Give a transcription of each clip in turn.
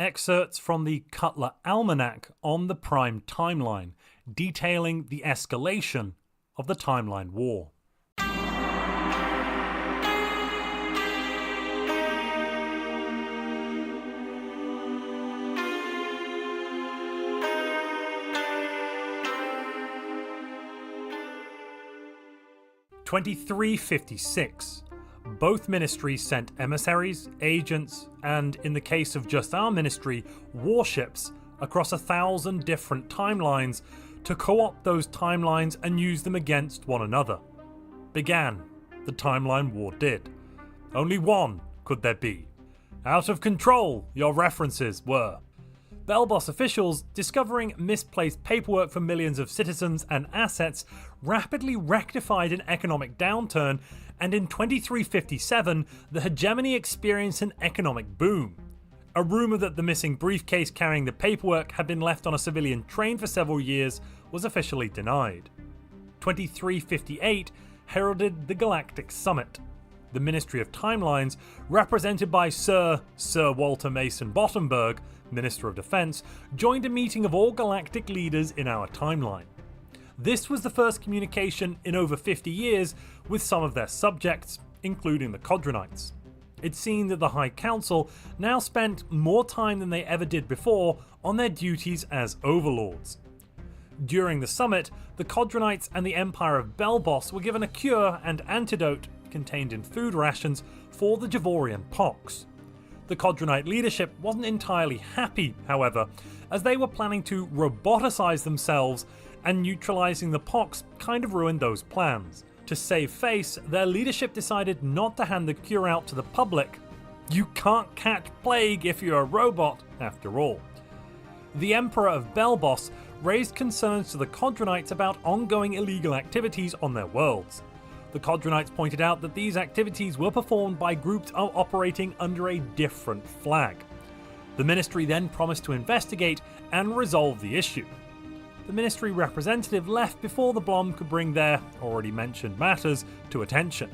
excerpts from the Cutler Almanac on the Prime Timeline, detailing the escalation of the Timeline War. (2356). Both ministries sent emissaries, agents, and, in the case of just our ministry, warships across 1,000 different timelines to co-opt those timelines and use them against one another. Began. The Timeline War did. Only one could there be. Out of control, your references were. Belboss officials, discovering misplaced paperwork for millions of citizens and assets, rapidly rectified an economic downturn, and in 2357, the Hegemony experienced an economic boom. A rumour that the missing briefcase carrying the paperwork had been left on a civilian train for several years was officially denied. 2358 heralded the Galactic Summit. The Ministry of Timelines, represented by Sir Walter Mason Bottomberg, Minister of Defence, joined a meeting of all galactic leaders in our timeline. This was the first communication in over 50 years with some of their subjects, including the Codronites. It seemed that the High Council now spent more time than they ever did before on their duties as overlords. During the summit, the Codronites and the Empire of Belboss were given a cure and antidote contained in food rations for the Javorian pox. The Codronite leadership wasn't entirely happy, however, as they were planning to roboticize themselves, and neutralizing the pox kind of ruined those plans. To save face, their leadership decided not to hand the cure out to the public. You can't catch plague if you're a robot, after all. The Emperor of Belboss raised concerns to the Codronites about ongoing illegal activities on their worlds. The Codronites pointed out that these activities were performed by groups operating under a different flag. The ministry then promised to investigate and resolve the issue. The ministry representative left before the Blom could bring their already mentioned matters to attention.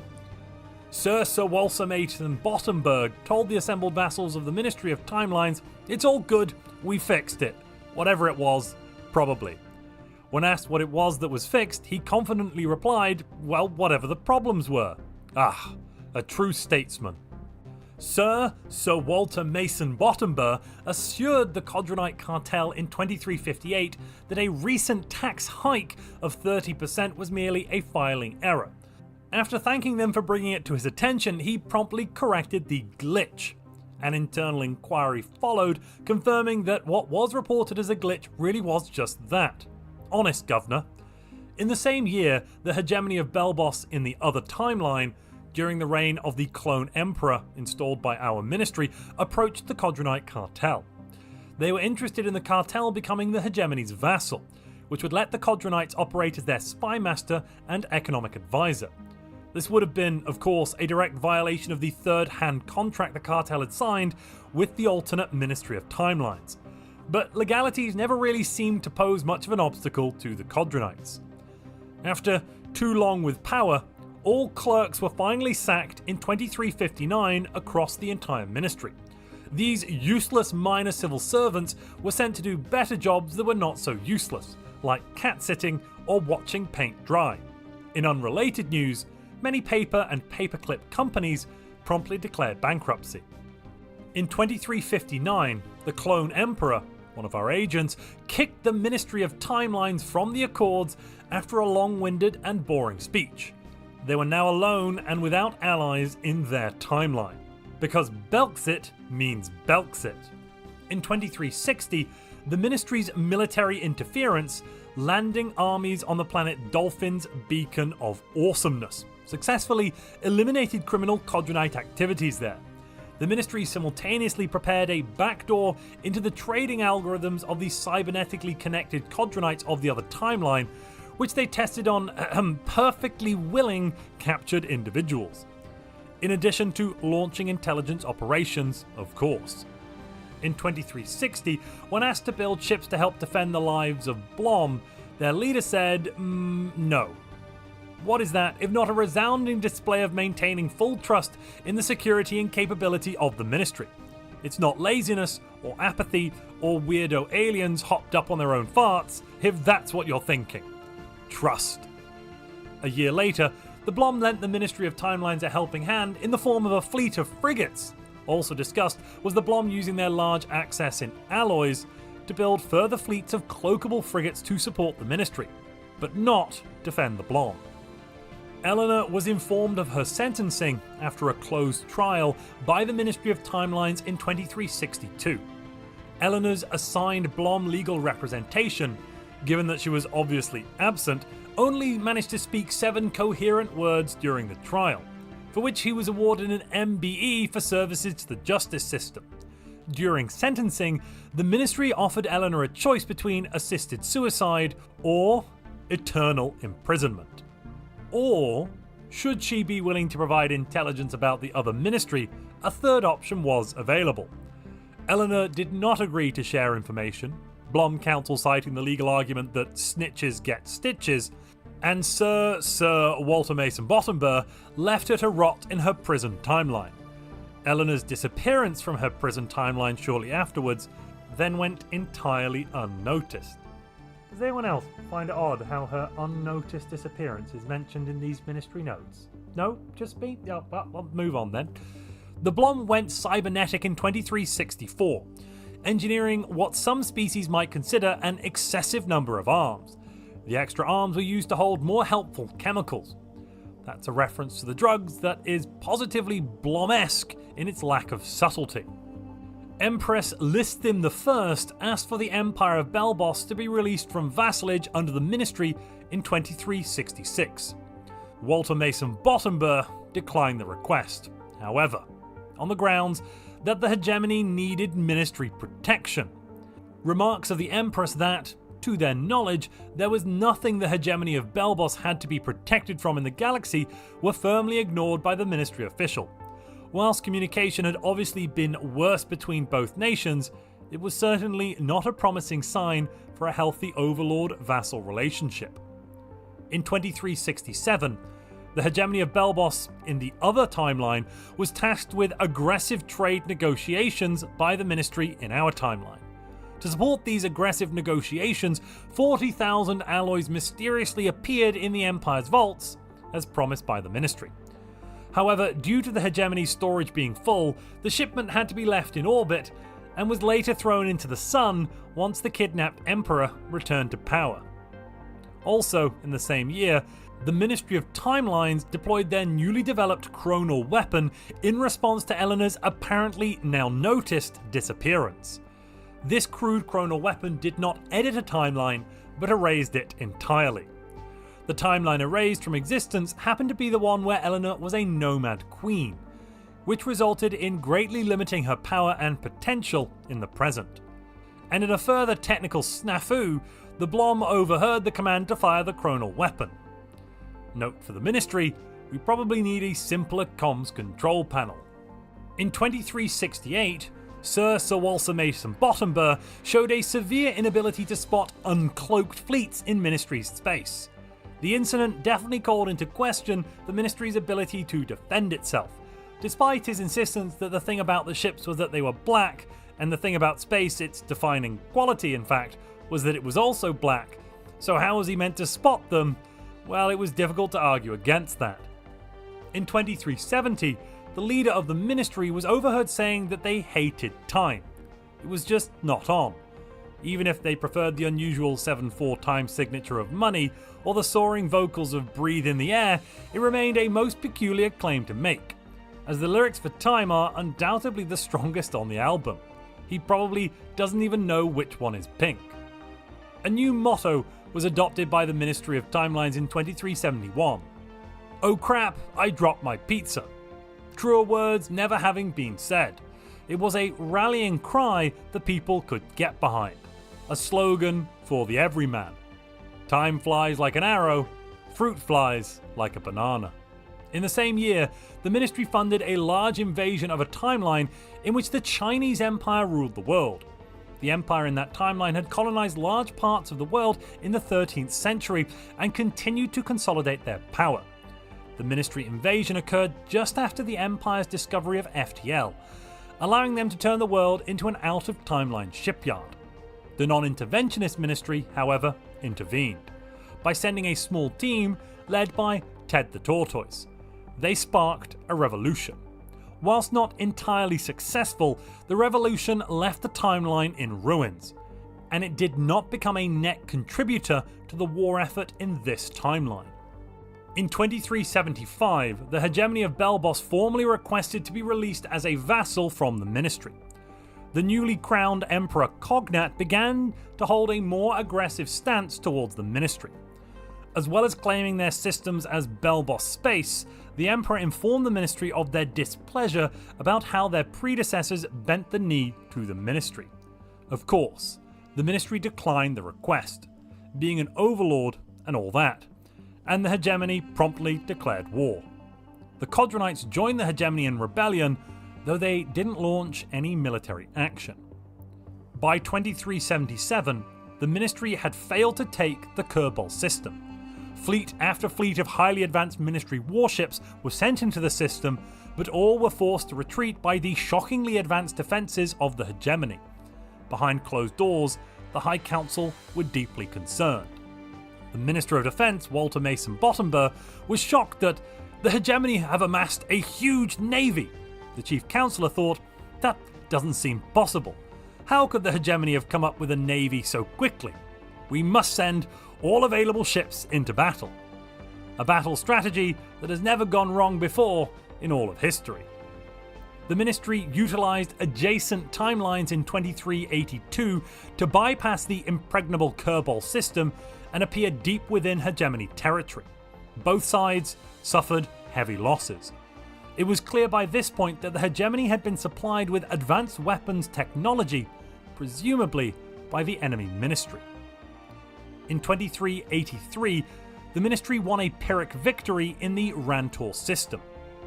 Sir Walter Mason Bottomberg told the assembled vassals of the Ministry of Timelines, "It's all good, we fixed it. Whatever it was, probably." When asked what it was that was fixed, he confidently replied, "Well, whatever the problems were." Ah, a true statesman. Sir Walter Mason Bottomberg assured the Codronite cartel in 2358 that a recent tax hike of 30% was merely a filing error. After thanking them for bringing it to his attention, he promptly corrected the glitch. An internal inquiry followed, confirming that what was reported as a glitch really was just that. Honest, Governor. In the same year, the Hegemony of Belboss in the other timeline, during the reign of the Clone Emperor installed by our ministry, approached the Codronite cartel. They were interested in the cartel becoming the Hegemony's vassal, which would let the Codronites operate as their spy master and economic advisor. This would have been, of course, a direct violation of the third-hand contract the cartel had signed with the alternate Ministry of Timelines. But legalities never really seemed to pose much of an obstacle to the Codronites. After too long with power, all clerks were finally sacked in 2359 across the entire ministry. These useless minor civil servants were sent to do better jobs that were not so useless, like cat-sitting or watching paint dry. In unrelated news, many paper and paperclip companies promptly declared bankruptcy. In 2359, the Clone Emperor, one of our agents, kicked the Ministry of Timelines from the Accords after a long-winded and boring speech. They were now alone and without allies in their timeline, because Belxit means Belxit. In 2360, the Ministry's military interference, landing armies on the planet Dolphin's beacon of awesomeness, successfully eliminated criminal Codronite activities there. The Ministry simultaneously prepared a backdoor into the trading algorithms of the cybernetically connected Codronites of the other timeline, which they tested on perfectly willing captured individuals. In addition to launching intelligence operations, of course. In 2360, when asked to build ships to help defend the lives of Blom, their leader said, no. What is that if not a resounding display of maintaining full trust in the security and capability of the ministry? It's not laziness or apathy or weirdo aliens hopped up on their own farts, if that's what you're thinking. Trust. A year later, the Blom lent the Ministry of Timelines a helping hand in the form of a fleet of frigates. Also discussed was the Blom using their large access in alloys to build further fleets of cloakable frigates to support the Ministry, but not defend the Blom. Ellena was informed of her sentencing after a closed trial by the Ministry of Timelines in 2362. Elena's assigned Blom legal representation, given that she was obviously absent, only managed to speak 7 coherent words during the trial, for which he was awarded an MBE for services to the justice system. During sentencing, the Ministry offered Ellena a choice between assisted suicide or eternal imprisonment. Or, should she be willing to provide intelligence about the other ministry, a third option was available. Ellena did not agree to share information, Blom Council citing the legal argument that snitches get stitches, and Sir Walter Mason Bottomber left her to rot in her prison timeline. Elena's disappearance from her prison timeline shortly afterwards then went entirely unnoticed. Does anyone else find it odd how her unnoticed disappearance is mentioned in these ministry notes? No? Just me? Yeah, well, I'll move on then. The Blom went cybernetic in 2364, engineering what some species might consider an excessive number of arms. The extra arms were used to hold more helpful chemicals. That's a reference to the drugs that is positively Blom-esque in its lack of subtlety. Empress Listhim I asked for the Empire of Belbos to be released from vassalage under the Ministry in 2366. Walter Mason Bottomber declined the request, however, on the grounds that the hegemony needed Ministry protection. Remarks of the Empress that, to their knowledge, there was nothing the hegemony of Belbos had to be protected from in the galaxy were firmly ignored by the Ministry official. Whilst communication had obviously been worse between both nations, it was certainly not a promising sign for a healthy overlord-vassal relationship. In 2367, the hegemony of Belbos in the other timeline was tasked with aggressive trade negotiations by the Ministry in our timeline. To support these aggressive negotiations, 40,000 alloys mysteriously appeared in the Empire's vaults, as promised by the Ministry. However, due to the hegemony's storage being full, the shipment had to be left in orbit and was later thrown into the sun once the kidnapped Emperor returned to power. Also, in the same year, the Ministry of Timelines deployed their newly developed Chronal weapon in response to Ellena's apparently now noticed disappearance. This crude Chronal weapon did not edit a timeline, but erased it entirely. The timeline erased from existence happened to be the one where Ellena was a nomad queen, which resulted in greatly limiting her power and potential in the present. And in a further technical snafu, the Blom overheard the command to fire the Chronal weapon. Note for the Ministry, we probably need a simpler comms control panel. In 2368, Sir Walter Mason Bottomber showed a severe inability to spot uncloaked fleets in Ministry's space. The incident definitely called into question the Ministry's ability to defend itself, despite his insistence that the thing about the ships was that they were black, and the thing about space, its defining quality in fact, was that it was also black. So how was he meant to spot them? Well, it was difficult to argue against that. In 2370, the leader of the Ministry was overheard saying that they hated time. It was just not on. Even if they preferred the unusual 7/4 time signature of money or the soaring vocals of Breathe in the Air, it remained a most peculiar claim to make, as the lyrics for Time are undoubtedly the strongest on the album. He probably doesn't even know which one is pink. A new motto was adopted by the Ministry of Timelines in 2371. Oh crap, I dropped my pizza. Truer words never having been said. It was a rallying cry the people could get behind. A slogan for the everyman. Time flies like an arrow, fruit flies like a banana. In the same year, the Ministry funded a large invasion of a timeline in which the Chinese Empire ruled the world. The Empire in that timeline had colonized large parts of the world in the 13th century and continued to consolidate their power. The Ministry invasion occurred just after the Empire's discovery of FTL, allowing them to turn the world into an out-of-timeline shipyard. The non-interventionist ministry, however, intervened by sending a small team led by Ted the Tortoise. They sparked a revolution. Whilst not entirely successful, the revolution left the timeline in ruins, and it did not become a net contributor to the war effort in this timeline. In 2375, the Hegemony of Belbos formally requested to be released as a vassal from the ministry. The newly crowned Emperor Cognat began to hold a more aggressive stance towards the ministry. As well as claiming their systems as Belbos space, the Emperor informed the ministry of their displeasure about how their predecessors bent the knee to the ministry. Of course, the ministry declined the request, being an overlord and all that, and the Hegemony promptly declared war. The Codronites joined the Hegemony Rebellion, though they didn't launch any military action. By 2377, the ministry had failed to take the Kerbal system. Fleet after fleet of highly advanced ministry warships were sent into the system, but all were forced to retreat by the shockingly advanced defences of the Hegemony. Behind closed doors, the High Council were deeply concerned. The Minister of Defence, Walter Mason Bottomber, was shocked that the Hegemony have amassed a huge navy. The Chief Councillor thought, that doesn't seem possible. How could the Hegemony have come up with a navy so quickly? We must send all available ships into battle. A battle strategy that has never gone wrong before in all of history. The ministry utilised adjacent timelines in 2382 to bypass the impregnable Kerbal system and appear deep within Hegemony territory. Both sides suffered heavy losses. It was clear by this point that the Hegemony had been supplied with advanced weapons technology, presumably by the enemy ministry. In 2383, the ministry won a Pyrrhic victory in the Rantor system.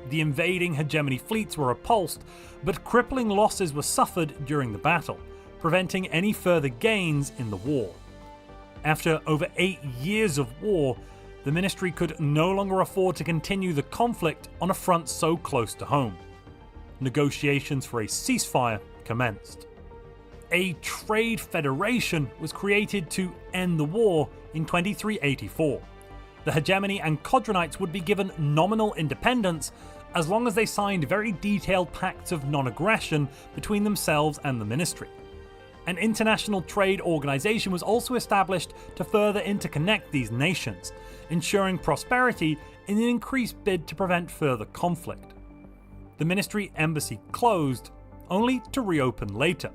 The invading Hegemony fleets were repulsed, but crippling losses were suffered during the battle, preventing any further gains in the war. After over 8 years of war, the ministry could no longer afford to continue the conflict on a front so close to home. Negotiations for a ceasefire commenced. A trade federation was created to end the war in 2384. The Hegemony and Codronites would be given nominal independence as long as they signed very detailed pacts of non-aggression between themselves and the ministry. An international trade organisation was also established to further interconnect these nations, ensuring prosperity in an increased bid to prevent further conflict. The ministry embassy closed, only to reopen later.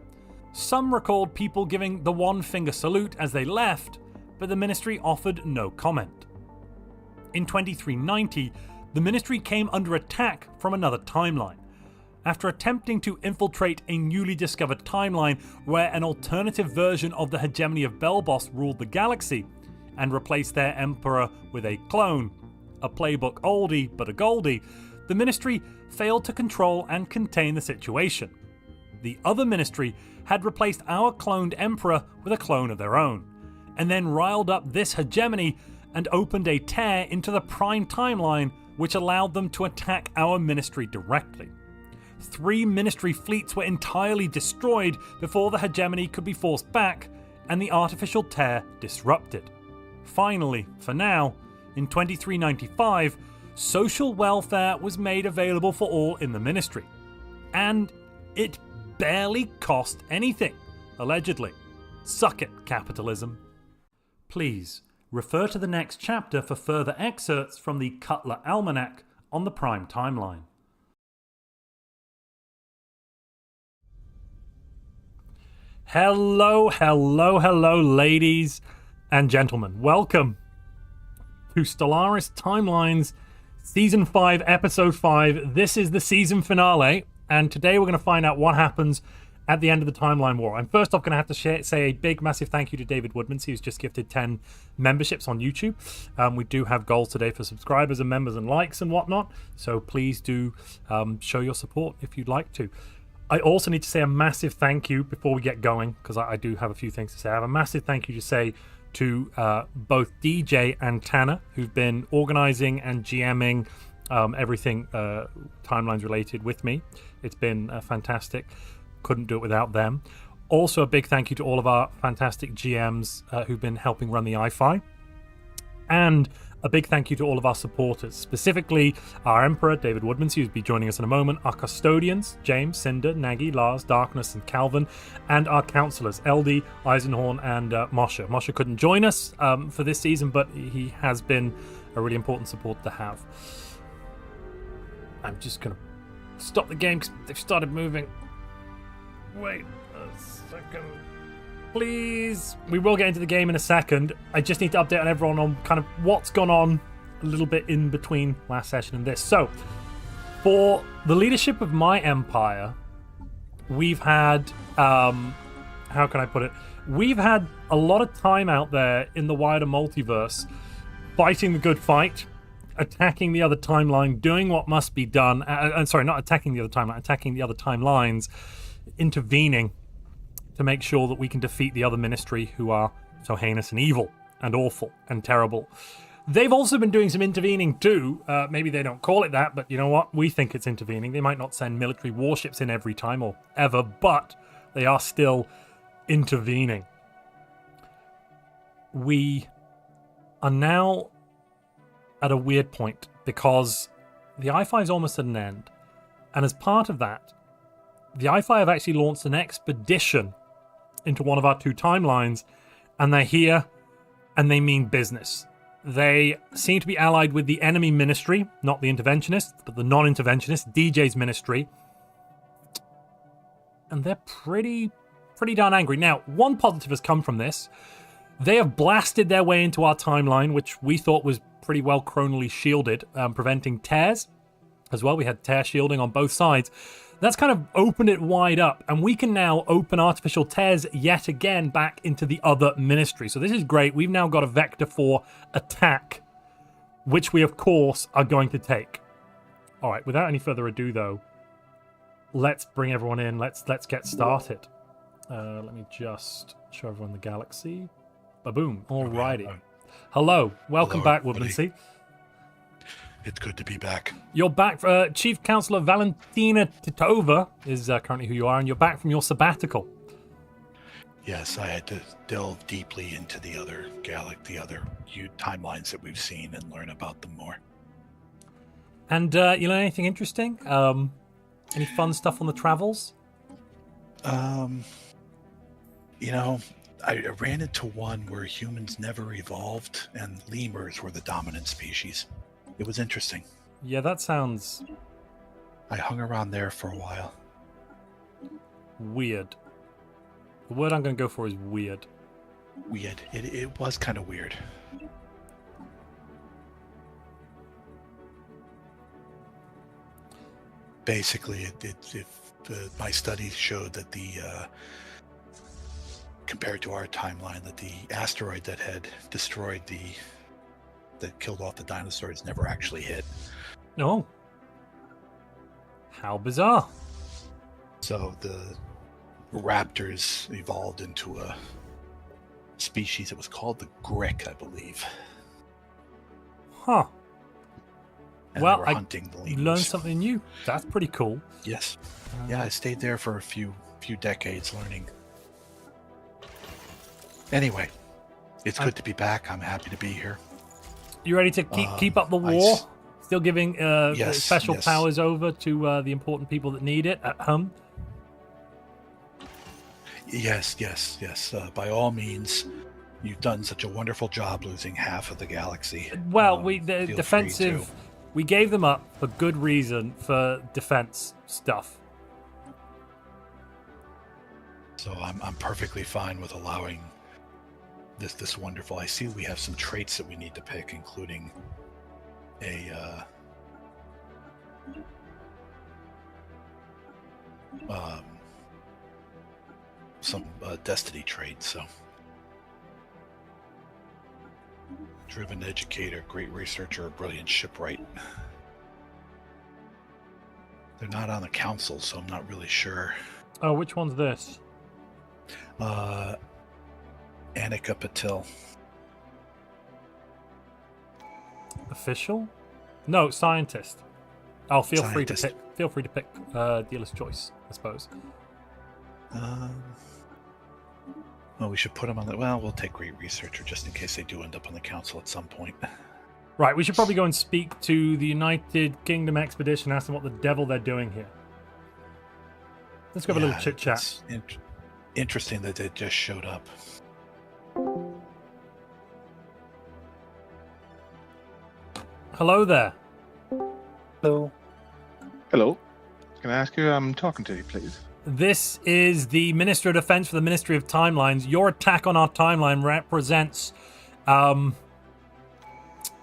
Some recalled people giving the one-finger salute as they left, but the ministry offered no comment. In 2390, the ministry came under attack from another timeline. After attempting to infiltrate a newly discovered timeline where an alternative version of the Hegemony of Belbos ruled the galaxy, and replaced their emperor with a clone, a playbook oldie but a goldie, the ministry failed to control and contain the situation. The other ministry had replaced our cloned emperor with a clone of their own, and then riled up this Hegemony and opened a tear into the prime timeline, which allowed them to attack our ministry directly. 3 ministry fleets were entirely destroyed before the Hegemony could be forced back and the artificial tear disrupted. Finally, for now, in 2395, social welfare was made available for all in the ministry. And it barely cost anything, allegedly. Suck it, capitalism. Please refer to the next chapter for further excerpts from the Cutler Almanac on the Prime Timeline. Hello, ladies and gentlemen. Welcome to Stellaris Timelines, Season 5, Episode 5. This is the season finale, and today we're going to find out what happens at the end of the Timeline War. I'm first off going to have to say a big, massive thank you to David Woodmansee, who's just gifted 10 memberships on YouTube. We do have goals today for subscribers and members and likes and whatnot, so please do show your support if you'd like to. I also need to say a massive thank you before we get going, because I do have a few things to say. I have a massive thank you to say to both DJ and Tanner, who've been organising and GMing everything timelines related with me. It's been fantastic. Couldn't do it without them. Also, a big thank you to all of our fantastic GMs who've been helping run the i5. And a big thank you to all of our supporters, specifically our Emperor, David Woodmansee, who's be joining us in a moment, our Custodians, James, Cinder, Nagi, Lars, Darkness, and Calvin, and our Councilors, Eldie, Eisenhorn, and Moshe. Moshe couldn't join us for this season, but he has been a really important support to have. I'm just going to stop the game because they've started moving. Wait a second. Please. We will get into the game in a second. I just need to update on everyone on kind of what's gone on a little bit in between last session and this. So, for the leadership of my empire, we've had, how can I put it? We've had a lot of time out there in the wider multiverse, fighting the good fight, attacking the other timeline, doing what must be done. Sorry, not attacking the other timeline, attacking the other timelines, intervening to make sure that we can defeat the other ministry who are so heinous and evil and awful and terrible. They've also been doing some intervening too. Maybe they don't call it that, but you know what? We think it's intervening. They might not send military warships in every time or ever, but they are still intervening. We are now at a weird point because the i5 is almost at an end. And as part of that, the i5 have actually launched an expedition into one of our two timelines, and they're here and they mean business. They seem to be allied with the enemy ministry, not the interventionists, but the non-interventionists, DJ's ministry. And they're pretty darn angry. Now, one positive has come from this. They have blasted their way into our timeline, which we thought was pretty well chronally shielded, preventing tears as well. We had tear shielding on both sides. That's kind of opened it wide up, and we can now open artificial tears yet again back into the other ministry. So this is great. We've now got a vector for attack, which we, of course, are going to take. All right, without any further ado, though, let's bring everyone in. Let's get started. Let me just show everyone the galaxy. Ba-boom. All righty. Hello. Welcome back, Woodmansee. It's good to be back. You're back. Chief Counselor Valentina Titova is currently who you are, and you're back from your sabbatical. Yes, I had to delve deeply into the other timelines that we've seen and learn about them more. And you learn anything interesting? Any fun stuff on the travels? You know, I ran into one where humans never evolved and lemurs were the dominant species. It was interesting. Yeah, that sounds... I hung around there for a while. Weird. The word I'm going to go for is weird. Weird. It was kind of weird. Basically, my studies showed that compared to our timeline, that the asteroid that had destroyed that killed off the dinosaurs never actually hit. Oh. How bizarre. So the raptors evolved into a species that was called the Grick, I believe. Huh. And well, they were hunting the lemurs. Learned something new. That's pretty cool. Yes. Yeah, I stayed there for a few decades learning. Anyway, it's good to be back. I'm happy to be here. You ready to keep up the war? Still giving special powers over to the important people that need it at home? Yes. By all means, you've done such a wonderful job losing half of the galaxy. Well, the defensive... We gave them up for good reason for defense stuff. So I'm perfectly fine with allowing this wonderful... I see we have some traits that we need to pick, including some destiny traits, so... Driven educator, great researcher, brilliant shipwright. They're not on the council, so I'm not really sure. Oh, which one's this? Annika Patil. Official? No, scientist. Oh, feel free to Scientist. pick dealer's choice, I suppose. Well, we should put them on the. Well, we'll take great researcher just in case they do end up on the council at some point. Right, we should probably go and speak to the United Kingdom expedition, ask them what the devil they're doing here. Let's go have a little chit chat. It's interesting that they just showed up. Hello there. Hello. Hello. Can I ask who I'm talking to, please? This is the Minister of Defense for the Ministry of Timelines. Your attack on our timeline represents a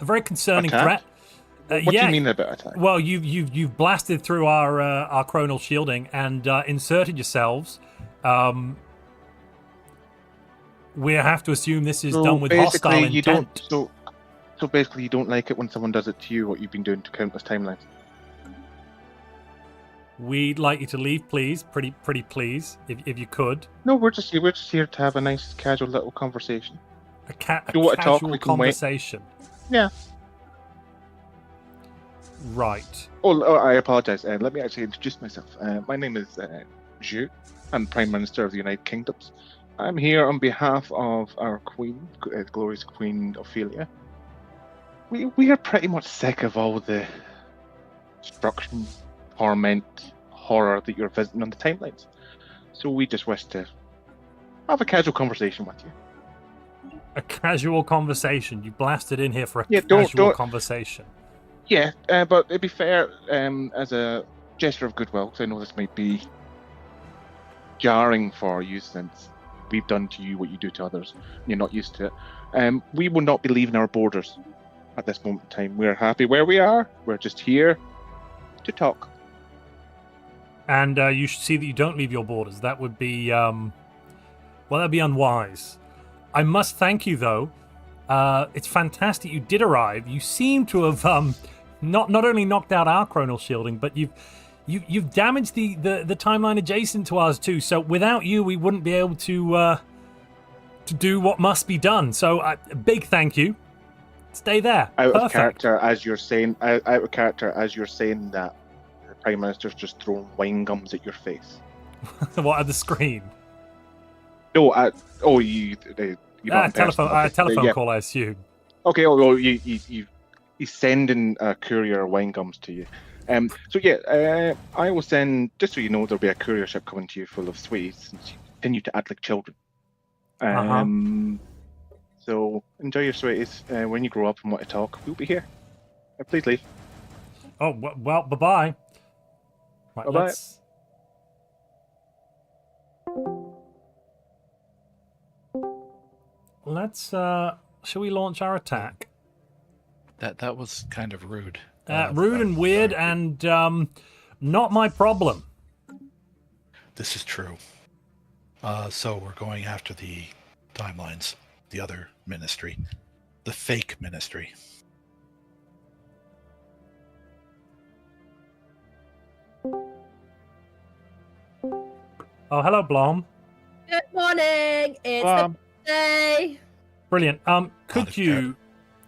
very concerning Attack? threat. What do you mean about attack? Well, you've blasted through our chronal shielding and inserted yourselves. We have to assume this is done with hostile you intent. Don't, so basically, you don't like it when someone does it to you. What you've been doing to countless timelines. We'd like you to leave, please. Pretty please, if you could. No, we're just here to have a nice, casual little conversation. A you want to talk? casual We can wait. conversation. Yeah. Right. Oh, I apologize. Let me actually introduce myself. My name is Zhu. I'm Prime Minister of the United Kingdoms. I'm here on behalf of our Queen, glorious Queen Ophelia. We are pretty much sick of all the destruction, torment, horror that you're visiting on the timelines. So we just wish to have a casual conversation with you. A casual conversation. You blasted in here for a Yeah, casual don't- conversation. Yeah, but it'd be fair, as a gesture of goodwill, because I know this might be jarring for you since we've done to you what you do to others, and you're not used to it. We will not be leaving our borders at this moment in time. We're happy where we are. We're just here to talk. And you should see that you don't leave your borders. That would be, well, that'd be unwise. I must thank you, though. It's fantastic you did arrive. You seem to have not only knocked out our chronal shielding, but you've damaged the timeline adjacent to ours too. So without you, we wouldn't be able to do what must be done. So a big thank you. Stay there. Out Perfect. of character, as you're saying that the Prime Minister's just throwing wine gums at your face. What at the screen? No, you don't telephone call, I assume. Okay, he's sending a courier wine gums to you. I will send, just so you know, there'll be a courier ship coming to you full of sweets since you continue to act like children. So enjoy your sweeties. When you grow up and want to talk, we'll be here. Please leave. Oh, well, bye-bye. Right, Bye-bye. Let's shall we launch our attack? That was kind of rude. Rude and weird, and not my problem. This is true. So we're going after the timelines, the other ministry, the fake ministry. Oh, hello, Blom. Good morning. It's the day. Brilliant. Could Not you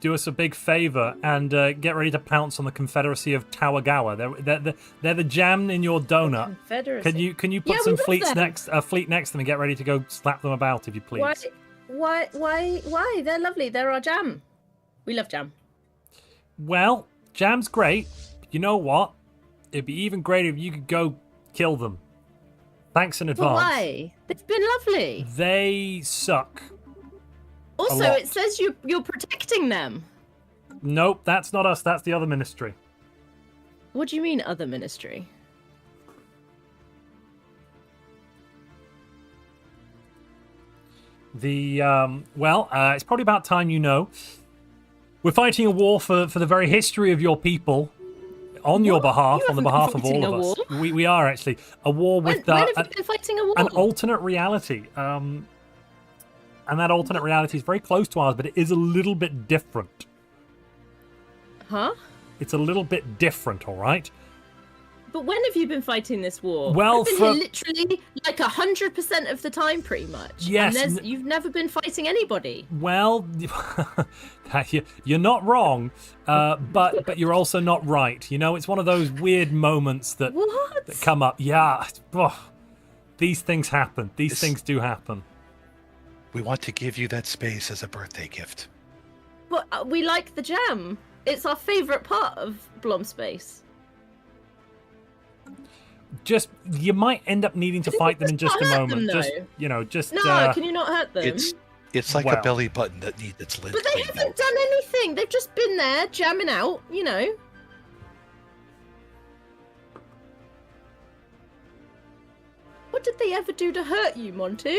do us a big favor and get ready to pounce on the Confederacy of Tawagawa? They're the jam in your donut. Confederacy. Can you put Yeah, some we love fleet them. next to them and get ready to go slap them about, if you please? Why? They're lovely. They're our jam. We love jam. Well, jam's great. But you know what? It'd be even greater if you could go kill them. Thanks in But advance. why? It's been lovely. They suck. Also, lot. it says you're protecting them. Nope, that's not us. That's the other ministry. What do you mean, other ministry? It's probably about time you know. We're fighting a war for the very history of your people, on your behalf, You on the haven't behalf been of all fighting of a us. war. We are actually a war with When have you been fighting a war? an alternate reality. And that alternate reality is very close to ours, but it is a little bit different. Huh? It's a little bit different, all right? But when have you been fighting this war? Well, I've been here literally like 100% of the time, pretty much. Yes. And you've never been fighting anity. Well, you're not wrong, but you're also not right. You know, it's one of those weird moments that come up. Yeah, these things happen. These things do happen. We want to give you that space as a birthday gift. But we like the jam. It's our favourite part of Blom Space. Just, you might end up needing to fight them in just a moment. Them, No, can you not hurt them? It's like a belly button that needs its lid. But they haven't done anything. They've just been there jamming out, you know. What did they ever do to hurt you, Montu?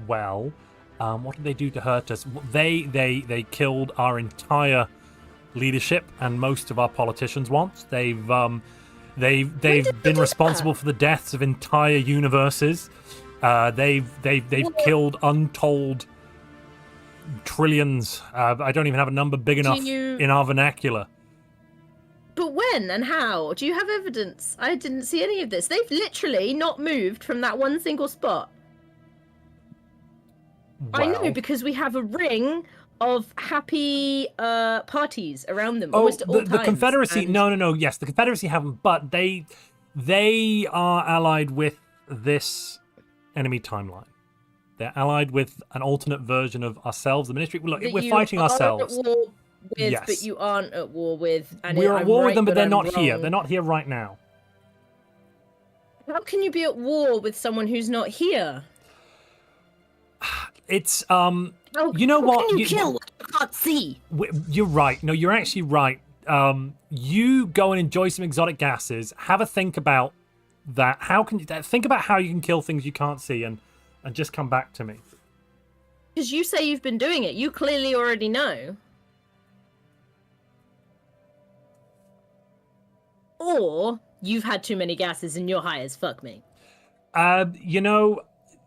Well, what did they do to hurt us? They killed our entire leadership and most of our politicians once. They've been responsible for the deaths of entire universes. They've killed untold trillions. I don't even have a number big enough in our vernacular. But when and how? Do you have evidence? I didn't see any of this. They've literally not moved from that one single spot. Well, I know, because we have a ring of happy parties around them almost at all times. The Confederacy, no, yes, the Confederacy haven't, but they are allied with this enemy timeline. They're allied with an alternate version of ourselves, the Ministry. Look, we're fighting ourselves. At war with, yes. But you aren't at war with. And we're at war with them, but they're not wrong. here. They're not here right now. How can you be at war with someone who's not here? It's you know what? Can you kill what you can't see? You're right. No, you're actually right. You go and enjoy some exotic gases. Have a think about that. How can you think about how you can kill things you can't see, and just come back to me? Because you say you've been doing it. You clearly already know. Or you've had too many gases and you're high as fuck, me. You know.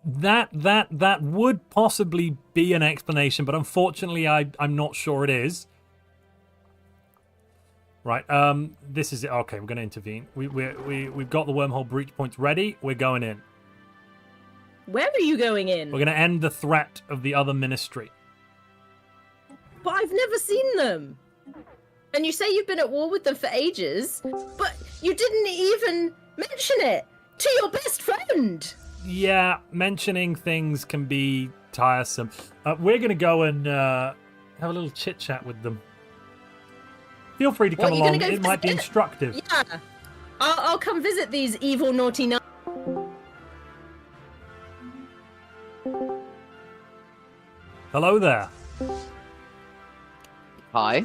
That would possibly be an explanation, but unfortunately I'm not sure it is. Right, this is it. Okay, we're going to intervene. We've got the wormhole breach points ready. We're going in. Where are you going in? We're going to end the threat of the other ministry. But I've never seen them. And you say you've been at war with them for ages, but you didn't even mention it to your best friend. Yeah, mentioning things can be tiresome. We're going to go and have a little chit-chat with them. Feel free to come along. It might be instructive. Yeah. I'll come visit these evil, naughty nuts. Hello there. Hi.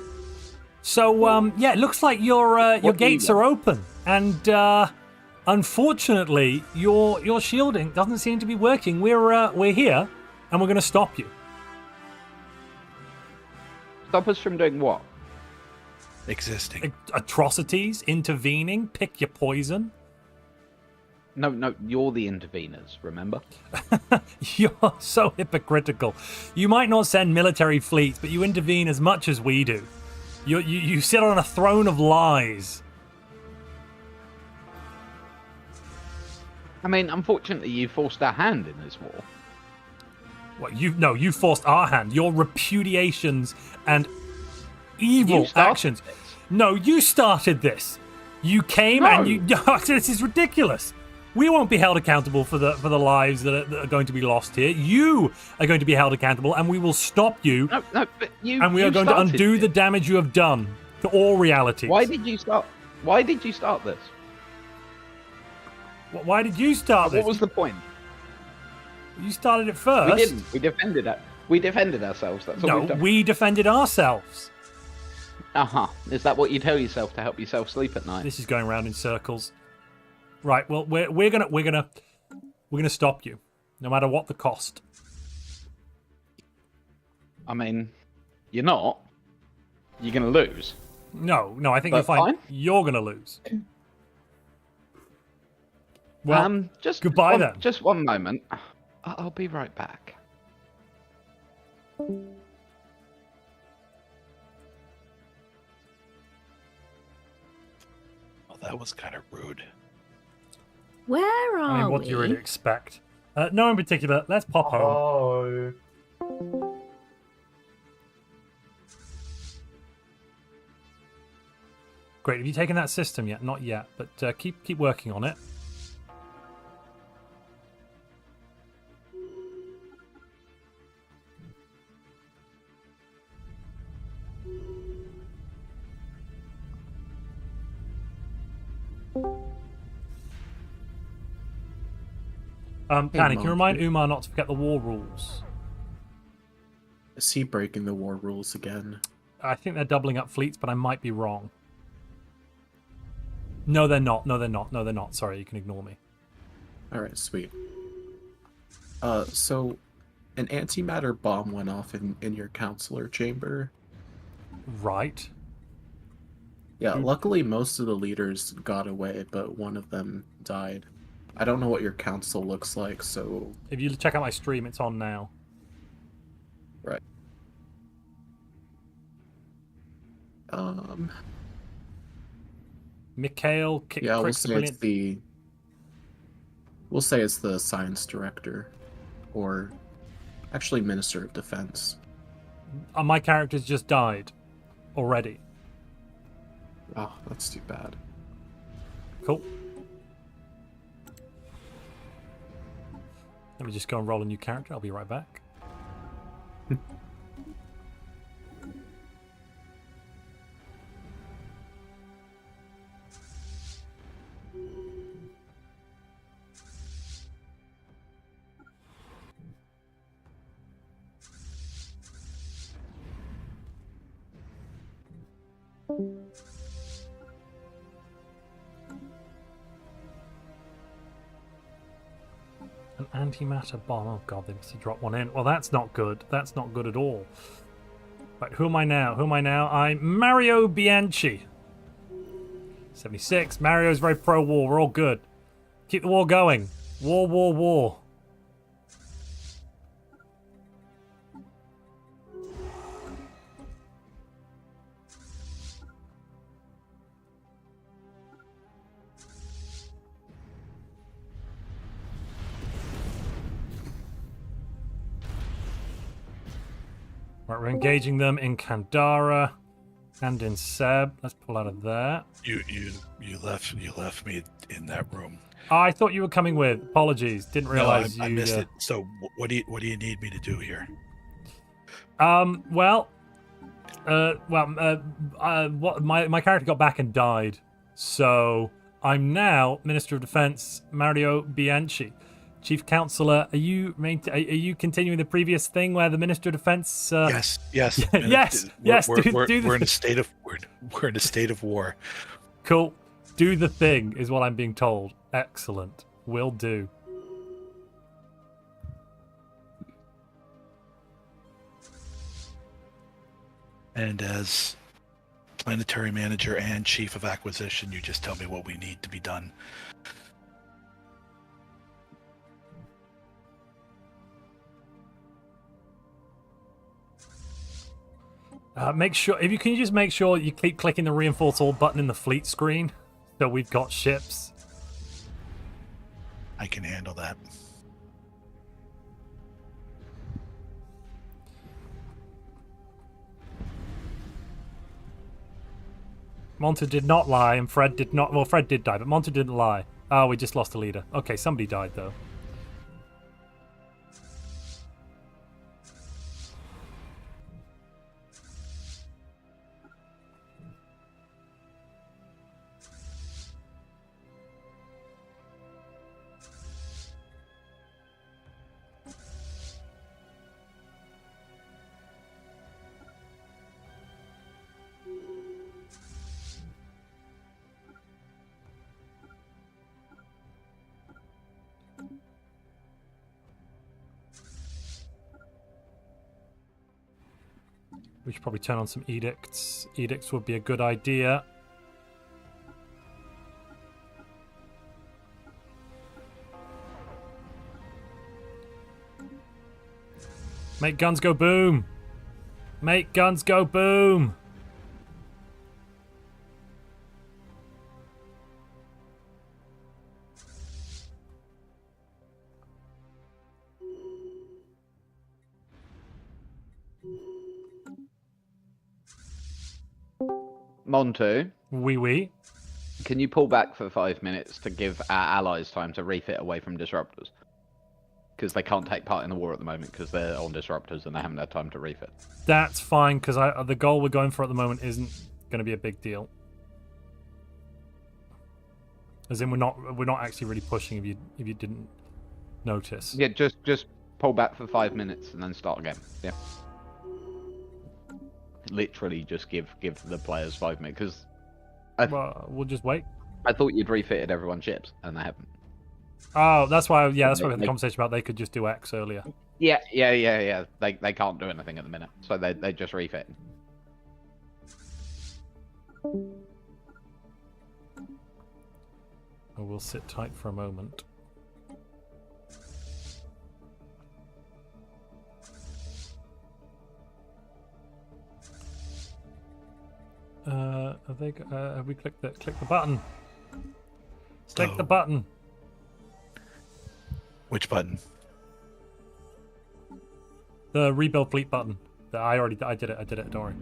So, yeah, it looks like your gates are open. And, unfortunately, your shielding doesn't seem to be working. We're here, and we're going to stop you. Stop us from doing what? Existing. Atrocities, intervening, pick your poison. No, you're the interveners, remember? You're so hypocritical. You might not send military fleets, but you intervene as much as we do. You sit on a throne of lies. I mean, unfortunately, you forced our hand in this war. What, you forced our hand. Your repudiations and evil actions. This. No, you started this. You came and you. This is ridiculous. We won't be held accountable for the lives that are going to be lost here. You are going to be held accountable, and we will stop you. No, but you. And we are going to undo the damage you have done to all realities. Why did you start this? Why did you start this? What was the point? You started it first. We didn't. We defended ourselves. That's all we've done. We defended ourselves. Is that what you tell yourself to help yourself sleep at night? This is going around in circles. Right. Well, we're gonna stop you, no matter what the cost. I mean, you're not. You're gonna lose. No. I think you'll find you're gonna lose. Well, just goodbye then. Just one moment. I'll be right back. that was kind of rude. Where are I mean, what we? do you really expect? No in particular. Let's pop home. Oh. Great. Have you taken that system yet? Not yet, but keep working on it. Panny, can you remind Umar not to forget the war rules? Is he breaking the war rules again? I think they're doubling up fleets, but I might be wrong. No, they're not. No, they're not. No, they're not. Sorry, you can ignore me. Alright, sweet. So an antimatter bomb went off in your counselor chamber. Right. Yeah, luckily most of the leaders got away, but one of them died. I don't know what your council looks like, so... If you check out my stream, it's on now. Right. Mikhail, yeah, we'll say it's the... We'll say it's the science director. Or... Actually, Minister of Defense. My character's just died. Already. Oh, that's too bad. Cool. Let me just go and roll a new character. I'll be right back. An antimatter bomb. Oh god, they must have dropped one in. Well, that's not good. That's not good at all. Right, who am I now? Who am I now? I'm Mario Bianchi. 76. Mario's very pro-war. We're all good. Keep the war going. War, war, war. Right, we're engaging them in Kandara and in Seb. Let's pull out of there. You left me in that room. I thought you were coming with. Apologies, didn't realize I missed it. So what do you need me to do here? What my character got back and died, so I'm now Minister of Defense Mario Bianchi. Chief Counselor, are you continuing the previous thing where the Minister of Defense? Yes. yes. We're in a state of war. Cool. Do the thing is what I'm being told. Excellent. Will do. And as planetary manager and chief of acquisition, you just tell me what we need to be done. Make sure can you just make sure you keep clicking the reinforce all button in the fleet screen so we've got ships. I can handle that. Montu did not lie, and Fred did not. Well, Fred did die, but Montu didn't lie. Oh, we just lost a leader. Okay, somebody died though. We should probably turn on some edicts. Edicts would be a good idea. Make guns go boom! Make guns go boom! Montu, Oui. can you pull back for 5 minutes to give our allies time to refit away from disruptors? Because they can't take part in the war at the moment because they're on disruptors and they haven't had time to refit. That's fine, because the goal we're going for at the moment isn't going to be a big deal. As in, we're not actually really pushing. If you didn't notice. Yeah, just pull back for 5 minutes and then start again. Yeah. Literally, just give the players 5 minutes because. Well, we'll just wait. I thought you'd refitted everyone's ships, and they haven't. Oh, that's why. Yeah, that's why we had the conversation about they could just do X earlier. Yeah. They can't do anything at the minute, so they just refit. We'll sit tight for a moment. Have we click the button? Click the button. Which button? The rebuild fleet button. I did it. Don't worry.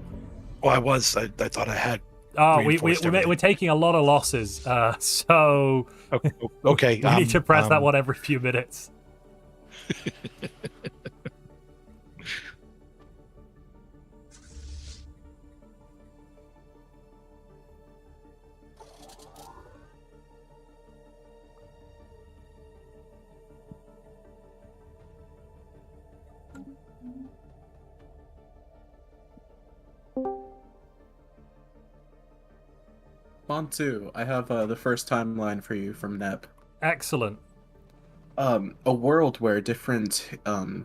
Oh, I thought I had. Oh, we're taking a lot of losses. So okay. we need to press that one every few minutes. Montu, I have the first timeline for you from NEP. Excellent. A world where different EM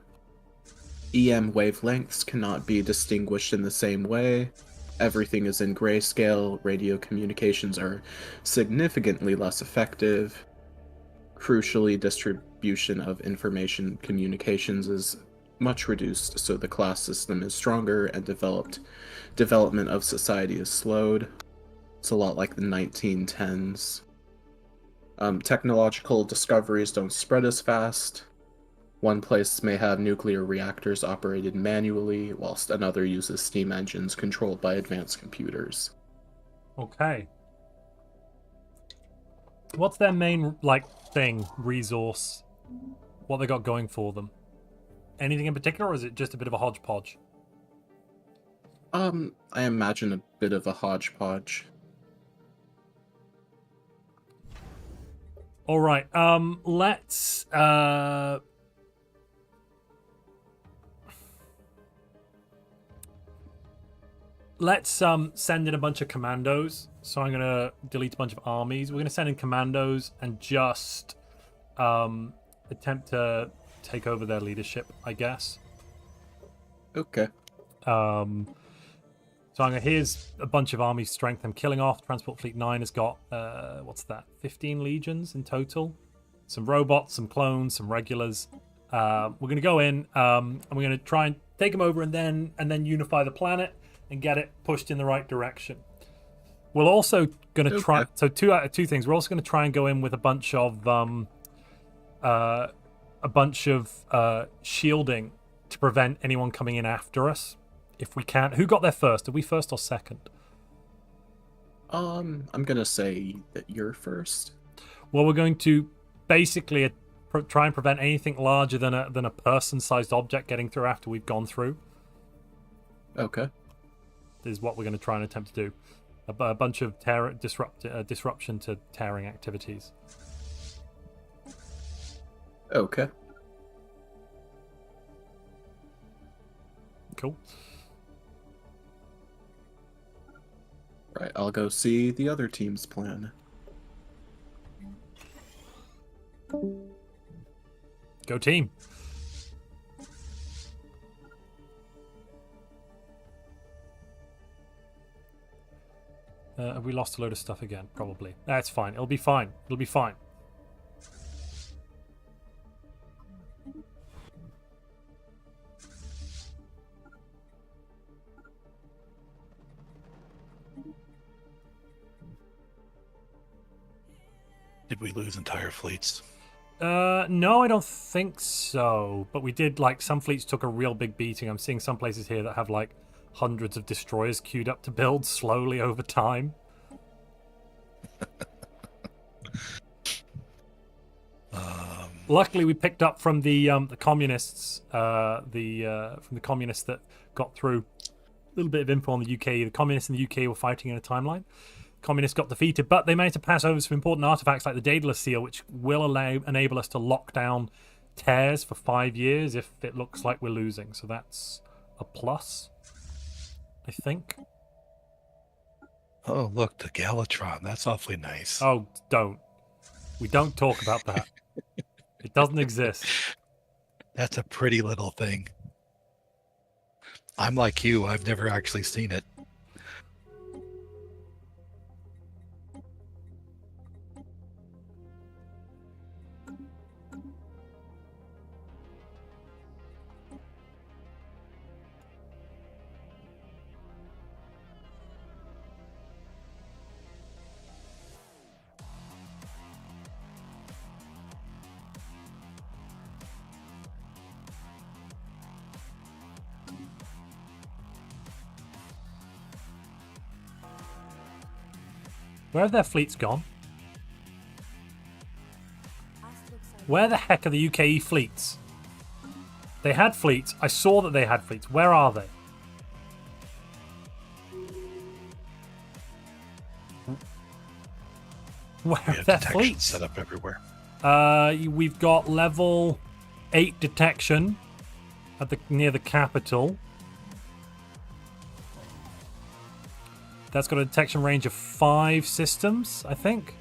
wavelengths cannot be distinguished in the same way. Everything is in grayscale. Radio communications are significantly less effective. Crucially, distribution of information communications is much reduced, so the class system is stronger and development of society is slowed. It's a lot like the 1910s. Technological discoveries don't spread as fast. One place may have nuclear reactors operated manually, whilst another uses steam engines controlled by advanced computers. Okay. What's their main, resource? What they got going for them? Anything in particular, or is it just a bit of a hodgepodge? I imagine a bit of a hodgepodge. All right. Let's send in a bunch of commandos. So I'm gonna delete a bunch of armies. We're gonna send in commandos and just attempt to take over their leadership, I guess. Okay. So here's a bunch of army strength I'm killing off. Transport Fleet 9 has got, 15 legions in total. Some robots, some clones, some regulars. We're going to go in, and we're going to try and take them over and then unify the planet and get it pushed in the right direction. We're also going to try... So two things. We're also going to try and go in with a bunch of shielding to prevent anyone coming in after us. If we can. Who got there first? Are we first or second? I'm gonna say that you're first. Well, we're going to basically try and prevent anything larger than a person-sized object getting through after we've gone through. Okay. Is what we're going to try and attempt to do. A bunch of disruption to tearing activities. Okay. Cool. Right, I'll go see the other team's plan. Go team. Have we lost a load of stuff again? Probably. That's fine. It'll be fine. It'll be fine. Did we lose entire fleets? No, I don't think so. But we did, some fleets took a real big beating. I'm seeing some places here that have, hundreds of destroyers queued up to build slowly over time. Luckily, we picked up from the communists, from the communists that got through a little bit of info on the UK. The communists in the UK were fighting in a timeline. Communists got defeated, but they managed to pass over some important artifacts like the Daedalus Seal, which will enable us to lock down tears for 5 years if it looks like we're losing. So that's a plus, I think. Oh, look, the Galatron. That's awfully nice. Oh, don't. We don't talk about that. It doesn't exist. That's a pretty little thing. I'm like you. I've never actually seen it. Where have their fleets gone? Where the heck are the UKE fleets? They had fleets. I saw that they had fleets. Where are they? Where We are have their detection fleets? set up everywhere. We've got level 8 detection at near the capital. That's got a detection range of 5 systems, I think.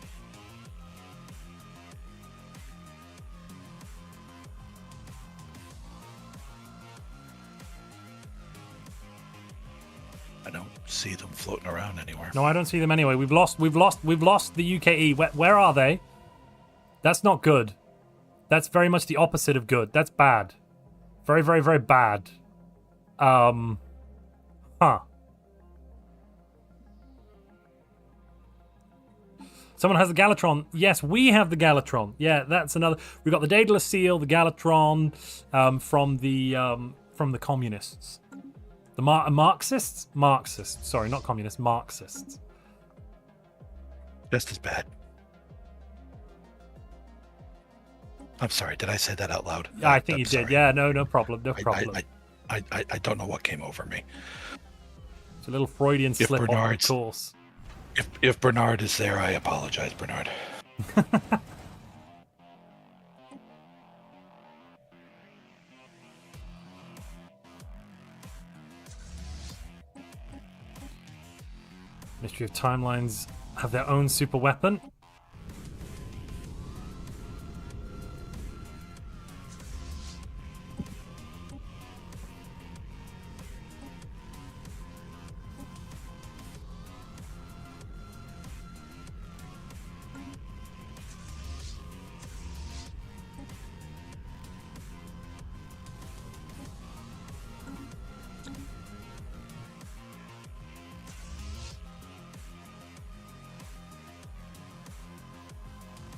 I don't see them floating around anywhere. No, I don't see them anyway. We've lost the UKE. Where are they? That's not good. That's very much the opposite of good. That's bad. Very, very, very bad. Huh. Someone has the Galatron. Yes, we have the Galatron. Yeah, that's another. We've got the Daedalus Seal, the Galatron, from the communists, the Marxists. Marxists. Sorry, not communists. Marxists. Just as bad. I'm sorry. Did I say that out loud? Yeah, I think you sorry. did. Yeah, no problem. No problem. I don't know what came over me. It's a little Freudian slip on, of course. If Bernard is there, I apologize, Bernard. Mystery of Timelines have their own super weapon.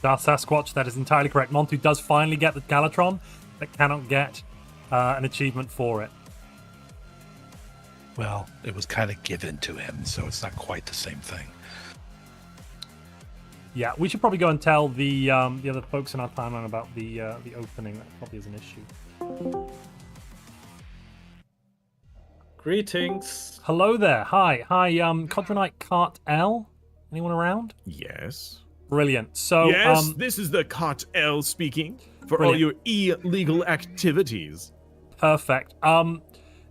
Darth Sasquatch, that is entirely correct. Montu does finally get the Galatron, but cannot get an achievement for it. Well, it was kind of given to him, so it's not quite the same thing. Yeah, we should probably go and tell the other folks in our timeline about the opening. That probably is an issue. Greetings. Hello there. Hi. Codronite Cart L. Anyone around? Yes. Brilliant. So, Yes, this is the Cot L speaking for Brilliant. all your illegal activities. Perfect.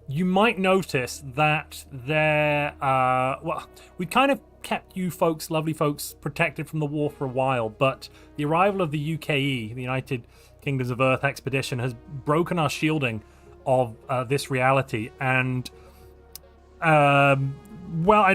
You might notice that there, well, we kind of kept you folks, lovely folks, protected from the war for a while, but the arrival of the UKE, the United Kingdoms of Earth expedition, has broken our shielding of this reality, and well,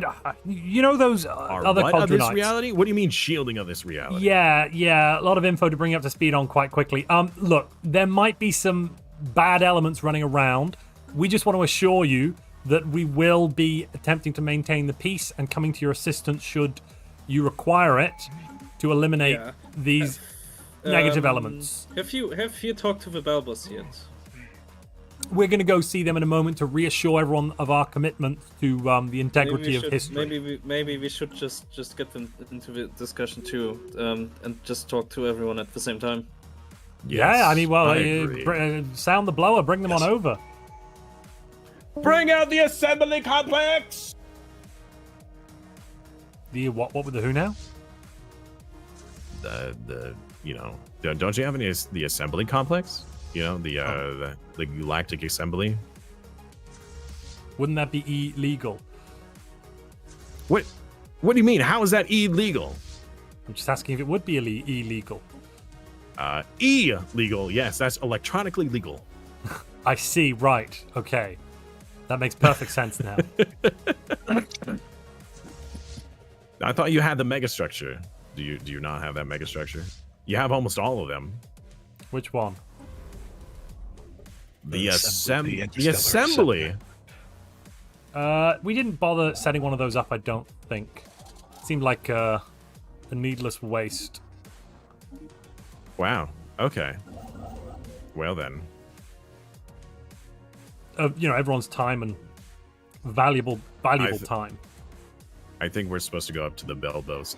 you know those other what of this Codronites? reality? What do you mean shielding of this reality? Yeah, a lot of info to bring you up to speed on quite quickly. Look, there might be some bad elements running around. We just want to assure you that we will be attempting to maintain the peace and coming to your assistance should you require it to eliminate these negative elements. Have you talked to the Balbus yet? we're going to go see them in a moment to reassure everyone of our commitment to the integrity of history. Maybe we should just get into the discussion too, and just talk to everyone at the same time. Yeah, I mean, well, I agree. sound the blower, bring them on over. Bring out the assembly complex! The what with the who now? Don't you have any the assembly complex? The Galactic Assembly. Wouldn't that be illegal? What do you mean? How is that illegal? I'm just asking if it would be illegal. Illegal. Yes, that's electronically legal. I see. Right. Okay. That makes perfect sense now. I thought you had the megastructure. Do you not have that megastructure? You have almost all of them. Which one? The assembly. We didn't bother setting one of those up, I don't think. Seemed like a needless waste. Wow. Okay. Well then. Everyone's time and valuable time. I think we're supposed to go up to the Belbos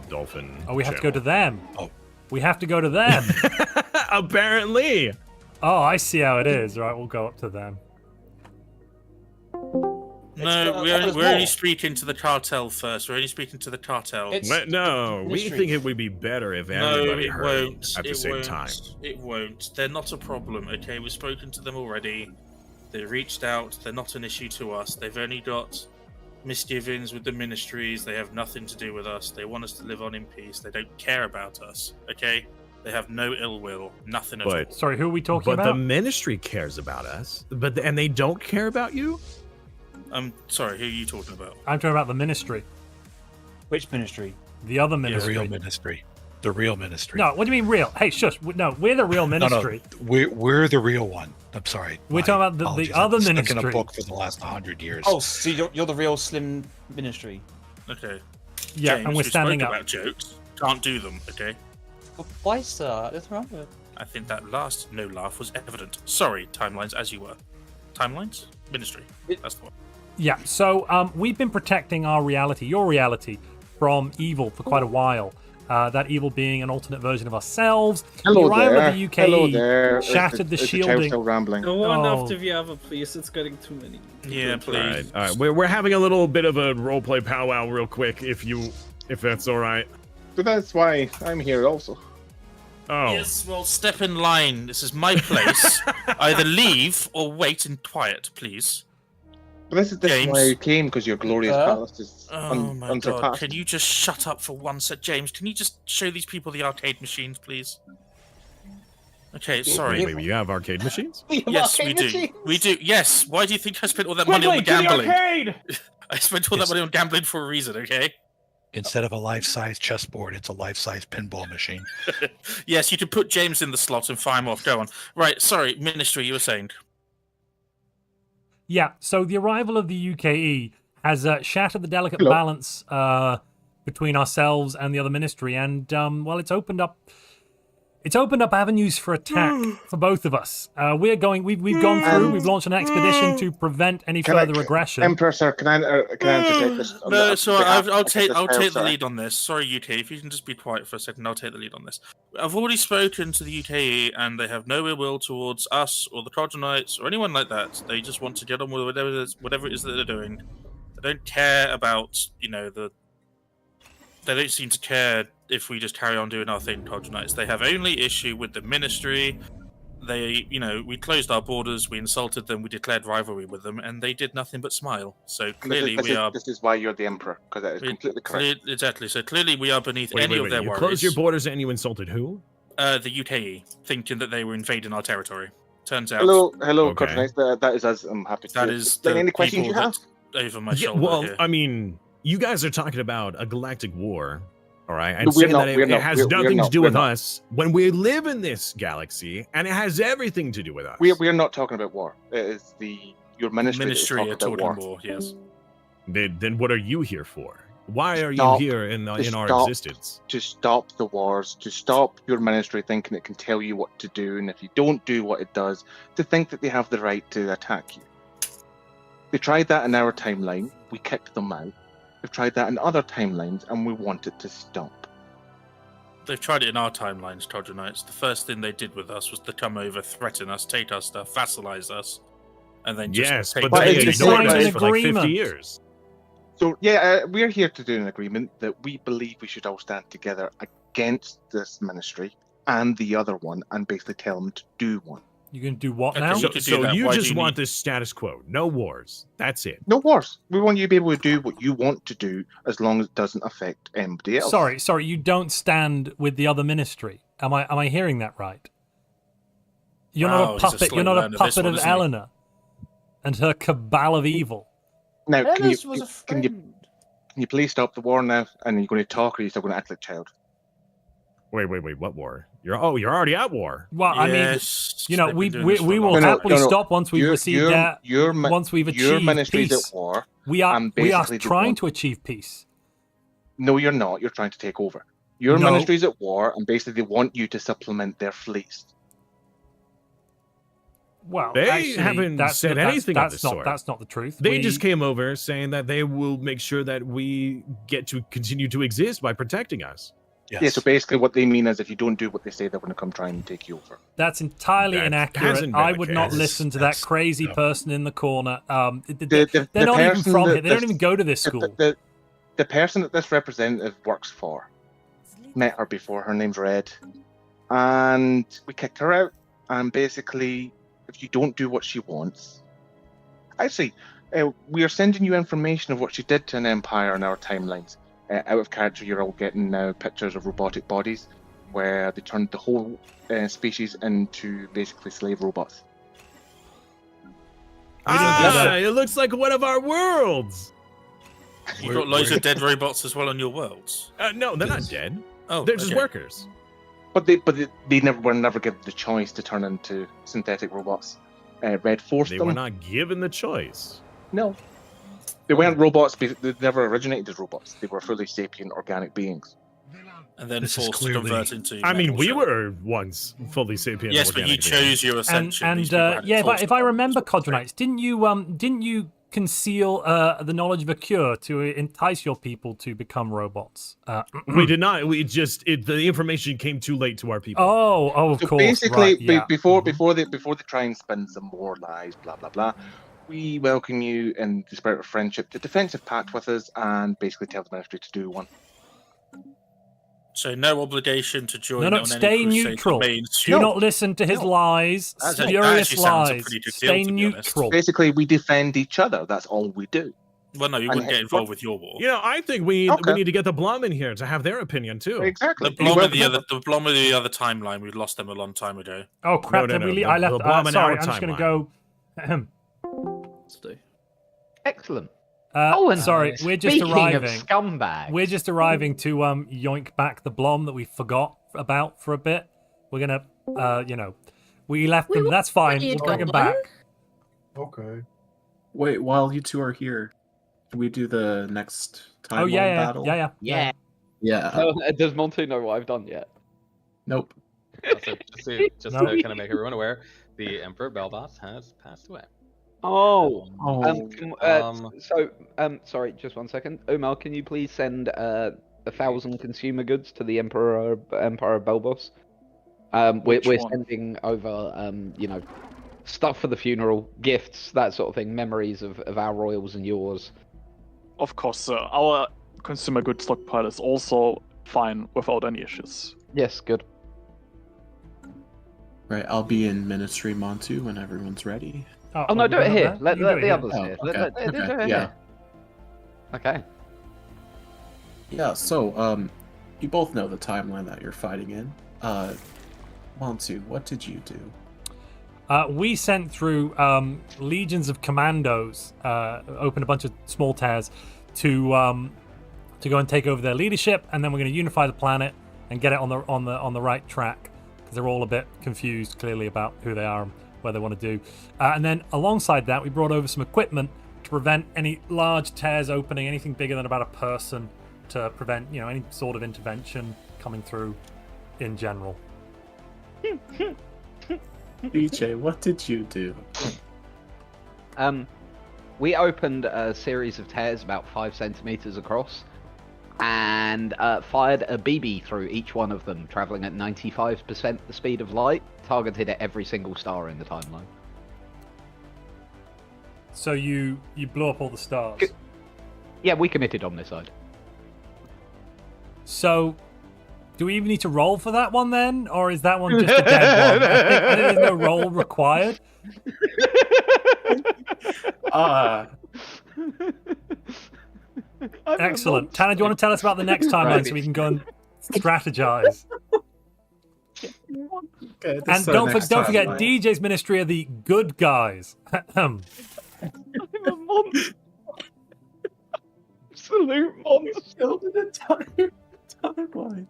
Dolphin. Oh, we have to go to them. Oh. We have to go to them. Apparently. Oh, I see how it is. Right, we'll go up to them. No, we're only speaking to the cartel first. We're only speaking to the cartel. We think it would be better if everybody heard at the same time. It won't. They're not a problem, okay? We've spoken to them already. They reached out. They're not an issue to us. They've only got misgivings with the ministries. They have nothing to do with us. They want us to live on in peace. They don't care about us, okay? They have no ill will, nothing at all. Sorry, who are we talking about? But the ministry cares about us, and they don't care about you? I'm sorry, who are you talking about? I'm talking about the ministry. Which ministry? The other ministry. The real ministry. The real ministry. No, what do you mean real? Hey, shush. No, we're the real ministry. No, we're the real one. I'm sorry. We're talking about the other ministry. I've been stuck in a book for the last 100 years. Oh, so you're the real slim ministry. Okay. Yeah, James, and we're standing up. About jokes. Can't do them, okay? Well, why, sir? That's wrong with it. I think that last no laugh was evident. Sorry, Timelines, as you were. Timelines? Ministry. That's the one. Yeah, so we've been protecting our reality, your reality, from evil for quite a while. That evil being an alternate version of ourselves. Hello the arrival there. of the UKE Hello there. shattered the Is shielding. The still rambling? Go one Oh. after the other, please. It's getting too many. Yeah, please. All right. We're having a little bit of a roleplay powwow real quick, if that's all right. But that's why I'm here also. Oh. Yes, well, step in line. This is my place. Either leave or wait in quiet, please. But this is why you came, because your glorious palace is Oh my unsurpassed. god, can you just shut up for one sec? James, can you just show these people the arcade machines, please? Okay, sorry. Wait, you have arcade machines? Yes, we do. We do, yes. Why do you think I spent all that money on gambling? I spent all that money on gambling for a reason, okay? Instead of a life-size chessboard, it's a life-size pinball machine. Yes, you can put James in the slot and fire him off. Go on. Right, sorry, Ministry, you were saying. Yeah, so the arrival of the UKE has shattered the delicate Hello. balance between ourselves and the other ministry, and it's opened up avenues for attack for both of us. We've gone through. We've launched an expedition to prevent any further aggression. Emperor, sir, can I undertake this? No, so I'll take the lead on this. Sorry, UK, if you can just be quiet for a second, I'll take the lead on this. I've already spoken to the UKE, and they have no ill will towards us or the Custodians or anyone like that. They just want to get on with whatever it is that they're doing. They don't care about, they don't seem to care if we just carry on doing our thing, Custodians. They have only issue with the ministry. They, we closed our borders, we insulted them, we declared rivalry with them, and they did nothing but smile. So clearly This is why you're the emperor, because that is completely correct. Exactly. So clearly we are beneath any of their You worries. closed your borders and you insulted who? The UKE, thinking that they were invading our territory. Turns out. Hello, Okay. Custodians. That is as I'm happy to. That is Then the any questions you people have? that over my Yeah, shoulder. well, here. I mean, you guys are talking about a galactic war, all right? And No, we're saying not, that we're it not, has we're nothing to not, do we're with not. us when we live in this galaxy, and it has everything to do with us. We are not talking about war. It is your ministry. Ministry are that is talking talking about war. more, yes. Then what are you here for? Why are you Stop. here in our Stop. existence? To stop the wars, to stop your ministry thinking it can tell you what to do, and if you don't do what it does, to think that they have the right to attack you. They tried that in our timeline, we kicked them out. They've tried that in other timelines, and we want it to stop. They've tried it in our timelines, Trojanites. The first thing they did with us was to come over, threaten us, take our stuff, vassalize us, and then just Yes, take but they it. ignored signed us an for like 50 agreement. years. So, yeah, we're here to do an agreement that we believe we should all stand together against this ministry and the other one, and basically tell them to do one. You can do what Okay, now? you could do So that. you Why do just you want need- this status quo, no wars. That's it. No wars. We want you to be able to do what you want to do as long as it doesn't affect anybody else. Sorry, you don't stand with the other ministry. Am I hearing that right? You're Wow, not a he's a puppet. slow You're not a learner, this puppet one, of isn't he? Ellena and her cabal of evil. Now, Ellis was a can you friend. can you please stop the war now? And are you going to talk, or are you still going to act like a child? Wait, what war? You're already at war. Well, I mean, Yes, you know, they've we been doing this for we a will long No, time. happily stop once we've received that. Once we've your achieved ministry's peace. at war. We are and we are basically they trying want- to achieve peace. No, you're not. You're trying to take over. Your No. ministry's at war, and basically they want you to supplement their fleets. Well, They actually, haven't said anything of that's the not, sort. That's not the truth. They We- just came over saying that they will make sure that we get to continue to exist by protecting us. Yes. Yeah, so basically what they mean is if you don't do what they say, they're going to come try and take you over. That's entirely That inaccurate. hasn't been I the would not case. listen to that That's- crazy no. person in the corner. They're The not even person from that here. They don't this- even go to this The- school. The person that this representative works for, met her before, her name's Red, and we kicked her out, and basically, if you don't do what she wants... Actually, we are sending you information of what she did to an empire in our timelines. Out of character, you're all getting now pictures of robotic bodies, where they turned the whole species into basically slave robots. It looks like one of our worlds. You've got loads of dead robots as well on your worlds. No, they're not dead. Oh, They're just okay. workers. But they were never given the choice to turn into synthetic robots. Red forced They them. were not given the choice. No. They weren't robots. They never originated as robots. They were fully sapient organic beings. And then This is forced clearly- to convert into. I mean, metal we shell. were once fully sapient. Yes, but you organic beings. chose your And ascension. These people had it yeah, forced if I upon them, remember, is what I'm saying. Codronites, didn't you conceal the knowledge of a cure to entice your people to become robots? We did not. We just the information came too late to our people. Oh, of So course. basically, right, yeah. before they try and spin some more lies, blah blah blah, we welcome you in the spirit of friendship to defensive pact with us, and basically tell the ministry to do one. So no obligation to join. No, on stay any crusade neutral. campaigns. Do not listen to his lies, That spurious actually sounds a lies. pretty good Stay deal, to be honest. neutral. Basically, we defend each other. That's all we do. Well, no, you And wouldn't get involved with your war. You know, I think we Okay. need to get the Blom in here to have their opinion too. Exactly. The Blom of the other timeline, we lost them a long time ago. Oh crap! No, did no, we leave? the- I left. the Blom in Sorry, our I'm just going to timeline. go. Today. Excellent. And sorry, nice. we're just Speaking arriving. of scumbags. We're just arriving to yoink back the Blom that we forgot about for a bit. We're gonna, we left them. That's fine. We'll bring them back. Okay. Wait, while you two are here, can we do the next timeline Oh yeah, battle? yeah. Yeah. Does Montu know what I've done yet? Nope. Just No. to kind of make everyone aware, the Emperor Belbas has passed away. Oh. Um, Sorry, just 1 second. Omar, can you please send 1,000 consumer goods to the Emperor Belbos? We're one? sending over, stuff for the funeral, gifts, that sort of thing, memories of our royals and yours. Of course, sir. Our consumer goods stockpile is also fine without any issues. Yes, good. Right, I'll be in Ministry Montu when everyone's ready. Oh no, do it here. Let You do it the here. others Oh, here. okay. Let do it yeah. here. Okay. Yeah, so, you both know the timeline that you're fighting in. Montu, what did you do? We sent through legions of commandos, opened a bunch of small tears to go and take over their leadership, and then we're going to unify the planet and get it on the right track, because they're all a bit confused clearly about who they are and where they want to do. And then alongside that, we brought over some equipment to prevent any large tears opening, anything bigger than about a person, to prevent, any sort of intervention coming through in general. DJ, what did you do? We opened a series of tears about 5 centimeters across, and fired a BB through each one of them, traveling at 95% the speed of light, targeted at every single star in the timeline. So you blew up all the stars. Yeah, we committed on this side. So, do we even need to roll for that one then, or is that one just a dead one? I think there's no roll required. Excellent. Tanner, do you want to tell us about the next timeline so we can go and strategize? Okay, And don't forget, DJ's ministry are the good guys. I'm a monster. Absolute monster. Killed an entire timeline.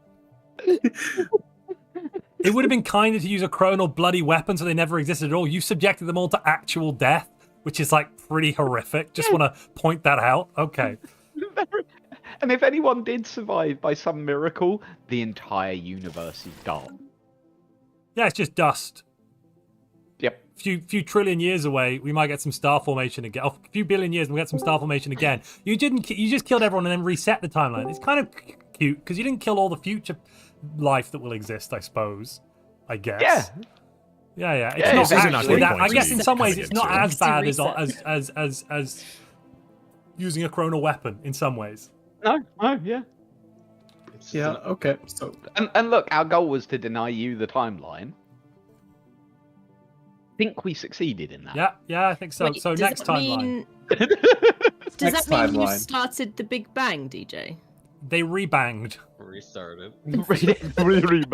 It would have been kinder to use a Chronal bloody weapon so they never existed at all. You subjected them all to actual death, which is like pretty horrific. Just want to point that out. Okay. And if anyone did survive by some miracle, the entire universe is gone. Yeah, it's just dust. Yep. Few trillion years away, we might get some star formation again. A few billion years, and we get some star formation again. You just killed everyone and then reset the timeline. It's kind of cute because you didn't kill all the future life that will exist. I suppose. I guess. Yeah. It's not actually that. I guess in some ways it's not as bad as using a Chronal weapon. In some ways. No, yeah. Yeah, okay. So and look, our goal was to deny you the timeline. I think we succeeded in that. Yeah, I think so. Wait, so next timeline. Does that mean you started the Big Bang, DJ? They rebanged. Restarted. Rebanged.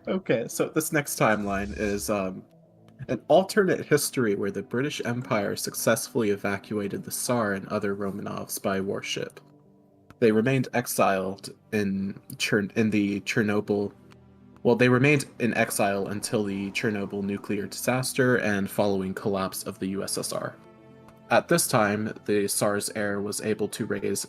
Okay, so this next timeline is an alternate history where the British Empire successfully evacuated the Tsar and other Romanovs by warship. They remained exiled in the Chernobyl. Well, they remained in exile until the Chernobyl nuclear disaster and following collapse of the USSR. At this time, the Tsar's heir was able to raise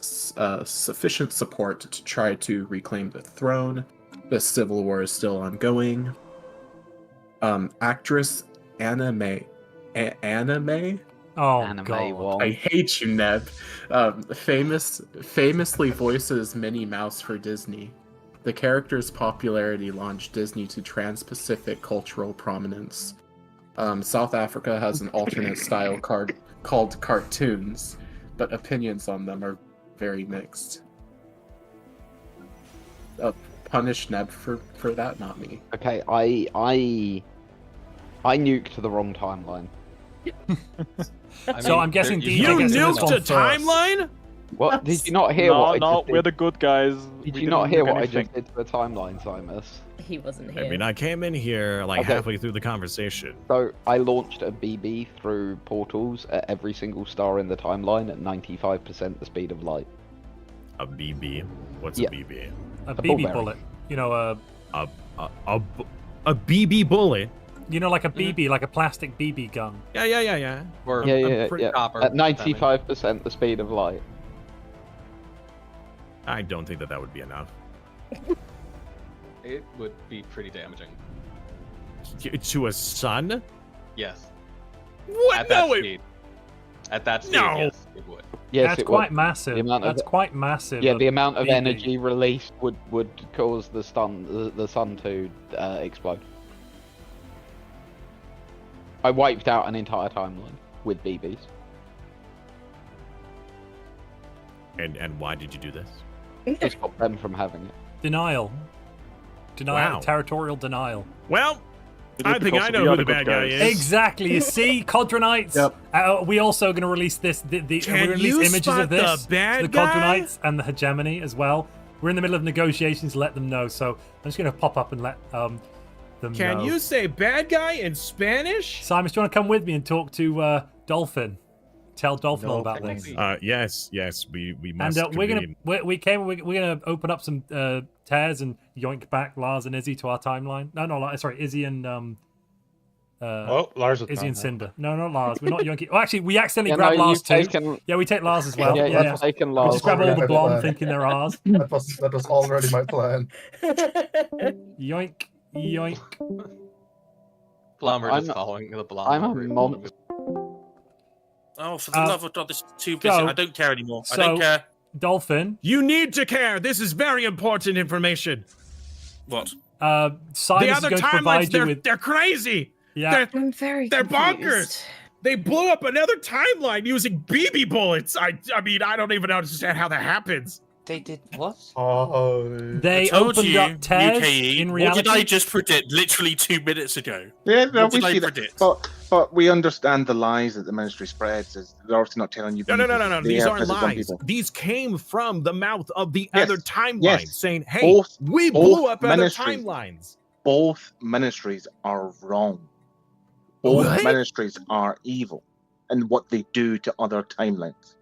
sufficient support to try to reclaim the throne. The civil war is still ongoing. Actress Anna May. Oh, Anime God. wall. I hate you, Neb. Famously voices Minnie Mouse for Disney. The character's popularity launched Disney to trans-Pacific cultural prominence. South Africa has an alternate style called cartoons, but opinions on them are very mixed. Punish Neb for that, not me. Okay, I nuked the wrong timeline. So I'm guessing DJ You gets this nuked one a first. timeline? What? Did you not hear what I just did? we're the good guys. Did you not hear what I just did to the timeline, Simus? He wasn't here. I mean, I came in here like Okay. halfway through the conversation. So I launched a BB through portals at every single star in the timeline at 95% the speed of light. A BB? What's Yeah. a BB? A bullberry. BB bullet. A BB bullet? Like a BB, like a plastic BB gun. Yeah. Or Yeah. copper. At 95% the speed of light. I don't think that would be enough. It would be pretty damaging. To a sun? Yes. What? At that No, speed. At that speed, No. yes, it would. Yes, That's it quite would. massive. The amount of- That's quite massive. Yeah, the amount of BB. energy released would cause the sun to explode. I wiped out an entire timeline with BBs. And why did you do this? To stop them from having it. Denial. Wow. Territorial denial. Well, It I is think because I we know are who the the good bad guy guys. is. Exactly. You see, Codronites. Yep. We also going to release this. We're Can going to release you images spot of this. the bad to the guy? Codronites and the Hegemony as well. We're in the middle of negotiations. To let them know. So I'm just going to pop up and let them Can know. you say bad guy in Spanish? Simon, do you want to come with me and talk to Dolphin? Tell Dolphin all about this. Yes, we must. And we're convene. we're gonna open up some tears and yoink back Lars and Izzy to our timeline. No, sorry, Izzy and Lars was Izzy gone and now. Cinder. No, not Lars. We're not Yoinky. Oh, actually, we accidentally Yeah, grabbed no, Lars you've too. taken- Yeah, we take Lars as well. Yeah, Yeah, you've taken We Lars. just grab all the Already blonde, planned. thinking they're ours. That was already my plan. Yoink, yoink. Blommer just I'm- following the Blom. I'm a over. mom. Oh, for the love of God, this is too busy. so- I don't care anymore. I so- don't care. Dolphin. You need to care. This is very important information. What? The Cyrus is other going to provide you with. they're crazy. Yeah. I'm very They're confused. bonkers. They blew up another timeline using BB bullets. I mean, I don't even understand how that happens. They did what? They I told opened you, up Tez UKE. in What reality. did I just predict literally 2 minutes ago? Yeah, no, What we did I see that. predict? But we understand the lies that the ministry spreads. Is they're obviously not telling you. No. they These have aren't visits on lies. people. These came from the mouth of the Yes, other timeline yes. saying, hey, Both- we both blew up other ministries- timelines. Both ministries are wrong. Both What? ministries are evil, and what they do to other timelines.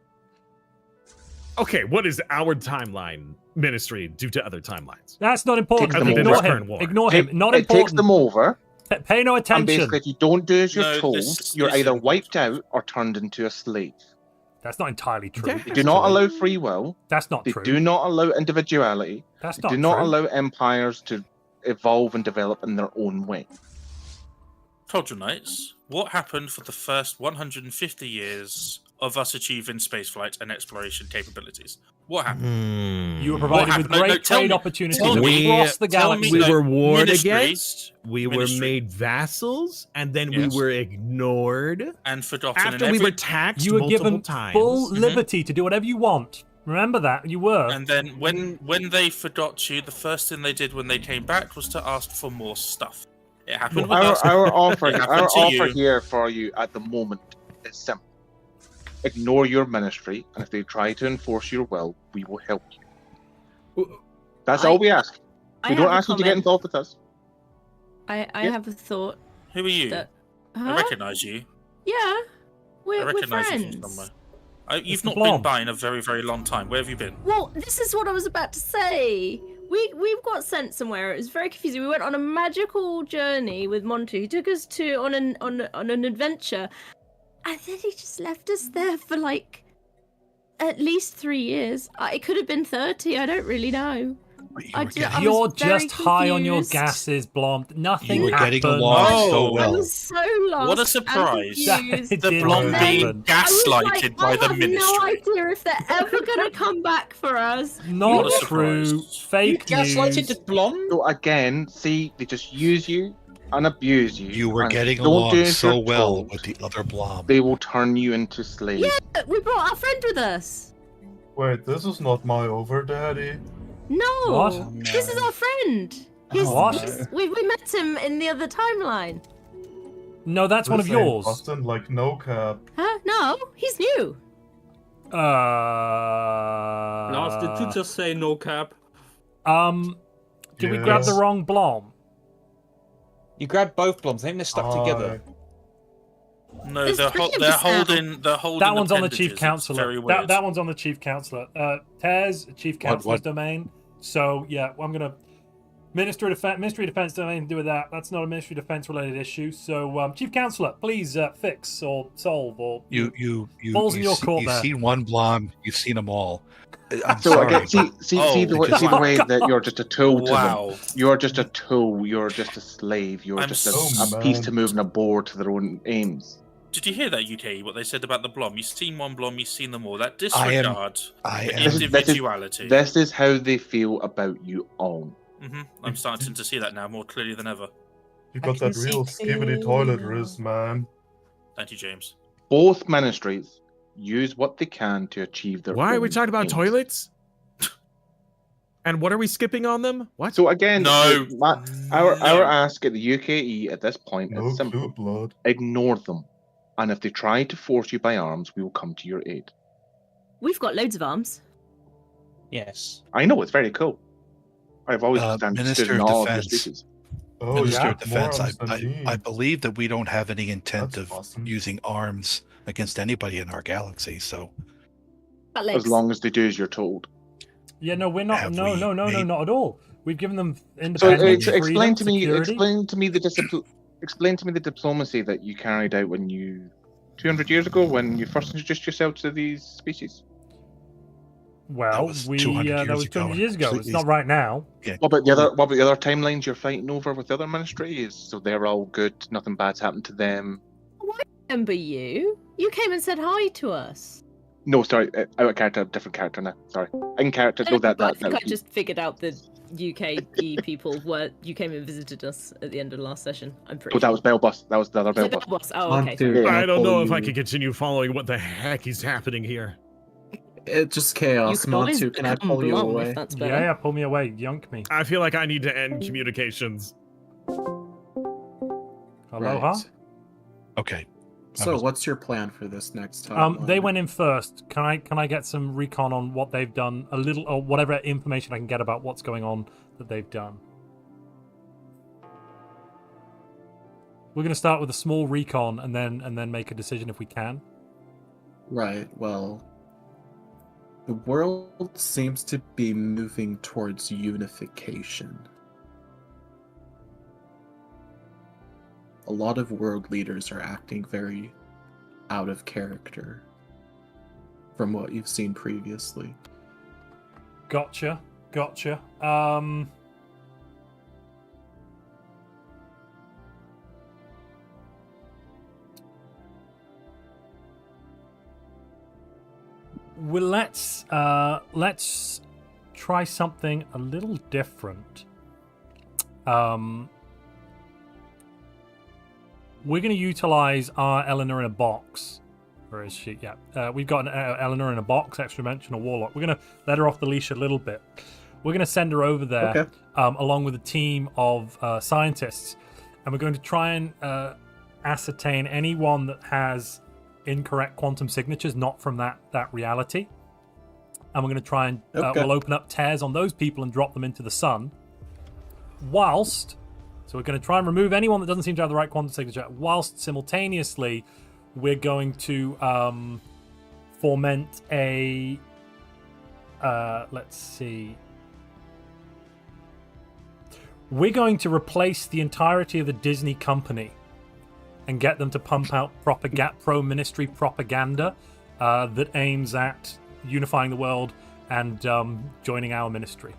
Okay, what is our timeline ministry do to other timelines? That's not important. Take them Ignore over. him. Ignore him. Not it important. takes them over, Pay no and attention. basically, if you don't do as you're No, told, this you're either isn't- wiped out or turned into a slave. That's not entirely true. They do not allow free will. That's not They true. do not allow individuality. That's They not do not true. allow empires to evolve and develop in their own way. Told Knights, what happened for the first 150 years of us achieving spaceflight and exploration capabilities? What happened? You were What provided with happened? No, great no, tell trade me- opportunities tell me- across the tell me galaxy. We the were warred ministry- against, we were ministry. made vassals, and then Yes. we were ignored. And forgotten. After and we every- were taxed You were multiple given times. full Mhm. liberty to do whatever you want. Remember that. You were. And then when they forgot you, the first thing they did when they came back was to ask for more stuff. It happened with us. Our offer, It happened our to offer you. here for you at the moment is simple. Ignore your ministry, and if they try to enforce your will, we will help you. That's all we ask. I We don't have a ask you to get comment. involved with us. I Yeah. have a thought. Who are you? That, I huh? recognise you. Yeah, I we're recognise you from friends. somewhere. You've Mr. not Blom. been by in a very, very long time. Where have you been? Well, this is what I was about to say. We've got sent somewhere. It was very confusing. We went on a magical journey with Montu. He took us on an adventure, and then he just left us there for like at least 3 years. It could have been 30. I don't really know. I was You're very just high on your confused. gases, Blom. Nothing You were getting happened. along Oh. so I well. was so lost. What a and surprise. confused. It The did blonde happen. being I was gaslighted by I the have ministry. no idea if they're ever gonna come back for us. Not What a true. surprise. Fake You gaslighted news. the blonde? So again, see, they just use you and abuse you. You were and getting don't along do as so you're well told. with the other blob. They will turn you into slaves. Yeah, we brought our friend with us. Wait, this is not my over daddy. No, What? this is our friend. What? We met him in the other timeline. No, that's one of This ain't yours. Boston, like no cap. Huh? No, he's new. Lars, did you just say no cap? Did we grab the Yes. wrong Blom? You grabbed both bloms. I think they're stuck together. No, There's they're, three of they're us now. holding. They're holding. That one's on the chief appendages. It's counselor. very weird. That one's on the chief counselor. Tez, chief counselor's domain. So yeah, I'm gonna Ministry of Defense domain to do with that. That's not a Ministry of Defense related issue. So chief counselor, please fix or solve or balls in your court You've there. seen one blob, you've seen them all. I'm So sorry. again, see the way that you're just a tool to Wow. them. You're just a tool. You're just a slave. You're I'm just so a piece mad. to move in a board to their own aims. Did you hear that, UKE? What they said about the Blom? You've seen one Blom, you've seen them all. That I am- disregard I for am- individuality. This is how they feel about you all. I'm starting to see that now more clearly than ever. You got that real skivvy toilet riz, man. Thank you, James. Both ministries use what they can to achieve their Why are we own talking about aims. toilets? And what are we skipping on them? What? So again, No. our ask at the UKE at this point No is simple. clue, blood. Ignore them. And if they try to force you by arms, we will come to your aid. We've got loads of arms. Yes. I know, it's very cool. I've always Minister stood in of awe of your Defense. species. Oh, Minister yeah, of Defense, more arms than me. I believe that we don't have any intent That's of awesome. using arms against anybody in our galaxy. So Got legs. As long as they do as you're told. Yeah, no, we're not. Have No, we no, made- not at all. We've given them So independence, freedom, explain to me security. explain to me the explain to me the diplomacy that you carried out 200 years ago when you first introduced yourself to these species. Well, was that 200 was years 200 ago, years ago. It's completely- not right now. Yeah. What about the other timelines you're fighting over with the other ministries? So they're all good, nothing bad's happened to them. I remember you. You came and said hi to us. No, sorry, out of character, different character now. Sorry, in character. No, I think I just figured out the UKE people you came and visited us at the end of the last session. I'm pretty. Oh, that was Belbus. That was the other Was it Belbus. Belbus? Oh, okay. Montu, Sorry. I don't know if you- I can continue following what the heck is happening here. It's just chaos. can always Montu, can I become pull you Blom away? if that's Yeah, better. yeah, pull me away, yunk me. I feel like I need to end communications. Aloha. Right. Okay. So, what's your plan for this next time? They went in first. Can I get some recon on what they've done? A little, or whatever information I can get about what's going on that they've done. We're going to start with a small recon and then make a decision if we can. Right. Well, the world seems to be moving towards unification. A lot of world leaders are acting very out of character from what you've seen previously. Gotcha. Well, let's try something a little different. We're going to utilize our Ellena in a box. Where is she? Yeah, we've got an Ellena in a box, extra-dimensional warlock. We're going to let her off the leash a little bit. We're going to send her over there, Okay. along with a team of scientists, and we're going to try and ascertain anyone that has incorrect quantum signatures, not from that reality. And we're going to try and we'll open up tears on those people and drop them into the sun. So we're going to try and remove anyone that doesn't seem to have the right quantum signature, whilst simultaneously we're going to foment a let's see. We're going to replace the entirety of the Disney company and get them to pump out pro-ministry propaganda that aims at unifying the world and joining our ministry.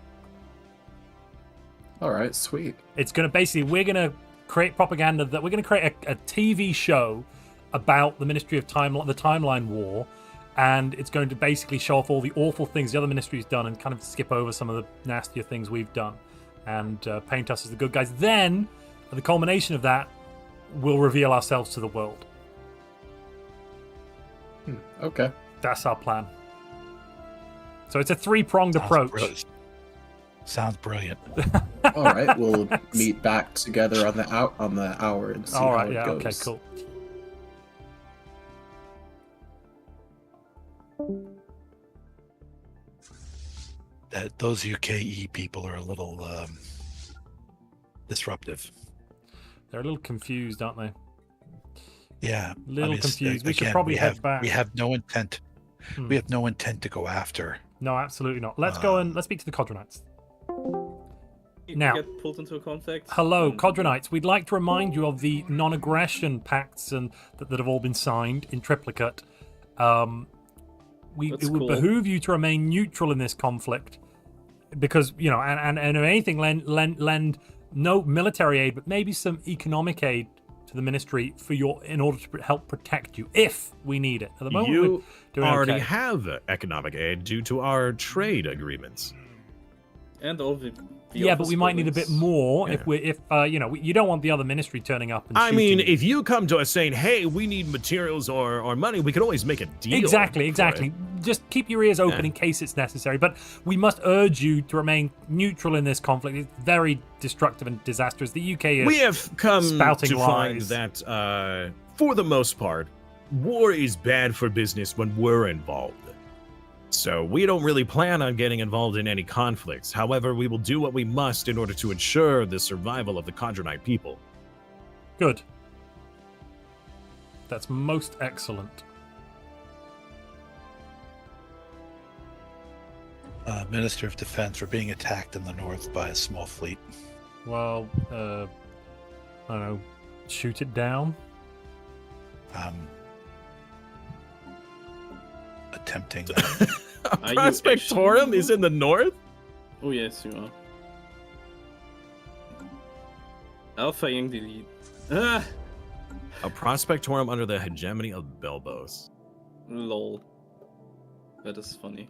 All right, sweet. It's going to basically, we're going to create propaganda that we're going to create a TV show about the Ministry of the Timeline War, and it's going to basically show off all the awful things the other ministry's done and kind of skip over some of the nastier things we've done and paint us as the good guys. Then, at the culmination of that, we'll reveal ourselves to the world. Okay. That's our plan. So it's a three-pronged approach. Sounds brilliant. All right, we'll meet back together on the hour and see how it goes. Okay, cool. Those UKE people are a little disruptive. They're a little confused, aren't they? Yeah, Little confused. We should probably head back. We have no intent. We have no intent to go after. No, absolutely not. Let's go and let's speak to the Codronites. Now, get pulled into a conflict. Hello, Codronites. We'd like to remind you of the non-aggression pacts and that have all been signed in triplicate. It would behoove you to remain neutral in this conflict, because and if anything, lend no military aid, but maybe some economic aid to the ministry in order to help protect you if we need it. At the moment, You we're doing already okay. have economic aid due to our trade agreements. And all the but we might need a bit more Yeah. if you don't want the other ministry turning up and I mean, shooting you. if you come to us saying, "Hey, we need materials or money," we could always make a deal. Exactly. for it. Just keep your ears open in case it's necessary. But we must urge you to remain neutral in this conflict. It's very destructive and disastrous. The UK is We have come spouting to find lies. that, for the most part, war is bad for business when we're involved. So we don't really plan on getting involved in any conflicts. However, we will do what we must in order to ensure the survival of the Condronite people. Good. That's most excellent. Minister of Defense, we're being attacked in the north by a small fleet. Well, I don't know. shoot it down. Attempting. Prospectorum is in the north? Oh, yes, you are. Alpha Yang delete. Ah! A Prospectorum under the hegemony of Belbos. Lol. That is funny.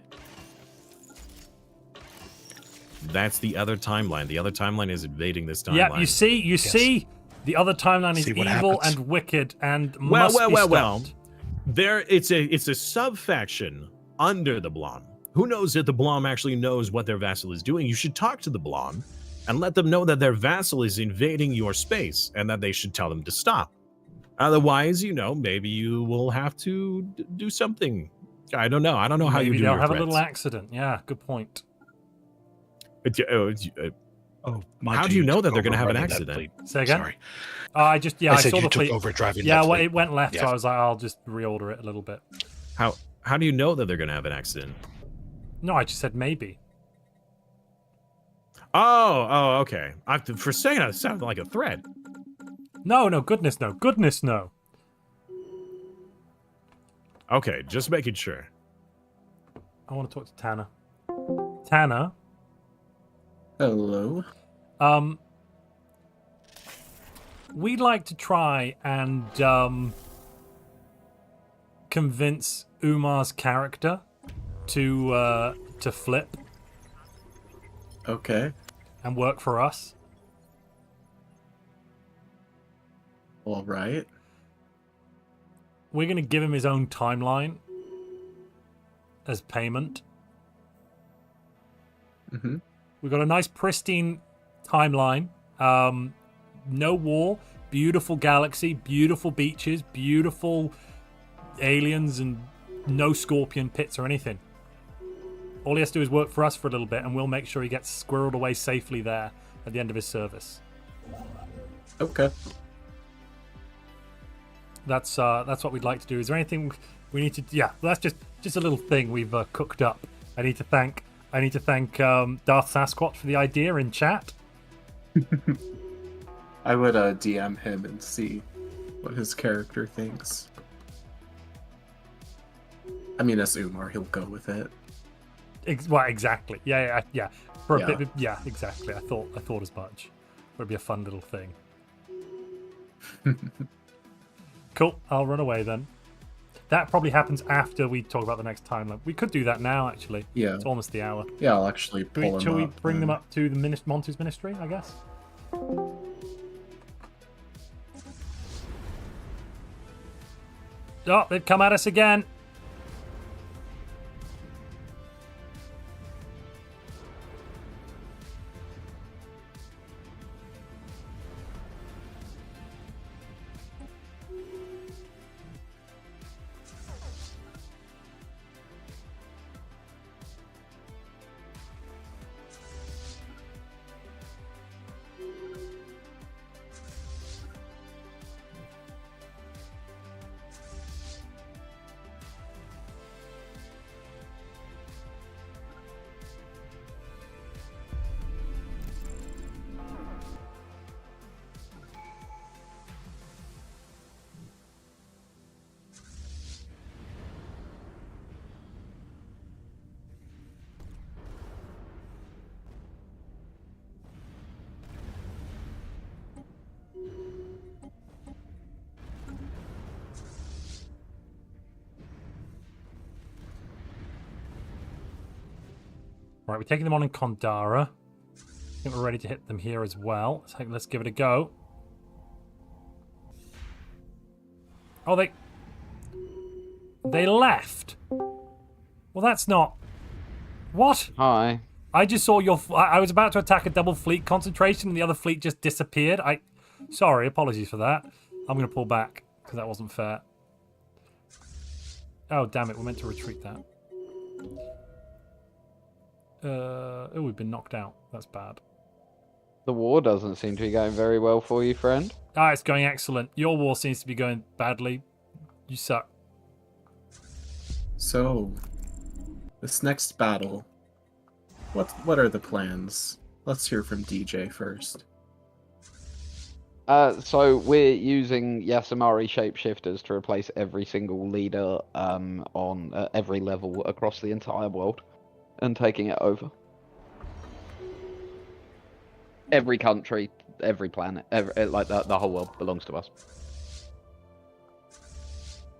That's the other timeline. The other timeline is invading this timeline. Yeah, you see, the other timeline is evil and wicked and must be stopped. It's a sub-faction under the Blom. Who knows if the Blom actually knows what their vassal is doing? You should talk to the Blom and let them know that their vassal is invading your space and that they should tell them to stop. Otherwise, maybe you will have to do something. I don't know. I don't know how you do your they'll have threats. a little accident. Yeah, good point. How do you know that they're going to have an accident? Say again? Sorry. I saw you the took fleet. over driving. Yeah, that well, fleet. it went left, Yeah. so I was like, I'll just reorder it a little bit. How do you know that they're going to have an accident? No, I just said maybe. Oh, okay. For a second, it sounded like a threat. No, goodness, no. Okay, just making sure. I want to talk to Tanner. Tanner? Hello. We'd like to try and convince Umar's character to flip. Okay. And work for us. All right. We're going to give him his own timeline as payment. Mm-hmm. We've got a nice pristine timeline. No war, beautiful galaxy, beautiful beaches, beautiful aliens, and no scorpion pits or anything. All he has to do is work for us for a little bit, and we'll make sure he gets squirreled away safely there at the end of his service. Okay. That's what we'd like to do. Is there anything we need to? Yeah, that's just a little thing we've cooked up. I need to thank Darth Sasquatch for the idea in chat. I would DM him and see what his character thinks. I mean, as Umar, he'll go with it. Well, exactly. Yeah. For a Yeah. bit. Yeah, exactly. I thought as much. It'd be a fun little thing. Cool. I'll run away then. That probably happens after we talk about the next timeline. We could do that now, actually. Yeah. It's almost the hour. Yeah, I'll actually pull him Shall we up, bring them up to the Montu's ministry, I guess? Oh, they've come at us again. Right, we're taking them on in Kondara. I think we're ready to hit them here as well. So let's give it a go. Oh, they left. Well, that's not. What? Hi. I just saw your. I was about to attack a double fleet concentration, and the other fleet just disappeared. Sorry, apologies for that. I'm going to pull back because that wasn't fair. Oh, damn it! We're meant to retreat that. Oh, we've been knocked out. That's bad. The war doesn't seem to be going very well for you, friend. Ah, it's going excellent. Your war seems to be going badly. You suck. So, this next battle, what are the plans? Let's hear from DJ first. So we're using Yasamari shapeshifters to replace every single leader on every level across the entire world, and taking it over. Every country, every planet, like the whole world belongs to us.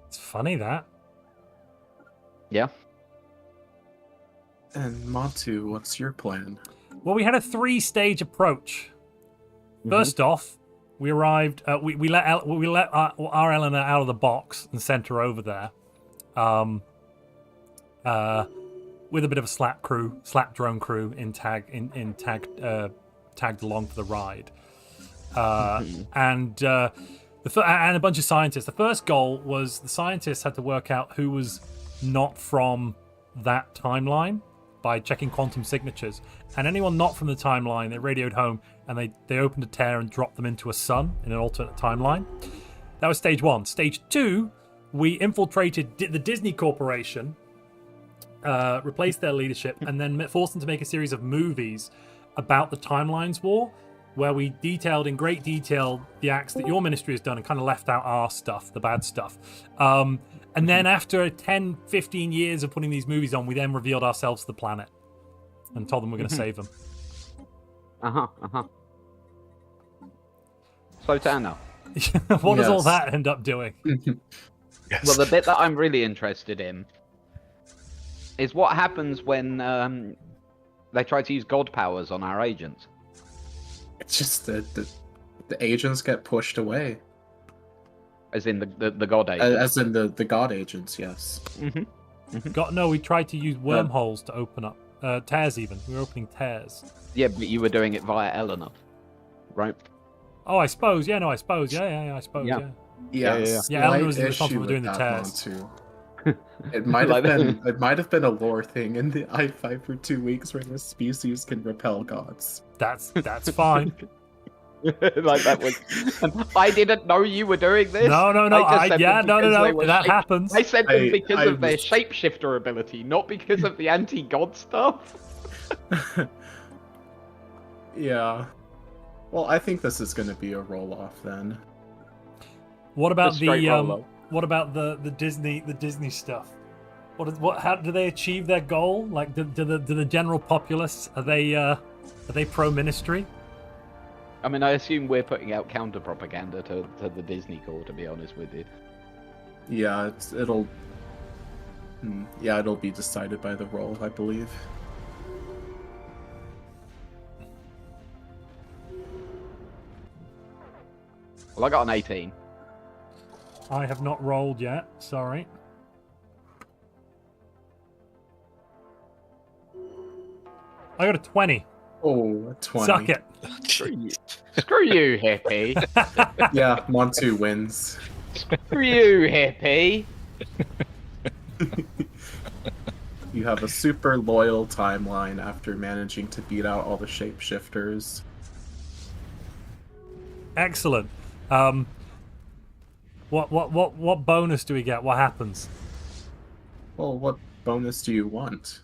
It's funny that. Yeah. And Montu, what's your plan? Well, we had a 3-stage approach. First off, we arrived. We let our Ellena out of the box and sent her over there, with a bit of a slap drone crew tagged along for the ride, and a bunch of scientists. The first goal was the scientists had to work out who was not from that timeline by checking quantum signatures, and anyone not from the timeline, they radioed home and they opened a tear and dropped them into a sun in an alternate timeline. That was stage 1. Stage 2, we infiltrated the Disney Corporation, replaced their leadership, and then forced them to make a series of movies about the Timelines War, where we detailed in great detail the acts that your ministry has done and kind of left out our stuff, the bad stuff. And then after 10, 15 years of putting these movies on, we then revealed ourselves to the planet and told them we're going to save them. So, Tanner. What does all that end up doing? Well, the bit that I'm really interested in is what happens when they try to use god powers on our agents. It's just that the agents get pushed away. As in the god agents? As in the god agents, yes. No, we tried to use wormholes to open up. Tears even. We were opening tears. Yeah, but you were doing it via Ellena, right? Oh, I suppose. Yeah, no, I suppose. Yeah, I suppose. Yeah. Yeah, Ellena was responsible for doing the tears. It might have been. It might have been a lore thing in the I5 for 2 weeks where the species can repel gods. That's fine. Like that was. I didn't know you were doing this. No. No. That happens. I said them because of their shapeshifter ability, not because of the anti-god stuff. Yeah. Well, I think this is going to be a roll-off then. What about What about the Disney stuff? How do they achieve their goal? Like, do the general populace are they pro ministry? I mean, I assume we're putting out counter propaganda to the Disney Corps. To be honest with you. Yeah, it'll be decided by the roll, I believe. Well, I got an 18. I have not rolled yet. Sorry. I got a 20. Oh, a 20. Suck it. Screw you, hippie. Yeah, Montu wins. Screw you, hippie. You have a super loyal timeline after managing to beat out all the shapeshifters. Excellent. What bonus do we get? What happens? Well, what bonus do you want?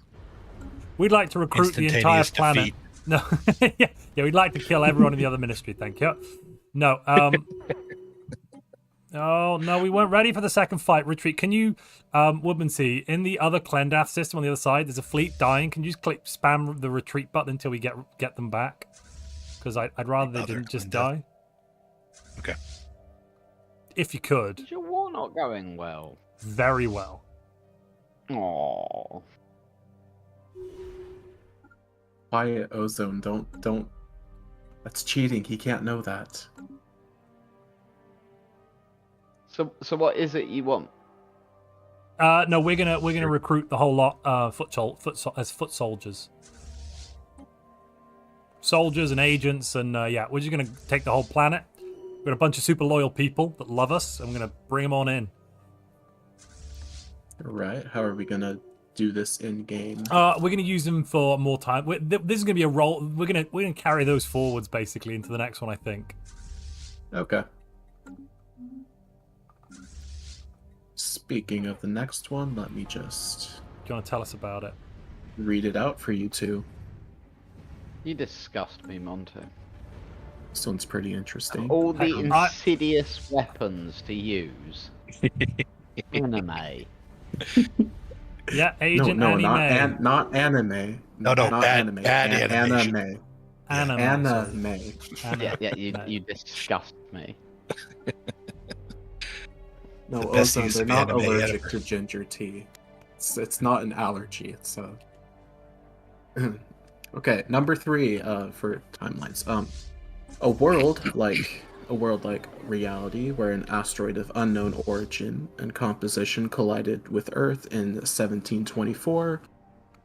We'd like to recruit the entire planet. Defeat. No, yeah, we'd like to kill everyone in the other ministry. Thank you. No, oh no, we weren't ready for the second fight. Retreat. Can you, Woodmansee, in the other Klendath system on the other side, there's a fleet dying. Can you just spam the retreat button until we get them back? Because I'd rather they didn't just die. Okay. If you could. Is your war not going well? Very well. Aww. Quiet, Ozone. Don't. That's cheating. He can't know that. So what is it you want? No, we're gonna recruit the whole lot. As foot soldiers. Soldiers and agents, and yeah, we're just gonna take the whole planet. We've got a bunch of super loyal people that love us, and we're gonna bring them on in. Right. How are we gonna do this in game? We're gonna use them for more time. This is gonna be a roll. We're gonna carry those forwards basically into the next one, I think. Okay. Speaking of the next one, let me just. Do you want to tell us about it? Read it out for you two. You disgust me, Montu. This one's pretty interesting. All the insidious weapons to use. Anime. Yeah, Agent no, Anime. not anime. No, not bad- anime. bad animation. Anime. Yeah, you disgust me. No, The best Ozone, use they're of not anime allergic ever. to ginger tea. It's not an allergy. It's Okay, number 3 for timelines. A world like reality where an asteroid of unknown origin and composition collided with Earth in 1724.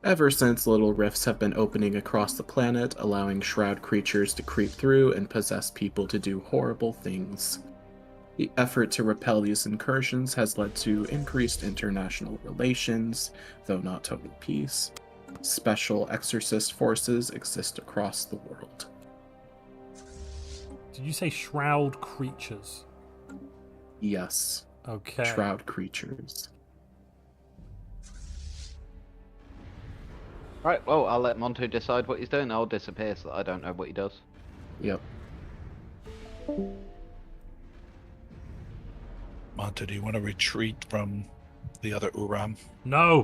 Ever since, little rifts have been opening across the planet, allowing shroud creatures to creep through and possess people to do horrible things. The effort to repel these incursions has led to increased international relations, though not total peace. Special exorcist forces exist across the world. Did you say shroud creatures? Yes. Okay. Shroud creatures. Right, well, I'll let Montu decide what he's doing. I'll disappear so that I don't know what he does. Yep. Montu, do you want to retreat from the other Uram? No.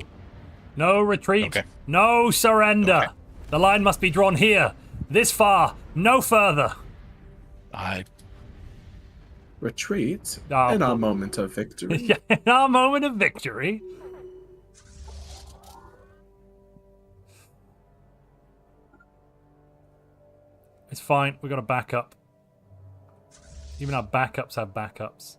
No retreat. Okay. No surrender. Okay. The line must be drawn here. This far. No further. Retreat Oh, in our moment of victory. Yeah, in our moment of victory. It's fine. We got a backup. Even our backups have backups.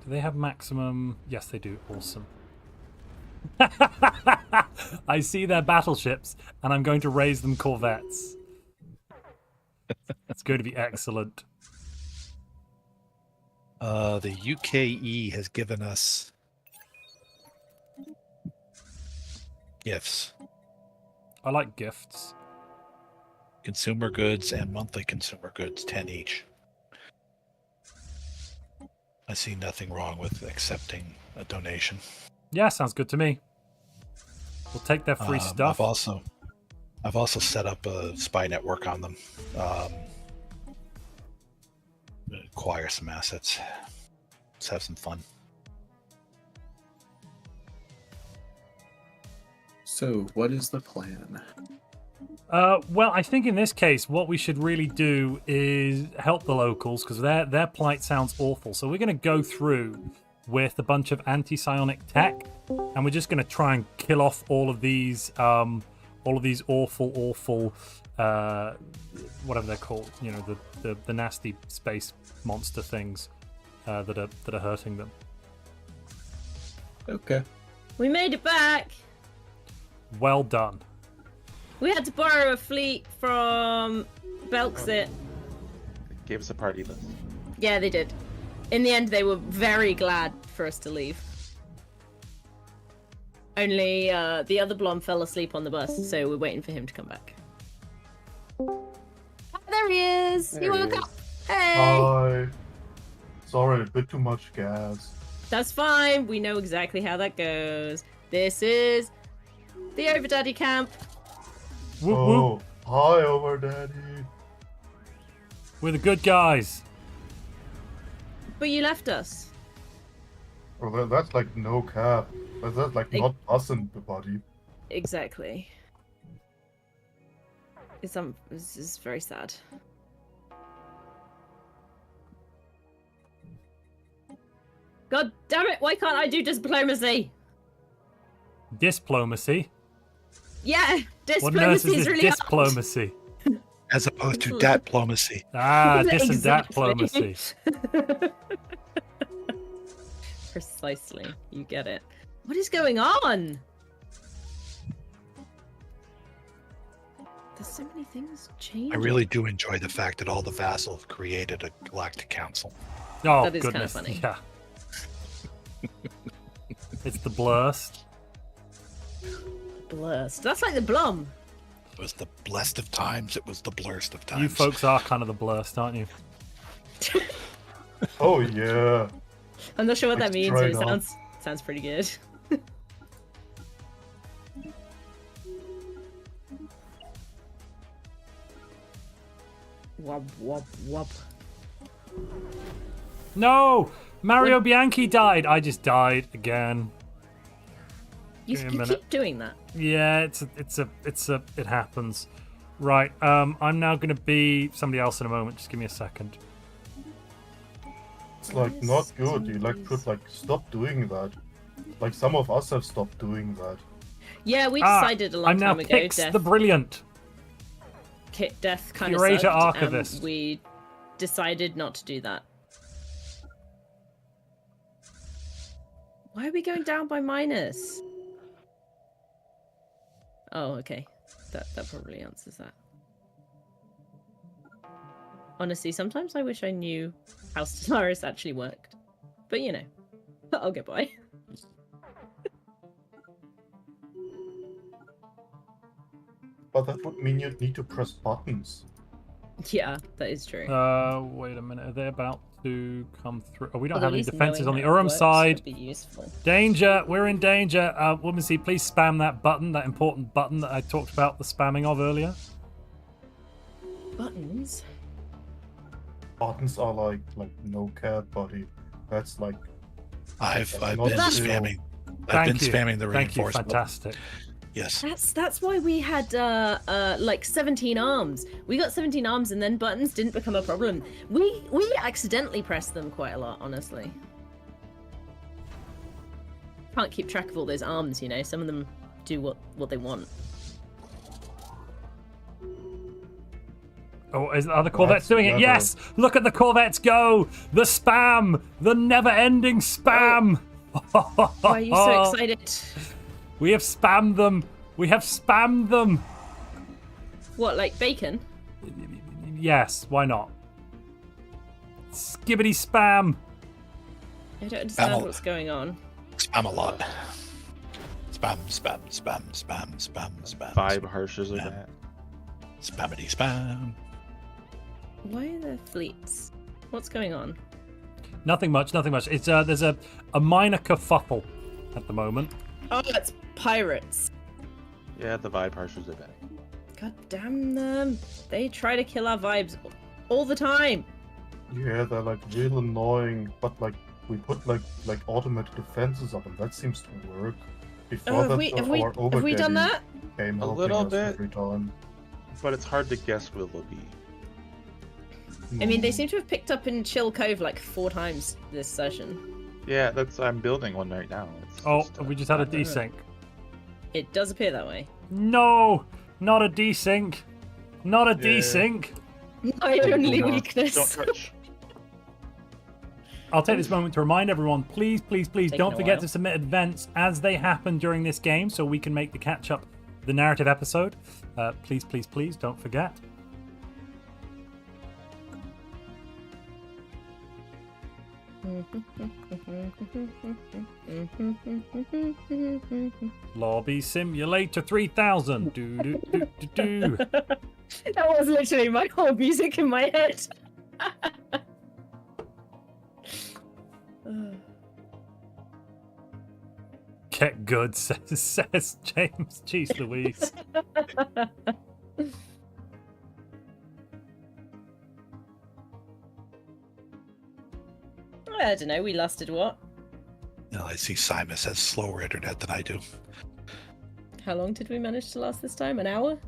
Do they have maximum? Yes, they do. Awesome. I see their battleships, and I'm going to raise them corvettes. It's going to be excellent. The UKE has given us gifts. I like gifts. Consumer goods and monthly consumer goods, 10 each. I see nothing wrong with accepting a donation. Yeah, sounds good to me. We'll take their free stuff. I've also set up a spy network on them. Acquire some assets. Let's have some fun. So, what is the plan? Well, I think in this case, what we should really do is help the locals, because their plight sounds awful. So we're going to go through with a bunch of anti-psionic tech, and we're just going to try and kill off all of these awful, whatever they're called. You know, the nasty space monster things that are hurting them. Okay. We made it back. Well done. We had to borrow a fleet from Belkzit. Gave us a party list. Yeah, they did. In the end, they were very glad for us to leave. Only the other Blom fell asleep on the bus, so we're waiting for him to come back. Oh, there he is! He woke up! Hey! Hi. Sorry, a bit too much gas. That's fine. We know exactly how that goes. This is the Overdaddy camp. Whoop, Oh, whoop. hi, Overdaddy. We're the good guys. But you left us. Oh, that's like no cap. That's like not us and the body. Exactly. This is very sad. God damn it! Why can't I do diplomacy? Diplomacy? Yeah, What on earth diplomacy is is this really hard. diplomacy? As opposed to diplomacy. Ah, dis and Exactly. diplomacy. Precisely. You get it. What is going on? There's so many things changing. I really do enjoy the fact that all the vassals created a galactic council. Oh, That is kinda goodness. funny. Yeah. It's the blurst. Blurst. That's like the Blom. It was the blessed of times. It was the blurst of times. You folks are kind of the blurst, aren't you? Oh yeah. I'm not sure what that means, but it Right on. sounds pretty good. Wub wub wub. No! Mario Bianchi died. I just died again. You, Give me a you minute. keep doing that. Yeah, it happens. Right, I'm now gonna be somebody else in a moment. Just give me a second. It's like not good. You like could like stop doing that. Like some of us have stopped doing that. Yeah, we decided a long I'm now time ago. Pix the Brilliant. Death kind of Curator sucked, Archivist. and we decided not to do that. Why are we going down by minus? Oh, okay. That probably answers that. Honestly, sometimes I wish I knew how Stellaris actually worked. But you know, I'll get by. But that would mean you'd need to press buttons. Yeah, that is true. Wait a minute. Are they about to come through? Oh, we don't Although have any at least defenses on knowing the how it Urim works side. would be useful. Danger! We're in danger. Woodmansee, please spam that button, that important button that I talked about the spamming of earlier. Buttons? Buttons are like no cat, buddy. That's like. I've been not spamming. I've Thank been you. spamming the Thank you. reinforcement. Fantastic. Yes. That's why we had like 17 arms. We got 17 arms and then buttons didn't become a problem. We accidentally pressed them quite a lot, honestly. Can't keep track of all those arms, you know. Some of them do what they want. Oh, are the Corvettes That's doing it? never- Yes! Look at the Corvettes go! The spam! The never-ending spam! Why are you so excited? We have spammed them! We have spammed them! What, like bacon? Yes, why not? Skibbity spam! I don't understand Spam. what's going on. Spam a lot. Spam, spam, spam, spam, spam, spam. Vibe harshes are spam. that. Spammity spam. Why are there fleets? What's going on? Nothing much, nothing much. It's there's a minor kerfuffle at the moment. Oh, it's pirates. Yeah, the vibe harshes are back. God damn them. They try to kill our vibes all the time. Yeah, they're like real annoying, but like we put like automated defenses up, and that seems to work. Before have we done that? Came A helping little us bit. every time. But it's hard to guess where they'll be. I mean, they seem to have picked up in Chill Cove like 4 times this session. Yeah, I'm building one right now. We just had a desync. It does appear that way. No! Not a desync! Not a desync! My only Don't weakness. touch. I'll take this moment to remind everyone, please, please, please Taking don't a forget while. to submit events as they happen during this game so we can make the catch-up, the narrative episode. Please, please, please don't forget. Lobby Simulator 3000. Do, do, do, do, do. That was literally my whole music in my head. Get good, says James. Jeez Louise. I don't know, we lasted what? No, I see Simus has slower internet than I do. How long did we manage to last this time? An hour?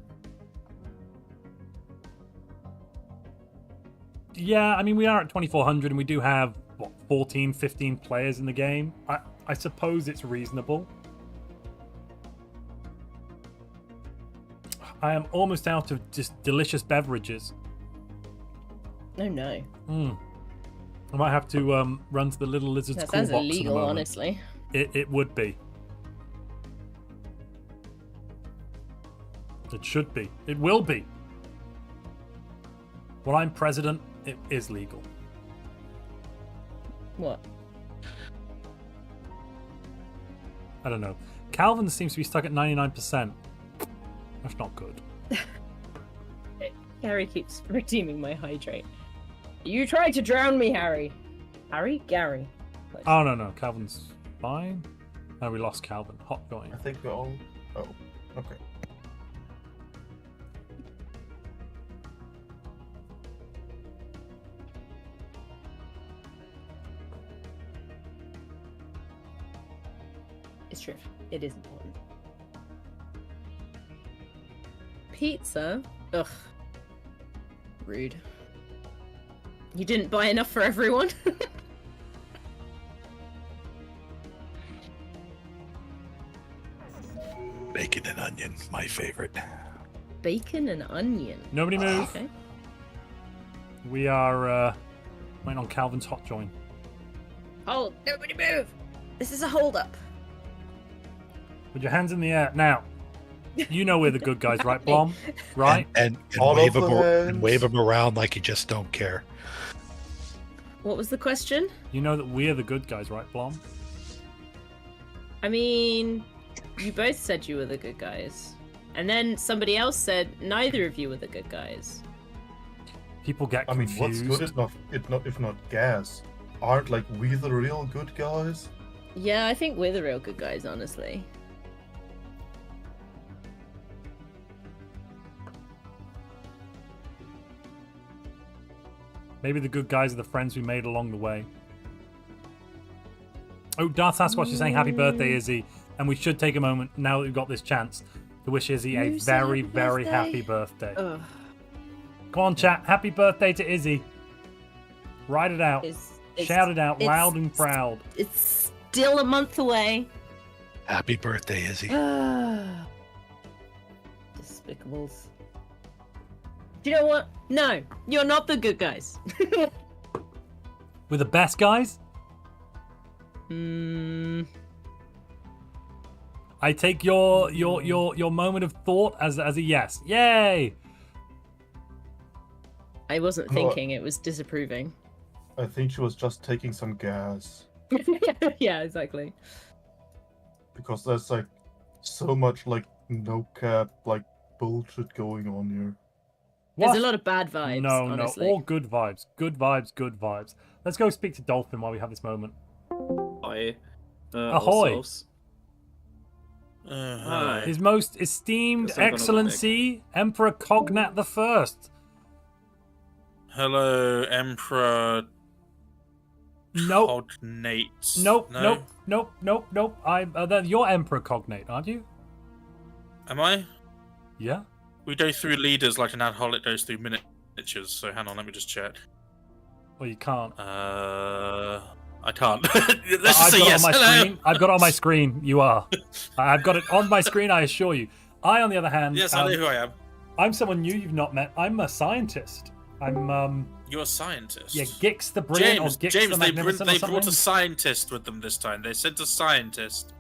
Yeah, I mean, we are at 2400 and we do have, 14, 15 players in the game. I suppose it's reasonable. I am almost out of just delicious beverages. Oh no. I might have to run to the Little Lizard's That cool sounds box in a illegal, moment. honestly. It would be. It should be. It will be. When I'm president, it is legal. What? I don't know. Calvin seems to be stuck at 99%. That's not good. Harry keeps redeeming my hydrate. You tried to drown me, Harry. Harry? Gary. Oh, no. Calvin's fine. No, we lost Calvin. Hot going. I think we're all... Oh, okay. It's true. It is important. Pizza? Ugh. Rude. You didn't buy enough for everyone? Bacon and onion, my favorite. Bacon and onion. Nobody move. Okay. We are waiting on Calvin's hot join. Hold! Nobody move! This is a hold-up. Put your hands in the air. Now, you know we're the good guys, right, Blom? Right? And wave them around like you just don't care. What was the question? You know that we're the good guys, right, Blom? I mean, you both said you were the good guys. And then somebody else said neither of you were the good guys. People get I mean, confused. what's good if not gas? Aren't like we the real good guys? Yeah, I think we're the real good guys, honestly. Maybe the good guys are the friends we made along the way. Oh, Darth Sasquatch is saying happy birthday, Izzy. And we should take a moment, now that we've got this chance, to wish Izzy a very, very happy birthday. Ugh. Come on, chat. Happy birthday to Izzy. Write it out. Shout it out loud and proud. It's still a month away. Happy birthday, Izzy. Despicables. Do you know what? No, you're not the good guys. We're the best guys? I take your moment of thought as a yes. Yay! I wasn't thinking, it was disapproving. I think she was just taking some gas. Yeah, exactly. Because there's like so much like no cap like bullshit going on here. There's a lot of bad vibes. No, honestly. all good vibes. Good vibes, good vibes. Let's go speak to Dolphin while we have this moment. Hi. Ahoy. Hi. His most esteemed Guess I'm gonna excellency, Emperor Cognat the First. Hello, Emperor. Nope. Cognate. Nope, No? nope. You're Emperor Cognate, aren't you? Am I? Yeah. We go through leaders like an alcoholic goes through miniatures, so hang on, let me just check. Well, you can't. I can't. Let's just say yes. On my Hello. screen. I've got it on my screen. You are. I've got it on my screen, I assure you. I, on the other hand... Yes, I know who I am. I'm someone new you've not met. I'm a scientist. I'm, You're a scientist. Yeah, Gix the Brilliant or Gix James, the they Magnificent or brought something? a scientist with them this time. They sent a scientist.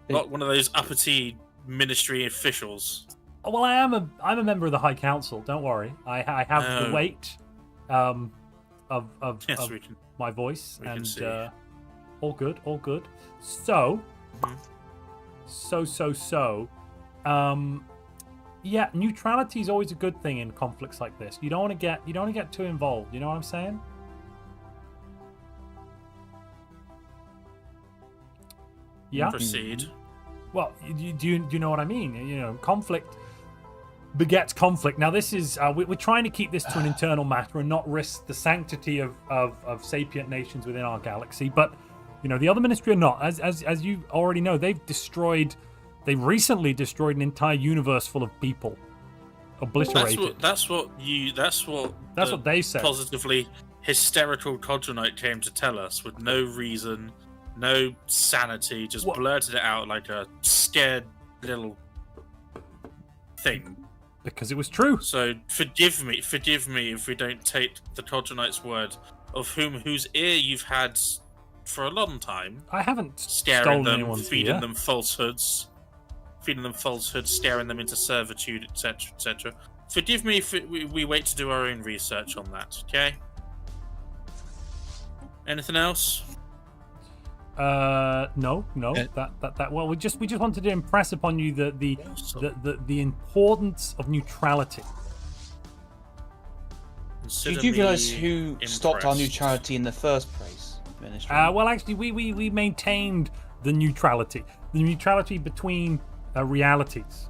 Not one of those uppity ministry officials. Well, I'm a member of the High Council. Don't worry. I have the weight of Yes, of we can- my voice, we can and see. all good. So, yeah, neutrality is always a good thing in conflicts like this. You don't want to get too involved. You know what I'm saying? Yeah. Proceed. Well, do you know what I mean? You know, conflict begets conflict. Now, this is we're trying to keep this to an internal matter and not risk the sanctity of sapient nations within our galaxy. But you know, the other ministry are not. As you already know, they recently destroyed an entire universe full of people, obliterated. That's what they said. Positively hysterical Codronite came to tell us with no reason, no sanity, just blurted it out like a scared little thing. Because it was true. So forgive me if we don't take the Codronite's word, of whose ear you've had for a long time. I haven't scaring stolen them, anyone's feeding ear. them falsehoods. feeding them falsehood, scaring them into servitude, etc., etc. Forgive me if we wait to do our own research on that, okay? Anything else? No. Well, we just wanted to impress upon you the importance of neutrality. Did you realise who stopped our neutrality in the first place, Ministry? Well, actually, we maintained the neutrality between realities.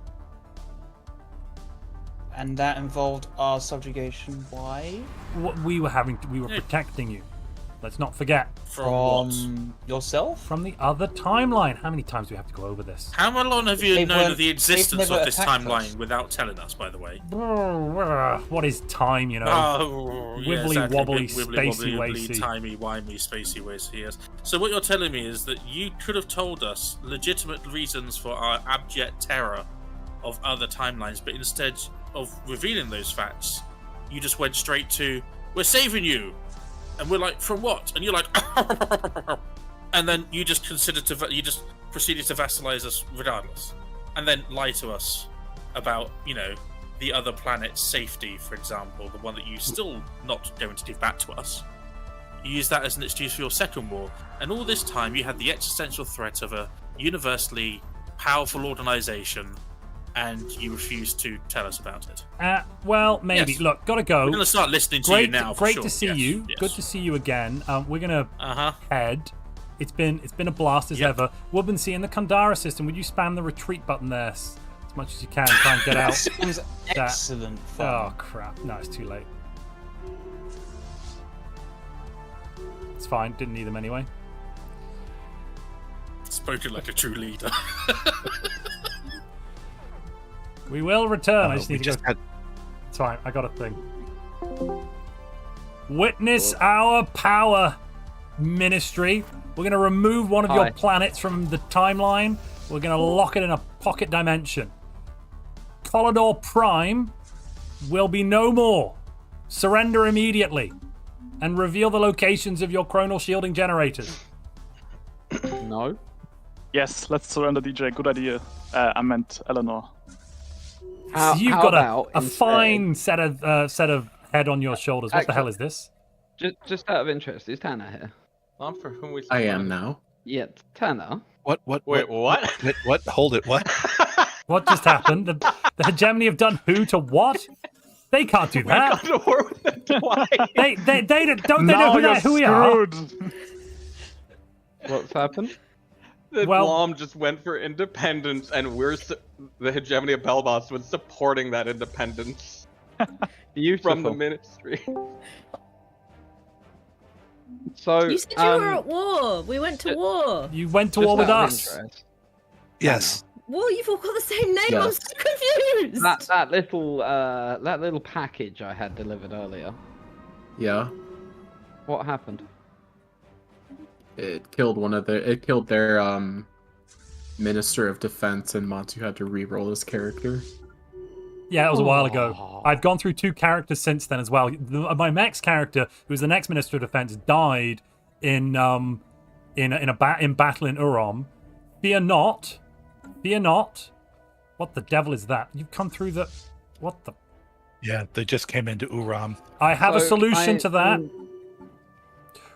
And that involved our subjugation. Why? We were protecting you. Let's not forget. From yourself? From the other timeline. How many times do we have to go over this? How long have you known of the existence of this timeline without telling us, by the way? What is time, you know? Wibbly wobbly, spacey wacy. Timey-wimey, spacey wacy, yes. So what you're telling me is that you could have told us legitimate reasons for our abject terror of other timelines, but instead of revealing those facts, you just went straight to, we're saving you! And we're like, from what? And you're like, and then you just proceeded to vassalize us regardless, and then lie to us about, the other planet's safety, for example, the one that you still not going to give back to us. You use that as an excuse for your second war, and all this time you had the existential threat of a universally powerful organization, and you refused to tell us about it. Well, maybe. Yes. Look, gotta go. We're going to start listening to you now. Great for to sure. see you. Yes. Good to see you again. We're gonna head. It's been a blast as ever. Woodmansee, in the Kandara system, would you spam the retreat button there as much as you can? Try and get out. Sounds excellent fun. Oh crap! No, it's too late. It's fine. Didn't need them anyway. Spoken like a true leader. We will return. I just need to go. It's fine. I got a thing. Witness our power, Ministry. We're going to remove one of your planets from the timeline. We're going to lock it in a pocket dimension. Collidor Prime will be no more. Surrender immediately. And reveal the locations of your chronal shielding generators. No. Yes, let's surrender, DJ. Good idea. I meant Ellena. So you've got a fine set of head on your shoulders. What the hell is this? Just out of interest, is Tanner here? Not for whom we. I am now. Yeah, Tanner. What? Wait, what? What? Hold it. What? What just happened? The Hegemony have done who to what? They can't do that. We got to war with them twice. They don't know who we are. What's happened? The Blom just went for independence, and the Hegemony of Belbas was supporting that independence from the Ministry. So you said you were at war. We went to war. You went to war with us. Yes. Well, you've all got the same name. I'm so confused. That little package I had delivered earlier. Yeah. What happened? It killed their Minister of Defense, and Montu had to re-roll his character. Yeah, it was a while ago. I've gone through 2 characters since then as well. My Mex character, who was the next Minister of Defense, died in battle in Urom. Fear not. What the devil is that? You've come through the. What the? Yeah, they just came into Uram. I have a solution to that.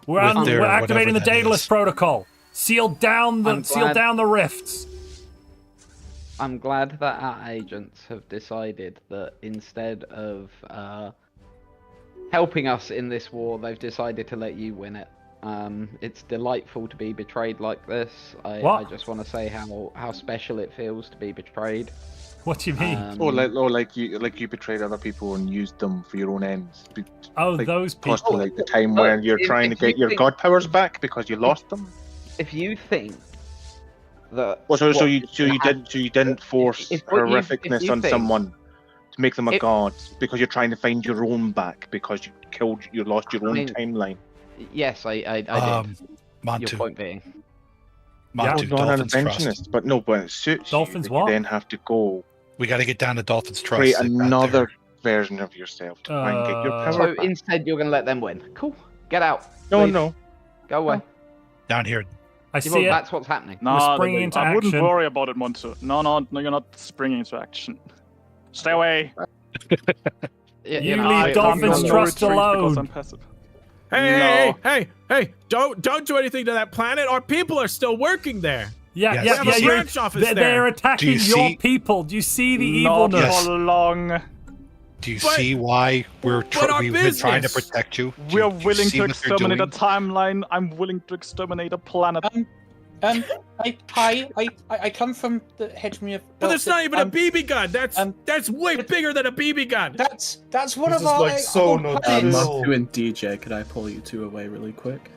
We're activating the Daedalus protocol. Seal down the rifts. I'm glad that our agents have decided that instead of helping us in this war, they've decided to let you win it. It's delightful to be betrayed like this. I just want to say how special it feels to be betrayed. What do you mean? Like you betrayed other people and used them for your own ends. Those people. Like the time when you're trying to get your god powers back because you lost them. If you think that, so you didn't force horrificness on someone to make them a god because you're trying to find your own back because you lost your own timeline. Yes, I did. Montu. Your point being. Montu, Dolphins an Trust. But no, but it suits Dolphins you. what? You then have to go. We got to get down to Dolphins Trust. Create another version of yourself to try and get your power So back. instead, you're going to let them win. Cool. Get out. No, Leave. no. Go away. Down here. I see it. That's what's happening. No, We're springing into I wouldn't action. worry about it, Montu. No, you're not springing into action. Stay away. You leave Dolphin's trust Because I'm alone. passive. Hey! Don't do anything to that planet. Our people are still working there. Yeah, We have a branch office there. They're attacking Do you your see- people. Do you see the Not evilness? for long. Do you see why we've been trying to protect you? We are Do you willing see to what they're exterminate a doing? timeline. I'm willing to exterminate a planet. I come from the Hegemony of. But that's not even a BB gun. That's way bigger than a BB gun. That's one This of is our. like so not planets. chill. Montu and DJ, could I pull you two away really quick?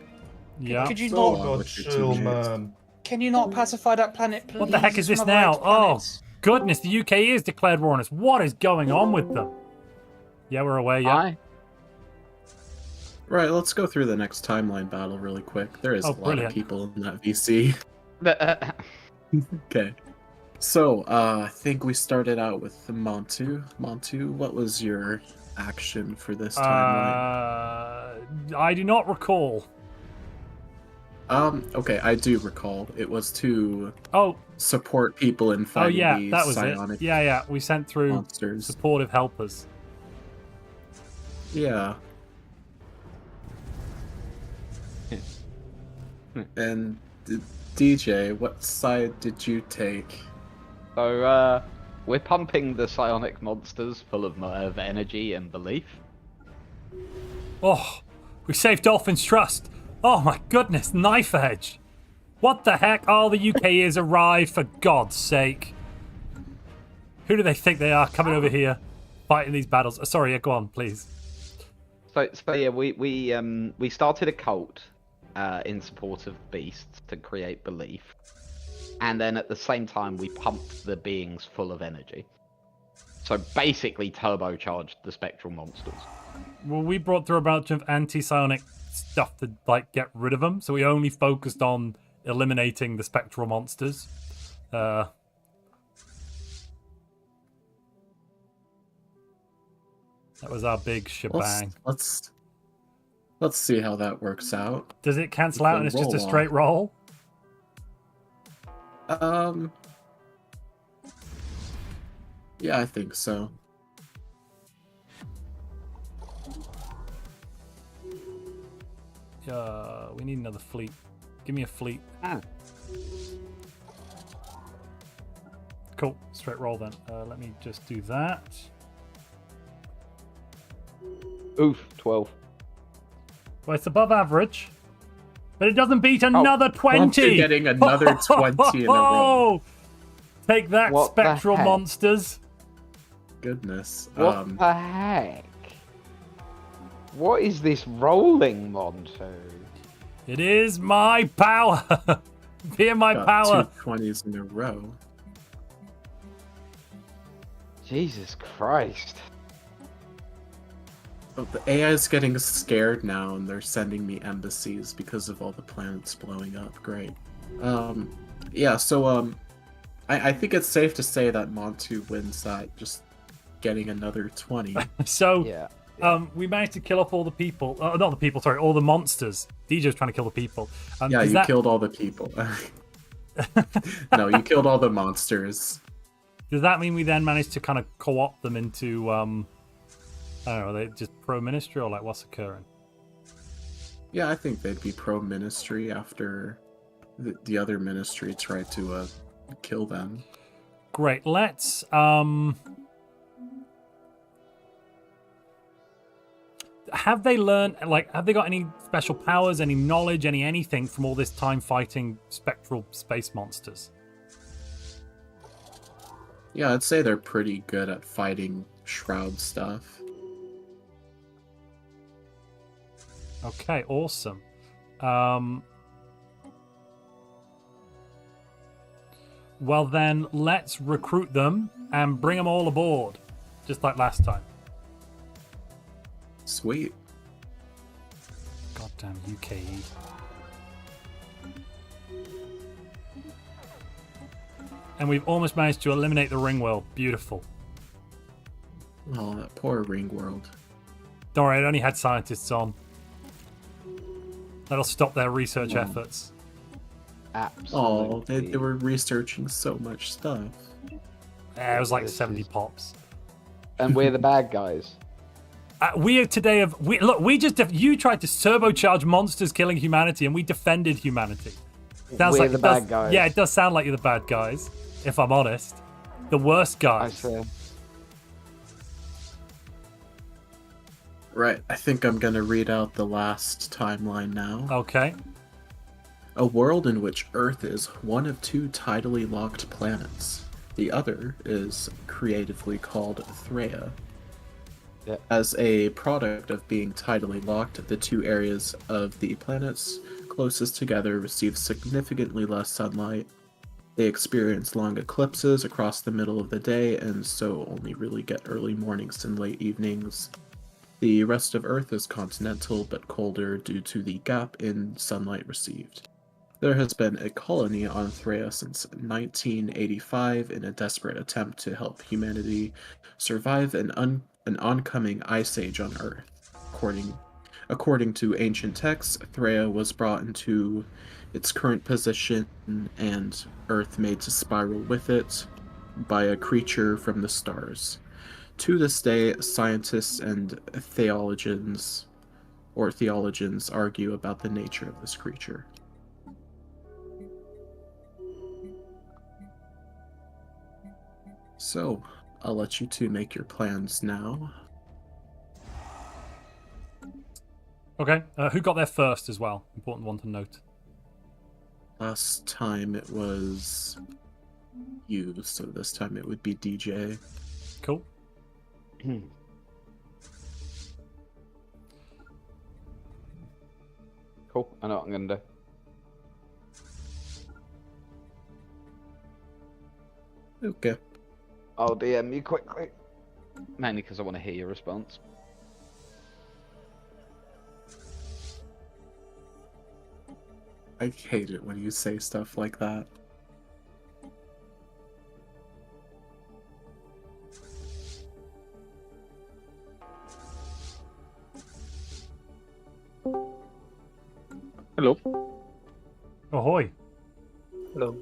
Yeah. Could you So not? not with your chill, teammates. man. Can you not pacify that planet, please? What the heck is It's this one of our now? Oh, planets. goodness. The UK is declared war on us. What is going on with them? Yeah, we're away. Yeah. Aye. Right, let's go through the next timeline battle really quick. There is a lot brilliant. of people in that VC. The, Okay. So, I think we started out with Montu. Montu, what was your action for this timeline? I do not recall. Okay, I do recall. It was to Oh, support people in fighting yeah, these that was psionic it. Yeah, we sent through monsters. supportive helpers. Yeah. And DJ, what side did you take? So, we're pumping the psionic monsters full of energy and belief. Oh, we saved Dolphin's trust. Oh my goodness, knife edge. What the heck? Oh, the UK has arrived, for God's sake. Who do they think they are coming over here fighting these battles? Sorry, yeah, go on, please. So yeah, we started a cult in support of beasts to create belief, and then at the same time we pumped the beings full of energy. So basically turbocharged the spectral monsters. Well, we brought through a bunch of anti-psionic stuff to like get rid of them, so we only focused on eliminating the spectral monsters. That was our big shebang. Let's see how that works out. Does it cancel out and it's just a straight roll? Yeah, I think so. We need another fleet. Give me a fleet. Cool. Straight roll then. Let me just do that. Oof, 12. Well, it's above average, but it doesn't beat another 20. Montu getting another 20 in a row. Take that, What the spectral heck? monsters. Goodness. What the heck? What is this rolling, Montu? It is my power. Fear my Got power. 2 20s in a row. Jesus Christ. Oh, the AI is getting scared now, and they're sending me embassies because of all the planets blowing up. Great. Yeah, so, I think it's safe to say that Montu wins that, just getting another 20. So, Yeah. we managed to kill off all the people. Not the people, sorry, all the monsters. DJ's trying to kill the people. Yeah, does you that- killed all the people. No, you killed all the monsters. Does that mean we then managed to kind of co-opt them into, I don't know, are they just pro-ministry or like what's occurring? Yeah, I think they'd be pro-ministry after the other ministry tried to kill them. Great, let's, have they learned, like, have they got any special powers, any knowledge, anything from all this time fighting spectral space monsters? Yeah, I'd say they're pretty good at fighting shroud stuff. Okay, awesome. Well then, let's recruit them and bring them all aboard, just like last time. Sweet. Goddamn UKE. And we've almost managed to eliminate the ring world. Beautiful. Oh, that poor ring world. Don't worry, it only had scientists on. That'll stop their research efforts. Absolutely. they were researching so much stuff. Yeah, it was like 70 pops. And we're the bad guys. We you tried to turbocharge monsters killing humanity, and we defended humanity. We're the bad guys. Yeah, it does sound like you're the bad guys, if I'm honest. The worst guys. I see. Right, I think I'm gonna read out the last timeline now. Okay. A world in which Earth is one of 2 tidally locked planets. The other is creatively called Threa. Yeah. As a product of being tidally locked, the 2 areas of the planets closest together receive significantly less sunlight. They experience long eclipses across the middle of the day, and so only really get early mornings and late evenings. The rest of Earth is continental but colder due to the gap in sunlight received. There has been a colony on Threa since 1985 in a desperate attempt to help humanity survive an oncoming ice age on Earth. According to ancient texts, Threa was brought into its current position and Earth made to spiral with it by a creature from the stars. To this day, scientists and theologians argue about the nature of this creature. So, I'll let you 2 make your plans now. Okay, who got there first as well? Important one to note. Last time it was you, so this time it would be DJ. Cool. Cool, I know what I'm gonna do. Okay. I'll DM you quickly. Mainly because I want to hear your response. I hate it when you say stuff like that. Hello. Ahoy. Hello.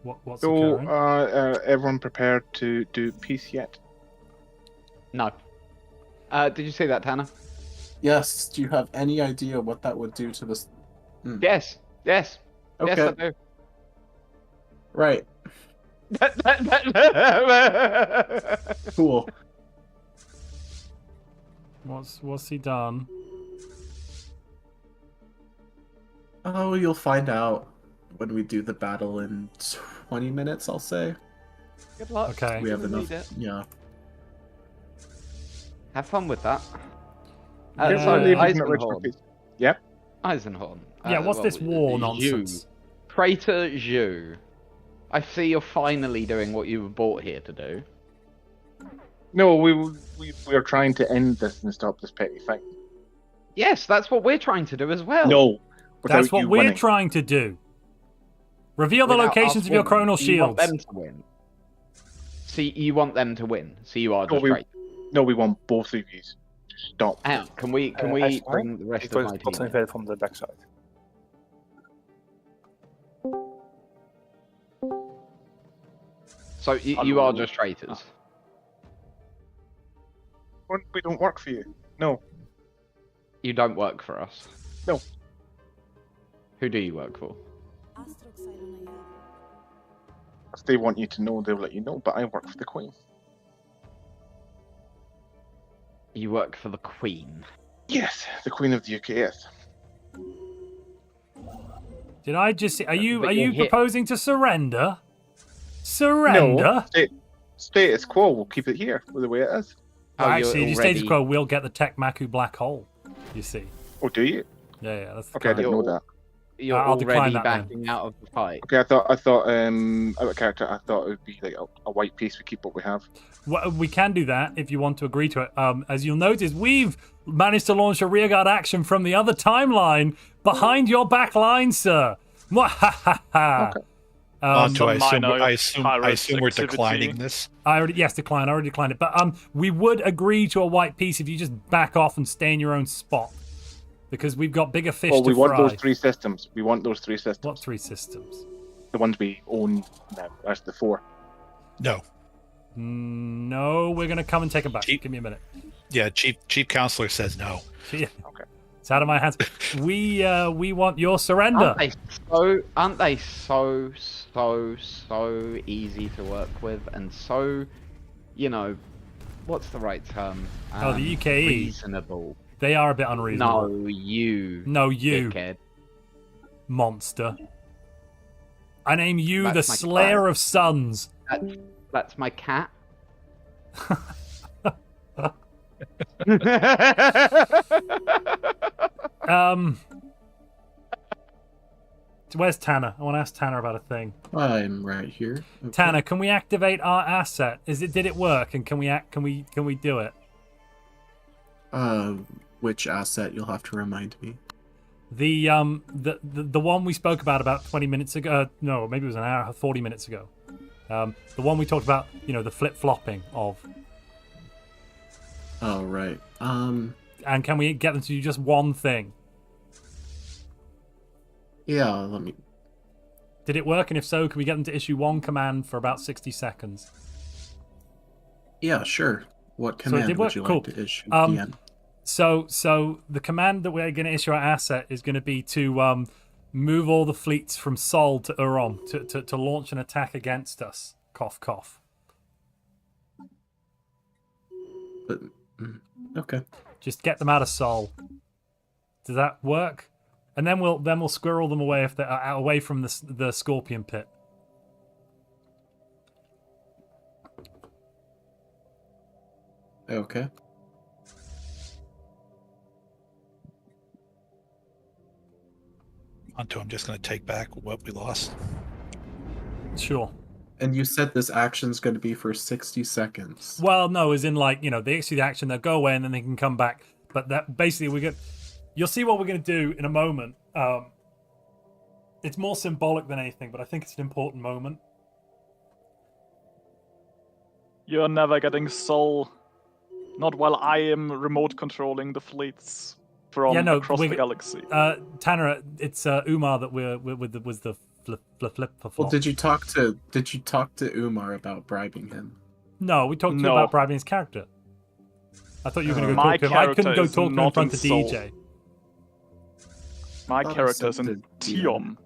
What's So, occurring? everyone prepared to do peace yet? No. Did you see that, Tanner? Yes, do you have any idea what that would do to this? Yes. Yes, Okay. I do. Right. Cool. What's he done? Oh, you'll find out when we do the battle in 20 minutes, I'll say. Good luck. Okay. We have You'll enough. need it. Yeah. Have fun with that. Yes, So, I believe it's not rich for Eisenhorn. peace. Yep. Eisenhorn. Yeah, what's this war Zhu. nonsense? Traitor Zhu. I see you're finally doing what you were brought here to do. No, we are trying to end this and stop this petty fight. Yes, that's what we're trying to do as well. No. That's what you we're winning. trying to do. Reveal the Without locations us of your winning. Chronal You want shields. them to win. See, you want them to win. So you are No, just traitors. No, we want both of you to stop. Hang on, can we bring the rest of my team in? From the backside. So you are just traitors. We don't work for you. No. You don't work for us. No. Who do you work for? If they want you to know, they'll let you know, but I work for the Queen. You work for the Queen. Yes, the Queen of the UKS. Did I just see? Are you hit. proposing to surrender? Surrender? No, status quo, we'll keep it here, the way it is. Oh, actually, if you status quo, we'll get the Tech Maku black hole. You see? Oh, do you? Yeah, that's the Okay, I didn't know that. You're I'll decline already that then. backing out of the fight. Okay, I thought, out of character, I thought it would be like a white piece. We keep what we have. Well, we can do that if you want to agree to it. As you'll notice, we've managed to launch a rearguard action from the other timeline behind your back line, sir. Mwahaha. Okay. I assume we're declining this. I already declined it. But we would agree to a white piece if you just back off and stay in your own spot. Because we've got bigger fish Well, to we want fry. those 3 systems. We want those 3 systems. What 3 systems? The ones we own now. That's the 4. No. No, we're going to come and take them back. Give me a minute. Yeah, Chief Counselor says no. Yeah. Okay. It's out of my hands. We want your surrender. Aren't they so easy to work with and so, what's the right term? The UKE. Reasonable. They are a bit unreasonable. No, you. Dickhead. Monster. I name you That's the my Slayer cat. of Suns. That's my cat. Where's Tanner? I want to ask Tanner about a thing. I'm right here. Okay. Tanner, can we activate our asset? Did it work? And can we do it? Which asset? You'll have to remind me. The one we spoke about 20 minutes ago. No, maybe it was an hour, 40 minutes ago. The one we talked about, the flip-flopping of. Oh, right. And can we get them to do just one thing? Yeah, let me... Did it work? And if so, can we get them to issue one command for about 60 seconds? Yeah, sure. What command would you like to issue? DM? So the command that we're going to issue our asset is going to be to move all the fleets from Sol to Urom to launch an attack against us. Cough, cough. But, okay. Just get them out of Sol. Does that work? And then we'll squirrel them away if they're away from the Scorpion Pit. Okay. Montu, I'm just going to take back what we lost. Sure. And you said this action's going to be for 60 seconds. Well, no, as in they issue the action, they'll go away and then they can come back. But that basically you'll see what we're going to do in a moment. It's more symbolic than anything, but I think it's an important moment. You're never getting Sol. Not while I am remote controlling the fleets from across the galaxy. Tanner, it's Umar that was the flip. Well, did you talk to Umar about bribing him? No, we talked to you about bribing his character. I thought you were going to go talk to him. I couldn't go talk to him in front of DJ. My character's in Tiom.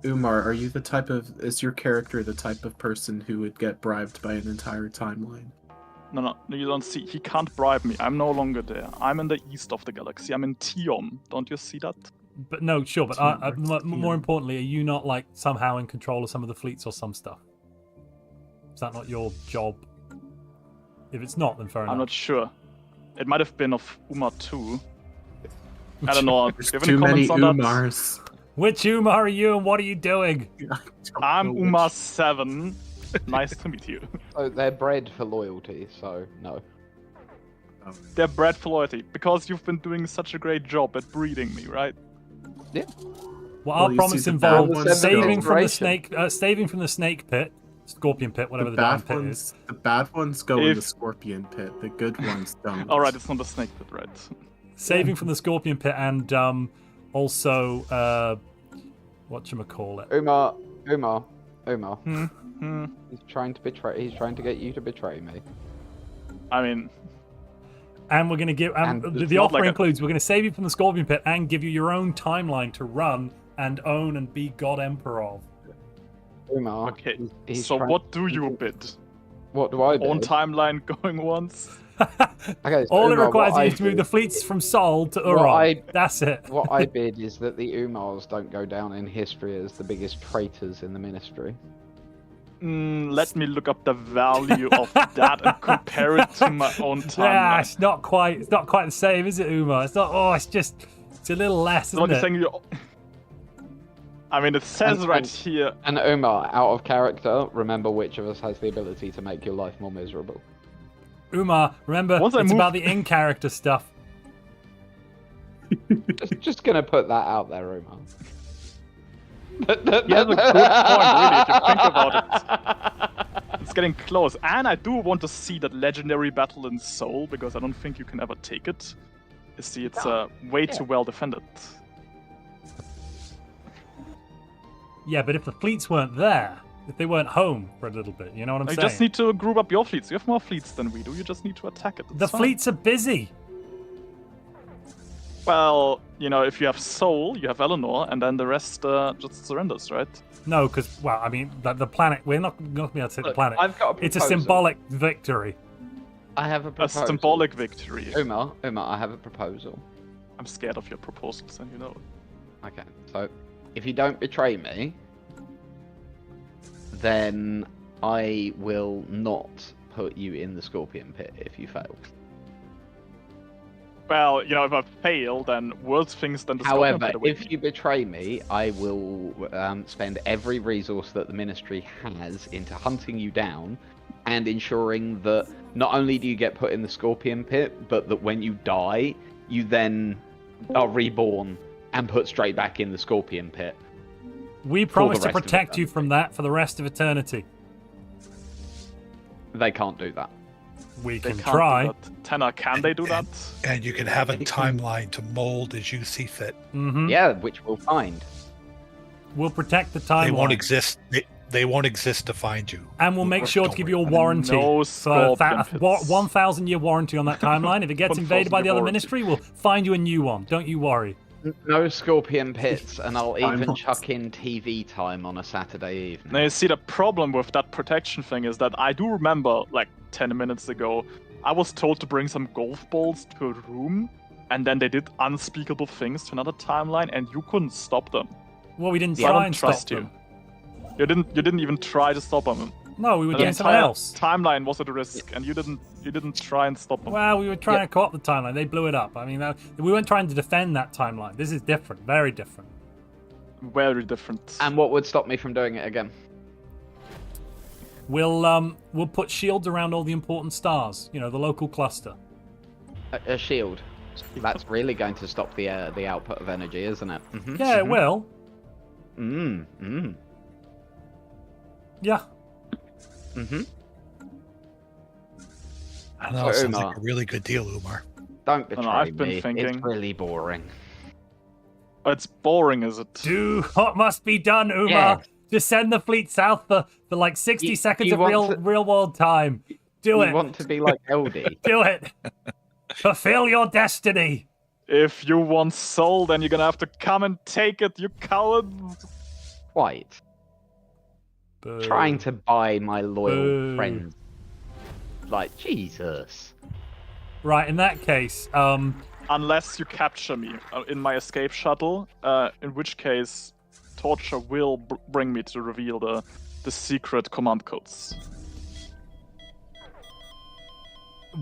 Umar, are you is your character the type of person who would get bribed by an entire timeline? No, you don't see. He can't bribe me. I'm no longer there. I'm in the east of the galaxy. I'm in Tiom. Don't you see that? But no, sure. But more importantly, are you not somehow in control of some of the fleets or some stuff? Is that not your job? If it's not, then fair enough. I'm not sure. It might have been of Umar too. I don't know. There's too many Umars. Which Umar are you and what are you doing? I'm Umar 7. Nice to meet you. So they're bred for loyalty, so no. They're bred for loyalty because you've been doing such a great job at breeding me, right? Yeah. Well, our promise involved saving from the snake pit, Scorpion Pit, whatever the damn pit is. The bad ones go in the Scorpion Pit. The good ones don't. Alright, it's not the snake pit, right? Saving from the Scorpion Pit and also whatchamacallit? Umar. He's trying to get you to betray me. I mean, and we're going to give the offer includes we're going to save you from the Scorpion Pit and give you your own timeline to run and own and be God Emperor of. Umar. Okay. So what do you bid? What do I bid? Own timeline going once. Okay, so all Umar, it requires is to move the fleets from Sol to Uron. That's it. What I bid is that the Umars don't go down in history as the biggest traitors in the Ministry. Let me look up the value of that and compare it to my own timeline. Yeah, it's not quite the same, is it, Umar? It's not. Oh, it's a little less, isn't it? I mean, it says here. And Umar, out of character, remember which of us has the ability to make your life more miserable. Umar, remember, it's about the in-character stuff. just gonna put that out there, Umar. He has a good point, really, if you think about it. It's getting close, and I do want to see that legendary battle in Seoul, because I don't think you can ever take it. You see, it's way too well defended. Yeah, but if the fleets weren't there, if they weren't home for a little bit, you know what I'm saying? You just need to group up your fleets. You have more fleets than we do. You just need to attack it. The fleets are busy. Well, you know, if you have Seoul, you have Eleanor, and then the rest just surrenders, right? No, because, well, I mean, the planet, we're not going to be able to take the planet. I've got a It's a proposal. symbolic victory. I have a proposal. A symbolic victory. Umar, I have a proposal. I'm scared of your proposals, and you know. Okay, so if you don't betray me, then I will not put you in the Scorpion Pit if you fail. Well, you know, if I fail, then worse things than the Scorpion However, Pit await if you betray me, I will spend every resource that the Ministry has into hunting you down and ensuring that not only do you get put in the Scorpion Pit, but that when you die, you then are reborn and put straight back in the Scorpion Pit. We promise to protect you from that for the rest of eternity. They can't do that. We They can can't try. do that. Tenor, can they do that? And you can have a timeline to mold as you see fit. Mm-hmm. Yeah, which we'll find. We'll protect the timeline. They won't exist. They won't exist to find you. And we'll make sure to give you a warranty. No So Scorpion a 1,000-year warranty on that timeline. If it gets invaded by the other 1,000-year ministry, we'll find you a new one. Don't you worry. No Scorpion Pits, and I'll even not. chuck in TV time on a Saturday evening. Now, you see, the problem with that protection thing is that I do remember, like, 10 minutes ago, I was told to bring some golf balls to a room, and then they did unspeakable things to another timeline, and you couldn't stop them. Well, we didn't I try don't and trust stop you. them. You didn't even try to stop them. No, we were The doing something entire else. timeline was at risk, and you didn't try and stop them. Well, we were trying to co-op the timeline. They blew it up. I mean, we weren't trying to defend that timeline. This is different. Very different. Very different. And what would stop me from doing it again? We'll put shields around all the important stars. You know, the local cluster. A shield. That's really going to stop the output of energy, isn't it? Mm-hmm. Yeah, it will. Yeah. Mm-hmm. I don't know. It sounds like a really good deal, Umar. Don't betray I've been me. thinking. It's really boring. It's boring, is it? Do what must be done, Umar. Yeah. Just send the fleet south for like 60 seconds you of want real world time. Do it. You want to be like Eldie. Do it. Fulfill your destiny. If you want Soul, then you're gonna have to come and take it, you coward. Quite. Boo. Trying to buy my loyal Boo. friends. Like, Jesus. Right, in that case, Unless you capture me in my escape shuttle, in which case Torture will bring me to reveal the secret command codes.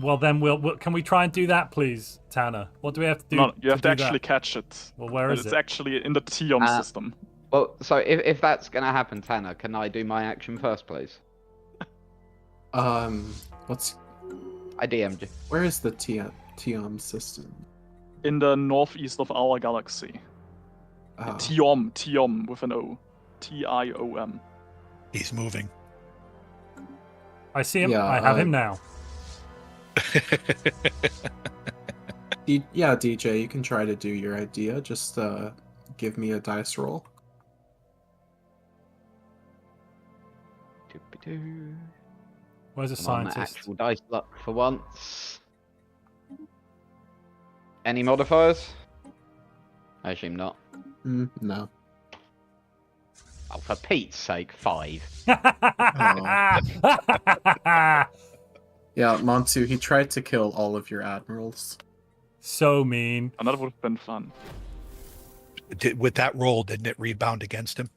well then can we try and do that, please, Tanner? What do we have to do? No, you have to do actually that? catch it. Well, where And is it's it? actually in the Tiom system. Well, so if that's going to happen, Tanner, can I do my action first, please? What's... I DM'd you. Where is the Tiom system? In the northeast of our galaxy. Oh. Tiom with an O. Tiom. He's moving. I see him. Yeah, I have him now. Yeah, DJ, you can try to do your idea. Just give me a dice roll. Where's the I'm on the scientist? actual dice luck for once. Any modifiers? I assume not. No. Oh, for Pete's sake, 5. Yeah, Montu, he tried to kill all of your admirals. So mean. And that would have been fun. With that roll, didn't it rebound against him?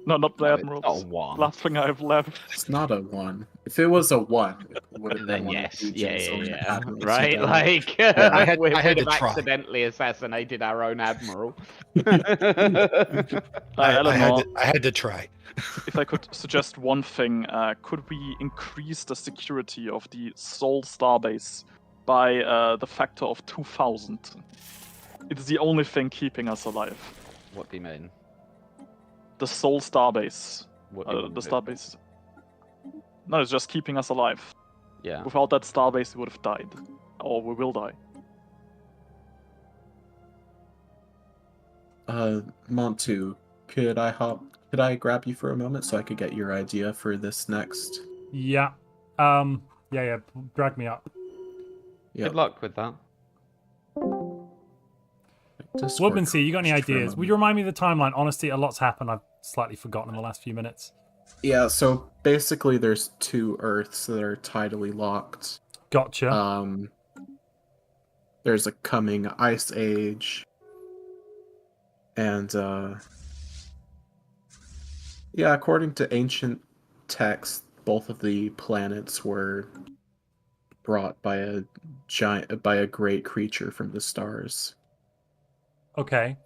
No, not the admirals. Not a 1. Last thing I have left. It's not a 1. If it was a 1, it would have been Then one of yes, DJ's yeah. own admirals, Right, you know? like I had we would to have try. accidentally assassinated our own admiral. I had to try. If I could suggest one thing, could we increase the security of the Sol Starbase by the factor of 2,000? It's the only thing keeping us alive. What do you mean? The Sol Starbase. What do you want The to do? Starbase. No, it's just keeping us alive. Yeah. Without that starbase, we would have died. Or we will die. Montu, could I grab you for a moment so I could get your idea for this next? Yeah. Yeah. Drag me up. Yep. Good luck with that. Woodmansee, you got any ideas? Would you remind me of the timeline? Honestly, a lot's happened. I've slightly forgotten in the last few minutes. Yeah, so basically there's 2 Earths that are tidally locked. Gotcha. There's a coming ice age. And, yeah, according to ancient texts, both of the planets were brought by a great creature from the stars. Okay.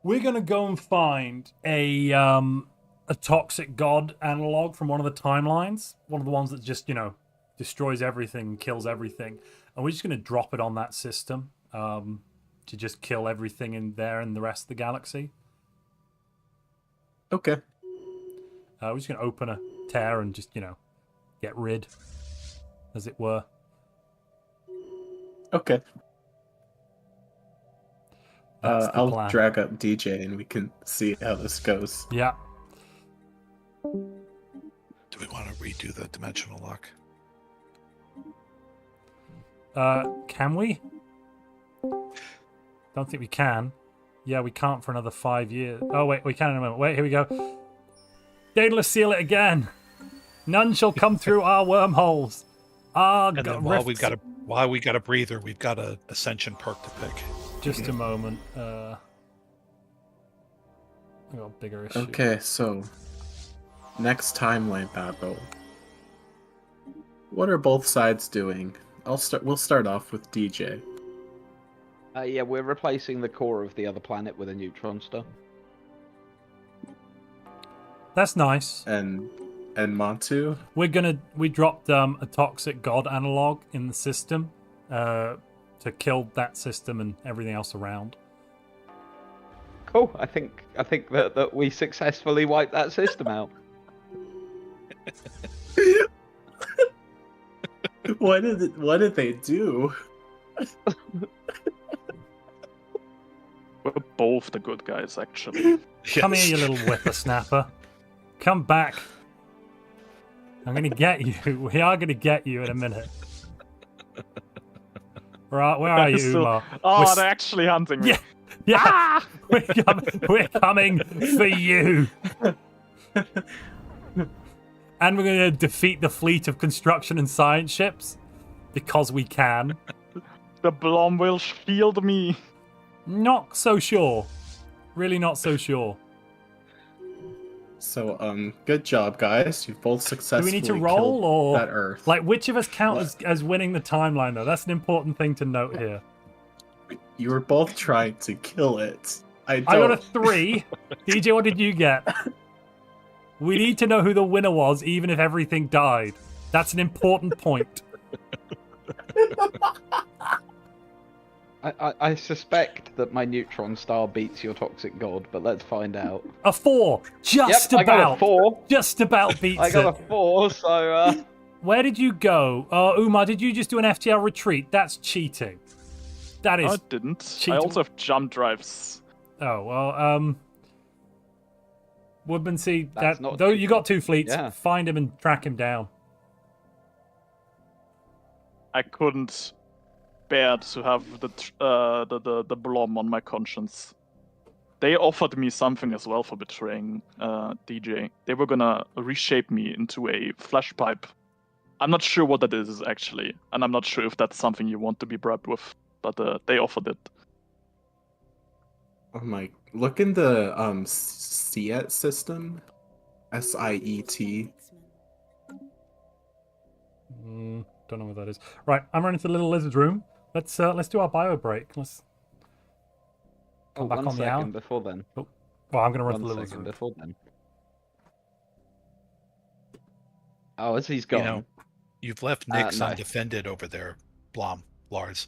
We're gonna go and find a toxic god analog from one of the timelines, one of the ones that just, you know, destroys everything, kills everything, and we're just gonna drop it on that system to just kill everything in there and the rest of the galaxy. Okay. We're just gonna open a tear and just, you know, get rid, as it were. Okay. I'll plan. drag up DJ and we can see how this goes. Yeah. Do we want to redo the dimensional lock? Can we? Don't think we can. Yeah, we can't for another 5 years. Oh, wait, we can in a moment. Wait, here we go. Daedalus, seal it again. None shall come through our wormholes. And then while we got a breather, we've got a ascension perk to pick. Just a moment. I got a bigger issue. Okay, so next timeline battle. What are both sides doing? We'll start off with DJ. Yeah, we're replacing the core of the other planet with a neutron star. That's nice. And Montu? We dropped a toxic god analog in the system to kill that system and everything else around. Cool. I think that we successfully wiped that system out. What did they do? We're both the good guys, actually. Come here, you little whippersnapper. Come back. I'm gonna get you. We are gonna get you in a minute. Where are you, Umar? Oh, they're actually hunting me. Yeah. Ah! We're coming for you. And we're going to defeat the fleet of construction and science ships because we can. The Blom will shield me. Not so sure. Really not so sure. So, good job, guys. You've both successfully Do we need to roll or that Earth. Like, which of us count as winning the timeline, though? That's an important thing to note here. You were both trying to kill it. I got a 3. DJ, what did you get? We need to know who the winner was, even if everything died. That's an important point. I suspect that my neutron star beats your toxic god, but let's find out. A 4, just yep, about. I got a 4. Just about beats it. I got a 4, so. Where did you go? Umar, did you just do an FTL retreat? That's cheating. That is. I didn't. Cheating. I also have jump drives. Oh well. Woodmansee, though you got 2 fleets. Yeah. Find him and track him down. I couldn't bear to have the Blom on my conscience. They offered me something as well for betraying DJ. They were gonna reshape me into a flash pipe. I'm not sure what that is actually, and I'm not sure if that's something you want to be bribed with. But they offered it. Oh my! Look in the SIET system. SIET. Don't know what that is. Right, I'm running to the little lizard room. Let's do our bio break. Let's come back on the hour. Before then. Oh. Well, I'm gonna run to the 1 little second lizard room. before then. Oh, as he's gone. You know, you've left Nyx no. undefended over there, Blom, Lars.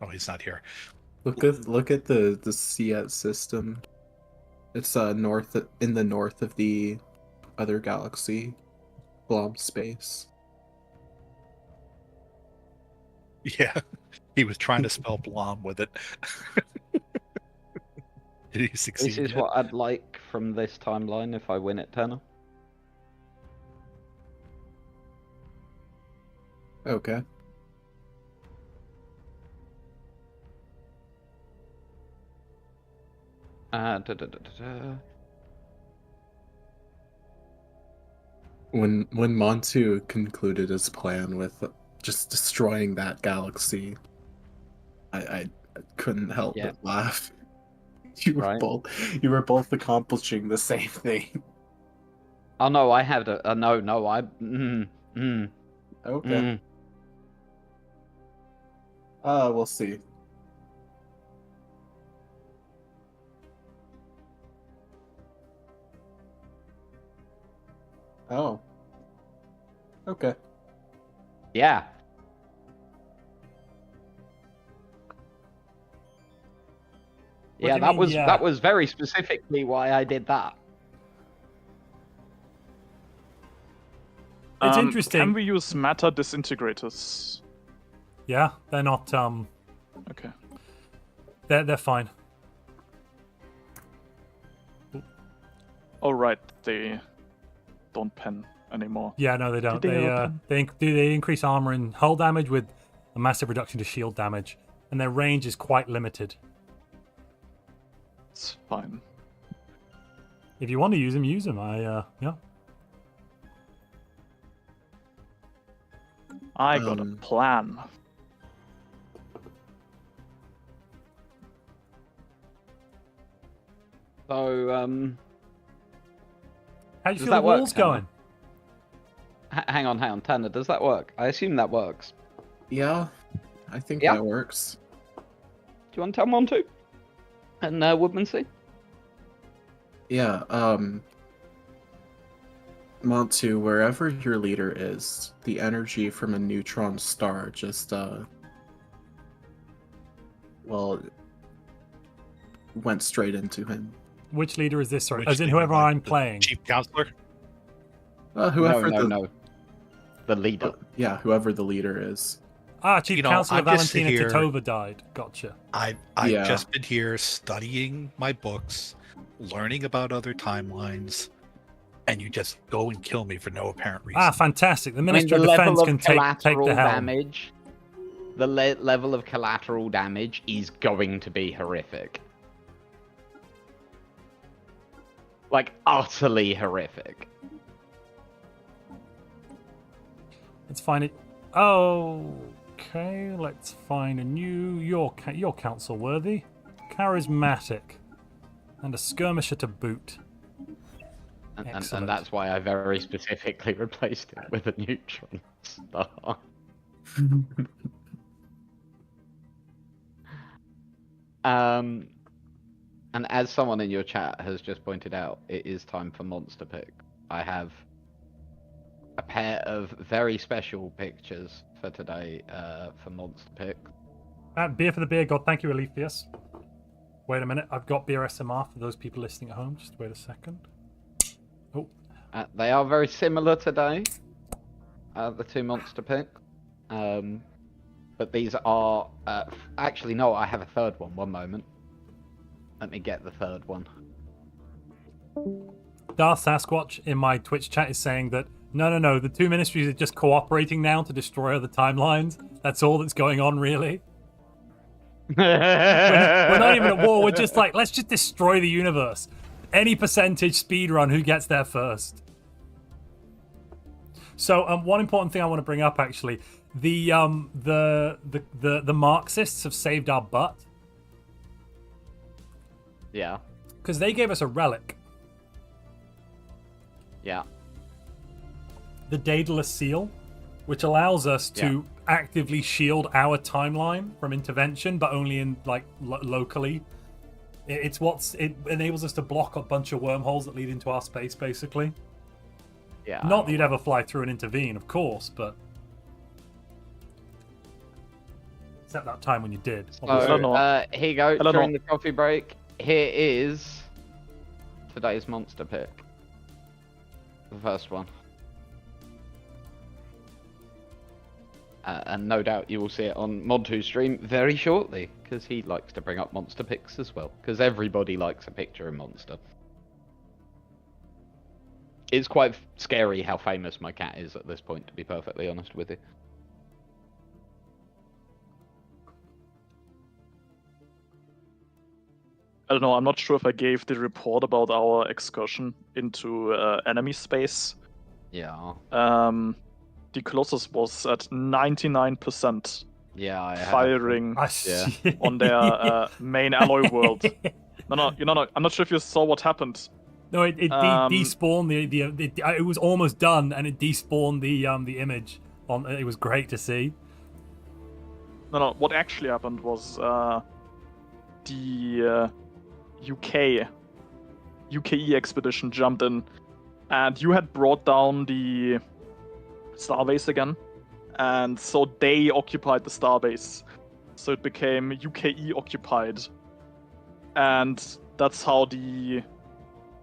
Oh, he's not here. Look at the Ciet system. It's north in the north of the other galaxy, Blom space. Yeah, he was trying to spell Blom with it. Did he succeed? This is what I'd like from this timeline if I win it, Turner. Okay. When Montu concluded his plan with just destroying that galaxy, I couldn't help but laugh. You were both accomplishing the same thing. Oh no, I had Okay. We'll see. Oh. Okay. Yeah. Yeah, that was very specifically why I did that. It's interesting. Can we use matter disintegrators? Yeah, they're not. Okay. They're fine. Oh right, they don't pen anymore. Yeah, no, they don't. Did they They increase armor and hull damage with a massive reduction to shield damage, and their range is quite limited. It's fine. If you want to use them, use them. Yeah. I got a plan. So, how do you feel the walls going? Hang on, Tanner. Does that work? I assume that works. Yeah, I think that works. Do you want to tell Montu? And Woodmansee? Yeah, Montu, wherever your leader is, the energy from a neutron star just, went straight into him. Which leader is this? Sorry, as in whoever I'm playing. Chief Counselor? Whoever No. The leader. Yeah, whoever the leader is. Chief Counselor Valentina Titova died. Gotcha. I've just been here studying my books, learning about other timelines, and you just go and kill me for no apparent reason. Fantastic. The Minister of Defense can take the helm. The level of collateral damage is going to be horrific. Like, utterly horrific. Let's find it. Okay, let's find a new... You're council worthy. Charismatic. And a skirmisher to boot. And that's why I very specifically replaced it with a neutron star. And as someone in your chat has just pointed out, it is time for monster pick. I have a pair of very special pictures for today for monster pick. Beer for the beer god. Thank you, Elliepeeldie. Wait a minute. I've got beer SMR for those people listening at home. Just wait a second. Oh. They are very similar today, the two monster picks. But these are... actually, no, I have a third one. One moment. Let me get the third one. Darth Sasquatch in my Twitch chat is saying that no, the two ministries are just cooperating now to destroy other timelines. That's all that's going on, really. we're not even at war. We're just like, let's just destroy the universe. Any percentage speedrun, who gets there first? So, one important thing I want to bring up, actually, the Marxists have saved our butt. Yeah. Because they gave us a relic. Yeah. The Daedalus Seal, which allows us to actively shield our timeline from intervention, but only in locally. It enables us to block a bunch of wormholes that lead into our space, basically. Yeah. Not that you'd ever fly through and intervene, of course, but Except that time when you did. So, Ellena. here you go, Ellena. during the coffee break. Here is today's monster pick. The first one. And no doubt you will see it on Montu's stream very shortly, because he likes to bring up monster picks as well, because everybody likes a picture of monster. It's quite scary how famous my cat is at this point, to be perfectly honest with you. I don't know, I'm not sure if I gave the report about our excursion into enemy space. Yeah. The Colossus was at 99% firing on their main alloy world. No, I'm not sure if you saw what happened. No, it despawned it was almost done, and it despawned the image. It was great to see. No, what actually happened was the UKE expedition jumped in, and you had brought down the starbase again, and so they occupied the starbase, so it became UKE occupied, and that's how the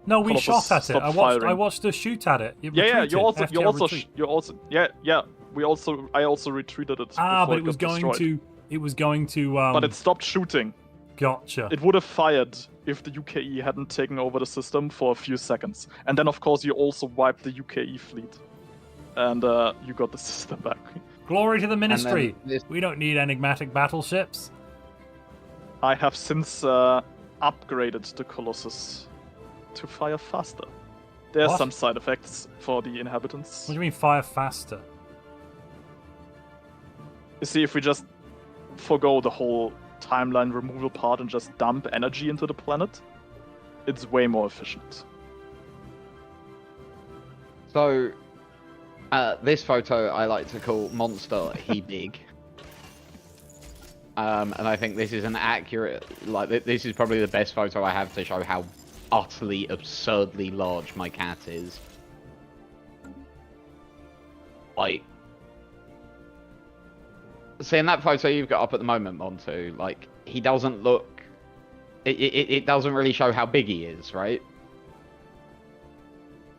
No, we Colossus shot at it. stopped I firing. watched us shoot at it. It Yeah, retreated. I also retreated it. but it was going to. But it stopped shooting. Gotcha. It would have fired if the UKE hadn't taken over the system for a few seconds. And then, of course, you also wiped the UKE fleet. And you got the system back. Glory to the Ministry! We don't need enigmatic battleships. I have since upgraded the Colossus to fire faster. There's What? some side effects for the inhabitants. What do you mean fire faster? You see, if we just forgo the whole timeline removal part and just dump energy into the planet, it's way more efficient. So, this photo I like to call Monster He Big. And I think this is an accurate, this is probably the best photo I have to show how utterly, absurdly large my cat is. See, in that photo you've got up at the moment, Montu, he doesn't look... It doesn't really show how big he is, right?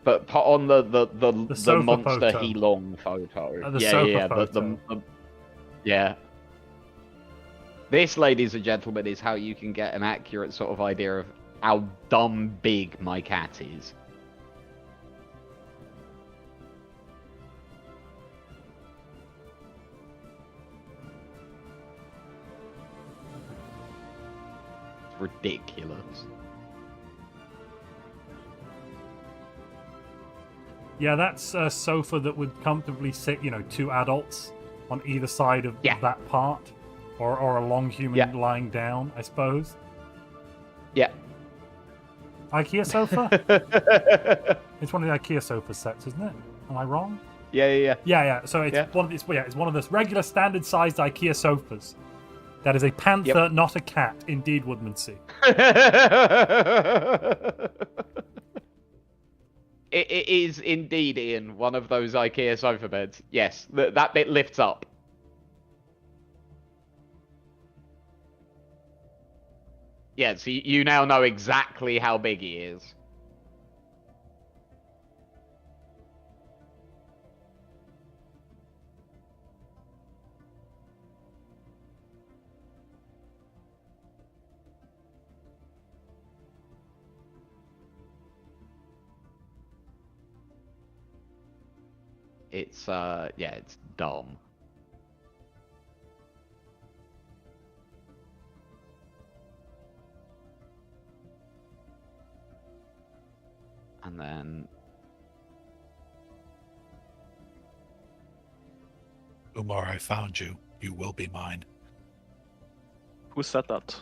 But put on the Monster photo. He Long photo. The sofa photo. Yeah. This, ladies and gentlemen, is how you can get an accurate sort of idea of how dumb big my cat is. It's ridiculous. Yeah, that's a sofa that would comfortably sit, two adults on either side of that part. Or a long human lying down, I suppose. Yeah. IKEA sofa? It's one of the IKEA sofa sets, isn't it? Am I wrong? Yeah. Yeah. So it's one of the regular standard-sized IKEA sofas. That is a panther, not a cat. Indeed, Woodmansee. It is indeed, Ian, one of those IKEA sofa beds. Yes, that bit lifts up. Yeah, so you now know exactly how big he is. It's, it's dumb. And then... Umar, I found you. You will be mine. Who said that?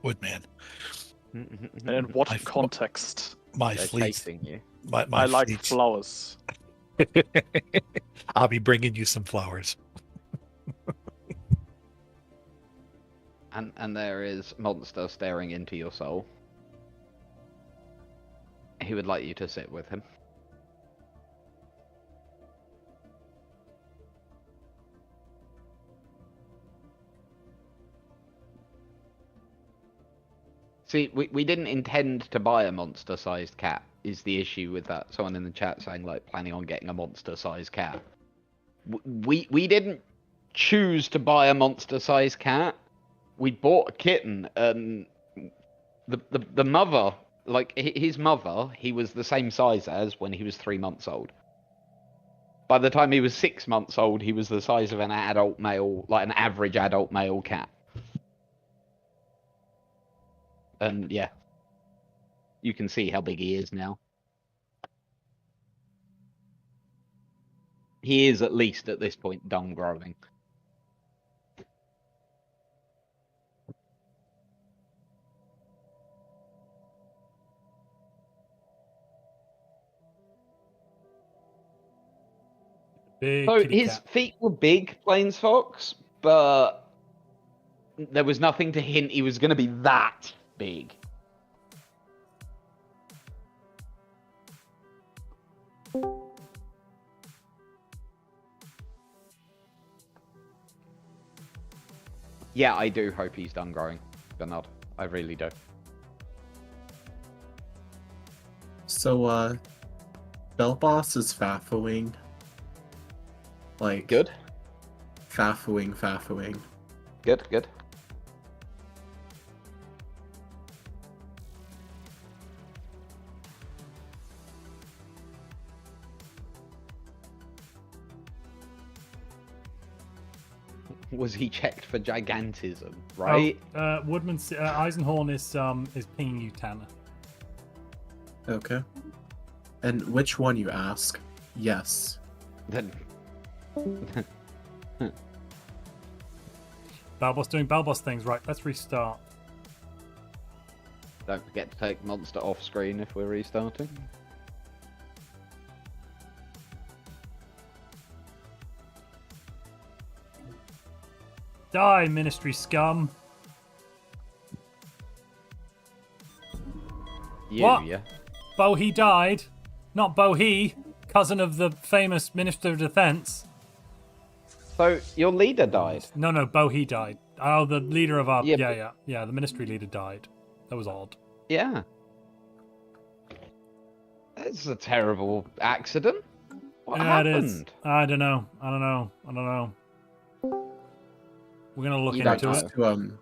Woodman. And in what context? My fleet. You. My I like fleet. flowers. I'll be bringing you some flowers. And there is Monster staring into your soul. He would like you to sit with him. See, we didn't intend to buy a monster-sized cat, is the issue with that. Someone in the chat saying, like, planning on getting a monster-sized cat. We didn't choose to buy a monster-sized cat. We bought a kitten, and the mother, like, his mother, he was the same size as when he was 3 months old. By the time he was 6 months old, he was the size of an adult male, like an average adult male cat. And yeah, you can see how big he is now. He is, at least at this point, done growing. Big So kitty his cat. feet were big, Plains Fox, but there was nothing to hint he was going to be that big. Yeah, I do hope he's done growing, Bernard. I really do. So, Belboss is faffing. Like... Good. Faffing. Good. Was he checked for gigantism, right? Woodmansee Eisenhorn is pinging you, Tanner. Okay. And which one, you ask? Yes. Then... Balboss doing Balboss things, right? Let's restart. Don't forget to take monster off screen if we're restarting. Die, Ministry scum. What? Yeah. Bohi died. Not Bohi, cousin of the famous Minister of Defense. So, your leader died? No, Bohi died. Oh, the leader of our... Yeah, the ministry leader died. That was odd. Yeah. It's a terrible accident. What happened? It is. I don't know. We're going to look into it.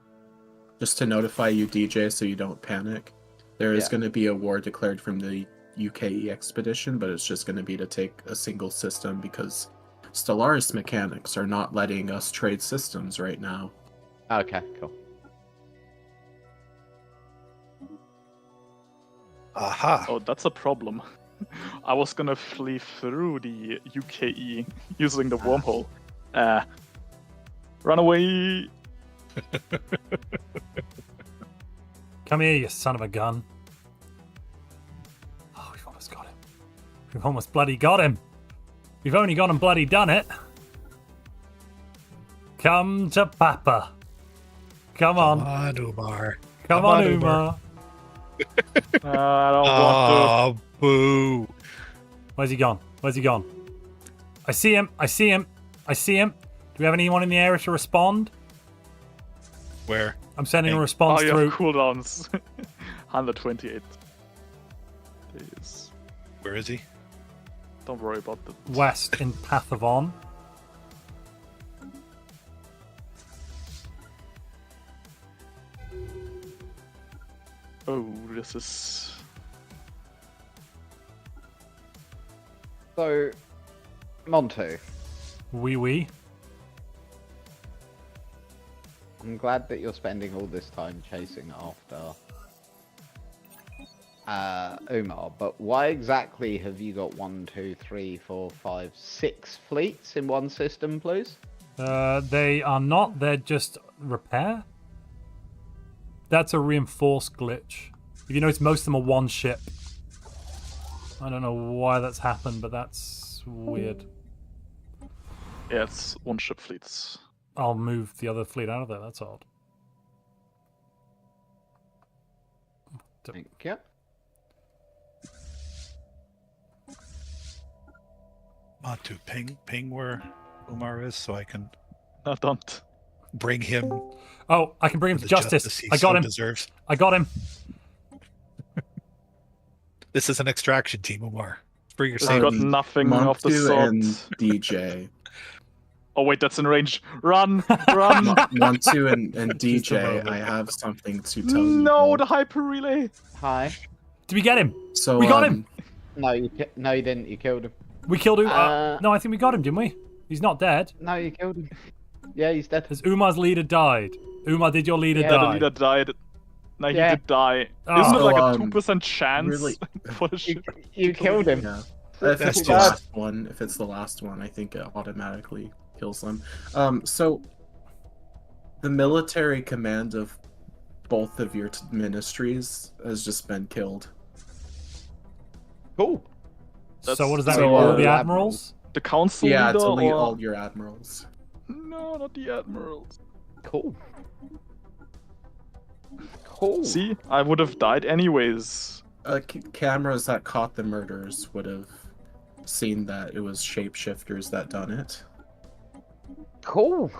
Just to notify you, DJ, so you don't panic, there is going to be a war declared from the UKE expedition, but it's just going to be to take a single system because Stellaris mechanics are not letting us trade systems right now. Okay, cool. Aha! Oh, that's a problem. I was gonna flee through the UKE using the wormhole. Run away! Come here, you son of a gun. Oh, we've almost got him. We've almost bloody got him. We've only gone and bloody done it. Come to Papa. Come on. Come on, Umar. Come on, Umar. I don't want to. Boo. Where's he gone? I see him. Do we have anyone in the area to respond? Where? I'm sending a response you through. have cooldowns. 128 days. Where is he? Don't worry about that. West in Path of On. Oh, this is... So, Montu. Oui. I'm glad that you're spending all this time chasing after Umar, but why exactly have you got 1, 2, 3, 4, 5, 6 fleets in one system, please? They are not. They're just repair. That's a reinforced glitch. If you notice, most of them are one ship. I don't know why that's happened, but that's weird. Yeah, it's one ship fleets. I'll move the other fleet out of there. That's odd. Thank you. Montu, ping where Umar is so I can... No, don't. Bring him... Oh, I can bring him to justice. I got him. Deserves. I got him. This is an extraction team, Umar. For your This got nothing of the Montu sort. and DJ. Oh wait, that's in range. Run, run. Montu and DJ, I have something to tell you. No, the hyper relay. Hi. Did we get him? So we got him. No, you didn't. You killed him. We killed him. No, I think we got him, didn't we? He's not dead. No, you killed him. Yeah, he's dead. Has Umar's leader died? Umar, did your leader Yeah, die? the leader died. No, he Yeah. did die. Oh. Isn't it like a So, 2% chance really- for the ship? You killed him. Yeah. If it's the last one, I think it automatically kills them. So the military command of both of your ministries has just been killed. Cool. So what does that So, mean? All the uh, admirals? The council Yeah, leader delete or... all your admirals. No, not the admirals. Cool. Cool. See, I would have died anyways. Cameras that caught the murders would have seen that it was shapeshifters that done it. Cool.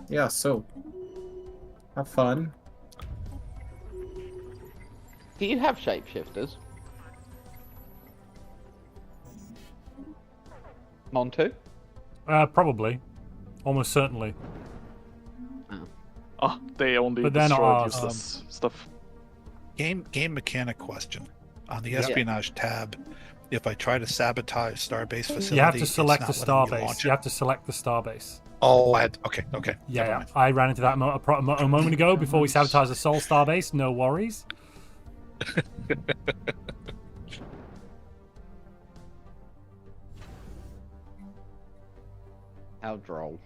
Yeah, so have fun. Do you have shapeshifters? Montu? Probably. Almost certainly. Oh, they only But they're not destroyed ours. useless stuff. Game mechanic question. On the espionage tab, if I try to sabotage Starbase facility, You have to it's select not the letting me starbase. launch You it. have to select the starbase. Oh, okay. Yeah. I ran into that a moment ago before we sabotaged the Sol starbase. No worries. How droll.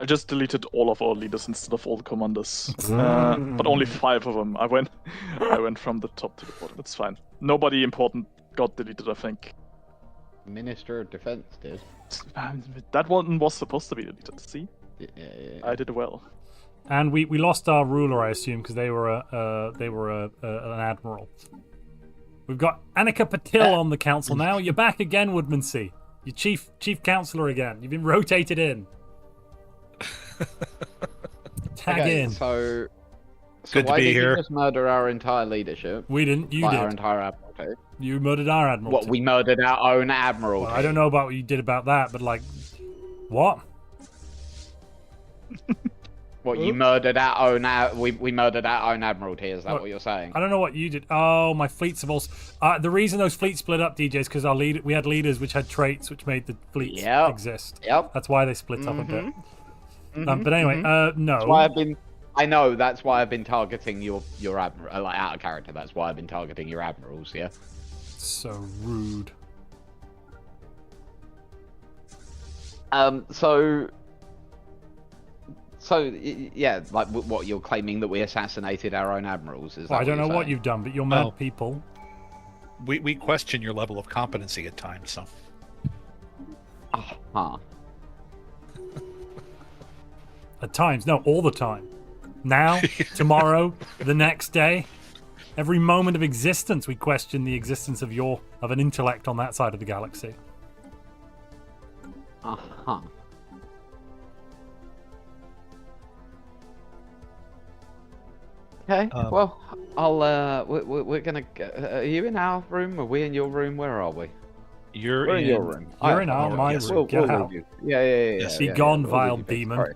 I just deleted all of our leaders instead of all the commanders. But only 5 of them. I went from the top to the bottom. It's fine. Nobody important got deleted, I think. Minister of Defense did. That one was supposed to be deleted, see? Yeah. I did well. And we lost our ruler, I assume, because they were an admiral. We've got Annika Patil on the council now. You're back again, Woodmansee. You're chief councillor again. You've been rotated in. Tag in. So Good to why be did here. you just murder our entire leadership? We didn't. You Like did. our entire admiralty. You murdered our admiral. What, we murdered our own admiral? Well, I don't know about what you did about that, but like, what? What, you murdered our own we murdered our own admiralty, is that Look, what you're saying? I don't know what you did. Oh, my fleets have also. The reason those fleets split up, DJ, is because we had leaders which had traits which made the fleets exist. Yep. That's why they split up a bit. But anyway, no. That's why I know that's why I've been targeting your admiral, like out of character. That's why I've been targeting your admirals. Yeah. So rude. Yeah, like what you're claiming that we assassinated our own admirals? Is that Well, I don't know you're what saying? you've done, but you're mad people. We question your level of competency at times, so. Huh. At times, no, all the time. Now, tomorrow, the next day, every moment of existence, we question the existence of an intellect on that side of the galaxy. Uh-huh. Okay. Well, I'll. We're gonna. Are you in our room? Are we in your room? Where are we? We're in your room. You're in my room. We'll, Get we'll out. leave you. Yeah. Be gone, vile demon. Sorry.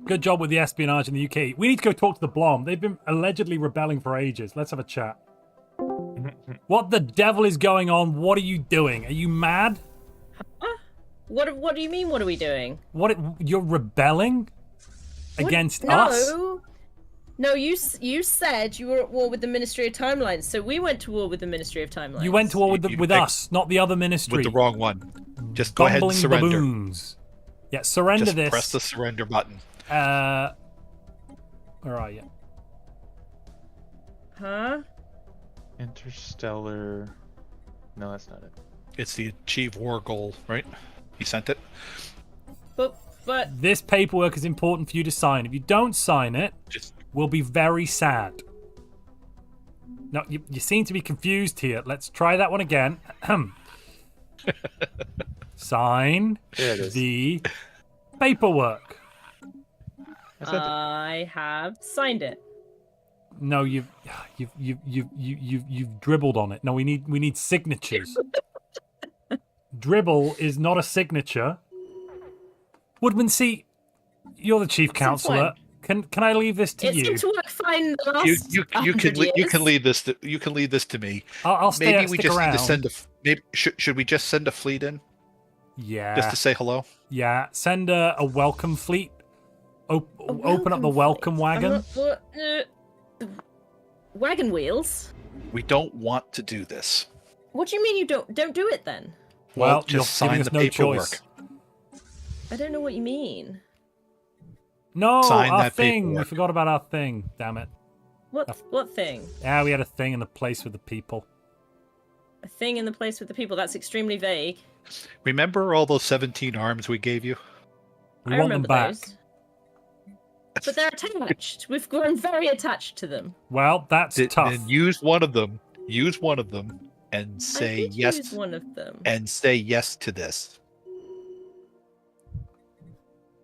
Good job with the espionage in the UK. We need to go talk to the Blom. They've been allegedly rebelling for ages. Let's have a chat. What the devil is going on? What are you doing? Are you mad? What do you mean? What are we doing? You're rebelling against us? No, you said you were at war with the Ministry of Timelines, so we went to war with the Ministry of Timelines. You went to war with us, not the other ministry. With the wrong one. Just go ahead and Bumbling surrender. baboons. Yeah, surrender Just this. press the surrender button. Where are you? Huh? Interstellar. No, that's not it. It's the achieve war goal, right? You sent it? But this paperwork is important for you to sign. If you don't sign it, we'll be very sad. No, you seem to be confused here. Let's try that one again. Sign the paperwork. I have signed it. No, you've dribbled on it. No, we need signatures. Dribble is not a signature. Woodmansee, you're the chief counselor. Can I leave this to you? It seemed to work fine the last You can leave this. You can leave this to me. I'll stay. Maybe we stick just around. need to send a. Maybe should we just send a fleet in? Yeah. Just to say hello. Yeah. Send a welcome fleet. Open up the welcome wagon. Wagon wheels. We don't want to do this. What do you mean you don't do it then? Well, just sign the no paperwork. choice. I don't know what you mean. No, Sign our that thing. paperwork. We forgot about our thing. Damn it. What thing? Yeah, we had a thing in the place with the people. A thing in the place with the people. That's extremely vague. Remember all those 17 arms we gave you? We want them back. Those. But they're attached. We've grown very attached to them. Well, that's tough. Then use one of them. Use one of them and say I did yes. use one of them. And say yes to this.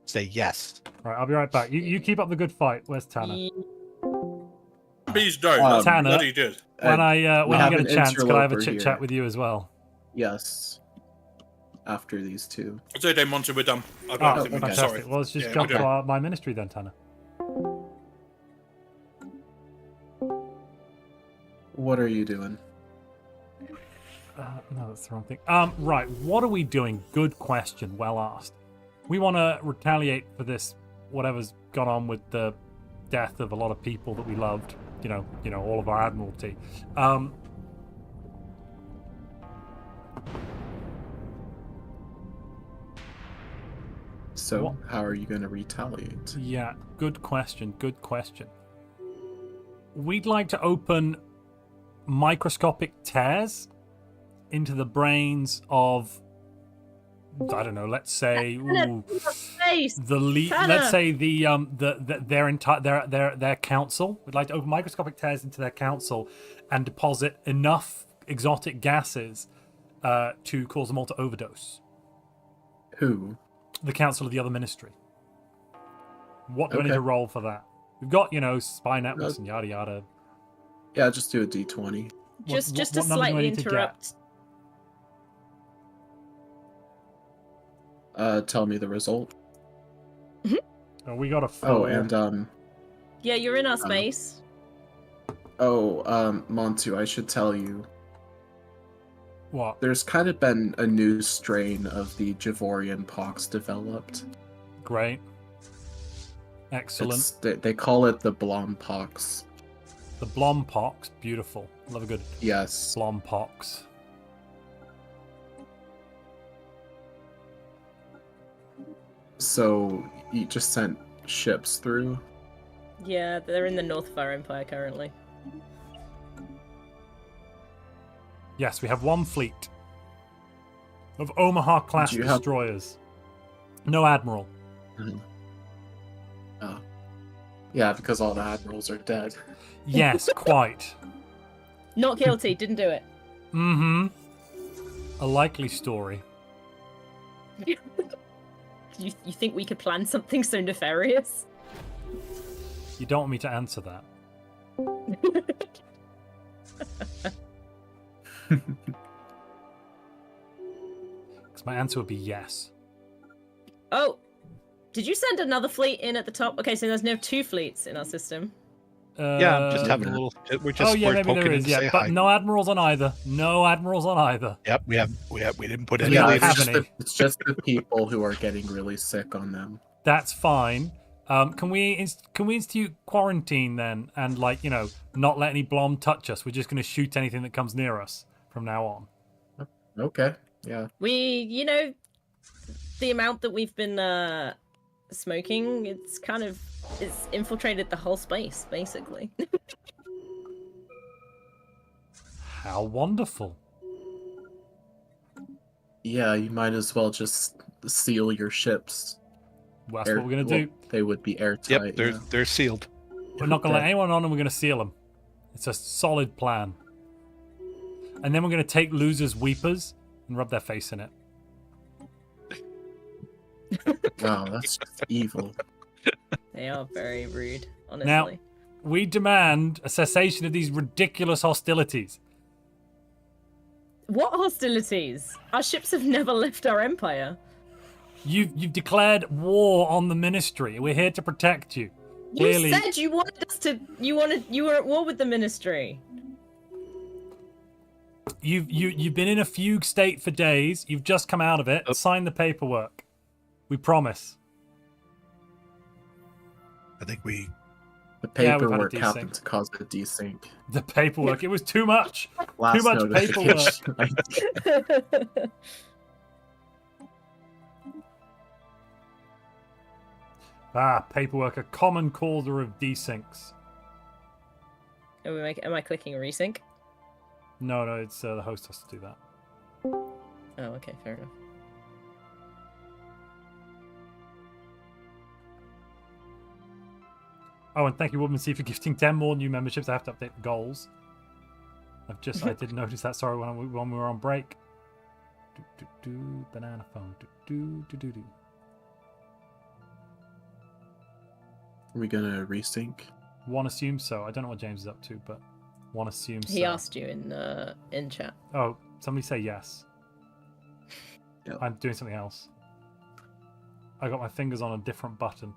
Say yes. Right, I'll be right back. You keep up the good fight. Where's Tanner? Please don't. Tanner, Bloody did. when you get a chance, could I have a interloper chit here. chat with you as well? Yes. After these two. It's okay, Montu, we're done. I've Oh, got nothing to do, fantastic. sorry. Well, let's just Yeah, jump we're to done. my ministry then, Tanner. What are you doing? No, that's the wrong thing. Right, what are we doing? Good question. Well asked. We want to retaliate for this, whatever's gone on with the death of a lot of people that we loved. You know, all of our admiralty. So, how are you going to retaliate? Yeah, good question. Good question. We'd like to open microscopic tears into the brains of, I don't know, let's say let's say their entire their council. We'd like to open microscopic tears into their council and deposit enough exotic gases to cause them all to overdose. Who? The council of the other ministry. What do I need Okay. to roll for that? We've got, spy networks and yada yada. Yeah, just do a d20. Just to what number do I slightly need to get? interrupt. Tell me the result. Oh, we got a 4. Oh, and Yeah, you're in our space. Montu, I should tell you. What? There's kind of been a new strain of the Javorian pox developed. Great. Excellent. They call it the Blom pox. The Blom pox, beautiful. Love a good Yes. Blom pox. So, you just sent ships through? Yeah, they're in the north of our empire currently. Yes, we have one fleet of Omaha class Do you have- destroyers. No admiral. Oh. Yeah, because all the admirals are dead. Yes, quite. Not guilty, didn't do it. Mm-hmm. A likely story. You think we could plan something so nefarious? You don't want me to answer that. Because my answer would be yes. Oh, did you send another fleet in at the top? Okay, so there's no 2 fleets in our system. Yeah, I'm just having a little. We're just maybe poking there in is. to Yeah, say but hi. no admirals on either. No admirals on either. Yep, we didn't put We any don't leaders. have any. It's just the people who are getting really sick on them. That's fine. Can we institute quarantine then, and not let any Blom touch us? We're just going to shoot anything that comes near us from now on. Okay. Yeah. We, the amount that we've been smoking, it's infiltrated the whole space, basically. How wonderful. Yeah, you might as well just seal your ships. Well, that's what we're going to do. They would be airtight. Yep, they're sealed. We're not going to let anyone on, and we're going to seal them. It's a solid plan. And then we're going to take losers' weepers and rub their face in it. Wow, that's evil. They are very rude, honestly. Now, we demand a cessation of these ridiculous hostilities. What hostilities? Our ships have never left our empire. You've declared war on the Ministry. We're here to protect you. Clearly, You said you wanted us to. You were at war with the Ministry. You've been in a fugue state for days. You've just come out of it. Sign the paperwork. We promise. I think we... The paperwork happened to cause a desync. The paperwork. It was too much. Last Too much paperwork. Paperwork. A common causer of desyncs. Am I clicking resync? No, it's the host has to do that. Oh, okay, fair enough. Oh, and thank you, Woodmansee, for gifting 10 more new memberships. I have to update the goals. I did notice that. Sorry, when we were on break. Banana phone. Are we gonna resync? One assumes so. I don't know what James is up to, but one assumes so. He asked you in chat. Oh, somebody say yes. Yep. I'm doing something else. I got my fingers on a different button.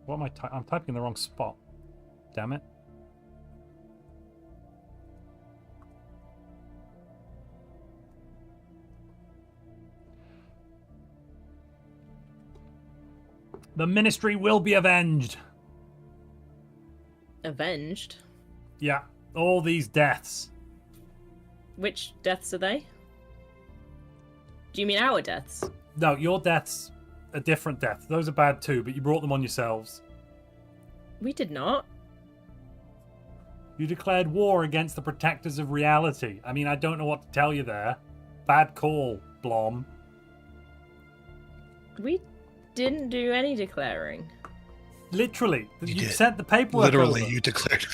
What am I I'm typing in the wrong spot. Damn it. The Ministry will be avenged. Avenged? Yeah, all these deaths. Which deaths are they? Do you mean our deaths? No, your deaths are different deaths. Those are bad too, but you brought them on yourselves. We did not. You declared war against the protectors of reality. I mean, I don't know what to tell you there. Bad call, Blom. We didn't do any declaring. Literally, you did. sent the paperwork. Literally, over. you declared.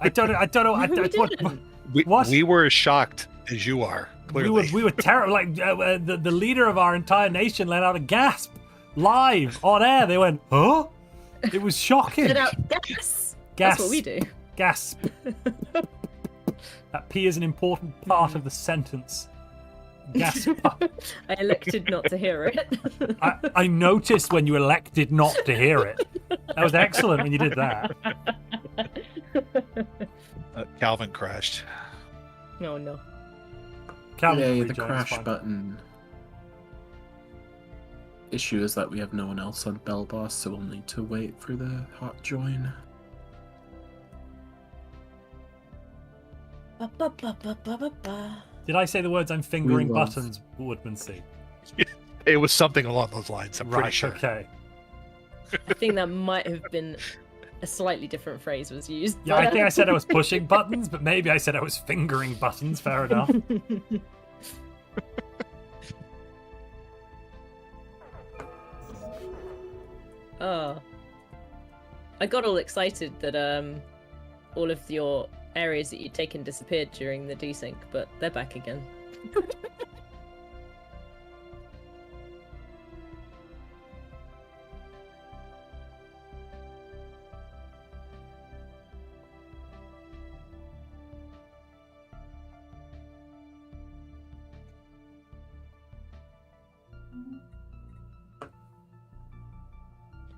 I don't know. We were as shocked as you are. Clearly, We were terrible. Like the leader of our entire nation let out a gasp live on air. They went, "Huh?" It was shocking. Let out gas. Gasp. That's what we do. Gasp. That P is an important part of the sentence. Gasp. I elected not to hear it. I noticed when you elected not to hear it. That was excellent when you did that. Calvin crashed. No, no. Calvin Yay, the rejoined, crash it's fine. button. Issue is that we have no one else on Bell Boss, so we'll need to wait for the hot join. Did I say the words "I'm fingering We love- buttons"? Woodmansee. It was something along those lines. I'm pretty Right. sure. Okay. I think that might have been a slightly different phrase was used. Yeah, I think I said I was pushing buttons, but maybe I said I was fingering buttons. Fair enough. Oh. I got all excited that all of your areas that you'd taken disappeared during the desync, but they're back again.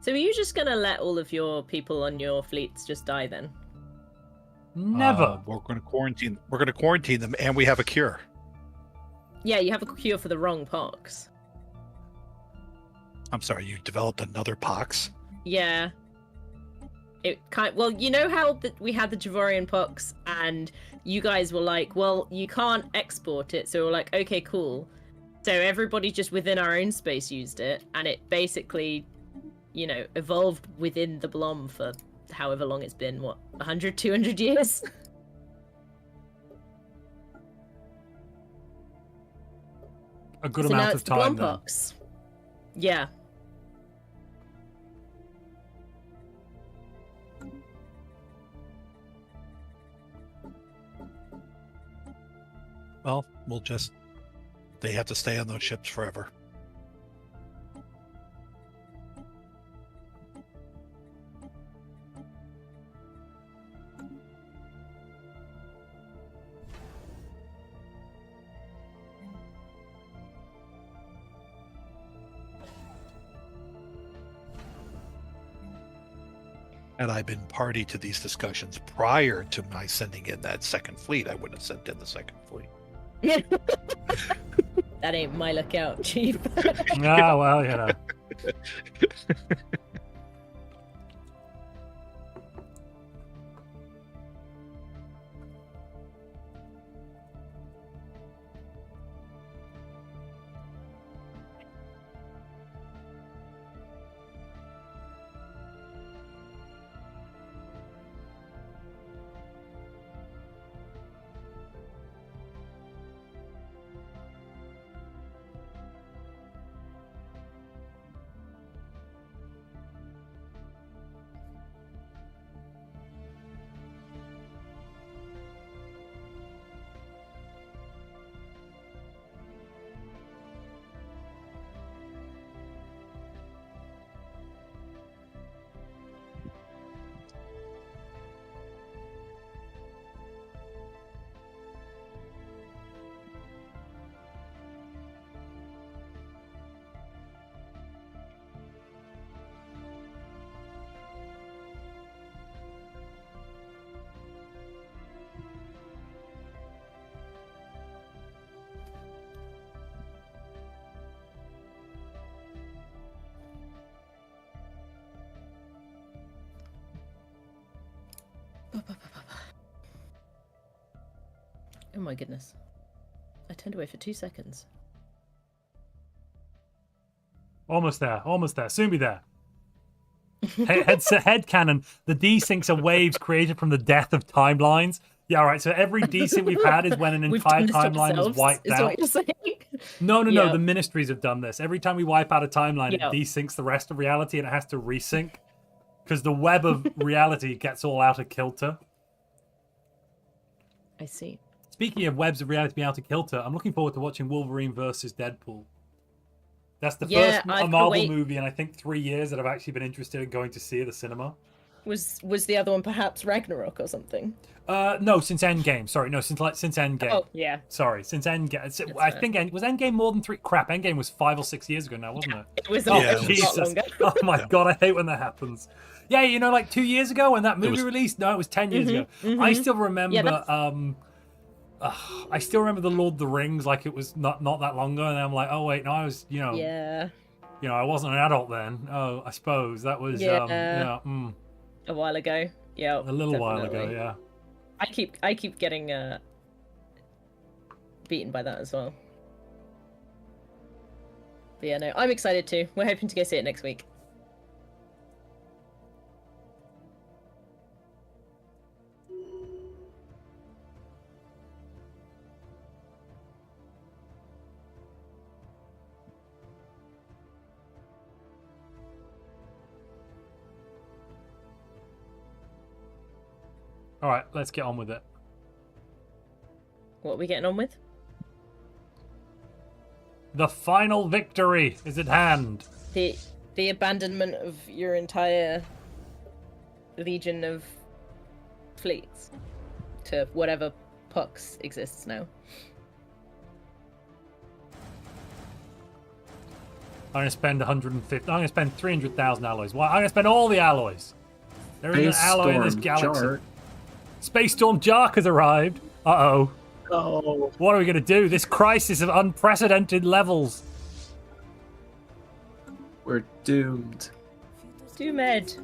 So are you just gonna let all of your people on your fleets just die then? Never. We're going to quarantine. We're going to quarantine them, and we have a cure. Yeah, you have a cure for the wrong pox. I'm sorry, you developed another pox. Yeah. Well, you know how we had the Javorian pox, and you guys were like, "Well, you can't export it," so we're like, "Okay, cool." So everybody just within our own space used it, and it basically, evolved within the Blom for however long it's been. What, 100, 200 years? a good so now amount it's of time. the Blompox. Yeah. Well, we'll just... They have to stay on those ships forever. Had I been party to these discussions prior to my sending in that second fleet, I wouldn't have sent in the second fleet. That ain't my lookout, Chief. Ah, well, you know. Oh my goodness. I turned away for 2 seconds. Almost there. Almost there. Soon be there. Head cannon. The desyncs are waves created from the death of timelines. Yeah, all right. So every desync we've had is when an entire timeline is wiped out. What you're saying? No. The ministries have done this. Every time we wipe out a timeline, it desyncs the rest of reality and it has to resync. Because the web of reality gets all out of kilter. I see. Speaking of webs of reality being out of kilter, I'm looking forward to watching Wolverine versus Deadpool. That's the first Marvel movie in, I think, 3 years that I've actually been interested in going to see at the cinema. Was the other one perhaps Ragnarok or something? No, since Endgame. Sorry, no, since Endgame. Oh, yeah. Sorry, since Endgame. I think was Endgame more than 3. Crap, Endgame was 5 or 6 years ago now, wasn't it? It was a lot longer. Oh my god, I hate when that happens. Yeah, you know, like 2 years ago when that movie released. No, it was 10 years ago. I still remember. I still remember the Lord of the Rings like it was not that long ago, and I'm like, oh wait, no, I was, I wasn't an adult then. Oh, I suppose that was, a while ago. Yeah, a little while ago. Yeah, I keep getting beaten by that as well. But yeah, no, I'm excited too. We're hoping to go see it next week. All right, let's get on with it. What are we getting on with? The final victory is at hand. The abandonment of your entire legion of fleets to whatever Pux exists now. I'm going to spend 150. I'm going to spend 300,000 alloys. Why? I'm going to spend all the alloys. There is an alloy in this galaxy. Jark. Space Storm Jark has arrived. Uh-oh. Oh. What are we going to do? This crisis of unprecedented levels. We're doomed. Doomed.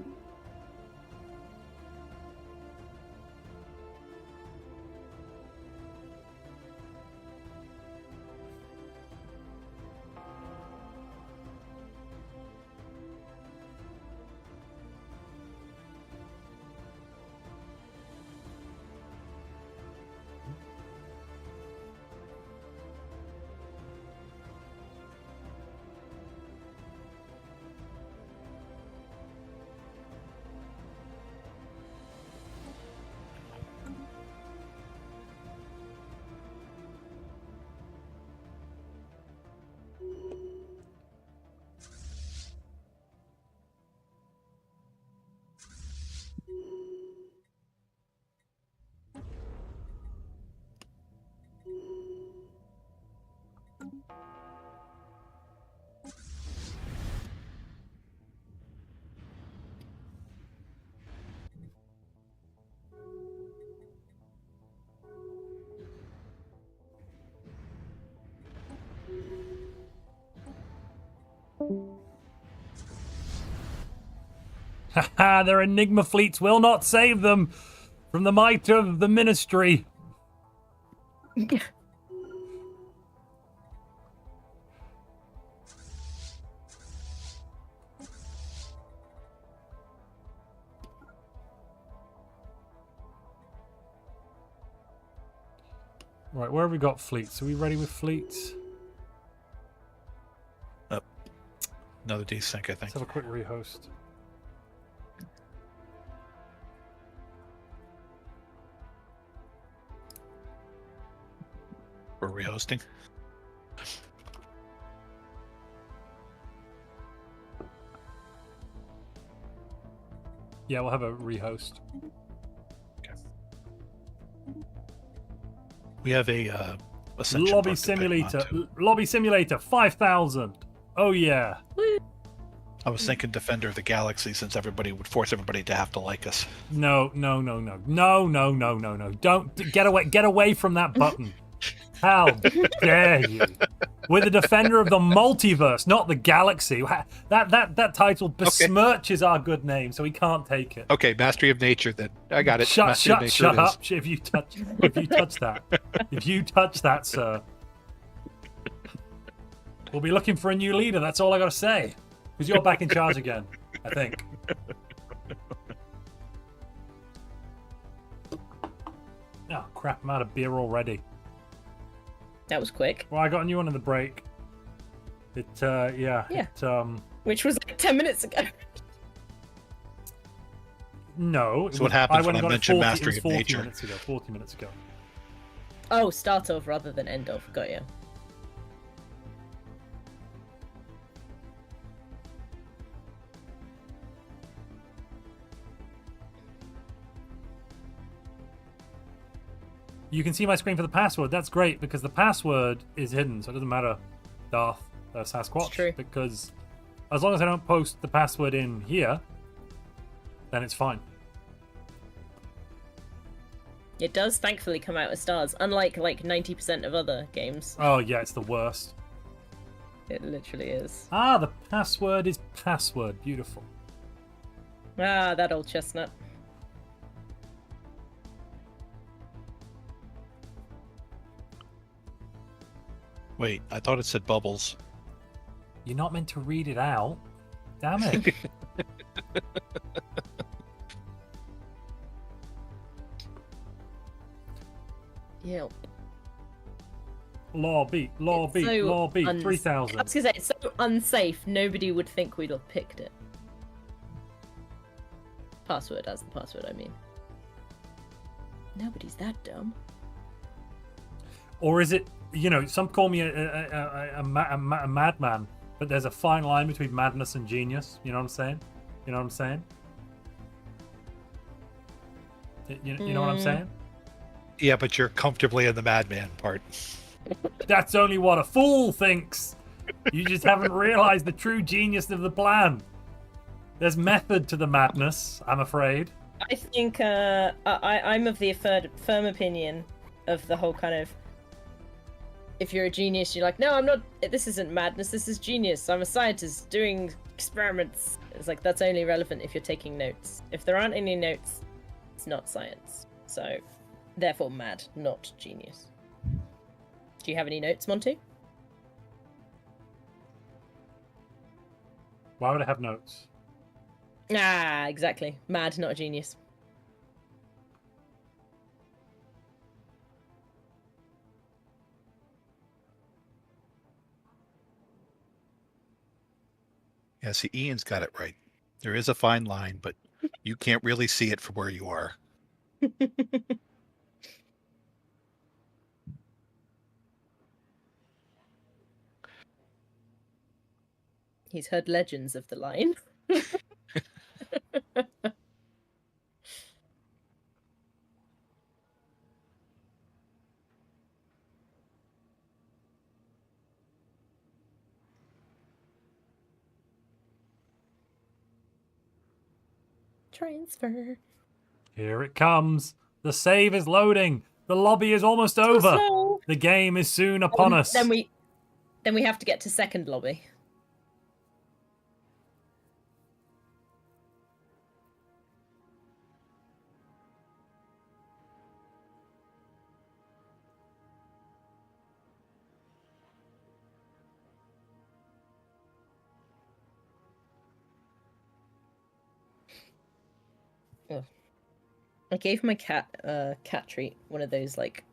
Haha, their Enigma fleets will not save them from the might of the Ministry. Right, where have we got fleets? Are we ready with fleets? Another desync, I think. Let's have a quick rehost. We're rehosting. Yeah, we'll have a rehost. We have a Ascension Lobby book to pick simulator. onto. Lobby simulator 5,000. Oh yeah. I was thinking Defender of the Galaxy, since everybody would force everybody to have to like us. No. Don't get away from that button. How dare you? We're the defender of the multiverse, not the galaxy. That title besmirches our good name, so we can't take it. Okay, Mastery of Nature. Then I got it. Shut Mastery of Nature it is. up! If you touch that, sir, we'll be looking for a new leader. That's all I got to say. Because you're back in charge again, I think. Oh crap! I'm out of beer already. That was quick. Well, I got a new one in the break. Yeah. Which was like 10 minutes ago. No. So what happens when I mention Mastery of 40 Nature? Minutes ago, 40 minutes ago. Oh, start of rather than end of. Got you. You can see my screen for the password. That's great because the password is hidden, so it doesn't matter, Darth Sasquatch. It's true. Because as long as I don't post the password in here, then it's fine. It does thankfully come out as stars, unlike like 90% of other games. Oh yeah, it's the worst. It literally is. Ah, the password is password. Beautiful. Ah, that old chestnut. Wait, I thought it said bubbles. You're not meant to read it out. Damn it. Yeah. Lobby, So 3,000. I was gonna say, it's so unsafe, nobody would think we'd have picked it. Password, as the password, I mean. Nobody's that dumb. Or is it, some call me a madman, but there's a fine line between madness and genius. You know what I'm saying? You know what I'm saying? You know what I'm saying? Yeah, but you're comfortably in the madman part. That's only what a fool thinks. You just haven't realized the true genius of the plan. There's method to the madness, I'm afraid. I think I'm of the firm opinion of the whole kind of, if you're a genius, you're like, no, I'm not, this isn't madness, this is genius. I'm a scientist doing experiments. It's like, that's only relevant if you're taking notes. If there aren't any notes, it's not science. So, therefore mad, not genius. Do you have any notes, Montu? Why would I have notes? Ah, exactly. Mad, not a genius. Yeah, see, Ian's got it right. There is a fine line, but you can't really see it from where you are. He's heard legends of the line. Transfer. Here it comes. The save is loading. The lobby is almost over. slow. The game is soon upon us. Then we have to get to second lobby. Ugh. I gave my cat a cat treat, one of those like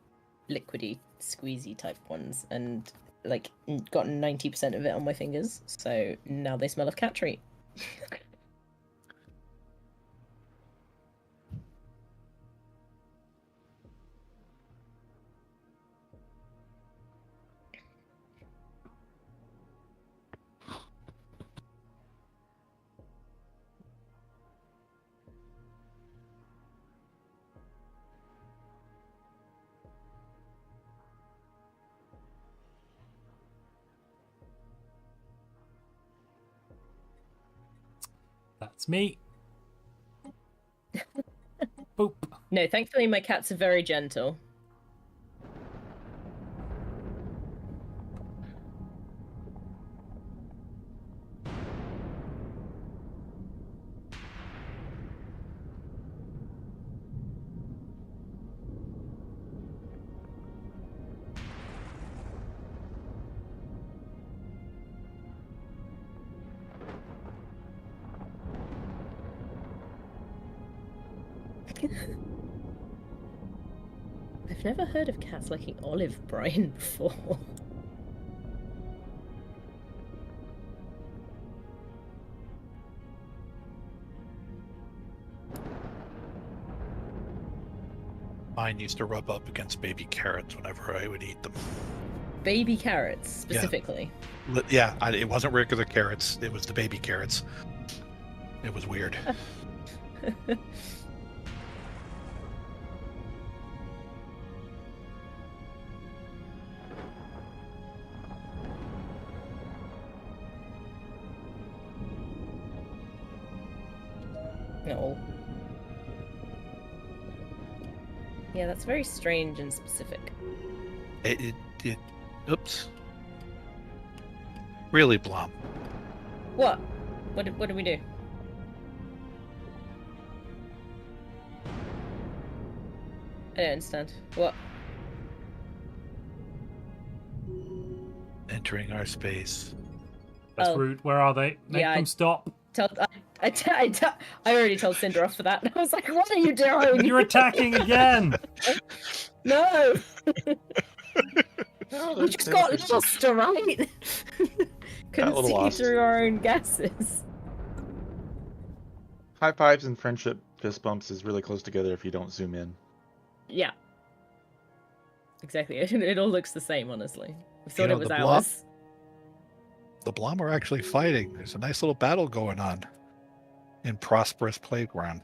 liquidy, squeezy type ones, and like gotten 90% of it on my fingers. So now they smell of cat treat. That's me. Boop. No, thankfully my cats are very gentle. I've never heard of cats liking olive brine before. Mine used to rub up against baby carrots whenever I would eat them. Baby carrots, specifically. Yeah, it wasn't regular carrots. It was the baby carrots. It was weird. No. Yeah, that's very strange and specific. Oops. Really, Blom? What? What did we do? I don't understand. What? Entering our space. That's rude. Where are they? Make them stop. I already told Cinder off for that. And I was like, what are you doing? You're attacking again. No. We just got lost, alright? Couldn't see lost. through our own guesses. High fives and friendship fist bumps is really close together if you don't zoom in. Yeah. Exactly. It all looks the same, honestly. I thought know, it was the Blom- ours. The Blom are actually fighting. There's a nice little battle going on in Prosperous Playground.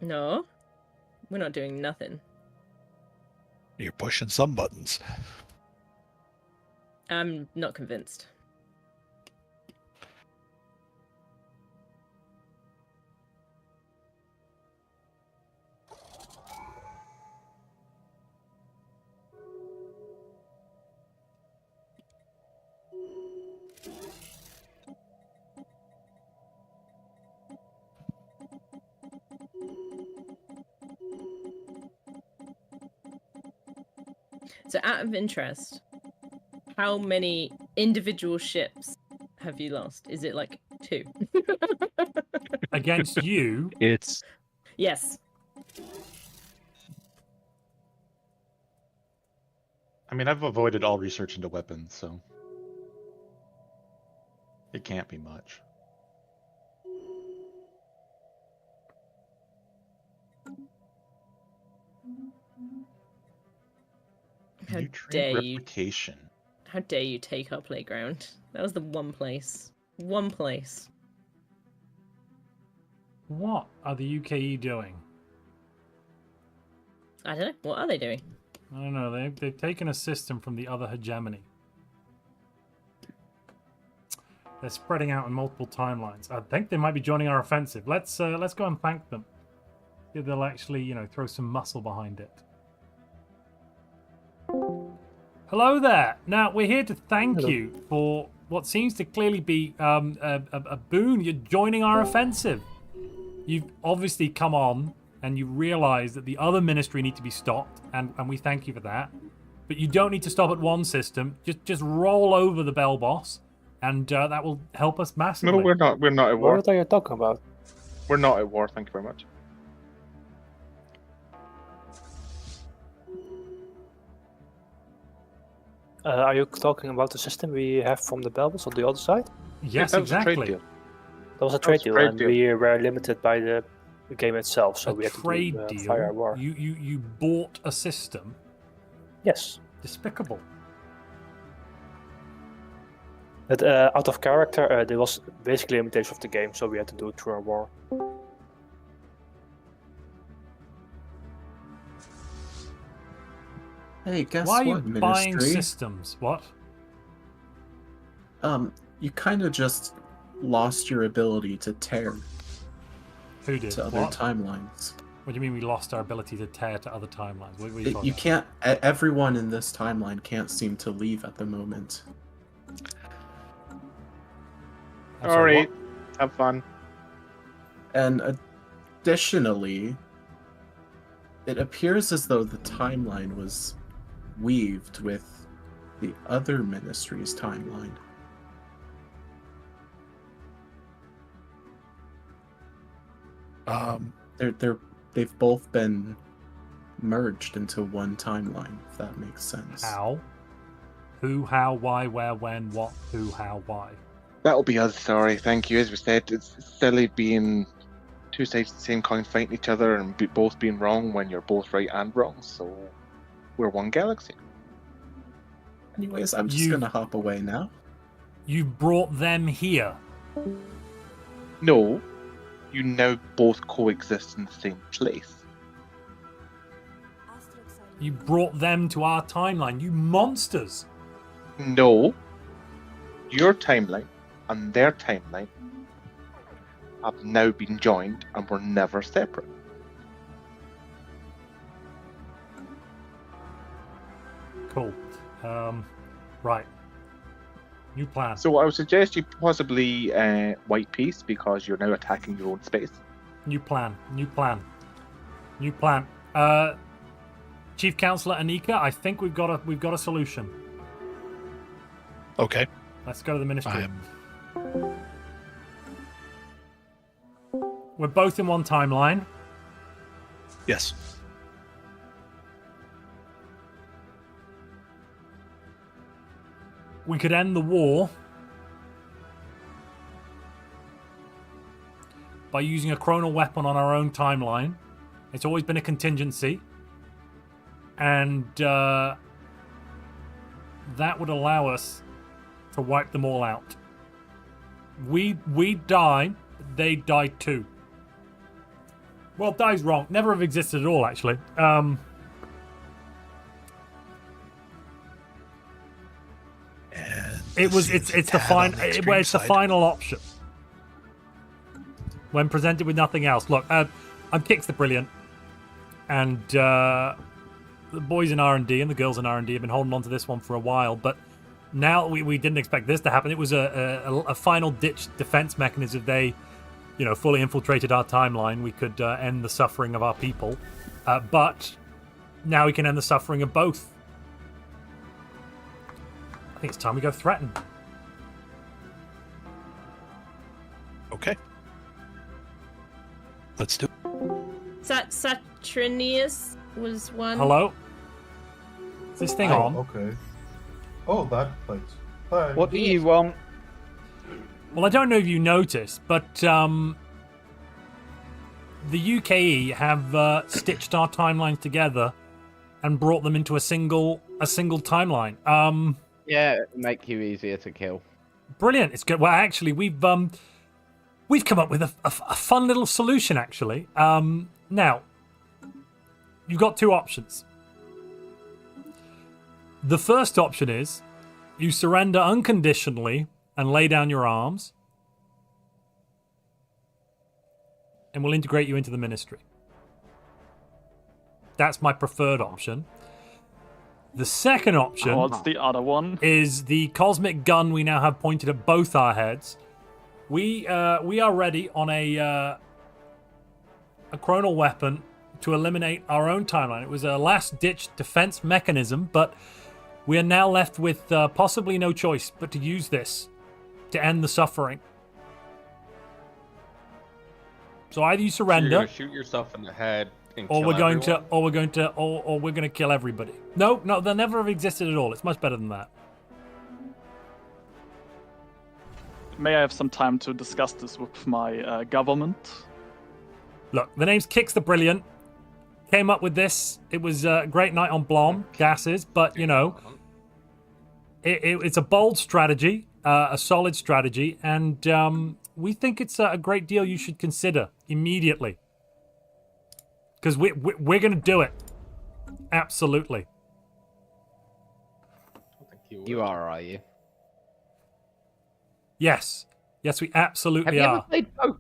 No. We're not doing nothing. You're pushing some buttons. I'm not convinced. So out of interest, how many individual ships have you lost? Is it like 2? Against you? It's... Yes. I mean, I've avoided all research into weapons, so it can't be much. How dare you? How dare you take our playground? That was the one place. One place. What are the UKE doing? I don't know. What are they doing? I don't know. They've taken a system from the other hegemony. They're spreading out in multiple timelines. I think they might be joining our offensive. Let's go and thank them. See if they'll actually, throw some muscle behind it. Hello there. Now we're here to thank you for what seems to clearly be a boon. You're joining our offensive. You've obviously come on and you realize that the other ministry need to be stopped, and we thank you for that. But you don't need to stop at one system. Just roll over the Bell Boss, and that will help us massively. No, we're not. We're not at war. What are you talking about? We're not at war, thank you very much. Are you talking about the system we have from the Belbels on the other side? Yes, that was a trade exactly. deal. That was a trade deal, and we were limited by the game itself, so we had to Trade do, deal. fire war. You bought a system. Yes. Despicable. But out of character, there was basically a limitation of the game, so we had to do it through a war. Hey, guess Why are what, you buying Ministry? systems? What? You kind of just lost your ability to tear Who did? to other What? timelines. What do you mean we lost our ability to tear to other timelines? What are you talking You about? can't. Everyone in this timeline can't seem to leave at the moment. I'm sorry, Alright, have fun. And additionally, it appears as though the timeline was weaved with the other ministry's timeline. They've both been merged into one timeline, if that makes sense. How? Who, how, why, where, when, what, who, how, why. That'll be us, sorry, thank you. As we said, it's silly being two sides of the same coin fighting each other and both being wrong when you're both right and wrong, so we're one galaxy. Anyways, I'm just gonna hop away now. You brought them here. No, you now both coexist in the same place. You brought them to our timeline. You monsters. No, your timeline and their timeline have now been joined and were never separate. Cool. Right. New plan. So I would suggest you possibly white peace because you're now attacking your own space. New plan. New plan. New plan. Chief Counselor Anika, I think we've got a solution. Okay. Let's go to the ministry. We're both in one timeline. Yes. We could end the war by using a chronal weapon on our own timeline. It's always been a contingency. And that would allow us to wipe them all out. We die, they die too. Well, die's wrong. Never have existed at all, actually. It's the final option. When presented with nothing else. Look, I'm Kix the Brilliant, and the boys in R&D and the girls in R&D have been holding on to this one for a while, but now we didn't expect this to happen. It was a final-ditch defense mechanism. If they, fully infiltrated our timeline, we could end the suffering of our people. But now we can end the suffering of both. I think it's time we go threaten. Okay. Let's do it. Saturnius was one. Hello? Is this thing on? Okay. Oh, that place. Hi. What do you want? Well, I don't know if you noticed, but the UKE have stitched our timelines together and brought them into a single timeline. Yeah, it'll make you easier to kill. Brilliant. It's good. Well, actually, we've come up with a fun little solution. Actually, now you've got two options. The first option is you surrender unconditionally and lay down your arms, and we'll integrate you into the ministry. That's my preferred option. The second option What's the other one? is the cosmic gun we now have pointed at both our heads. We are ready on a chronal weapon to eliminate our own timeline. It was a last-ditch defense mechanism, but we are now left with possibly no choice but to use this to end the suffering. So either you So surrender, you're gonna shoot yourself in the head, and or kill we're going everyone? or we're going to kill everybody. No, they'll never have existed at all. It's much better than that. May I have some time to discuss this with my government? Look, the name's Kix the Brilliant. Came up with this. It was a great night on Blom gases, but you know, it's a bold strategy, a solid strategy, and we think it's a great deal you should consider immediately. Because we're going to do it. Absolutely. You are you? Yes. Yes, we absolutely Have you are. ever played poker?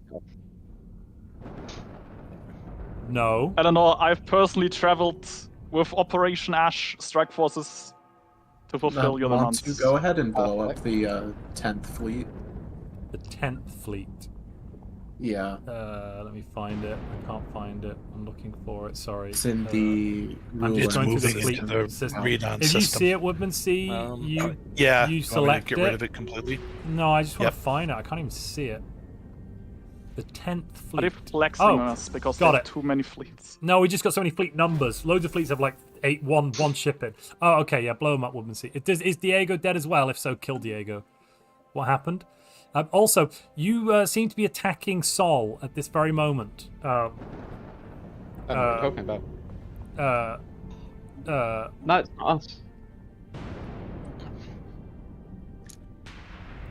No. I don't know. I've personally traveled with Operation Ash Strike Forces to fulfill your demands. To go ahead and blow up the 10th fleet. The 10th fleet. Yeah. Let me find it. I can't find it. I'm looking for it. Sorry. It's in the. I'm just going through the moving fleet into the system. read-on If you system. see it, Woodmansee, you Yeah. you want me to select get it. rid of it completely? No, I just want Yep. to find it. I can't even see it. The 10th fleet. Are they flexing on us because got there's it. too many fleets? No, we just got so many fleet numbers. Loads of fleets have like one ship in. Oh, okay, yeah, blow them up, Woodmansee. Is Diego dead as well? If so, kill Diego. What happened? Also, you seem to be attacking Sol at this very moment. What are you talking about? No, it's not us.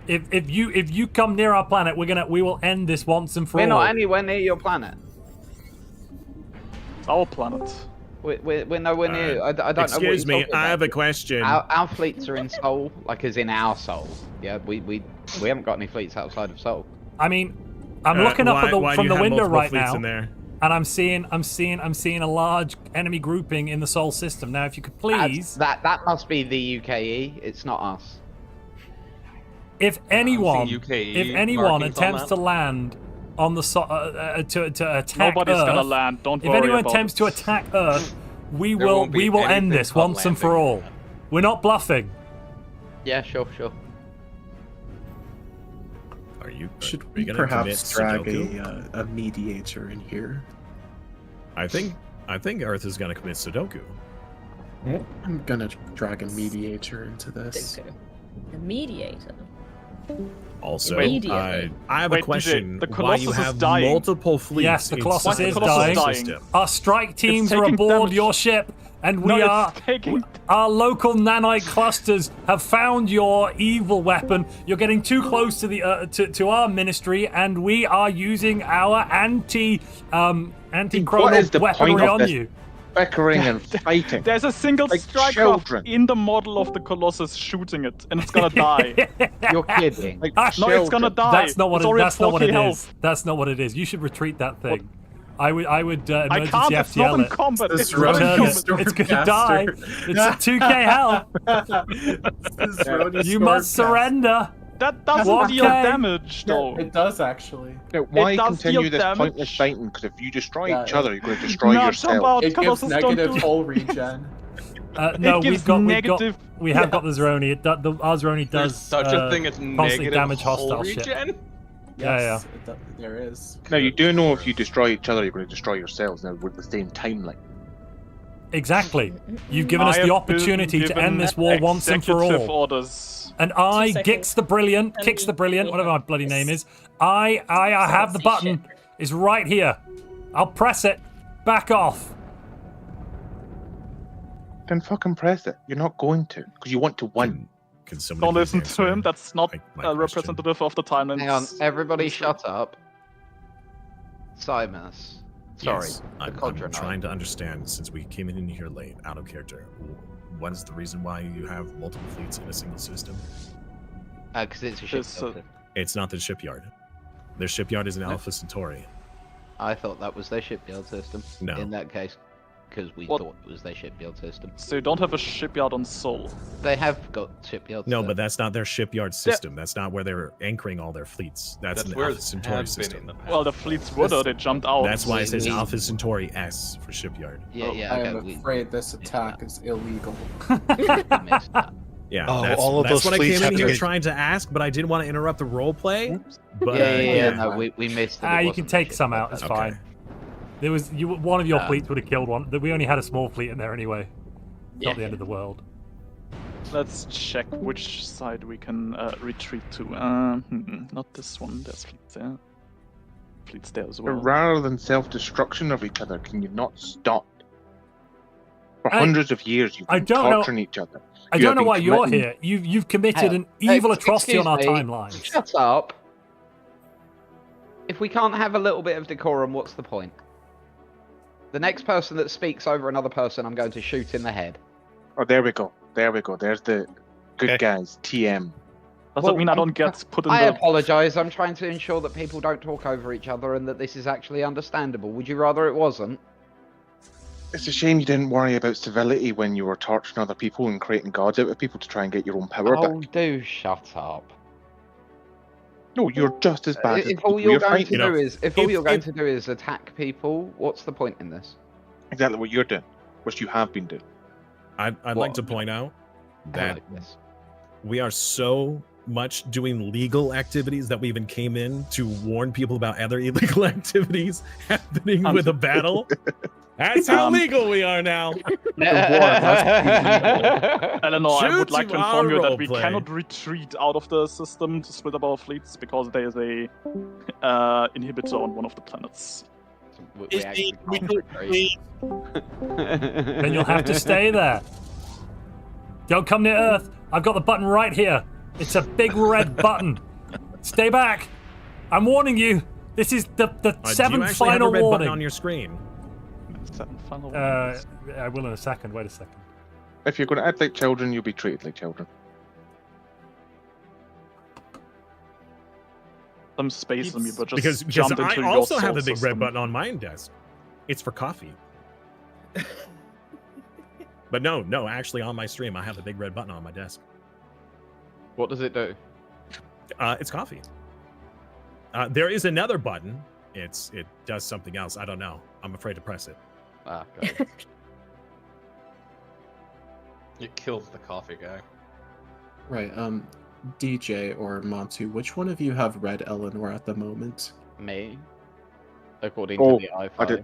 If you come near our planet, we will end this once and for all. We're not anywhere near your planet. Our planet. We're nowhere near. I don't know what Excuse you're me, talking I about. have a question. Our fleets are in Sol, like as in our Sol. Yeah, we haven't got any fleets outside of Sol. I mean, I'm looking up from the window right now, in there? and I'm seeing a large enemy grouping in the Sol system. Now, if you could please, That must be the UKE. It's not us. if anyone markings on attempts that. to land on the to attack Nobody's Earth, gonna land. Don't if worry anyone about attempts it. to attack Earth, we There will won't be end anything this called once and for landing. all. We're not bluffing. Yeah, sure. Are you? Should are we you gonna perhaps commit drag Sudoku? a mediator in here? I think Earth is gonna commit Sudoku. I'm gonna drag a mediator into this. The mediator. Also, Mediator. I have Wait, a question. DJ, the Why Colossus you is have dying. multiple fleets? Yes, the Colossus inside is the dying. system? Our strike teams are taking aboard damage. your ship, and we No, are. it's taking. Our local nanite clusters have found your evil weapon. You're getting too close to the to our ministry, and we are using our What anti-chronal is the weaponry point of on this you. bickering and fighting? There's a single Like strike children. in the model of the Colossus shooting it, and it's gonna die. You're kidding. Like No, it's children. gonna die. That's not what It's it. already That's at not what 40 it health. is. That's not what it is. You should retreat that thing. I would I emergency can't. It's not FTL in it. combat. This It's not in Ronin combat. Stormcaster. It's gonna die. It's at 2k health. This Ronin You must Stormcaster. surrender. That doesn't deal Okay. damage, though. It does actually. Now, why does continue deal this damage. pointless fighting? Because if you destroy Yeah, each other, you're going to destroy No, yourself. jump out. It gives Colossus don't negative do- hull regen. No, gives we've got negative- we have got the Zeroni. Our Zeroni There's does such a thing as constantly negative damage hull hostile ship. regen. Yes, there is. Now, you do know if you destroy each other, you're going to destroy yourselves now with the same timeline. Exactly. You've given us I the have been opportunity to given end this war once and for executive all. orders. And I, 2 seconds. Kix the Brilliant, whatever my bloody name is, I have the button. It's right here. I'll press it. Back off. Then fucking press it. You're not going to, because you want to win. Can somebody Don't please listen answer to him. That's not my a question? representative of the timeline. Hang on, everybody shut up. Simus. Sorry, Yes, the I'm Contra Knight. trying to understand, since we came in here late, out of character. What is the reason why you have multiple fleets in a single system? Because it's a ship. It's, filter. It's not the shipyard. Their shipyard is in Alpha Centauri. I thought that was their shipyard system. No. In that case, because we What? thought it was their shipyard system. So you don't have a shipyard on Sol. They have got shipyards. No, there. but that's not their shipyard system. That's not where they're anchoring all their fleets. That's an where Alpha it Centauri has been system. in the past. Well, the fleets were there. They jumped out. That's why it says We- Alpha Centauri S for shipyard. Yeah, I am okay, afraid this attack is illegal. we missed that. Yeah, Oh, that's, all of that's those what I fleets came in have to here get- trying to ask, but I didn't want to interrupt the role play. But No, we missed it. You can take some out. It's Okay. fine. There was one of your Um, fleets would have killed one. We only had a small fleet in there anyway. Not the Yeah. end of the world. Let's check which side we can retreat to. Not this one. There's fleets there. Fleets there as But well. rather than self-destruction of each other, can you not stop? For I- hundreds of years, you've I been don't know- torturing each other. I You don't have know been why you're committing- here. You've committed an evil atrocity on our timeline. Shut up. If we can't have a little bit of decorum, what's the point? The next person that speaks over another person, I'm going to shoot in the head. Oh, there we go. There we go. There's the good guys. TM. Does that mean I don't get put in I the... apologise. I'm trying to ensure that people don't talk over each other and that this is actually understandable. Would you rather it wasn't? It's a shame you didn't worry about civility when you were torturing other people and creating gods out of people to try and get your own power Oh, back. do shut up. No, you're just as bad as If the all people you're you're going fighting. to do is, if all you're going to do is attack people, what's the point in this? Exactly what you're doing, which you have been doing. I'd like to point out that we are so much doing legal activities that we even came in to warn people about other illegal activities happening with a battle. That's how legal we are now. Eleanor, I would Shoot like to you inform you our that we roleplay. cannot retreat out of the system to split up our fleets because there is a inhibitor on one of the planets. Then you'll have to stay there. Don't come near Earth. I've got the button right here. It's a big red button. Stay back. I'm warning you. This is the Do you seventh actually have a final red warning. button on your screen? I will in a second. Wait a second. If you're going to act like children, you'll be treated like children. Some space on me, but just Because jump into I your also have soul a big system. red button on my desk. It's for coffee. But no, actually on my stream, I have a big red button on my desk. What does it do? It's coffee. There is another button. It does something else. I don't know. I'm afraid to press it. Ah, got it. It kills the coffee guy. Right. DJ or Montu, which one of you have red Eleanor at the moment? Me. According Oh, to the i5.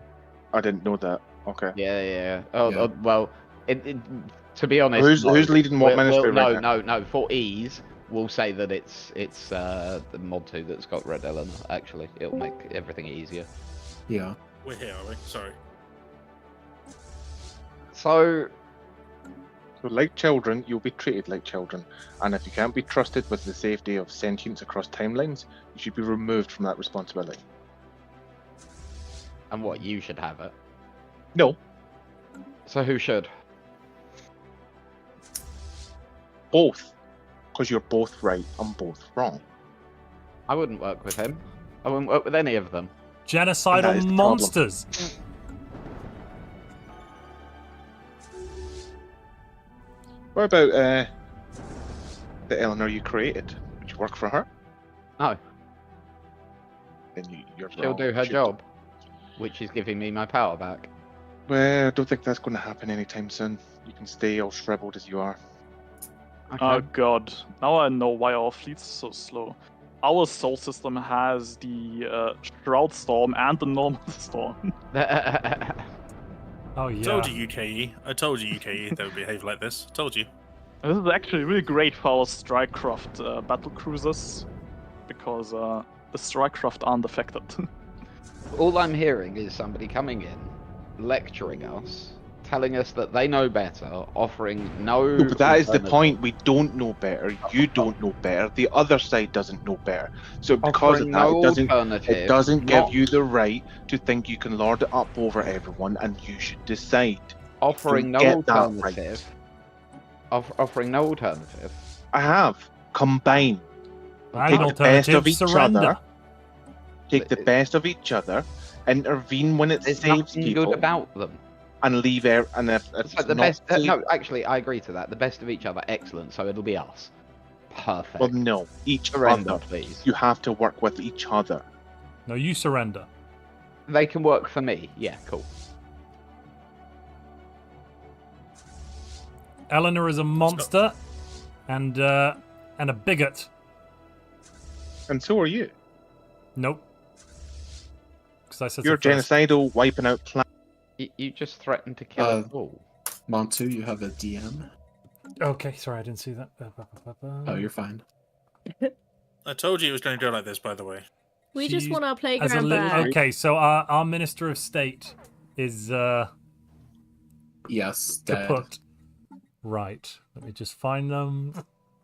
I didn't know that. Okay. Yeah. Oh, Yeah. well, to be honest, Who's leading what ministry no, right now? no. For ease, we'll say that it's the Montu that's got red Ellena. Actually, it'll make everything easier. Yeah. We're here, are we? Sorry. So, like children, you'll be treated like children. And if you can't be trusted with the safety of sentience across timelines, you should be removed from that responsibility. and what, you should have it? No. So who should? Both. Because you're both right, I'm both wrong. I wouldn't work with him. I wouldn't work with any of them. That Genocidal is the monsters. What about the Eleanor you created? Would you work for her? No. Then you're She'll wrong. do her She- job, which is giving me my power back. Well, I don't think that's going to happen anytime soon. You can stay all shriveled as you are. Oh god, now I know why our fleet's so slow. Our soul system has the Shroud Storm and the Normal Storm. Oh yeah. Told you, UKE. I told you, UKE, they would behave like this. Told you. This is actually really great for our Strikecraft battle cruisers, because the Strikecraft aren't affected. All I'm hearing is somebody coming in, lecturing us, telling us that they know better, offering no. No, but that is the alternative. point. We don't know better. You don't know better. The other side doesn't know better. So because of Offering that, no it alternative, doesn't give not- you the right to think you can lord it up over everyone, and you should decide. Offering no Don't get that alternative. Offering no alternative. I have. Combine. An Take the best of alternative, each surrender. other. Take the best of each other. Intervene when it There's saves nothing people. good about them. And leave air. And if It's it's like the not best. safe- No, actually, I agree to that. The best of each other, excellent. So it'll be us. Perfect. Well, no. Each Surrender, other. please. You have to work with each other. No, you surrender. They can work for me. Yeah, cool. Eleanor is a monster. And a bigot. And so are you. Nope. Because I said You're so first. genocidal, wiping out planets. You just threatened to kill us all. Montu, you have a DM. Okay, sorry, I didn't see that. Oh, you're fine. I told you it was going to go like this, by the way. We just want our As a playground little, back. okay, so our Minister of State is Yes, dead. kaput. Right. Let me just find them.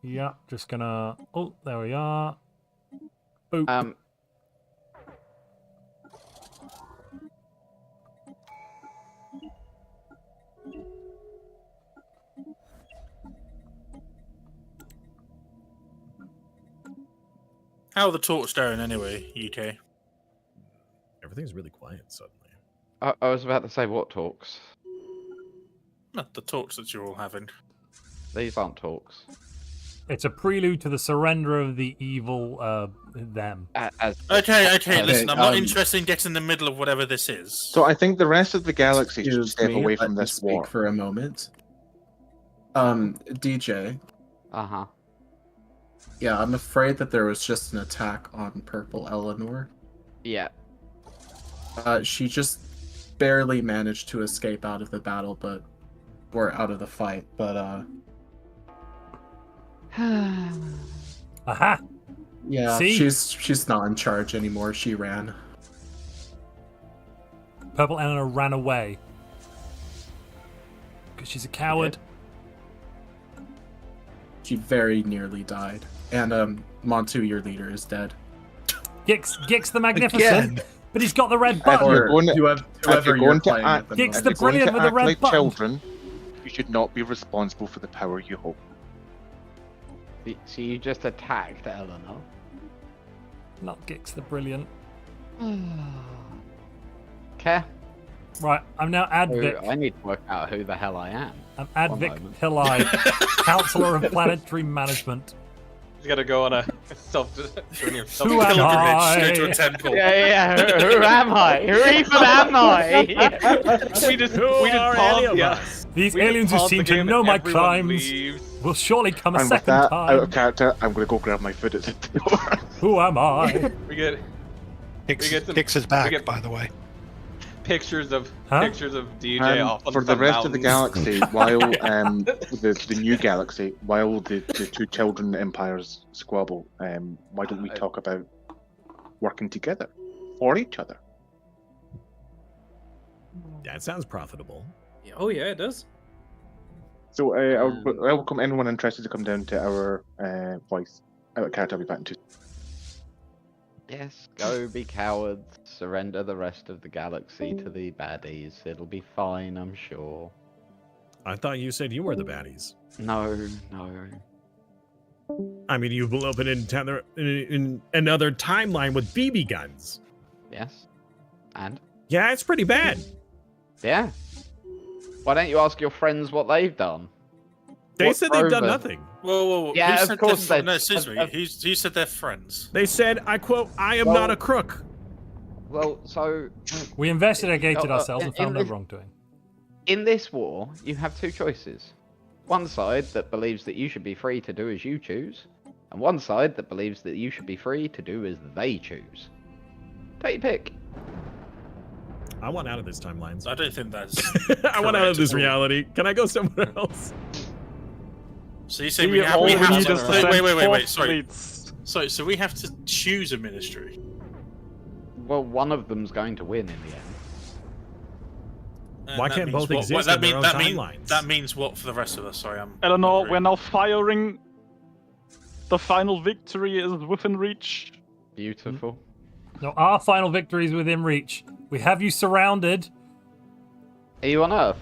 Yeah, just gonna. Oh, there we are. Boop. How are the talks going anyway, UK? Everything's really quiet suddenly. I was about to say, what talks? Not the talks that you're all having. These aren't talks. It's a prelude to the surrender of the evil them. Okay, listen, I'm not interested in getting in the middle of whatever this is. So I think the rest of the galaxy should Excuse step me, away let from me this speak war. for a moment. DJ. Uh-huh. Yeah, I'm afraid that there was just an attack on Purple Eleanor. Yeah. She just barely managed to escape out of the battle, or out of the fight, but Aha! yeah, See? she's not in charge anymore. She ran. Purple Eleanor ran away. Because she's a coward. She very nearly died. And Montu, your leader, is dead. Gix the Magnificent! But he's got the red If button! you're going to, whoever if you're you're going to playing act, at the Gix moment. the if you're going Brilliant to with the act red like button! children, you should not be responsible for the power you hold. So you just attacked Eleanor? Not Gix the Brilliant. Okay. Right, I'm now Advic. I need to work out who the hell I am. I'm One Advic moment. Pillai, Councilor of Planetary Management. He's got to go on a journey of Who am I? Go to a temple. Yeah. Who am I? Who even am I? we just are paused any of the us? These we just aliens who paused seem the to game know and my everyone crimes leaves. will surely come a And with second that, out time. of character, I'm going to go grab my foot at the door. Who am I? We get some- Hicks is we back, get- by the way. pictures of Huh? DJ And off on for the some rest of the mountains. galaxy, while the new galaxy, while the two children empires squabble, why don't we talk about working together for each other? That sounds profitable. Oh yeah, it does. So I welcome anyone interested to come down to our voice. Out of character, I'll be back in 2. Yes, go be cowards. Surrender the rest of the galaxy to the baddies. It'll be fine, I'm sure. I thought you said you were the baddies. No. I mean, you blew up in another timeline with BB guns. Yes. And? Yeah, it's pretty bad. Yeah. Why don't you ask your friends what they've done? They What said they've done drove them? nothing. Whoa. Yeah, Who of said course they're they- No, excuse me. Who said they're friends? They said, I quote, I am not a crook. Well, so... We investigated ourselves and in found no this- wrongdoing. In this war, you have two choices. One side that believes that you should be free to do as you choose, and one side that believes that you should be free to do as they choose. Take your pick. I want out of this timelines. I don't think that's. I want out of correct this at all. reality. Can I go somewhere else? So you say We we have only to. need us to send Wait. 4 Sorry. fleets. So we have to choose a ministry. Well, one of them's going to win in the end. And Why that can't means both what? exist that in their mean- own that mean- timelines? That means what for the rest of us? Sorry, I'm. Eleanor, we're now firing. The final victory is within reach. Beautiful. No, our final victory is within reach. We have you surrounded. Are you on Earth?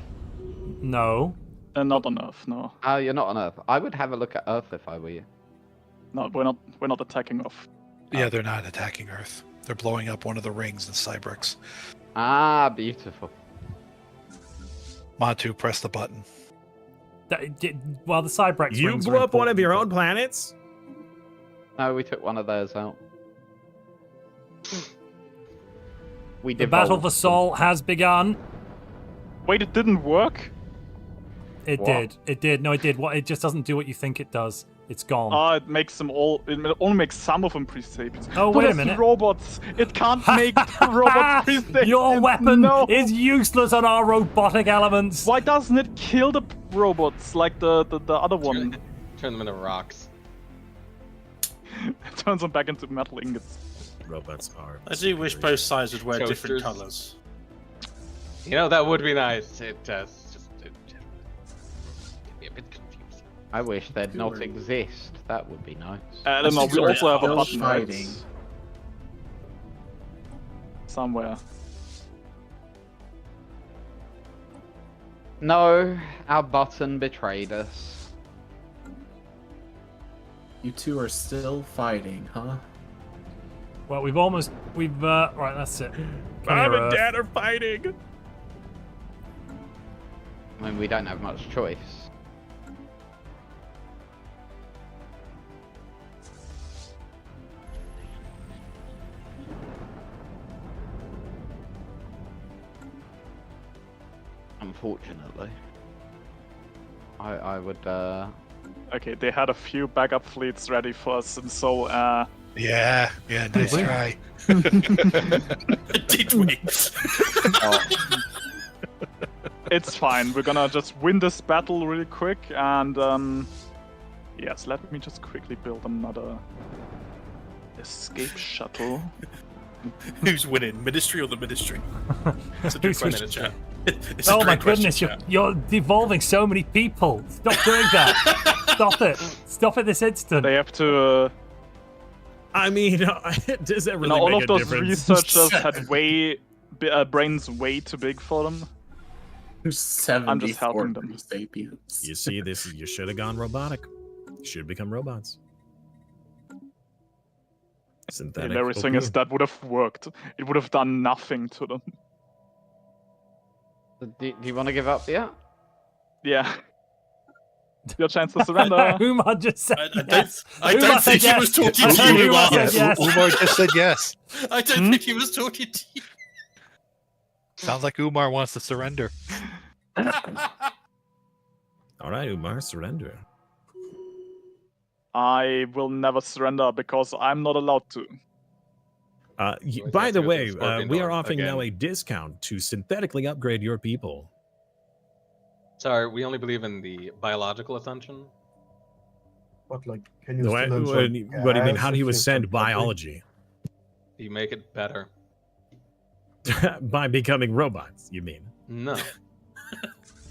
No. Not on Earth, no. Oh, you're not on Earth. I would have a look at Earth if I were you. No, we're not attacking Earth. Yeah, they're not attacking Earth. They're blowing up one of the rings in Cybrix. Ah, beautiful. Montu, press the button. Well, the Cybrex You rings blew are up one of important, your but- own planets? No, we took one of theirs out. We The battle for devolved Sol has begun. Wait, it didn't work? It What? did. It did. No, it did. What? It just doesn't do what you think it does. It's gone. It makes them all. It only makes some of them pre-sapiens. Oh, But wait a it's minute. Robots. It can't make robots pre-sapiens. Your weapon No. is useless on our robotic elements. Why doesn't it kill the robots like the other one? Turn them into rocks. It turns them back into metal ingots. Robots are. I do wish both sides would wear different Toasters. colours. You know, that would be nice. It it'd be a bit confusing. I wish they'd not exist. That would be nice. I don't know. We also have a button right? fighting. Somewhere. No, our button betrayed us. You two are still fighting, huh? Well, right, that's it. Come Mom here, and Earth. Dad are fighting. I mean, we don't have much choice. Unfortunately. I would, Okay, they had a few backup fleets ready for us, and so, Yeah, nice try. Did we? It's fine. We're gonna just win this battle really quick, and yes, let me just quickly build another escape shuttle. Who's winning, Ministry or the Ministry? It's a good question, chat. It's a Oh my great question, goodness, chat. you're devolving so many people. Stop doing that. Stop it. Stop it this instant. They have to. I mean, does that really Now, all make of a those difference? researchers had brains way too big for them. There's 74 I'm just helping them. sapiens. You see, you should have gone robotic. You should become robots. Synthetic. The hilarious thing is that would have worked. It would have done nothing to them. do you want to give up yet? Yeah. Your chance to surrender. Umar just said yes. I don't think he was talking to you, Umar Umar. said yes. Umar just said yes. I don't think he was talking to you. Sounds like Umar wants to surrender. All right, Umar, surrender. I will never surrender because I'm not allowed to. By the way, Scorpion we are Dog offering now again. a discount to synthetically upgrade your people. Sorry, we only believe in the biological ascension. But like, can you What, still what do you mean? How do you if ascend can- biology? You make it better. By becoming robots, you mean? No.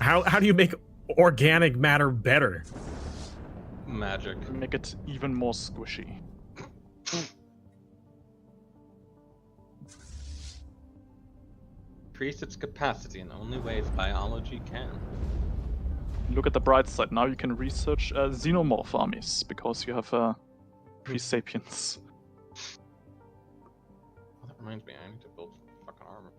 How do you make organic matter better? Magic. Make it even more squishy. Increase its capacity in only ways biology can. Look at the bright side. Now you can research xenomorph armies because you have pre-sapiens. Oh, that reminds me, I need to build fucking armor.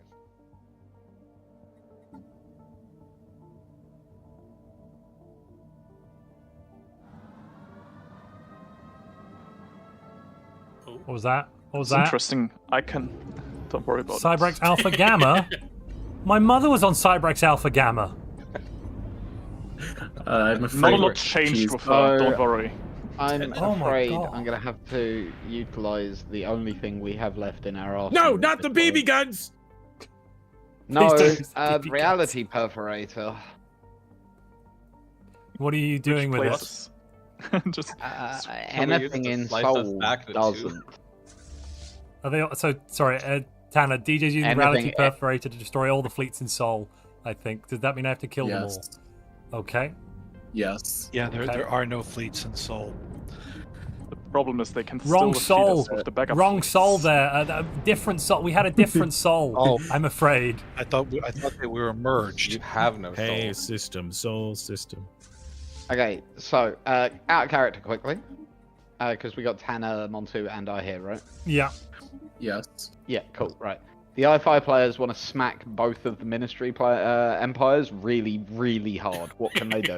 What was that? What was It's that? interesting. I can. Don't worry about Cybrex it. Alpha Gamma? My mother was on Cybrex Alpha Gamma. I'm afraid. Not a lot changed with her. Don't worry. I'm Oh my afraid God. I'm gonna have to utilize the only thing we have left in our arsenal. No, not the BB guns! No, Please don't use the BB reality perforator. What are you doing with it? Places. Just Anything in slice us Soul back to two? doesn't. Are they so sorry, Tanner? DJ's using Reality Anything- Perforator to destroy all the fleets in Sol. I think. Does that mean I have to kill them Yes. all? Okay. Yes. Yeah, Okay. there are no fleets in Seoul. the problem is they can Wrong still defeat soul. us with the backup Wrong fleets. soul there. Different soul. We had a different soul. Oh. I'm afraid. I thought that we were merged. You have no soul. Hey, soul system. Okay, so out of character quickly, because we got Tanner, Montu, and I here, right? Yeah. Yes. Yeah, cool. Right. The I5 players want to smack both of the Ministry empires really, really hard. What can they do?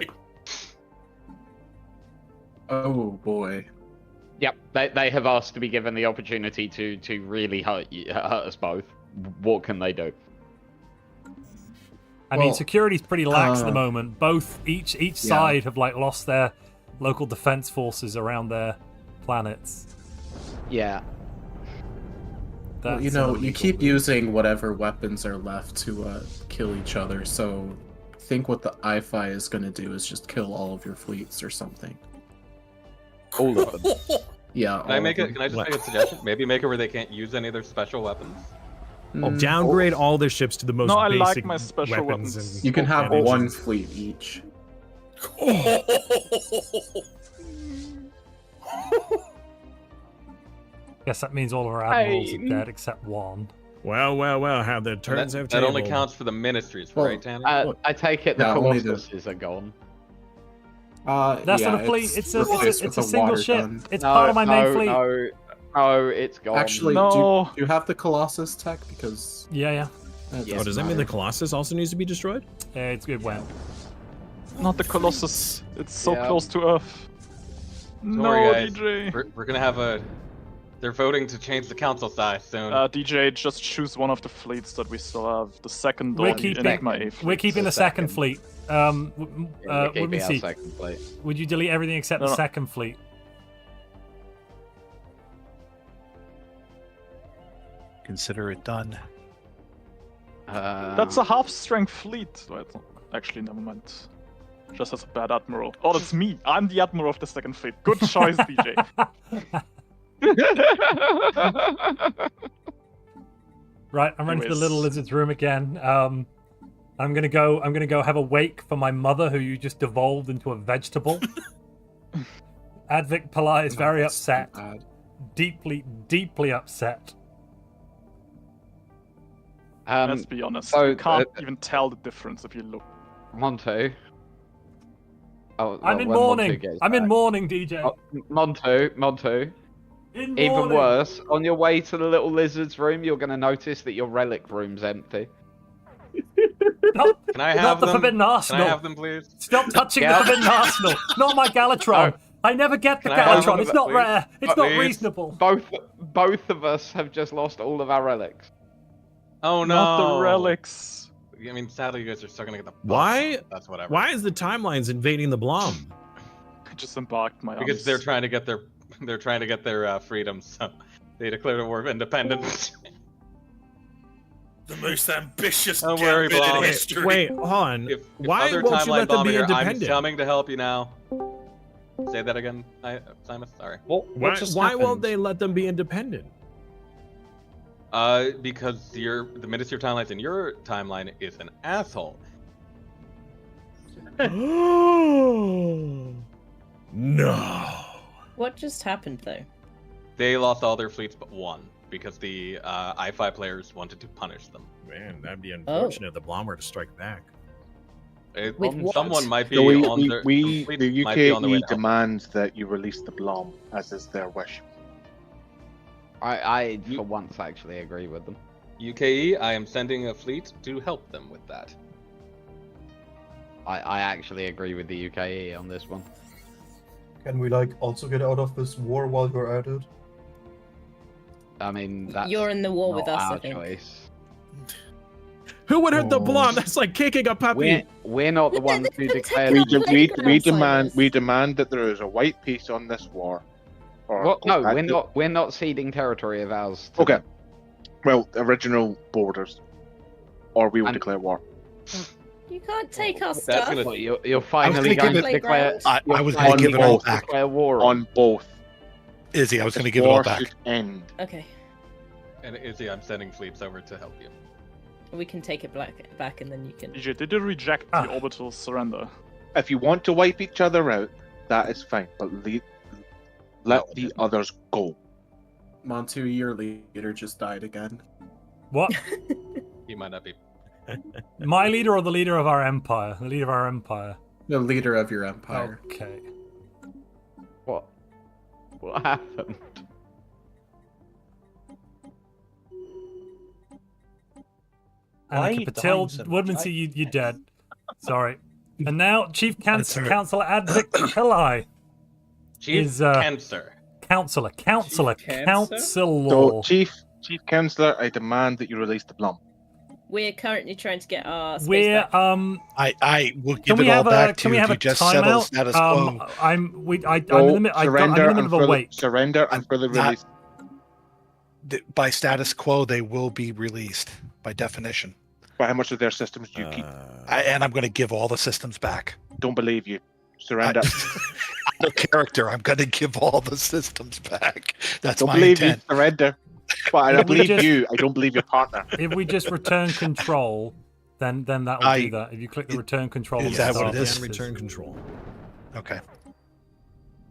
Oh boy. Yep, they have asked to be given the opportunity to really hurt us both. What can they do? I mean, Well, security's pretty lax at the moment. Both each side have like lost their local defense forces around their planets. Yeah. Well, you know, you keep using whatever weapons are left to kill each other, so I think what the I-Fi is going to do is just kill all of your fleets or something. All of them. Yeah. Can I just make a suggestion? Maybe make it where they can't use any of their special weapons. Well, downgrade all their ships to the most I basic like my special weapons. And you can have engines. one fleet each. Guess that means all of our admirals are dead except one. Well, how the turns have That only tabled. counts for the ministries, right, Tanner? I take it the Colossuses are gone. That's yeah, not a fleet. It's a with single water ship. gun. It's part of my main fleet. No, it's gone. Actually, No. do you have the Colossus tech? Because Yeah. Oh, does that mean the Colossus also needs to be destroyed? It's good. Well, Not the Colossus. It's so Yeah. close to Earth. Don't No, worry, guys. DJ. We're gonna have a. They're voting to change the council size soon. DJ, just choose one of the fleets that we still have. The second we're or the keeping Enigma A fleet. we're keeping the second fleet. We're Let keeping me our see. second fleet. Would you delete everything except No, the no. second fleet? Consider it done. That's a half-strength fleet. Wait, actually, never mind. Just as a bad admiral. Oh, that's me. I'm the admiral of the second fleet. Good choice, DJ. Right, I'm running to the little lizard's room again. I'm gonna go have a wake for my mother, who you just devolved into a vegetable. Advic Pillai is very upset. Deeply upset. Let's be honest. so, you can't even tell the difference if you look. Montu. Oh, I'm in when Montu mourning. gets I'm in back. mourning, DJ. Oh, Montu. In Even mourning. worse, on your way to the little lizard's room, you're going to notice that your relic room's empty. Not, Can I not have the them? Forbidden Arsenal. Can I have them, please? Stop touching the Forbidden Arsenal. Not my Galatron. I never get the Can I have Galatron. them, It's not please? rare. It's not Please? reasonable. Both of us have just lost all of our relics. Oh no! Not the relics. I mean, sadly, you guys are still gonna get the. Why? That's whatever. Why is the Timelines invading the Blom? I just embarked my Because armies. they're trying to get their freedom, so they declared a war of independence. The most ambitious Don't worry, gambit in Blom. history. Wait, hold on. If Why other won't you timeline let them bomb be here, independent? I'm coming to help you now. Say that again, Simon. Sorry. Why won't they let them be independent? Because the Ministry of Timelines in your timeline is an asshole. No. What just happened though? They lost all their fleets but one because the I-5 players wanted to punish them. Man, that'd be unfortunate if the Blom were to strike back. Someone might be So on their the fleet might be on their way UKE to help. demands that you release the Blom, as is their wish. I for once actually agree with them. UKE, I am sending a fleet to help them with that. I actually agree with the UKE on this one. Can we also get out of this war while you're at it? I mean, that's You're in the war with not us, our I think. choice. Who would hurt the Blom? That's like kicking a puppy. We're not the ones who declared. We demand that there is a white peace on this war. Well, no, we're not ceding territory of ours. to Okay. them. Well, original borders, or we will declare war. You can't take our stuff. What, you're finally going to declare. I you're was going to finally give it all going to back. declare war on both. Izzy, I was going to This give it all war back. should end. Okay, And Izzy, I'm sending fleets over to help you. we can take it back, and then you can. DJ, did you reject the orbital surrender? If you want to wipe each other out, that is fine, but let the others go. Montu, your leader just died again. What? He might not be. My leader or the leader of our empire? The leader of our empire. The leader of your empire. Okay. What happened? Annika Patil, Woodmansee, you're dead. Sorry. And now Chief Councilor Advic Pillai is Cancer. Councillor. So, Chief Councillor, I demand that you release the Blom. We're currently trying to get our space We're back. I will give it all back to you if you just settle status quo. I'm in the middle of a wait. Surrender and further release. By status quo, they will be released by definition. By how much of their systems do you keep? And I'm going to give all the systems back. Don't believe you. Surrender. No character. I'm going to give all the systems back. That's don't my believe intent. You. Surrender. But I believe you. I don't believe your partner. If we just return control, then that will do that. If you click the return control, is that what it is? Return control. Okay.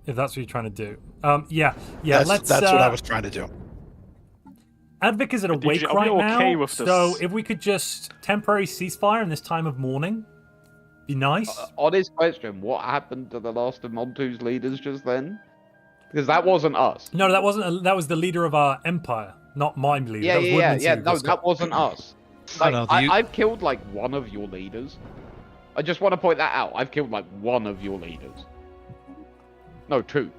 If that's what you're trying to do, yeah. That's what I was trying to do. Advic is at a wake DJ, right okay now, with this? so if we could just temporary ceasefire in this time of mourning, be nice. Honest question: what happened to the last of Montu's leaders just then? Because that wasn't us. No, that wasn't. That was the leader of our empire, not my leader. Yeah, that was No, that wasn't us. Like, I've killed like one of your leaders. I just want to point that out. I've killed like one of your leaders. No, two.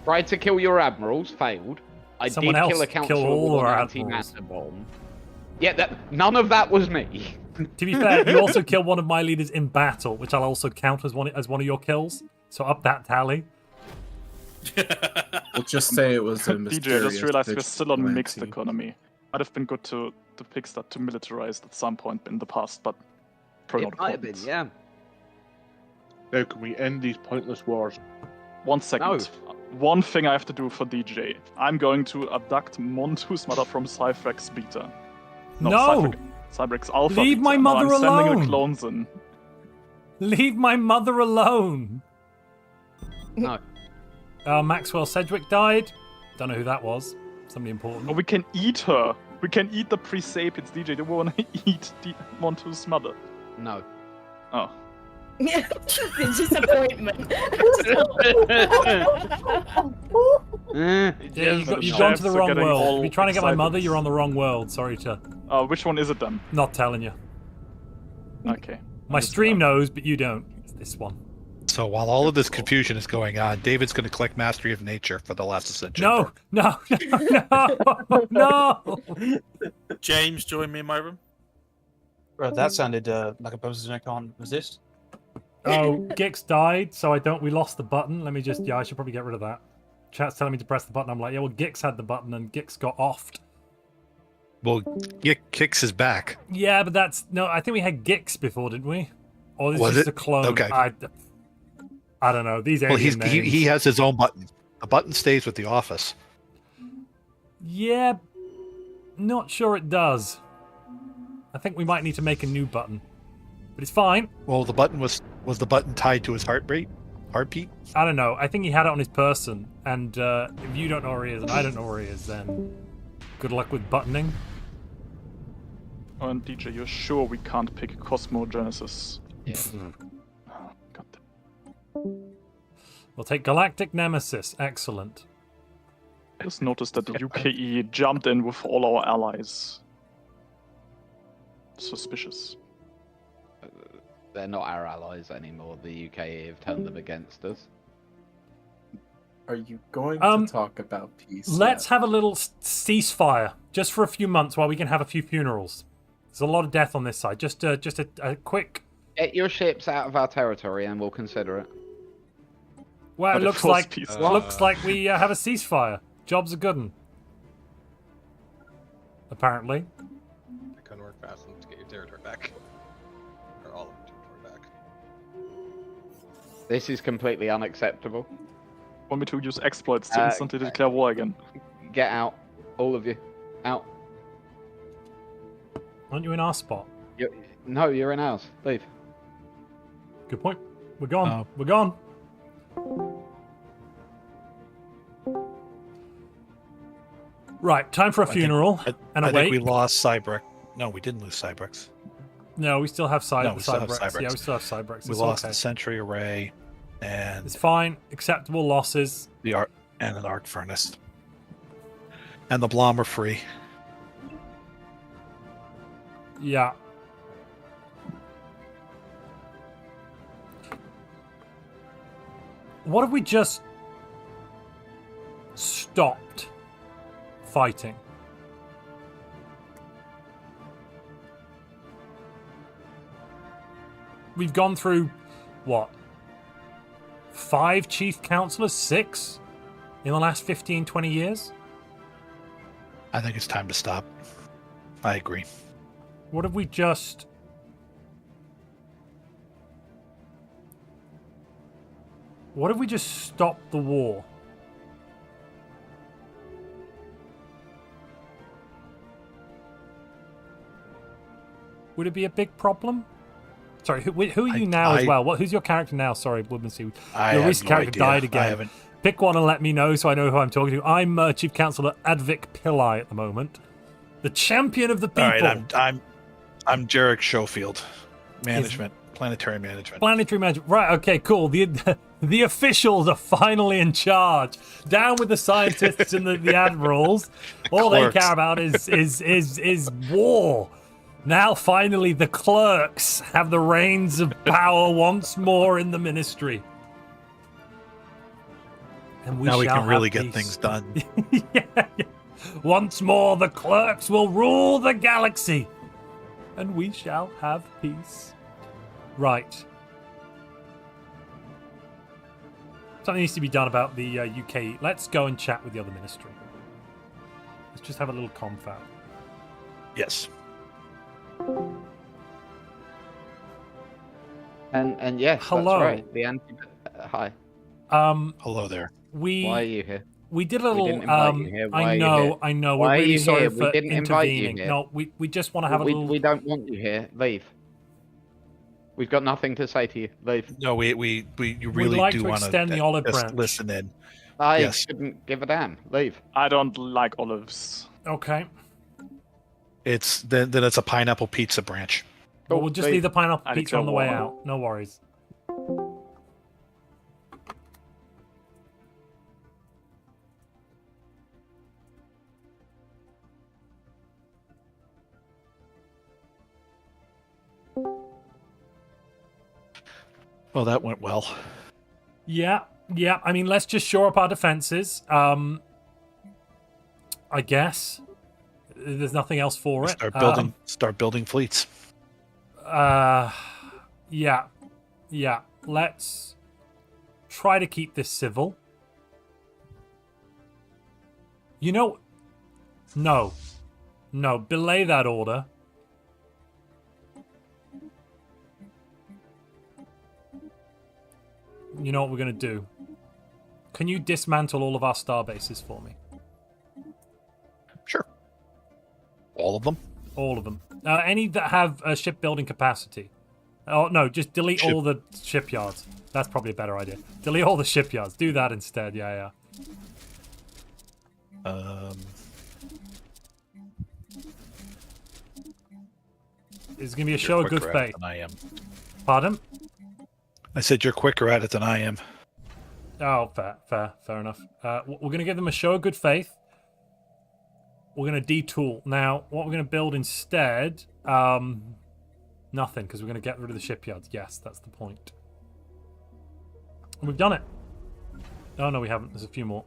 Tried to kill your admirals, failed. I Someone did else kill a kill councilor all with our an admirals. anti-matter bomb. Yeah, none of that was me. To be fair, you also killed one of my leaders in battle, which I'll also count as one of your kills. So up that tally. We'll just say it was a mysterious DJ, I just realized we're bitch still on vigilante. mixed economy. Might have been good to fix that to militarized at some point in the past, but probably It not might have been, important. yeah. How can we end these pointless wars? 1 second. One thing I have to do for DJ. I'm going to abduct Montu's mother from Cyphex Beta. No! Cyphex Alpha. Leave Beta. my mother I'm sending alone. the clones in. Leave my mother alone. No. Maxwell Sedgwick died. Don't know who that was. Somebody important. Oh, we can eat her. We can eat the pre-sapiens. DJ, do we want to eat Montu's mother? No. Oh. Disappointment. Yeah, you've gone to the wrong world. If you're trying to get my mother, you're on the wrong world. Sorry to. Which one is it then? Not telling you. Okay. My stream knows, but you don't. It's this one. So while all of this confusion is going on, David's going to click Mastery of Nature for the last ascension. No. James, join me in my room. Bro, that sounded like a person I can't resist. Oh, Gix died, so we lost the button. Let me just, I should probably get rid of that. Chat's telling me to press the button. I'm like, yeah, well, Gix had the button and Gix got offed. Well, Gix is back. Yeah, but I think we had Gix before, didn't we? Or this Was is it? a clone. Okay. I don't know. These Well, alien names. he has his own button. The button stays with the office. Yeah, not sure it does. I think we might need to make a new button. But it's fine. Well, the button was the button tied to his heartbeat? I don't know. I think he had it on his person. And if you don't know where he is and I don't know where he is, then good luck with buttoning. Oh, and DJ, you're sure we can't pick Cosmogenesis? Yeah. We'll take Galactic Nemesis. Excellent. I just noticed that the UKE jumped in with all our allies. Suspicious. They're not our allies anymore. The UK have turned them against us. Are you going to talk about peace? Let's have a little ceasefire, just for a few months while we can have a few funerals. There's a lot of death on this side. Just a quick... Get your ships out of our territory and we'll consider it. Well, But it it looks was like peaceful. we have a ceasefire. Job's a good one. Apparently. I couldn't work fast enough to get your territory back. Or all of your territory back. This is completely unacceptable. Want me to use exploits to instantly declare war again? Get out. All of you. Out. Aren't you in our spot? No, you're in ours. Leave. Good point. We're gone. We're gone. Right, time for a funeral and a I wake. think we lost Cybrex. No, we didn't lose Cybrex. No, we still have No, we still have Cybrex. Cybrex. Yeah, we still have Cybrex. We It's lost okay. the Sentry Array and It's fine. Acceptable losses. the arc and an arc furnace. And the Blom are free. Yeah. What have we just stopped fighting? We've gone through, what, 5 chief councilors? 6? In the last 15, 20 years? I think it's time to stop. I agree. What if we just... What if we just stop the war? Would it be a big problem? Sorry, who are you now as well? Who's your character now? Sorry, Woodmansee. Your recent character died again. Pick one and let me know so I know who I'm talking to. I'm Chief Councilor Advik-Pillai at the moment. The champion of the people. All right, I'm Jarek Schofield. Management. Planetary management. Planetary management. Right, okay, cool. The officials are finally in charge. Down with the scientists and the admirals. All they care about is war. Now, finally, the clerks have the reins of power once more in the ministry. And now we can really get things done. Yeah. Once more, the clerks will rule the galaxy. And we shall have peace. Right. Something needs to be done about the UK. Let's go and chat with the other ministry. Let's just have a little confab. Yes. And yes, hello. That's right. The hi. Hello there. Why are you here? We did a little. We didn't invite you here. Why I know. Why We're really sorry here? for We didn't invite you intervening. here. No, we just want to have a little. We don't want you here. Leave. We've got nothing to say to you. Leave. No, you really like do to want to extend the olive branch. listen in. I couldn't give a damn. Leave. I don't like olives. Okay. It's then it's a pineapple pizza branch. But we'll just leave the pineapple I need pizza to on the way warm out. No worries. Well, that went well. Yeah. I mean, let's just shore up our defenses. I guess there's nothing else for it. Start building fleets. Yeah. Let's try to keep this civil. You know, no, belay that order. You know what we're going to do? Can you dismantle all of our star bases for me? Sure. All of them? All of them. Any that have shipbuilding capacity. Oh, no, just delete all the shipyards. That's probably a better idea. Delete all the shipyards. Do that instead. Yeah. It's going to be a show of good faith. I am. Pardon? I said you're quicker at it than I am. Oh, fair enough. We're going to give them a show of good faith. We're going to detool. Now, what we're going to build instead, nothing, because we're going to get rid of the shipyards. Yes, that's the point. And we've done it. Oh, no, we haven't. There's a few more.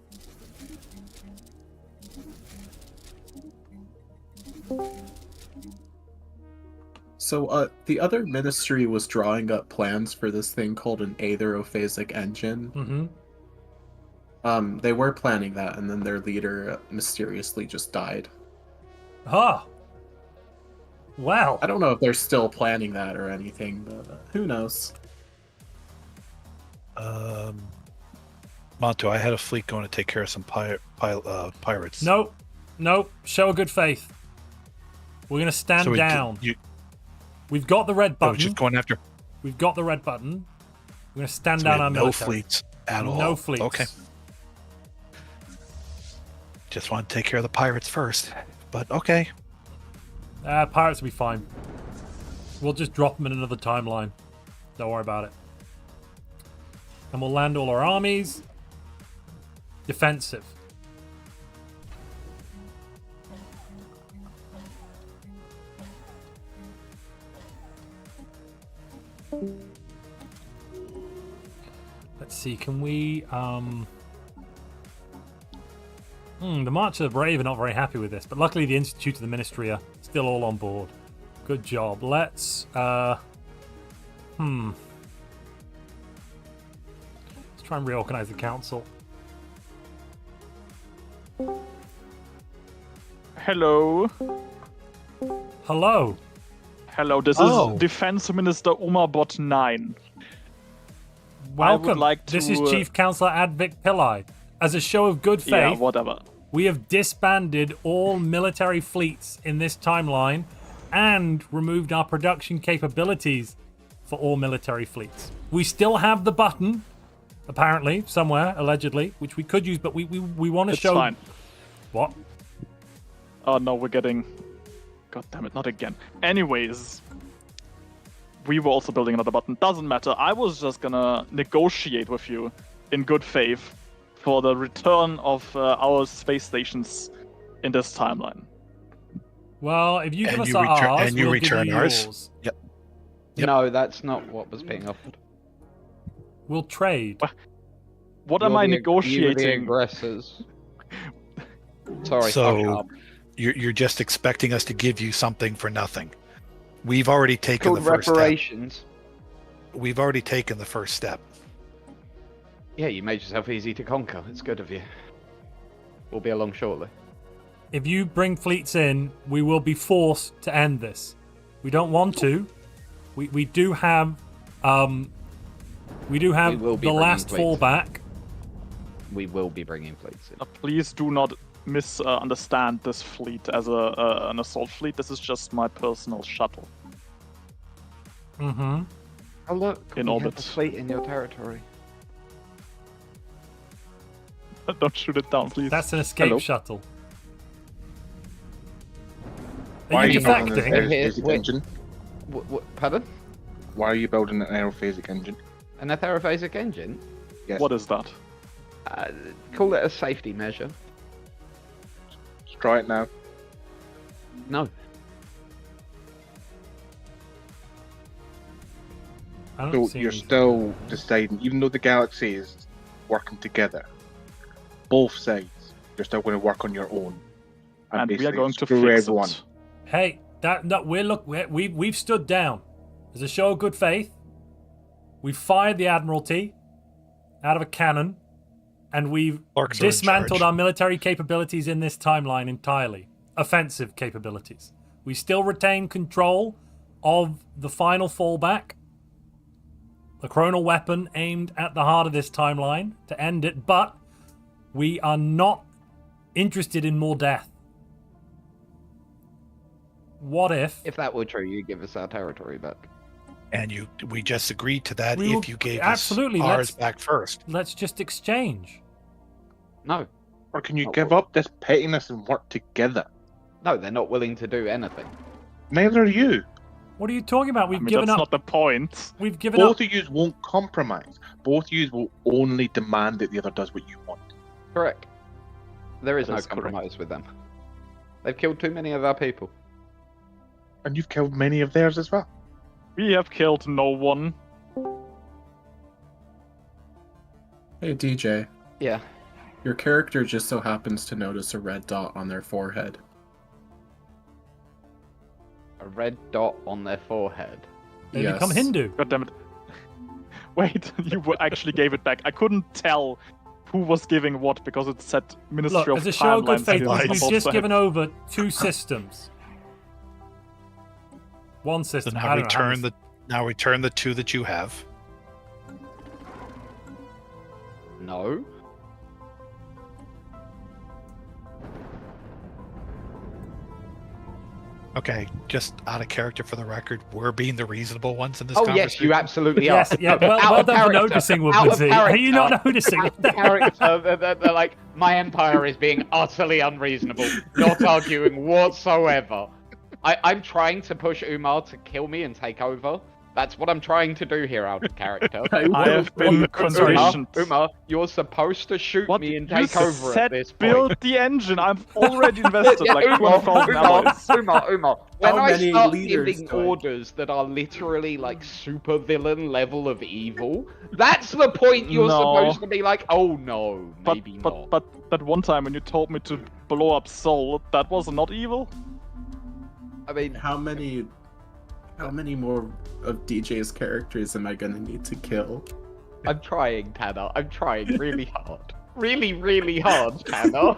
So, the other ministry was drawing up plans for this thing called an aetherophasic engine. Mm-hmm. They were planning that, and then their leader mysteriously just died. Huh. Well. I don't know if they're still planning that or anything, but who knows? Montu, I had a fleet going to take care of some pirates. Nope. Show of good faith. We're going to stand down. We've got the red button. Just going after. We've got the red button. We're going to stand down our military. No fleets at all. No fleets. Okay. Just want to take care of the pirates first, but okay. Pirates will be fine. We'll just drop them in another timeline. Don't worry about it. And we'll land all our armies. Defensive. Let's see, can we the March of the Brave are not very happy with this, but luckily the Institute of the Ministry are still all on board. Good job. Let's Let's try and reorganize the council. Hello. Hello. Hello, this is Defense Minister Umarbot 9. Welcome. Like This is Chief Councillor Advik Pillai. As a show of good faith, yeah, whatever. We have disbanded all military fleets in this timeline and removed our production capabilities for all military fleets. We still have the button, apparently, somewhere, allegedly, which we could use, but we want to show... Fine. What? Oh no, we're getting... God damn it, not again. Anyways, we were also building another button. Doesn't matter. I was just gonna negotiate with you in good faith for the return of our space stations in this timeline. Well, if you give us ours, and you we'll return give you ours. yours. Yep. No, that's not what was being offered. We'll trade. What am I negotiating? You're the aggressors. Sorry. So you're just expecting us to give you something for nothing. We've already taken the first reparations. step. We've already taken the first step. Yeah, you made yourself easy to conquer. It's good of you. We'll be along shortly. If you bring fleets in, we will be forced to end this. We don't want to. We do have the last fallback. We will be bringing fleets in. Please do not misunderstand this fleet as an assault fleet. This is just my personal shuttle. Mm-hmm. Oh look, in we orbit. have a fleet in your territory. Don't shoot it down, please. That's an escape shuttle. Why are you defecting? Aerophasic engine? Pardon? Why are you building an aerophasic engine? An aerophasic engine? Yes. What is that? Call it a safety measure. Let's try it now. No. So you're still deciding, even though the galaxy is working together, both sides, you're still going to work on your own. And we are going to screw fix everyone. it. Hey, we've stood down. As a show of good faith, we fired the Admiralty out of a cannon, and we've dismantled our military capabilities in this timeline entirely. Offensive capabilities. We still retain control of the final fallback, the Chronal weapon aimed at the heart of this timeline to end it, but we are not interested in more death. What if that were true, you give us our territory back? And we just agreed to that We if you gave absolutely, us ours back first. Let's just exchange. No. Or can you give up this pettiness and work together? No, they're not willing to do anything. Neither are you. What are you talking about? We've given up. That's not the point. We've given up. Both of you won't compromise. Both of you will only demand that the other does what you want. Correct. There is no That's compromise with them. They've killed too many of our people. And you've killed many of theirs as well. We have killed no one. Hey DJ. Yeah. Your character just so happens to notice a red dot on their forehead. A red dot on their forehead. They become Hindu. God damn it. Wait, you actually gave it back. I couldn't tell who was giving what because it said Ministry Look, of as a show of good Timelines faith, on we've both just sides. given over 2 systems. One So system. now I don't know how many- return the 2 that you have. No. Okay, just out of character for the record, we're being the reasonable ones in this Oh conversation. yes, you absolutely are. Yes, yeah, well done for noticing, Woodmansee. Are you not noticing? They're like, my empire is being utterly unreasonable, not arguing whatsoever. I'm trying to push Umar to kill me and take over. That's what I'm trying to do here out of character. I have been conditioned. Umar, you're supposed to shoot me and take over at this point. Build the engine. I've already invested like 12,000 alloys. Umar. When How I many start leaders giving do I- orders that are literally like super villain level of evil, that's the point you're No. supposed to be like, oh no, maybe not. But that one time when you told me to blow up Sol, that was not evil. I mean, how many How many more of DJ's characters am I gonna need to kill? I'm trying, Tanner. I'm trying really hard. Really, really hard, Tanner.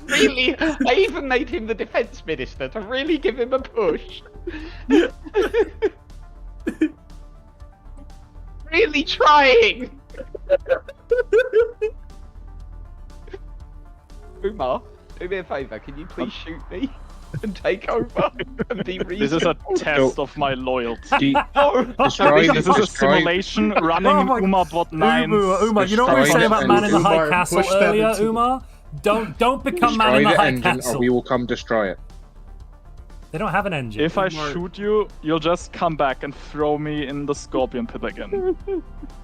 Really, I even made him the defense minister to really give him a push. Really trying. Umar, do me a favour. Can you please shoot me and take over and be reasonable? This is a test of my loyalty. This is a simulation running Umar bot 9. Umar, you know what we were saying about Man in the High Castle earlier, Umar? Don't become Man in the High Castle. Or we will come destroy it. They don't have an engine. If I shoot you, you'll just come back and throw me in the scorpion pit again.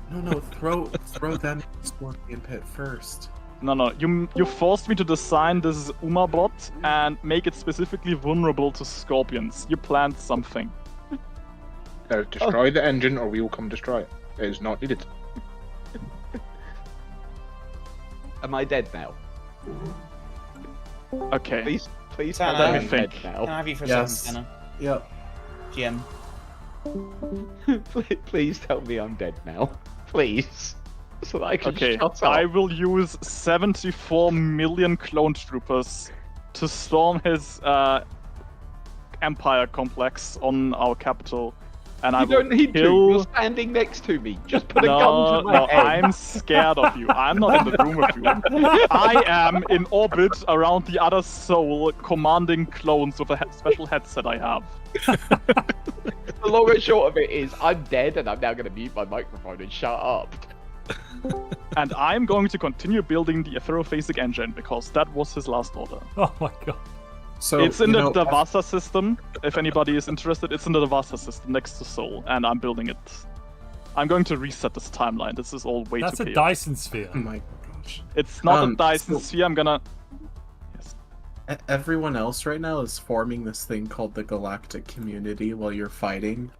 No, throw them in the scorpion pit first. No, you forced me to design this Umar bot and make it specifically vulnerable to scorpions. You planned something. No, destroy the engine or we will come destroy it. It is not needed. Am I dead now? Okay. Please Tanner, let me I'm think. dead now. Can I have you for a Yes. second, Yep. Tanner? GM. Please tell me I'm dead now. Please. So that I can Okay, shut up. I will use 74 million clone troopers to storm his empire complex on our capital, and I You will don't need to. kill... You're standing next to me. Just put a gun to my head. I'm scared of you. I'm not in the room with you. I am in orbit around the other soul, commanding clones with a special headset I have. The long and short of it is, I'm dead, and I'm now going to mute my microphone and shut up. And I'm going to continue building the Aetherophasic engine, because that was his last order. Oh my god. So It's in the Devasa system. If anybody is interested, it's in the Devasa system next to Sol, and I'm building it. I'm going to reset this timeline. This is all way That's too a chaotic. Dyson sphere. Oh my gosh. It's not a Dyson sphere. I'm gonna. Everyone else right now is forming this thing called the Galactic Community while you're fighting.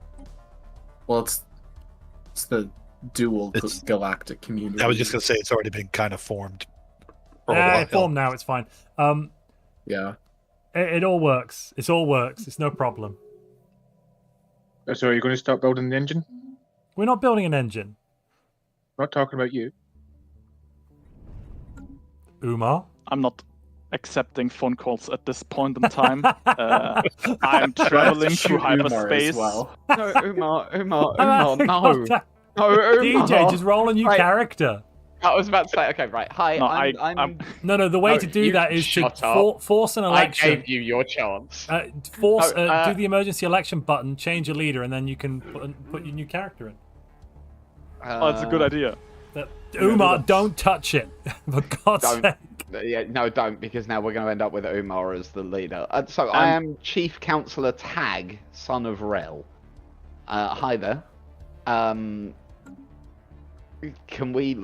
Well, it's the dual Galactic Community. I was just gonna say it's already been kind of formed. It's formed now. It's fine. Yeah. It all works. It all works. It's no problem. So are you going to start building the engine? We're not building an engine. Not talking about you. Umar? I'm not accepting phone calls at this point in time. I'm traveling through hyperspace. No, Umar, no. No, Umar. DJ, just roll a new character. I was about to say, okay, right. Hi, No, I'm... No, the way to do that is to force an election. I gave you your chance. Do the emergency election button, change your leader, and then you can put your new character in. Oh, that's a good idea. Umar, don't touch it. For God's sake. Yeah, no, don't, because now we're going to end up with Umar as the leader. So I am Chief Councillor Tag, son of Rel. Hi there. Can we,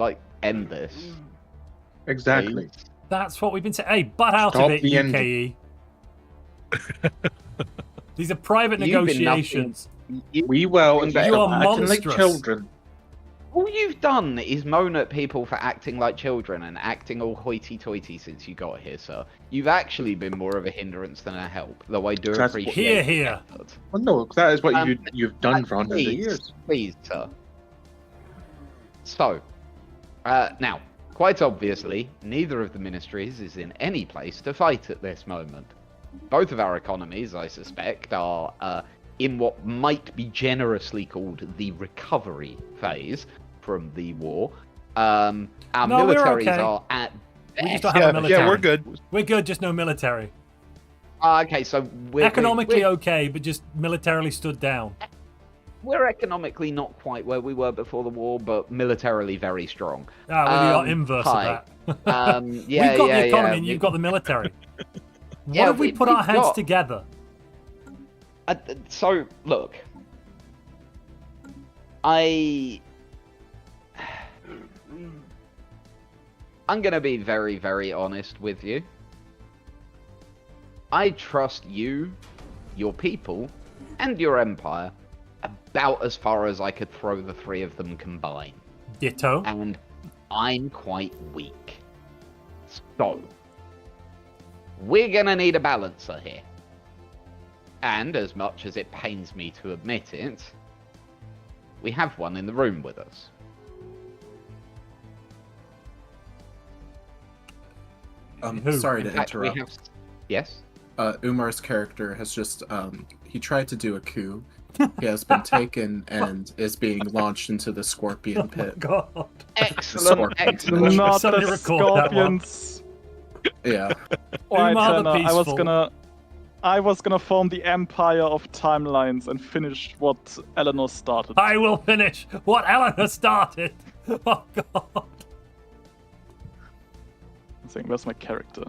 end this? Exactly. Please? That's what we've been saying. Hey, butt out Stop of it, the UKE. These are private negotiations. We will. You are acting like monstrous. children. All you've done is moan at people for acting like children and acting all hoity-toity since you got here, sir. You've actually been more of a hindrance than a help, though I do appreciate Here. Well, no, that is what you've done for hundreds of years. Please, sir. So, now, quite obviously, neither of the ministries is in any place to fight at this moment. Both of our economies, I suspect, are in what might be generously called the recovery phase from the war. Our militaries are at We just don't have a military. Yeah, we're good. We're good, just no military. Okay, so we're Economically okay, but just militarily stood down. We're economically not quite where we were before the war, but militarily very strong. Well, the inverse of that. We've We've got the economy and you've got the military. What Yeah, if we put our we've heads got- together? So, look. I'm going to be very, very honest with you. I trust you, your people, and your empire about as far as I could throw the three of them combined. Ditto. And I'm quite weak. So, we're going to need a balancer here. And as much as it pains me to admit it, we have one in the room with us. Sorry In to fact, we interrupt. have... Yes? Umar's character has just he tried to do a coup. He has been taken and is being launched into the scorpion pit. God. Excellent, excellent. Not Somebody the record that one. scorpions. Yeah. Right, Umar the Ellena, Peaceful. I was gonna form the empire of timelines and finish what Ellena started. I will finish what Ellena started. Oh God. I'm saying, where's my character?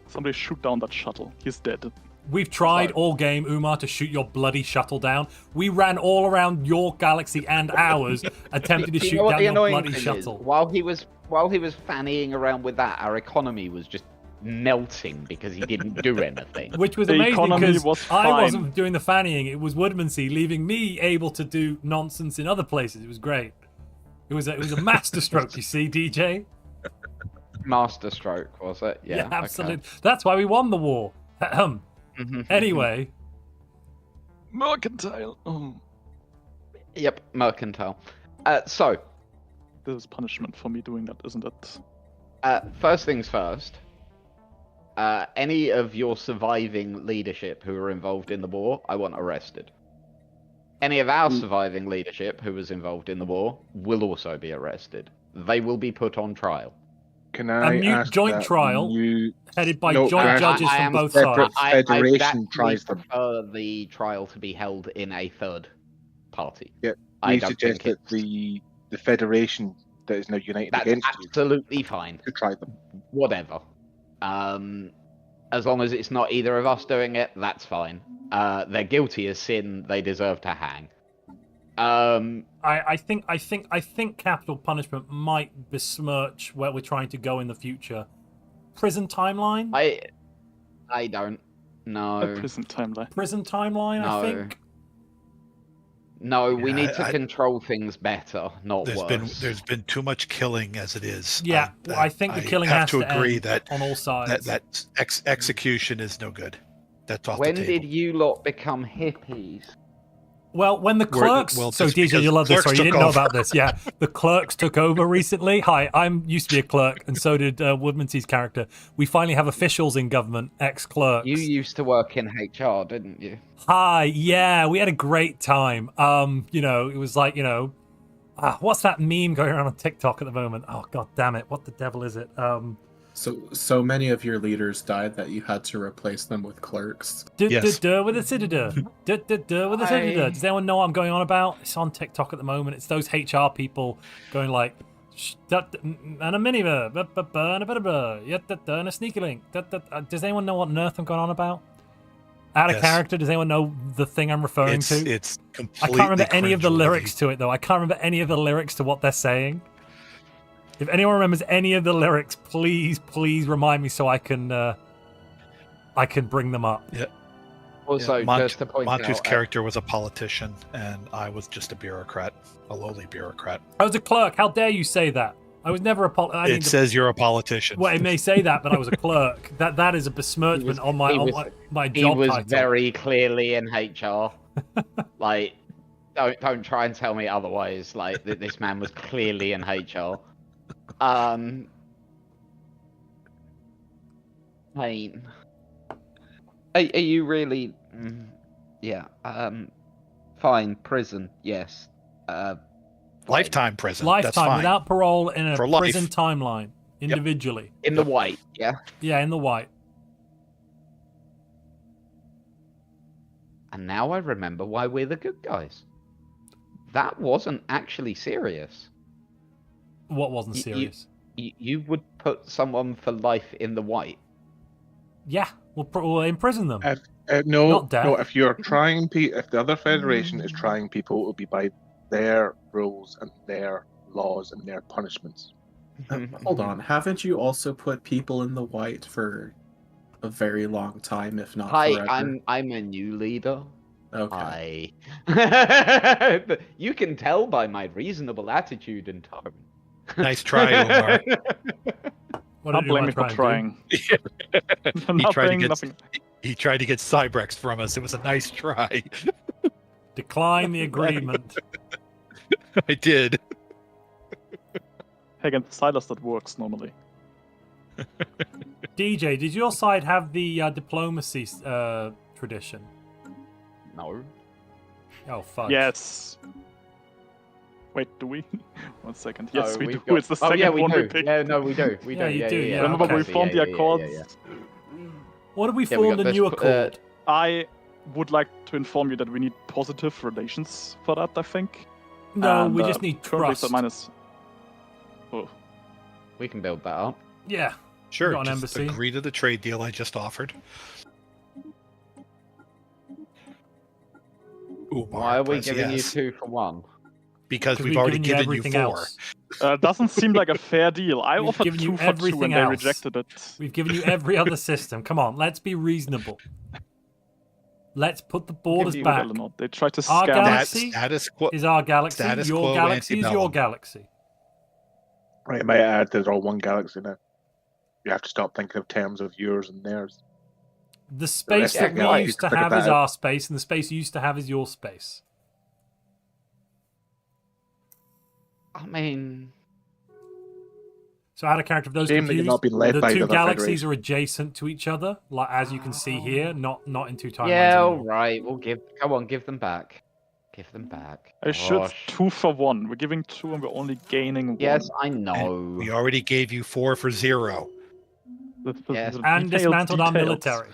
Somebody shoot down that shuttle. He's dead. We've tried all game, Umar, to shoot your bloody shuttle down. We ran all around your galaxy and ours, attempting to Do you shoot know what down the your annoying bloody thing is? shuttle. While he was fannying around with that, our economy was just melting because he didn't do anything. Which was The amazing economy because was I fine. wasn't doing the fannying. It was Woodmansee, leaving me able to do nonsense in other places. It was great. It was a masterstroke, you see, DJ. Masterstroke, was it? Yeah, okay. absolutely. That's why we won the war. Anyway. Mercantile. Oh. Yep, mercantile. So, There's punishment for me doing that, isn't it? first things first. Any of your surviving leadership who were involved in the war, I want arrested. Any of our surviving leadership who was involved in the war will also be arrested. They will be put on trial. Can I A mute ask joint that trial you... headed by No, joint I- judges I from am both separate. sides. Federation I tries them. prefer the trial to be held in a third party. Yeah, I we don't suggest think that the Federation that is now united That's against absolutely fine. you to try them. Whatever. As long as it's not either of us doing it, that's fine. They're guilty as sin. They deserve to hang. I think capital punishment might besmirch where we're trying to go in the future. Prison timeline? I don't know. A prison timeline. Prison timeline, I No. think. No, we Yeah, need to control things better, not worse. There's been too much killing as it is. Yeah, I think the killing have has to to agree end that on all sides. that execution is no good. That's off When the table. did you lot become hippies? Well, when the clerks... well, so, just DJ, because you love this. clerks Sorry, you took didn't know over. about this. Yeah, the clerks took over recently. Hi, I'm used to be a clerk, and so did Woodmansee's character. We finally have officials in government, ex-clerks. You used to work in HR, didn't you? Hi, yeah, we had a great time. It was like, what's that meme going around on TikTok at the moment? Oh, god damn it, what the devil is it? So many of your leaders died that you had to replace them with clerks. With a Cinder. With a Cinder. Does anyone know what I'm going on about? It's on TikTok at the moment. It's those HR people going like, and a miniver, and a sneaky link. Does anyone know what on earth I'm going on about? Out of Yes. character, does anyone know the thing I'm referring to? It's I completely can't remember any of the cringeworthy. lyrics to it, though. I can't remember any of the lyrics to what they're saying. If anyone remembers any of the lyrics, please remind me so I can bring them up. Yeah. Also, just to point Montu's out, character was a politician, and I was just a bureaucrat, a lowly bureaucrat. I was a clerk. How dare you say that? I was never a politician. It says you're a politician. Well, it may say that, but I was a clerk. That is a besmirchment on my he job was title. very clearly in HR. Like, don't try and tell me otherwise. Like, this man was clearly in HR. Pain. Are you really? Yeah. Fine. Prison. Yes. Lifetime prison. Lifetime That's fine. without parole in a For life. prison timeline individually. In the white. Yeah. Yeah, in the white. And now I remember why we're the good guys. That wasn't actually serious. What wasn't serious? You would put someone for life in the white. Yeah, we'll imprison them. No, Not death. no. If you're trying, if the other Federation is trying people, it'll be by their rules and their laws and their punishments. Hold on, haven't you also put people in the white for a very long time, if not forever? I'm a new leader. Okay. You can tell by my reasonable attitude and tone. Nice try, Omar. What Not did blame me for Omar try and trying. He tried to get. Nothing. He tried to get Cybrex from us. It was a nice try. Decline the agreement. I did. Hey, against Silas that works normally. DJ, did your side have the diplomacy tradition? No. Oh, fuck. Yes. Wait, do we? 1 second. Yes, we do. Got... It's the second we one do. we picked. Yeah, no, we do. We Yeah, do. you do, yeah. Remember okay. we formed the Accords? What did we Yeah, form got the new this, accord? I would like to inform you that we need positive relations for that, I think. No, And, we just need currently trust. it's at minus... Oh. We can build that up. Yeah. Sure, got an just embassy. agree to the trade deal I just offered. Ooh, Why are we press giving yes. you 2 for 1? Because we've already given you 4. else. Doesn't seem like a fair deal. I We've offered given 2 you for 2 everything and they else. rejected it. We've given you every other system. Come on, let's be reasonable. Let's put the borders Give you back. Eldiepeeldie. They tried to Our scam galaxy Status quo. is our galaxy. Status Your quo galaxy is your antebellum. galaxy. Right, I might add there's all one galaxy now. You have to stop thinking of terms of yours and theirs. The space rest that of we the galaxy used to figured have that is out. our space, and the space you used to have is your space. I mean... So out of character, if those Shame that you've confused, not been led the by two the galaxies Federation. are adjacent to each other, like as you can see here, not in two timelines. Yeah, anymore. alright. We'll give... Come on, give them back. Give them back. I should Gosh. 2 for 1. We're giving 2 and we're only gaining 1. Yes, I know. We already gave you 4 for 0. Yes. And dismantled our details. military.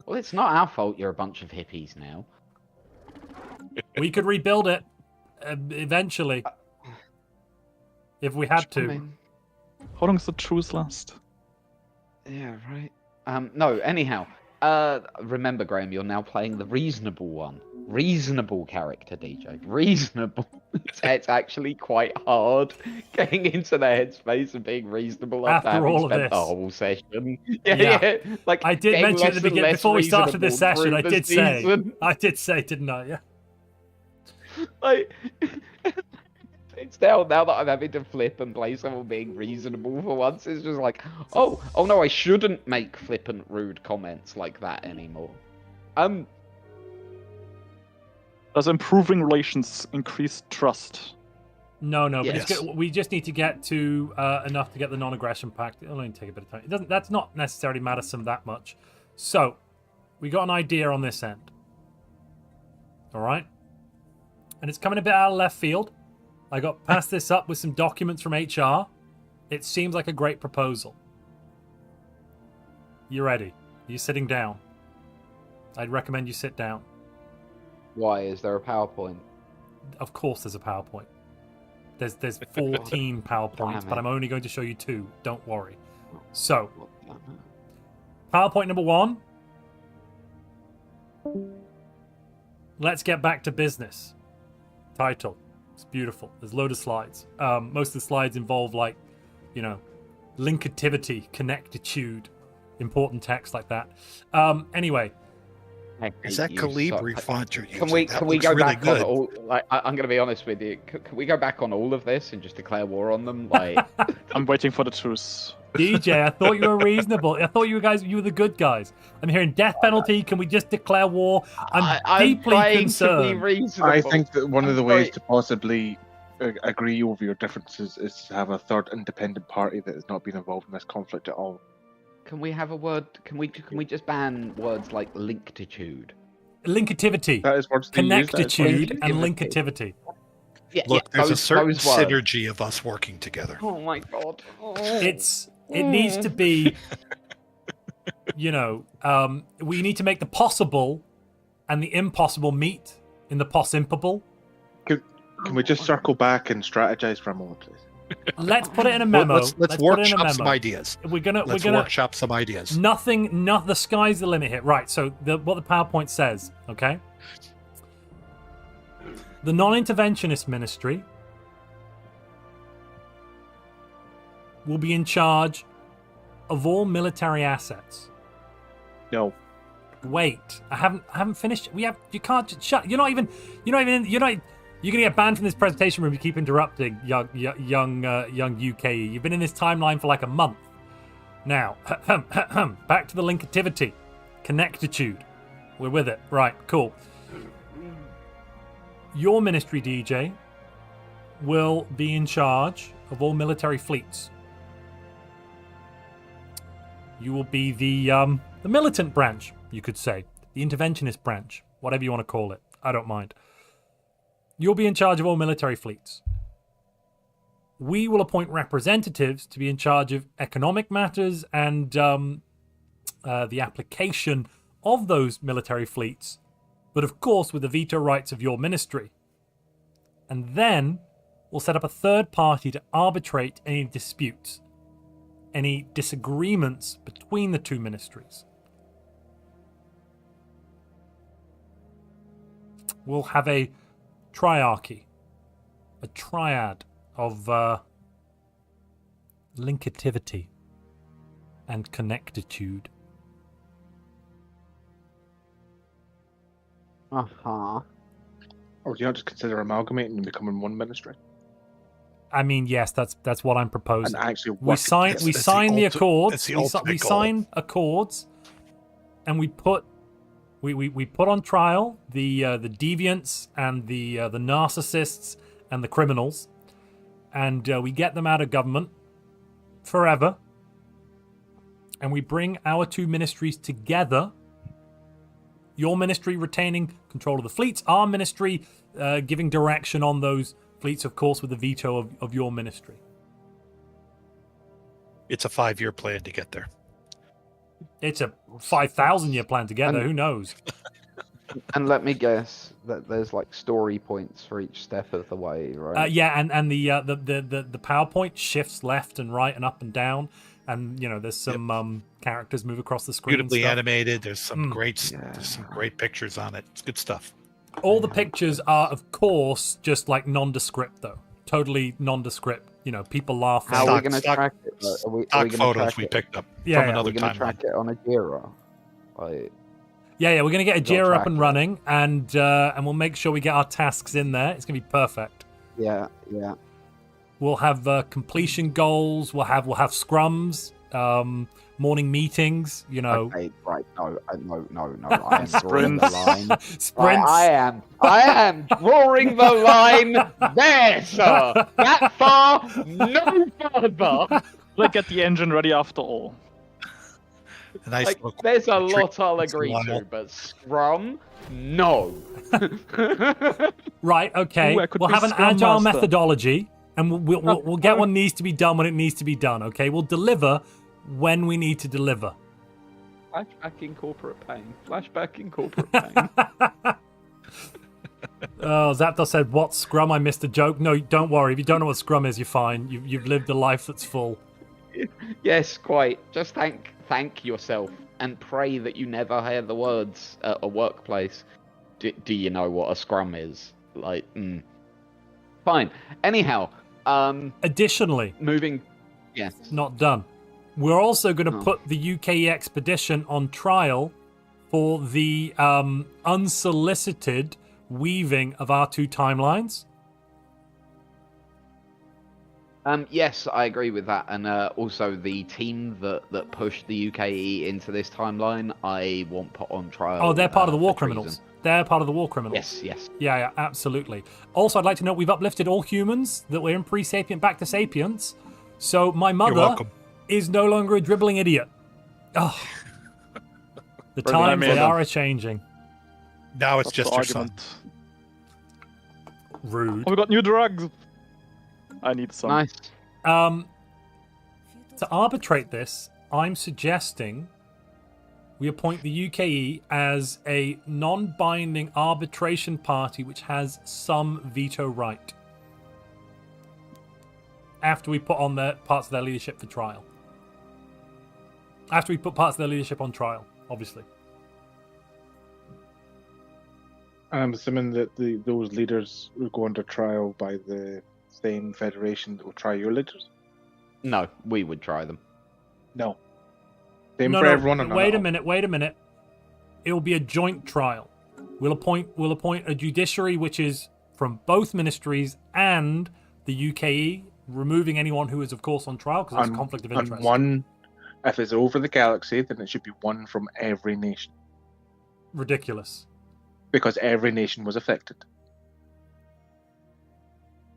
Well, it's not our fault you're a bunch of hippies now. We could rebuild it eventually, if we had to. I mean, How long does the truce last? yeah, right. No, anyhow. Remember, Graham, you're now playing the reasonable one. Reasonable character, DJ. Reasonable. It's actually quite hard getting into the headspace and being reasonable after After having all of spent this. the whole session. Yeah, Yeah. yeah. Like, I did getting mention at less the and beginning, less before we started this reasonable session, I through did the say, season. didn't I? Yeah. Like, it's now that I'm having to flip and play someone being reasonable for once, it's just like, oh no, I shouldn't make flippant, rude comments like that anymore. Does improving relations increase trust? No, but Yes. we just need to get to enough to get the non-aggression pact. It'll only take a bit of time. It doesn't. That's not necessarily matter that much. So, we got an idea on this end. All right, and it's coming a bit out of left field. I got passed this up with some documents from HR. It seems like a great proposal. You ready? Are you sitting down? I'd recommend you sit down. Why is there a PowerPoint? Of course, there's a PowerPoint. There's 14 PowerPoints, but I'm only going to show you 2. Don't worry. So, PowerPoint number 1. Let's get back to business. Title. It's beautiful. There's a load of slides. Most of the slides involve, like, you know, linkativity, connectitude, important text like that. Anyway. Is that Calibri font you're using? Can we That go looks really back good. on all? Like, I'm going to be honest with you. Can we go back on all of this and just declare war on them? Like, I'm waiting for the truce. DJ, I thought you were reasonable. I thought you were the good guys. I'm hearing death penalty. Can we just declare war? I'm deeply concerned. I think that one of the ways to possibly agree over your differences is to have a third independent party that has not been involved in this conflict at all. Can we have a word? Can we just ban words like linkitude? Linkativity. That is words they use, that is Connectitude and linkativity. Yeah, Look, there's a those certain words. synergy of us working together. Oh my god. It needs to be, you know, we need to make the possible and the impossible meet in the possimpable. Can we just circle back and strategize for a moment, please? Let's put it in a memo. Let's put it in a workshop some memo. ideas. We're gonna workshop some ideas. Nothing. The sky's the limit here. Right. So what the PowerPoint says. Okay. The non-interventionist ministry will be in charge of all military assets. No. Wait, I haven't finished. You can't just shut. You're gonna get banned from this presentation room. You keep interrupting, young UK. You've been in this timeline for like a month. Now, back to the linkativity. Connectitude. We're with it. Right, cool. Your ministry, DJ, will be in charge of all military fleets. You will be the militant branch, you could say. The interventionist branch. Whatever you want to call it. I don't mind. You'll be in charge of all military fleets. We will appoint representatives to be in charge of economic matters and the application of those military fleets, but of course with the veto rights of your ministry. And then we'll set up a third party to arbitrate any disputes, any disagreements between the two ministries. We'll have a triarchy, a triad of linkativity and connectitude. Or do you not just consider amalgamating and becoming one ministry? I mean, yes, that's what I'm proposing. And actually, we sign the accords. We sign accords, and we put on trial the deviants and the narcissists and the criminals, and we get them out of government forever. And we bring our two ministries together. Your ministry retaining control of the fleets, our ministry giving direction on those fleets, of course, with the veto of your ministry. It's a 5-year plan to get there. It's a 5,000-year plan to get there. Who knows? And let me guess that there's like story points for each step of the way, right? Yeah, and the PowerPoint shifts left and right and up and down, and there's some characters move across the screen. Beautifully animated. There's some great pictures on it. It's good stuff. All the pictures are, of course, just like nondescript, though. Totally nondescript. People laughing. How are we going to track it? Stock photos we picked up from another timeline. We're going to track it on a Jira. Yeah, we're going to get a Jira up and running, and we'll make sure we get our tasks in there. It's going to be perfect. Yeah. We'll have completion goals. We'll have scrums, morning meetings. Okay, right. No. I am drawing the line. Sprints. I am drawing the line there, sir. That far, no further. Like, get the engine ready after all. There's a lot I'll agree to, but Scrum, no. Right, okay. We'll have an agile methodology, and we'll get what needs to be done when it needs to be done, okay? We'll deliver when we need to deliver. Flashback in corporate pain. Oh, Zapdos said, "What Scrum? I missed a joke." No, don't worry. If you don't know what Scrum is, you're fine. You've lived a life that's full. Yes, quite. Just thank yourself and pray that you never hear the words at a workplace. Do you know what a scrum is? Fine. Anyhow, additionally, moving. Yes. Not done. We're also going to put the UKE expedition on trial for the unsolicited weaving of our two timelines. Yes, I agree with that, and also the team that pushed the UKE into this timeline, I want put on trial. Oh, they're part of the war criminals. They're part of the war criminals. Yes. Yeah, absolutely. Also, I'd like to note we've uplifted all humans that were in pre-sapient back to sapience. So my mother is no longer a dribbling idiot. Oh, the times they are changing. Now it's just your son. Rude. Oh, we got new drugs. I need some. Nice. To arbitrate this, I'm suggesting we appoint the UKE as a non-binding arbitration party which has some veto right. After we put on their parts of their leadership for trial. After we put parts of their leadership on trial, obviously. I'm assuming that those leaders will go under trial by the same federation that will try your leaders? No, we would try them. No. Same for everyone. Wait a minute. It will be a joint trial. We'll appoint a judiciary which is from both ministries and the UKE, removing anyone who is, of course, on trial because there's a conflict of interest. And If it's over the galaxy, then it should be one from every nation. Ridiculous. Because every nation was affected.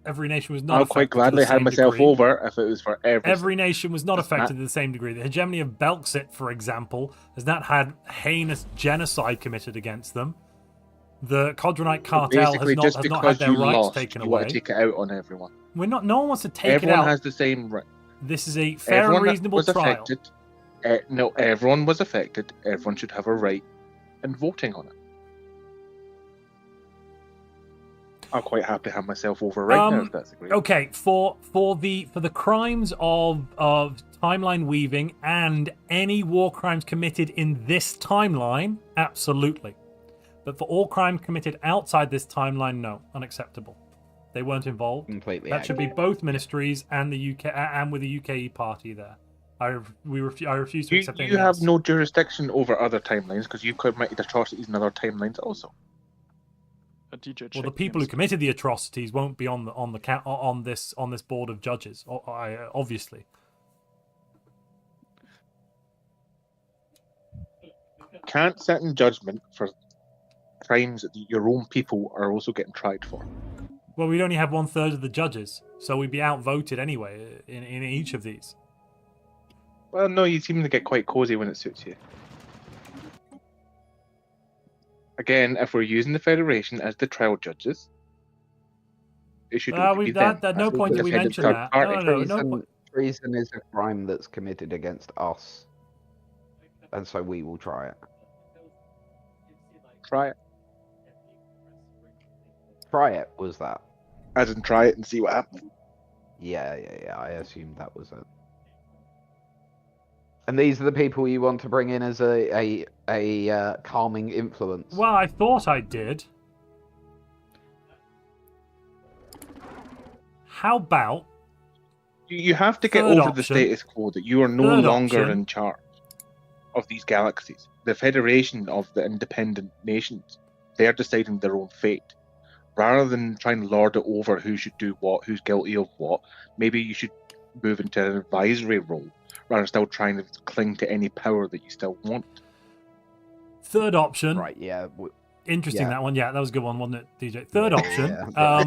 Every nation was not I'll affected quite gladly to the hand same myself degree. over if it was for Every nation was not That's affected not- to the same degree. The hegemony of Belxit, for example, has not had heinous genocide committed against them. The Codronite cartel Basically, has just not had because their you rights lost, taken you away. want to take it out on everyone. We're not. No one wants to take Everyone it out. has the same right. This is a fair Everyone and that reasonable was trial. affected. No, everyone was affected. Everyone should have a right in voting on it. I'm quite happy to have myself over right now, if that's agreed. Okay, for the crimes of timeline weaving and any war crimes committed in this timeline, absolutely. But for all crimes committed outside this timeline, no, unacceptable. They weren't involved. Completely. That should be both ministries and the UK and with the UKE party there. I refuse to accept You anything have else. no jurisdiction over other timelines because you committed atrocities in other timelines also. Well, the people who committed the atrocities won't be on this board of judges, obviously. Can't sit in judgment for crimes that your own people are also getting tried for. Well, we'd only have 1/3 of the judges, so we'd be outvoted anyway in each of these. Well, no, you seem to get quite cozy when it suits you. Again, if we're using the Federation as the trial judges, it should only be them. At no as point did we independent mention third that. party. No point. Treason is a crime that's committed against us, and so we will try it. Try it. Try it was that. As in try it and see what happens. Yeah. I assumed that was it. And these are the people you want to bring in as a calming influence. Well, I thought I did. How about You have to get Third over the option. status quo that you are no Third longer option. in charge of these galaxies. The Federation of the independent nations, they're deciding their own fate. Rather than trying to lord it over who should do what, who's guilty of what, maybe you should move into an advisory role rather than still trying to cling to any power that you still want. third option? Right, yeah. Interesting, yeah. that one. Yeah, that was a good one, wasn't it, DJ? Third option. Yeah.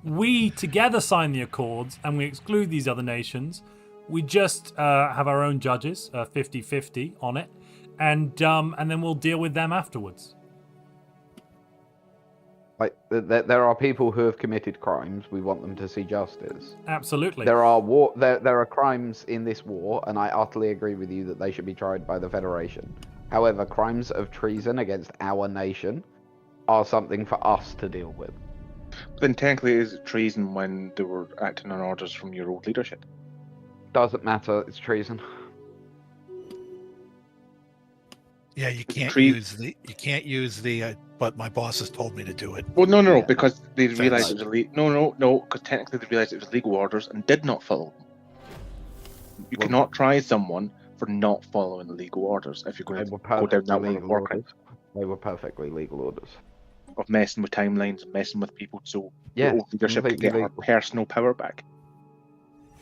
We together sign the accords and we exclude these other nations. We just have our own judges, 50-50 on it, and then we'll deal with them afterwards. Like there are people who have committed crimes. We want them to see justice. Absolutely. There are crimes in this war, and I utterly agree with you that they should be tried by the Federation. However, crimes of treason against our nation are something for us to deal with. Then technically is it treason when they were acting on orders from your old leadership? Doesn't matter. It's treason. Yeah, you can't use the. But my boss has told me to do it. Well, no, because they That's- realized it was illegal. No, because technically they realized it was legal orders and did not follow them. You cannot try someone for not following the legal orders if you're going to go down that road of war crimes. They were perfectly legal orders. Of messing with timelines and messing with people so Yeah, the old leadership can completely get our legal. personal power back.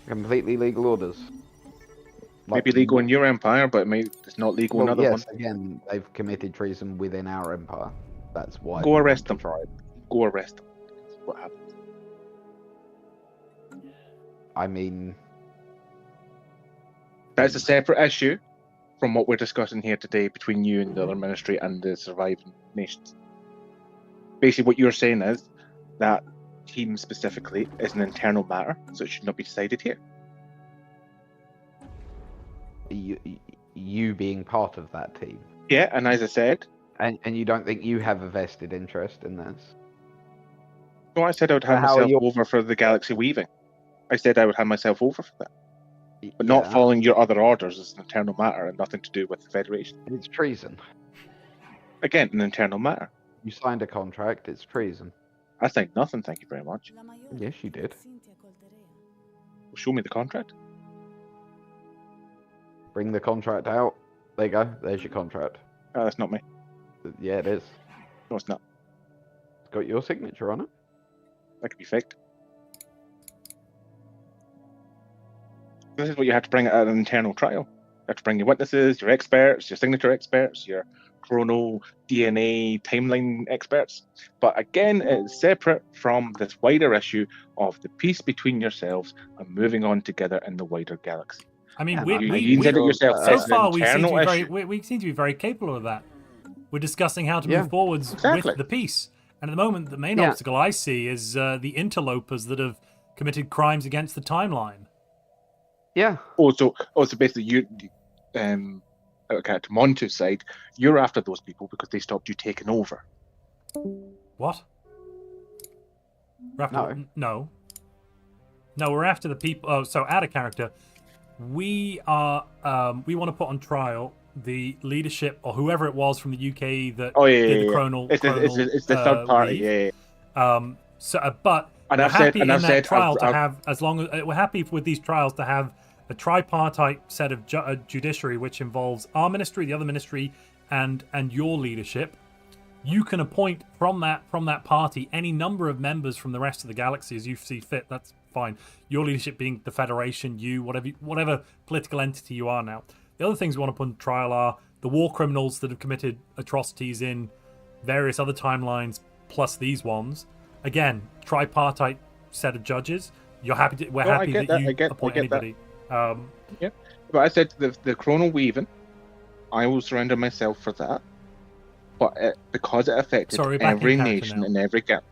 Completely legal orders. Maybe legal in your empire, but it's not legal in Well, other yes, ones. again, they've committed treason within our empire. That's why. Go we arrest want them. to try it. Go arrest them. That's what happens. I mean, That's a separate issue from what we're discussing here today between you and the other ministry and the surviving nations. Basically, what you're saying is that team specifically is an internal matter, so it should not be decided here. you being part of that team. Yeah, and as I said, And you don't think you have a vested interest in this? no, I said I would have How are myself you- over for the galaxy weaving. I said I would have myself over for that. But not Yeah. following your other orders is an internal matter and nothing to do with the Federation. It's treason. Again, an internal matter. You signed a contract, it's treason. I think nothing, thank you very much. Yes, you did. Show me the contract. Bring the contract out. There you go. There's your contract. Oh, that's not me. Yeah, it is. No, it's not. It's got your signature on it. That could be faked. This is what you have to bring at an internal trial. You have to bring your witnesses, your experts, your signature experts, your Chronal, DNA, timeline experts. But again, it's separate from this wider issue of the peace between yourselves and moving on together in the wider galaxy. I mean, you said it yourself. So it's an far, we seem, to internal be issue. we seem to be very capable of that. We're discussing how to Yeah. move forwards Exactly. with the peace. And at the moment, the main Yeah. obstacle I see is the interlopers that have committed crimes against the timeline. Yeah. Also, basically, you, okay, to Montu's side, you're after those people because they stopped you taking over. What? We're after, no. No, we're after the people. Oh, so out of character. We are. We want to put on trial the leadership or whoever it was from the UK that did the Chronal. It's the third party. leave. Yeah. But And we're I've happy said- and in I've that said- trial I've- to I've- have, as long as we're happy with these trials to have a tripartite set of judiciary, which involves our ministry, the other ministry, and your leadership. You can appoint from that party any number of members from the rest of the galaxy as you see fit. That's fine. Your leadership being the Federation, whatever political entity you are now. The other things we want to put on trial are the war criminals that have committed atrocities in various other timelines, plus these ones. Again, tripartite set of judges. We're happy that you appoint anybody. Yeah, but I said the Chronal weaving, I will surrender myself for that. But because it affected Sorry, we're back in every character nation now. and every gap.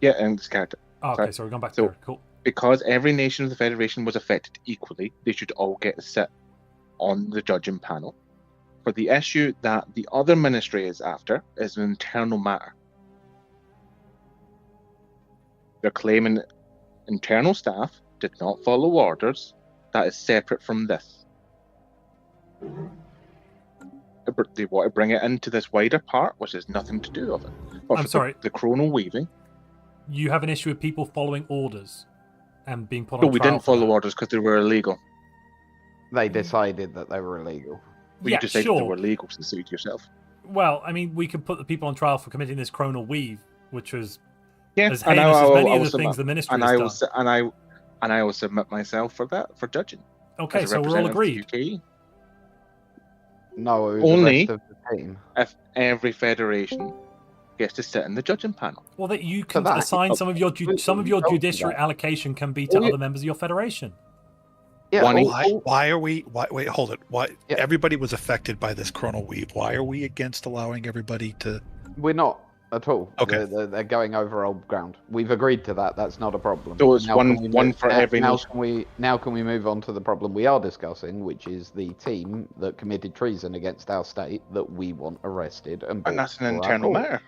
Yeah, and it's character. Oh, okay, so we're going back to character. Cool. Because every nation of the Federation was affected equally, they should all get a sit on the judging panel. For the issue that the other ministry is after is an internal matter. They're claiming internal staff did not follow orders. That is separate from this. They want to bring it into this wider part, which has nothing to do with it. But I'm for sorry. The Chronal weaving. You have an issue with people following orders and being put on No, we trial didn't for follow that. orders because they were illegal. They decided that they were illegal. Well, Yeah, you decided sure. they were legal, so suit yourself. Well, I mean, we could put the people on trial for committing this Chronal weave, which was Yeah, as and heinous as many I of will the things submit- the ministry and has I done. will and I will submit myself for that, for judging. Okay, as a so we're all representative of agreed. the UKE. No, Only the rest of the team. if every federation gets to sit in the judging panel. Well, that you can that- assign some of your judiciary allocation can be to other members of your federation. Yeah, Why are we? Wait, hold it. Why everybody was affected by this Chronal weave? Why are we against allowing everybody to? We're not at all. Okay. They're going over old ground. We've agreed to that. That's not a problem. So it's Now one- can we one move- for now- every now nation. can we move on to the problem we are discussing, which is the team that committed treason against our state that we want arrested and And that's an brought to our internal court. matter.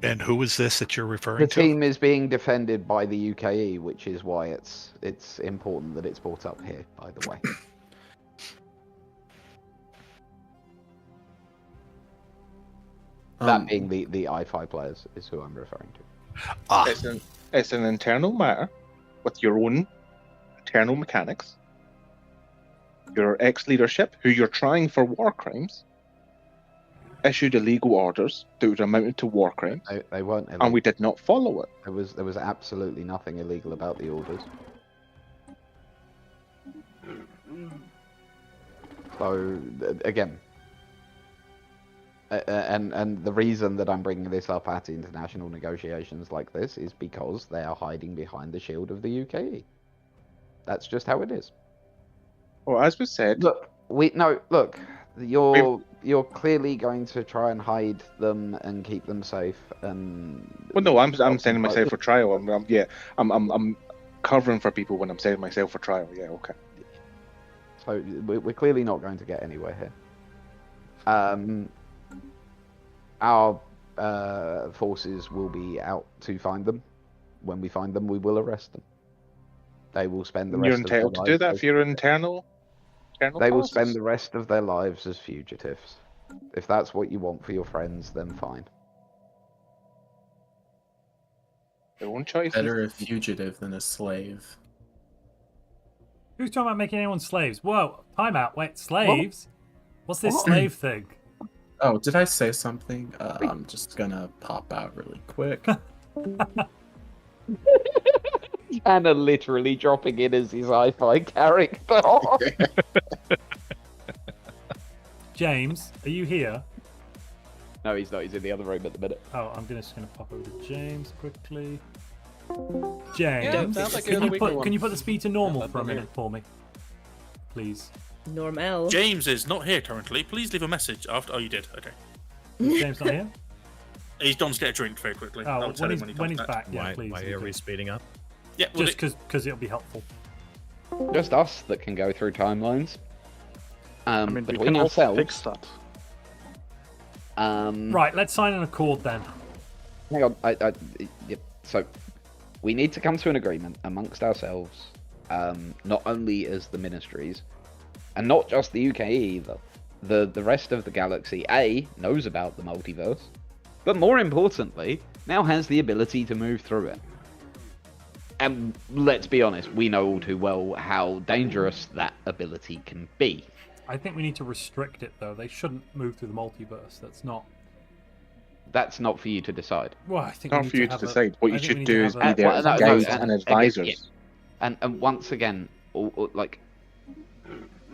And who is this that you're referring The to? team is being defended by the UKE, which is why it's important that it's brought up here. By the way, that being the I5 players is who I'm referring to. It's an internal matter with your own internal mechanics. Your ex-leadership, who you're trying for war crimes, issued illegal orders that would amount to war crimes. They weren't illegal. And we did not follow it. There was absolutely nothing illegal about the orders. So again, and the reason that I'm bringing this up at international negotiations like this is because they are hiding behind the shield of the UKE. That's just how it is. Well, as we said, look, you're clearly going to try and hide them and keep them safe. And well, no, I'm sending myself for trial. I'm covering for people when I'm sending myself for trial. Yeah, okay. So we're clearly not going to get anywhere here. Our forces will be out to find them. When we find them, we will arrest them. They will spend the rest You're of their entitled to lives do that as- if you're internal. They will spend the rest of their lives as fugitives. If that's what you want for your friends, then fine. Their own choice. Better a fugitive than a slave. Who's talking about making anyone slaves? Whoa, time out. Wait, slaves? What's this What? slave thing? Oh, did I say something? I'm just gonna pop out really quick. Anna literally dropping in as his hi-fi character. James, are you here? No, he's not. He's in the other room at the minute. Oh, I'm just going to pop over to James quickly. Yeah, James, sounds like can you're you put the speed to normal for a minute for me? Please. Normal. James is not here currently. Please leave a message after. Oh, you did. Okay. Is James not here? He's gone to get a drink very quickly. Oh, I'll tell him when he's comes back, yeah, Why, please. why are we speeding up? Yeah, well, Just because it'll be helpful. Just us that can go through timelines. I mean, we Between can also ourselves. fix that. Right, let's sign an accord then. Hang on. Yep. So, we need to come to an agreement amongst ourselves, not only as the ministries, and not just the UK either. The rest of the galaxy, A, knows about the multiverse, but more importantly, now has the ability to move through it. And let's be honest, we know all too well how dangerous that ability can be. I think we need to restrict it, though. They shouldn't move through the multiverse. That's not for you to decide. Well, I think Not we for need you to to have decide. What you I think we should need do to is have be a- there as no, guides and and advisors. Yeah. And once again, like,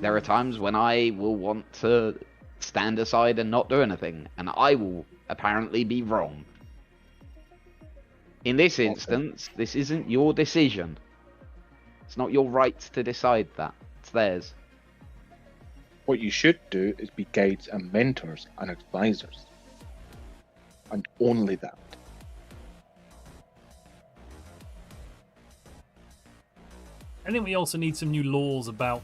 there are times when I will want to stand aside and not do anything, and I will apparently be wrong. In this instance, this isn't your decision. It's not your right to decide that. It's theirs. What you should do is be guides and mentors and advisors. And only that. I think we also need some new laws about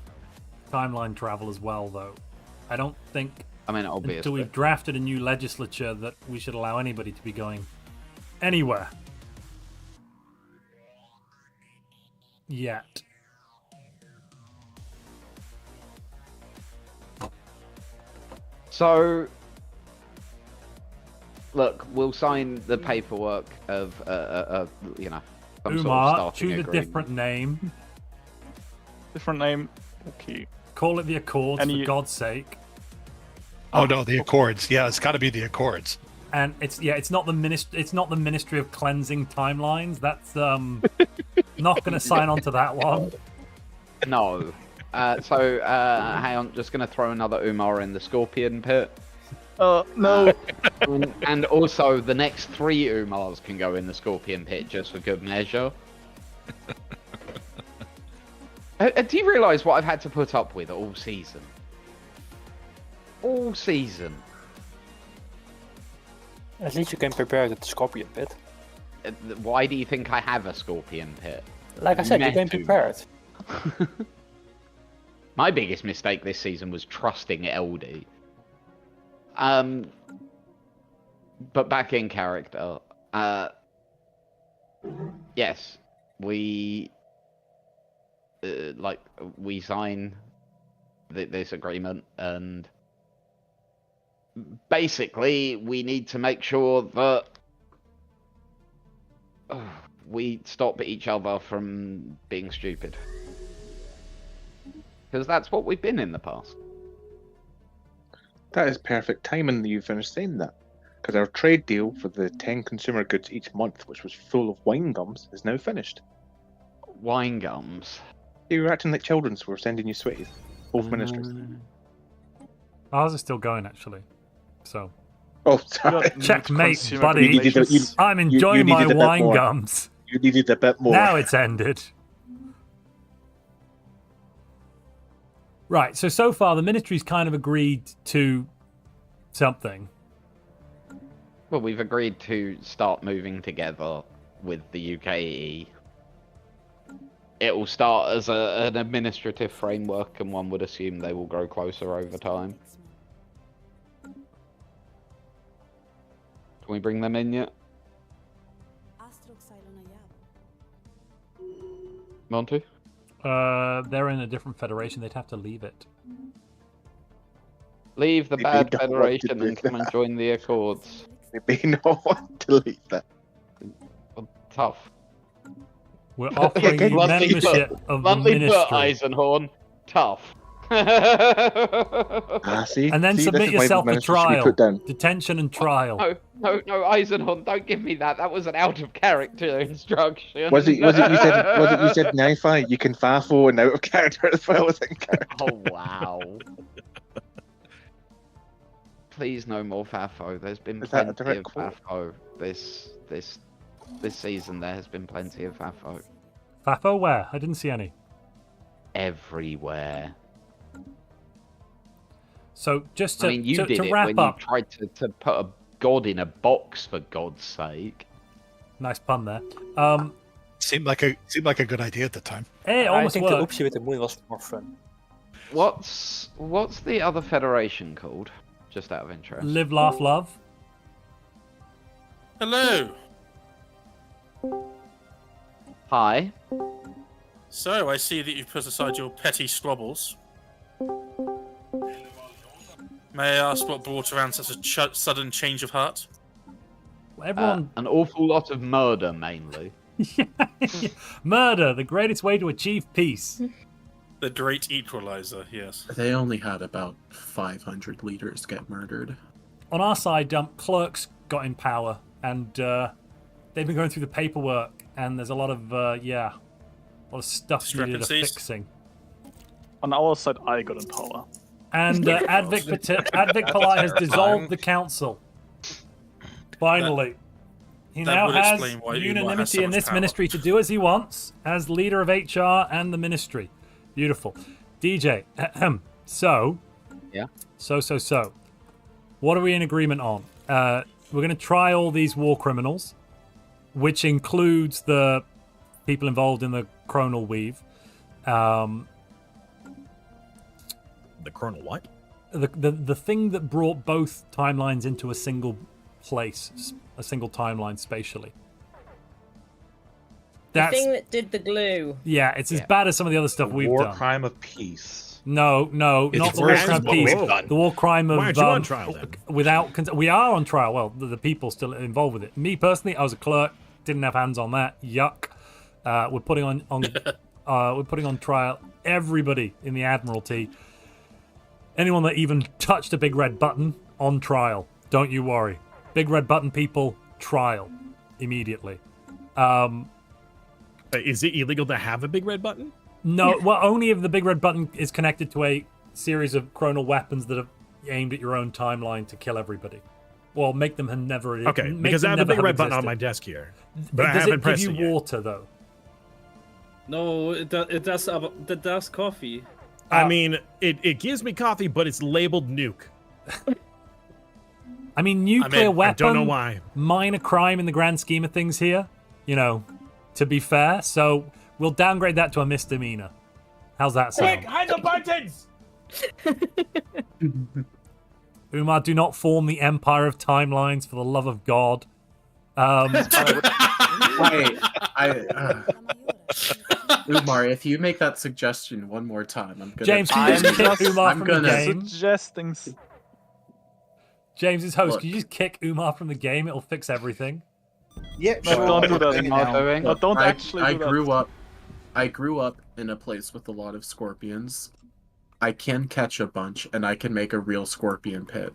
timeline travel as well, though. I don't think, I mean, until obviously. we've drafted a new legislature, that we should allow anybody to be going anywhere. Yet. So, look, we'll sign the paperwork of, you know, some sort of Umar, starting choose a agreement. different name. Different name. Okay. Call it the Accords, for God's sake. Oh no, the Accords. Yeah, it's got to be the Accords. And it's not the Ministry of Cleansing Timelines. That's not going to sign on to that one. No. So, hang on, just going to throw another Umar in the Scorpion pit. No. And also, the next 3 Umars can go in the Scorpion pit just for good measure. Do you realise what I've had to put up with all season? All season. At least you can prepare the Scorpion pit. Why do you think I have a Scorpion pit? Like I said, you can prepare it. My biggest mistake this season was trusting Eldie. But back in character, yes, we we sign this agreement, and basically we need to make sure that we stop each other from being stupid. Because that's what we've been in the past. That is perfect timing that you finished saying that. Because our trade deal for the 10 consumer goods each month, which was full of wine gums, is now finished. Wine gums? You were acting like children, so we're sending you sweeties. Both ministries. Ours is still going, actually. So. Oh, sorry. Checkmate, buddy. I'm enjoying my wine gums. You needed a bit more. Now it's ended. Right, so far the ministry's kind of agreed to something. Well, we've agreed to start moving together with the UKE. It will start as an administrative framework, and one would assume they will grow closer over time. Can we bring them in yet? Montu? They're in a different federation. They'd have to leave it. Leave the They bad don't want to federation do and come and that. join the Accords. They may not want to leave that. Tough. We're offering you membership of the Monthly ministry. put, Eisenhorn. Tough. See? And then See, submit this is why yourself to ministers should be trial. put down. Detention and trial. No, Eisenhorn, don't give me that. That was an out of character instruction. Was it you said Nagi? You can FAFO and out of character as well as in character. Oh wow. Please no more FAFO. There's been Is that a plenty of direct quote? FAFO this season. There has been plenty of FAFO. FAFO where? I didn't see any. Everywhere. So just to, I mean, you did to it wrap when up. you tried to put a god in a box, for God's sake. Nice pun there. Seemed like a good idea at the time. Hey, it I almost think the worked. oopsie with the moon was more fun. What's the other federation called? Just out of interest. Live, laugh, love. Hello. Hi. So I see that you've put aside your petty squabbles. May I ask what brought around such a sudden change of heart? Everyone. An awful lot of murder, mainly. Murder, the greatest way to achieve peace. The great equalizer, yes. They only had about 500 leaders get murdered. On our side, clerks got in power, and they've been going through the paperwork, and there's a lot of stuff needed fixing. On our side, I got in power. And Advic Polai has dissolved the council. Finally. He that now would has explain why Umar has unanimity so in much this power. ministry to do as he wants, as leader of HR and the ministry. Beautiful. DJ, so... Yeah? So. What are we in agreement on? We're going to try all these war criminals, which includes the people involved in the Chronal weave. The Chronal what? The thing that brought both timelines into a single place, a single timeline spatially. The thing that did the glue. Yeah, it's as bad as some of the other stuff we've War done. crime of peace. No, not the war crime of peace. The war crime of Why aren't you on trial then? we are on trial. Well, the people still involved with it. Me personally, I was a clerk, didn't have hands on that. Yuck. We're putting on trial everybody in the Admiralty. Anyone that even touched a big red button, on trial. Don't you worry. Big red button people, trial immediately. Is it illegal to have a big red button? No, well, only if the big red button is connected to a series of chronal weapons that are aimed at your own timeline to kill everybody. Well, make them have never. Okay, because I have a big red button on my desk here, but I haven't pressed it yet. Does it give you water though? No, it does coffee. I mean, it gives me coffee, but it's labeled nuke. I mean, nuclear weapon. I don't know why. Minor crime in the grand scheme of things here. You know, to be fair. So we'll downgrade that to a misdemeanor. How's that sound? Quick, hide the buttons! Umar, do not form the empire of timelines for the love of God. Wait, Umar, if you make that suggestion one more time, I'm gonna. James, can you just kick Umar from the game? Suggesting. James is host. Can you just kick Umar from the game? It'll fix everything. Yeah, No, don't do that. Look, No, don't actually I do that. grew up in a place with a lot of scorpions. I can catch a bunch, and I can make a real scorpion pit.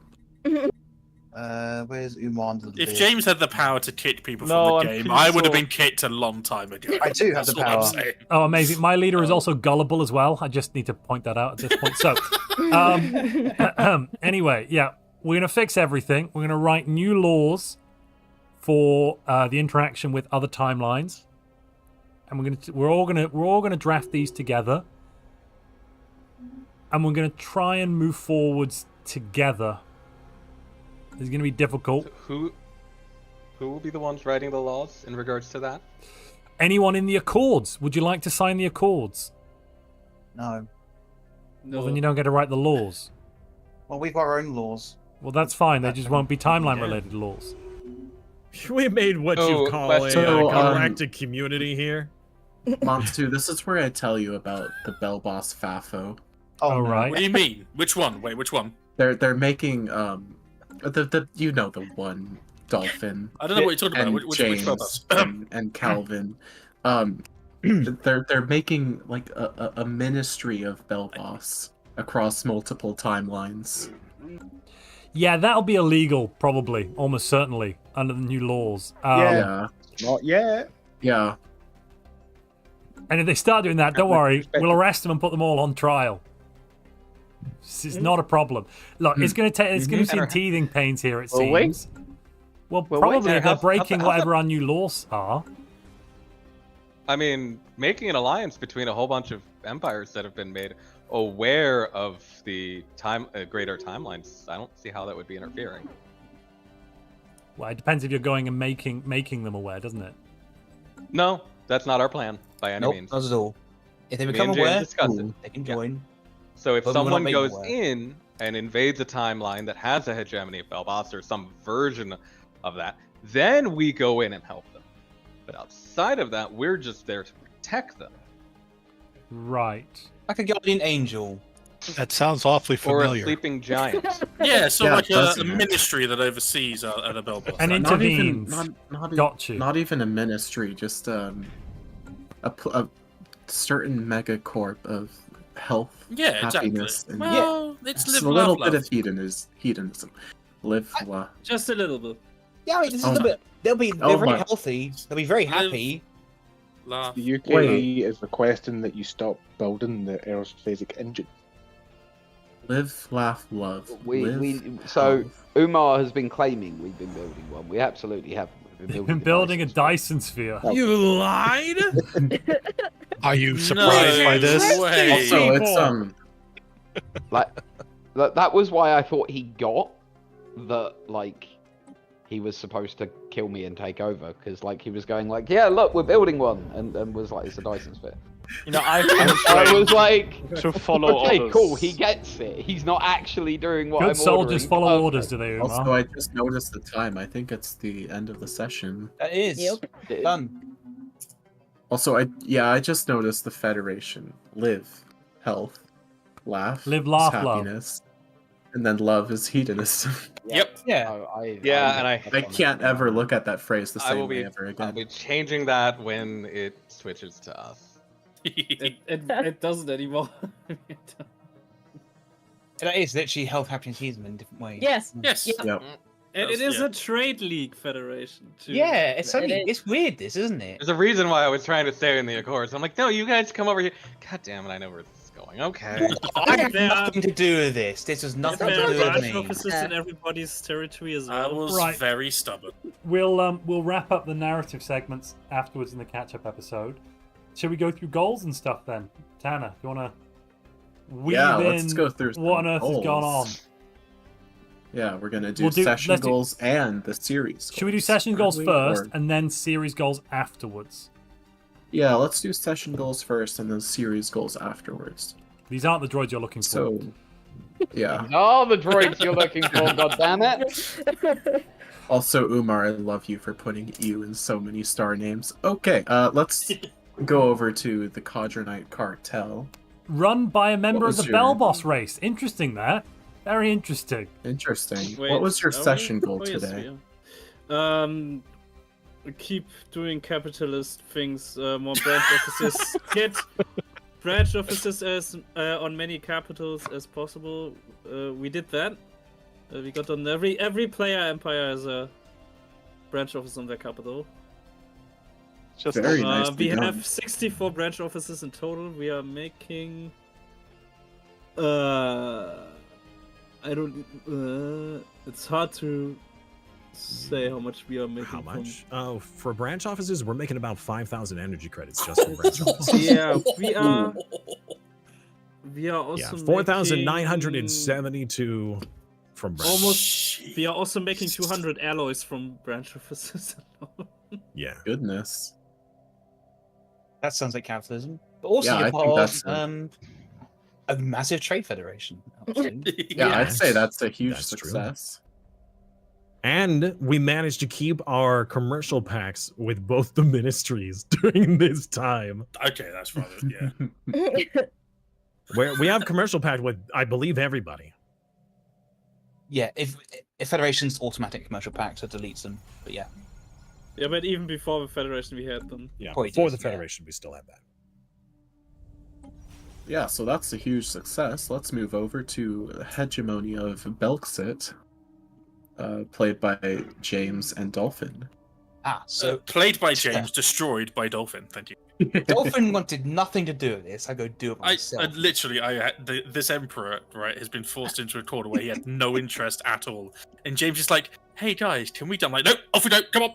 Where's Umar? If James had the power to kick people No, from the game, I would have been kicked a long time ago. I do have the That's what I'm power. saying. Oh, amazing. My leader is also gullible as well. I just need to point that out at this point. So, anyway, yeah, we're going to fix everything. We're going to write new laws for the interaction with other timelines. And we're all going to draft these together. And we're going to try and move forwards together. It's going to be difficult. So who will be the ones writing the laws in regards to that? Anyone in the Accords? Would you like to sign the Accords? No. Well, then you don't get to write the laws. Well, we've got our own laws. Well, that's fine. They just won't be timeline-related laws. We made what you call a galactic community here. Montu, this is where I tell you about the Bell Boss FAFO. Oh, right. What do you mean? Which one? Wait, which one? They're making the you know, the one dolphin. I don't know what you're talking about. Which James Bell Boss? and Calvin. They're making like a ministry of Bell Boss. across multiple timelines. Yeah, that'll be illegal, probably, almost certainly, under the new laws. Yeah. Not yet. Yeah. And if they start doing that, don't worry, we'll arrest them and put them all on trial. It's not a problem. Look, it's going to take. It's going to be some teething pains here. It seems. Well, probably they're breaking whatever our new laws are. I mean, making an alliance between a whole bunch of empires that have been made aware of the greater timelines. I don't see how that would be interfering. Well, it depends if you're going and making them aware, doesn't it? No, that's not our plan by any means. Not at all. If they become aware, they can join. So if But we're not someone made goes aware. in and invades a timeline that has a hegemony of Belboss or some version of that, then we go in and help them. But outside of that, we're just there to protect them. Right. Like a guardian angel. That sounds awfully Or a familiar. sleeping giant. Yeah, so Yeah, like it does. a ministry that oversees a Belboss. And Not even, intervenes. not, not even a ministry, just a certain megacorp of health, Yeah, exactly. happiness, and Well, it's just live, a little laugh, bit love. of hedonism. Live, laugh. Just a little bit. Yeah, I mean, this is Oh a bit. They're very my. healthy. They'll be very happy. Laugh. The UKE is requesting that you stop building the aerophasic engine. Live, laugh, love. So health. Umar has been claiming we've been building one. We absolutely haven't. We've They've been been building a Dyson sphere. You lied? Are you surprised by this? Also, it's like that was why I thought he got that. Like he was supposed to kill me and take over because like he was going like, yeah, look, we're building one, and was like, it's a Dyson sphere. You know, I Oh, was like, to follow okay, orders. cool, he gets it. He's not actually doing what Good I'm soldiers ordering. follow Perfect. orders, do they, Umar? Also, I just noticed the time. I think it's the end of the session. That is. Done. Also, I just noticed the Federation. Live, health, laugh, Live, is laugh, love. happiness, and then love is hedonism. Yep. Yeah. And I can't ever look at that phrase the I will same way be, ever I'll again. be changing that when it switches to us. It doesn't anymore. That is literally health, happiness, hedonism in different ways. Yes. Yes. Yep. And it is a trade league federation too. Yeah, it's It is. it's weird, this, isn't it? There's a reason why I was trying to stay in the Accords. I'm like, no, you guys come over here. God damn it, I know where this is going. Okay. I have nothing to do with this. This has nothing to There are do with branch me. officers in everybody's territory as I well. was very stubborn. We'll wrap up the narrative segments afterwards in the catch-up episode. Shall we go through goals and stuff then? Tanner, do you want to weave Yeah, in let's go through what on some earth has gone on? goals. Yeah, we're gonna do We'll do- session let's do- goals and the series. Should we do goals, session goals aren't we? first Or- and then series goals afterwards? Yeah, let's do session goals first and then series goals afterwards. These aren't the droids you're looking for. So, yeah. Oh, the droids you're looking for, goddammit. Also, Umar, I love you for putting you in so many star names. Okay, let's go over to the Quadranite Cartel. Run by a member What of was the your- Bell Boss race. Interesting, that. Very interesting. Interesting. Wait, what was your are we? session goal Oh, yes, today? we are. Keep doing capitalist things. More branch offices. Get branch offices as on many capitals as possible. We did that. We got on every player empire has a branch office on their capital. Just Very nicely we done. have 64 branch offices in total. We are making. I don't. It's hard to say how much we are making. How from- much? Oh, for branch offices, we're making about 5,000 energy credits just for branch offices. Yeah, we are. We are also Yeah, making 4,972 from branch. almost. We are also making 200 alloys from branch offices. Yeah. Goodness. That sounds like capitalism. But also, Yeah, you're I part think of that's a massive trade federation. Yeah, I'd say that's a huge That's true. success. And we managed to keep our commercial packs with both the ministries during this time. Okay, that's rather, yeah. Where we have commercial pact with, I believe, everybody. Yeah, if federation's automatic commercial pact, so deletes them. But yeah. Yeah, but even before the federation, we had them. Yeah, Probably before does, the yeah. Federation, we still have that. Yeah, so that's a huge success. Let's move over to the Hegemony of Belxit, played by James and Dolphin. So played by James, destroyed by Dolphin. Thank you. Dolphin wanted nothing to do with this. I go do it myself. This Emperor, right, has been forced into a corner where he had no interest at all. And James is like, hey guys, can we? I'm like, no, off we go, come on.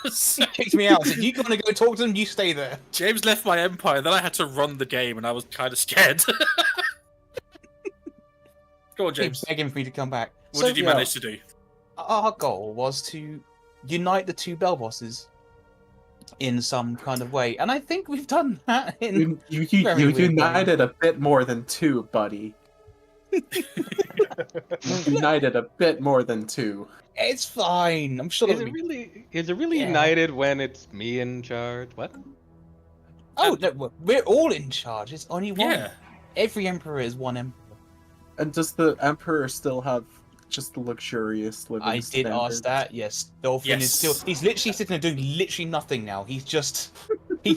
He kicked me out. Said, you want to go talk to them? You stay there. James left my empire, then I had to run the game, and I was kind of scared. Go on, James. Keep begging for me to come back. What did you manage to do? Our goal was to unite the two Bell bosses in some kind of way, and I think we've done that. You united a bit more than two, buddy. United a bit more than two. It's fine. I'm sure. Is it really united when it's me in charge? What? Oh no, we're all in charge. It's only one. Yeah. Every emperor is one emperor. And does the Emperor still have just the luxurious living I did ask that. Yes, Dolphin is still. He's literally sitting there doing literally nothing now. He's just.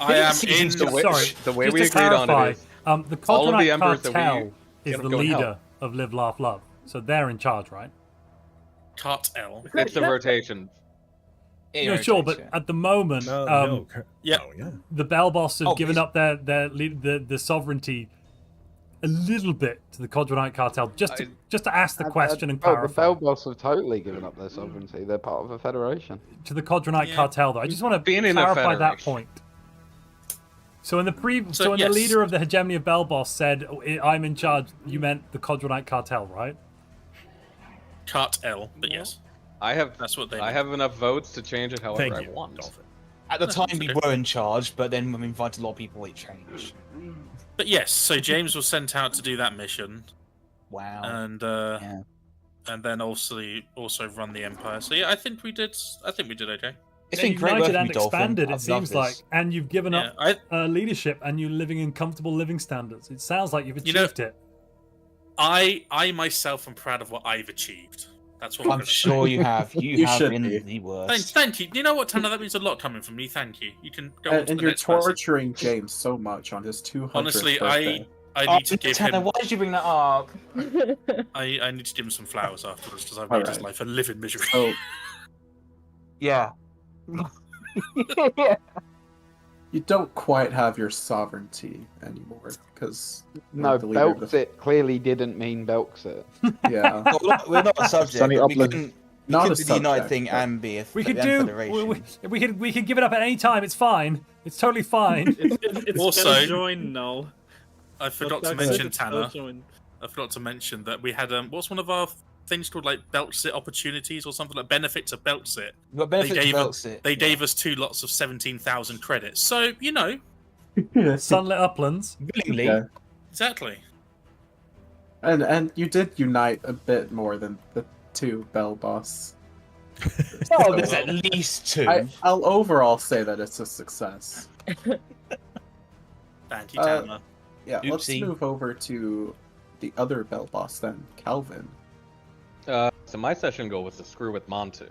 I am in. Sorry, the way just we to agreed on clarify, it is the all of the Codronite emperors that Cartel we is the go and help. leader of Live, Laugh, Love. So they're in charge, right? Cartel. It's a rotation. No, sure, but at the moment, the Bell Boss have given up their sovereignty a little bit to the Codronite Cartel, just to ask the question and clarify. The Bell Boss have totally given up their sovereignty. They're part of a federation. To the Codronite Cartel, though, I just want to clarify that point. So in the the leader of the Hegemony of Bell Boss said, "I'm in charge." You meant the Codronite Cartel, right? Cartel, but yes. That's what they. I have enough votes to change it however I want. Dolphin. At the time, we were in charge, but then when we invited a lot of people, it changed. But yes, so James was sent out to do that mission. Wow. And then also run the Empire. So yeah, I think we did okay. It's been great united working and with Dolphin. expanded, it I've seems loved like, this. and you've given up leadership, and you're living in comfortable living standards. It sounds like you've achieved it. I myself am proud of what I've achieved. That's what I'm sure you have. You have been the worst. Thank you. You know what, Tanner? That means a lot coming from me. Thank you. You can go on to And the you're next person. torturing James so much on his 200th Honestly, birthday. I need to give Tanner, him. why did you bring that up? I need to give him some flowers afterwards because I've made his life a living misery. Oh. Yeah. You don't quite have your sovereignty anymore, because... No, Belxit clearly didn't mean Belxit. Yeah. We're not a subject. Sunny We Upland. couldn't Not do a the subject, United thing but- and be a We could federation. we could give it up at any time. It's fine. It's totally fine. It's Also- join now. I forgot to But that's mention, it, Tanner. it's join. I forgot to mention that we had what's one of our things called, like Belxit opportunities or something, like benefits of Belxit. We've got benefits of Belxit. They gave us 2 lots of 17,000 credits. So you know, Sunlit Uplands. Willingly. Yeah. exactly. And you did unite a bit more than the 2 Bell Boss. Oh, there's at least 2. I'll overall say that it's a success. Thank you, Tanner. Yeah, let's Oopsie. move over to the other Bell Boss then, Calvin. So my session goal was to screw with Montu.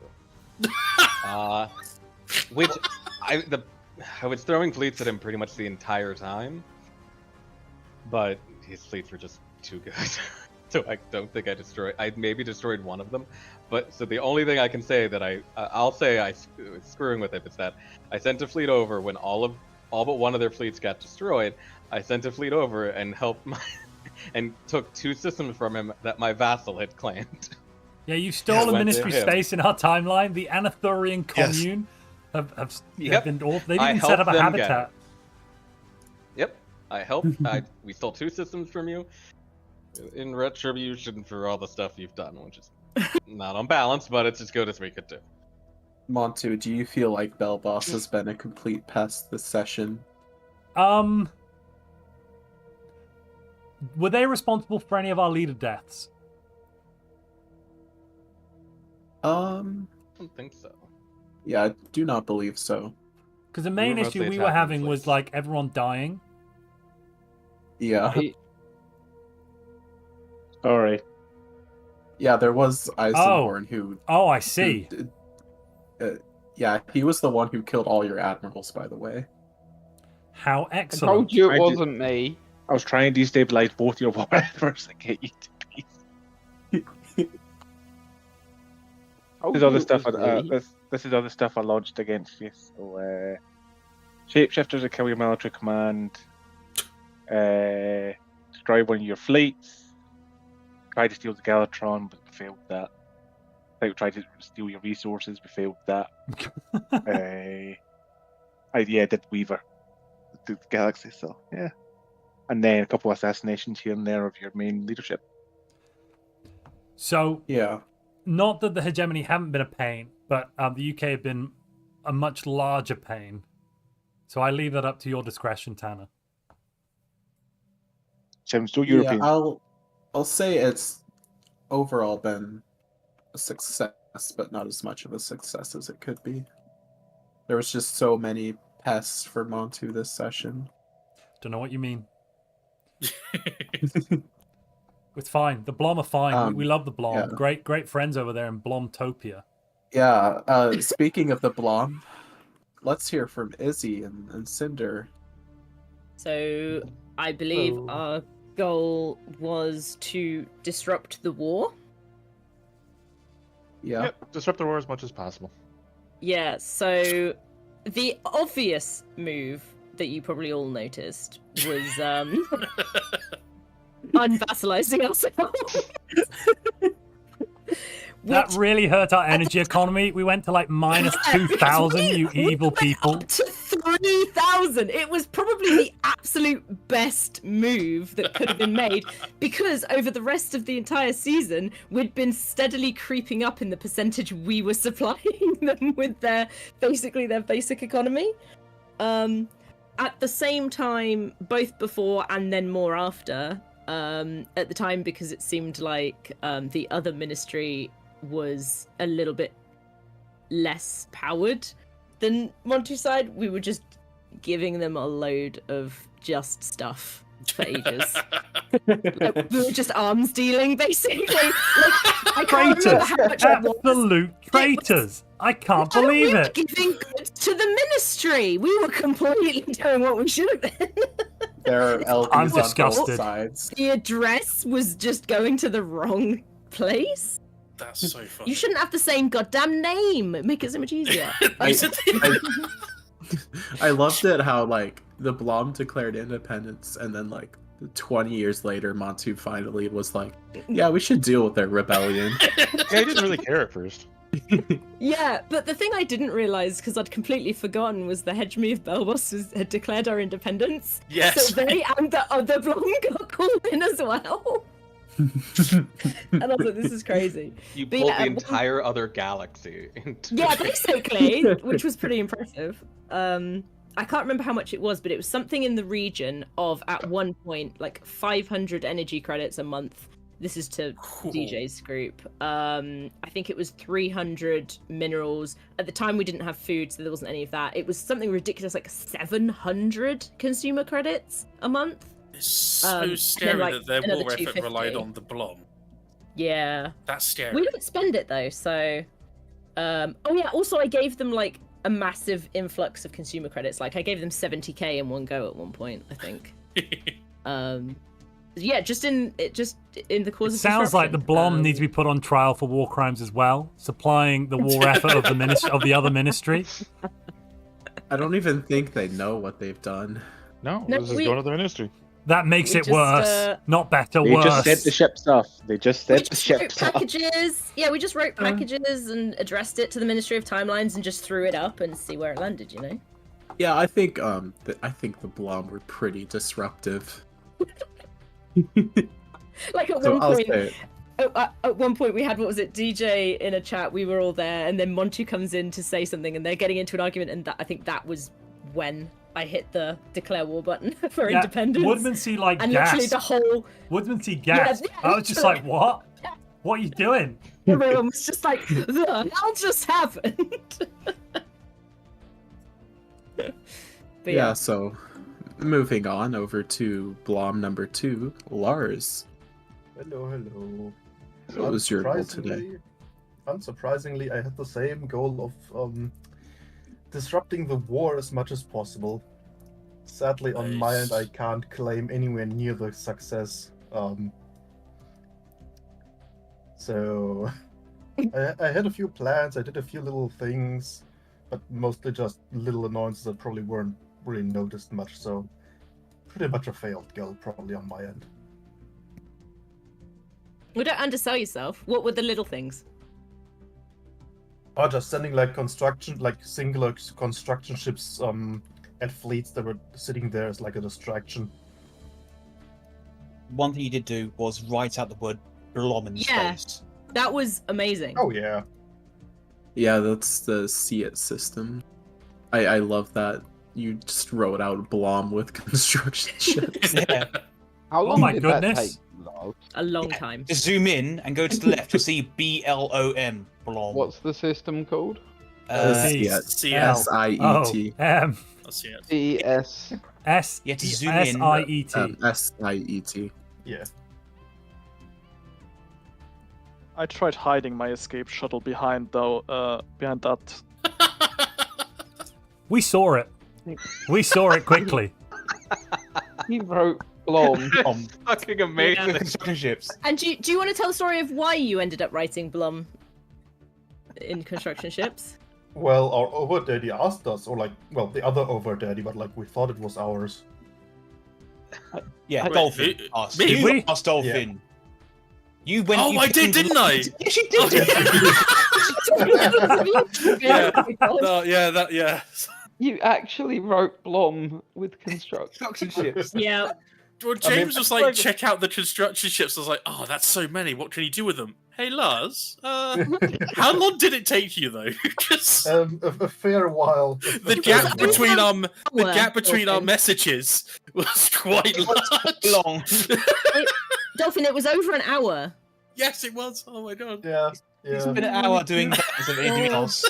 Which I was throwing fleets at him pretty much the entire time, but his fleets were just too good. So I don't think I maybe destroyed one of them. But so the only thing I can say that I'll say I was screwing with it is that I sent a fleet over when all but one of their fleets got destroyed. I sent a fleet over and helped and took 2 systems from him that my vassal had claimed. Yeah, you stole a went to ministry him. space in our timeline. The Anathurian commune have Yep. been all, they've I even set helped up a them get habitat. Yep, I helped. We stole 2 systems from you in retribution for all the stuff you've done, which is not on balance, but it's as good as we could do. Montu, do you feel like Bell Boss has been a complete pest this session? Were they responsible for any of our leader deaths? I don't think so. Yeah, I do not believe so. Because the main were issue mostly we were attacking having was like everyone dying. Yeah. Alright. Yeah, there was Eisenhorn who... Oh, I see. Yeah, he was the one who killed all your admirals, by the way. How I excellent. told you it wasn't me. I was trying to destabilize both your war efforts and get you to peace. This is other stuff. This is other stuff I launched against you. So, shapeshifters to kill your military command. Destroy one of your fleets. Tried to steal the Galatron, but failed that. I think we tried to steal your resources, we failed that. I did Weaver, the Galaxy. So yeah, and then a couple of assassinations here and there of your main leadership. So yeah, not that the hegemony haven't been a pain, but the UK have been a much larger pain. So I leave that up to your discretion, Tanner. Sounds so European. Yeah, I'll say it's overall been a success, but not as much of a success as it could be. There was just so many pests for Montu this session. Don't know what you mean. It's fine. The Blom are fine. We love the Blom. Yeah. Great friends over there in Blomtopia. Yeah. Speaking of the Blom, let's hear from Izzy and Cinder. So I believe our goal was to disrupt the war. Yeah. Yep, disrupt the war as much as possible. Yeah, so the obvious move that you probably all noticed was unvassalizing ourselves. That really hurt our energy economy. We went to like minus 2,000, you evil people. Up to 3,000. It was probably the absolute best move that could have been made, because over the rest of the entire season, we'd been steadily creeping up in the percentage we were supplying them with their basic economy. At the same time, both before and then more after, at the time, because it seemed like the other ministry was a little bit less powered than Montu's side, we were just giving them a load of just stuff for ages. Like, we were just arms dealing, basically. Like, I can't remember how much it was. Absolute traitors. I can't believe it. We were giving goods to the ministry. We were completely doing what we should have been. There are LPs I'm on both disgusted. sides. The address was just going to the wrong place. That's so funny. You shouldn't have the same goddamn name. Make it so much easier. I loved it how like the Blom declared independence, and then like 20 years later, Montu finally was like, "Yeah, we should deal with their rebellion." Yeah, I didn't really care at first. Yeah, but the thing I didn't realise, because I'd completely forgotten, was the Hegemony of Belbos had declared our independence. Yes. So they and the other Blom got called in as well. And I was like, this is crazy. You But pulled yeah, the entire other galaxy into... Yeah, basically, which was pretty impressive. I can't remember how much it was, but it was something in the region of, at one point, like 500 energy credits a month. This is to DJ's group. I think it was 300 minerals. At the time, we didn't have food, so there wasn't any of that. It was something ridiculous, like 700 consumer credits a month. It's so scary that their war effort relied on the Blom. Yeah. That's scary. We don't spend it, though, so... oh, yeah, also I gave them, like, a massive influx of consumer credits. Like, I gave them 70k in one go at one point, I think. Yeah, just in the cause of Sounds like the Blom needs to be put on trial for war crimes as well, supplying the war effort of the other ministry. I don't even think they know what they've done. No, this is going to the ministry. That makes it worse, not better. They worse. just sent the ships off. They just sent the ships off. Packages. Yeah, we just wrote packages and addressed it to the Ministry of Timelines and just threw it up and see where it landed. You know. Yeah, I think the Blom were pretty disruptive. Like at So one I'll point, say it. at one point we had, what was it, DJ in a chat. We were all there, and then Montu comes in to say something, and they're getting into an argument, and I think that was when I hit the declare war button for independence. Woodmansee and literally the whole Woodmansee gasped. Yeah, I was just like, what? What are you doing? Everyone was just like, the hell just happened? But yeah, so moving on over to Blom number 2, Lars. Hello. What was your goal today? Unsurprisingly, I had the same goal of disrupting the war as much as possible. Sadly, on my end, I can't claim anywhere near the success. So I had a few plans, I did a few little things, but mostly just little annoyances that probably weren't really noticed much, so pretty much a failed goal probably on my end. We don't undersell yourself. What were the little things? Oh, just sending like singular construction ships at fleets that were sitting there as like a distraction. One thing you did do was write out the word Blom in space. That was amazing. Oh yeah. Yeah, that's the See It system. I love that. You just wrote out Blom with construction ships. Yeah. How long did that take? A long time. Just zoom in and go to the left. You'll see BLOM. Blom. What's the system called? S-I-E-T. C-S. You have to zoom in. S-I-E-T. S-I-E-T. Yeah. I tried hiding my escape shuttle behind that. We saw it. We saw it quickly. He wrote Blom. Fucking amazing. With construction ships. And do you want to tell the story of why you ended up writing Blom in construction ships? Well, our over daddy asked us, or like, well, the other over daddy, but like we thought it was ours. Yeah, Wait, Dolphin asked. me? You asked Dolphin. Yeah. You went. Oh, you I picked did, didn't I? Yes, you did. Yeah. You actually wrote Blom with construction ships. Yeah. Well, James was like, check out the construction ships. I was like, oh, that's so many. What can you do with them? Hey, Lars, how long did it take you though? A fair while. The gap between our messages was quite long. Dolphin, it was over an hour. Yes, it was. Oh my god. Yeah. It's been an hour doing that instead of anything else.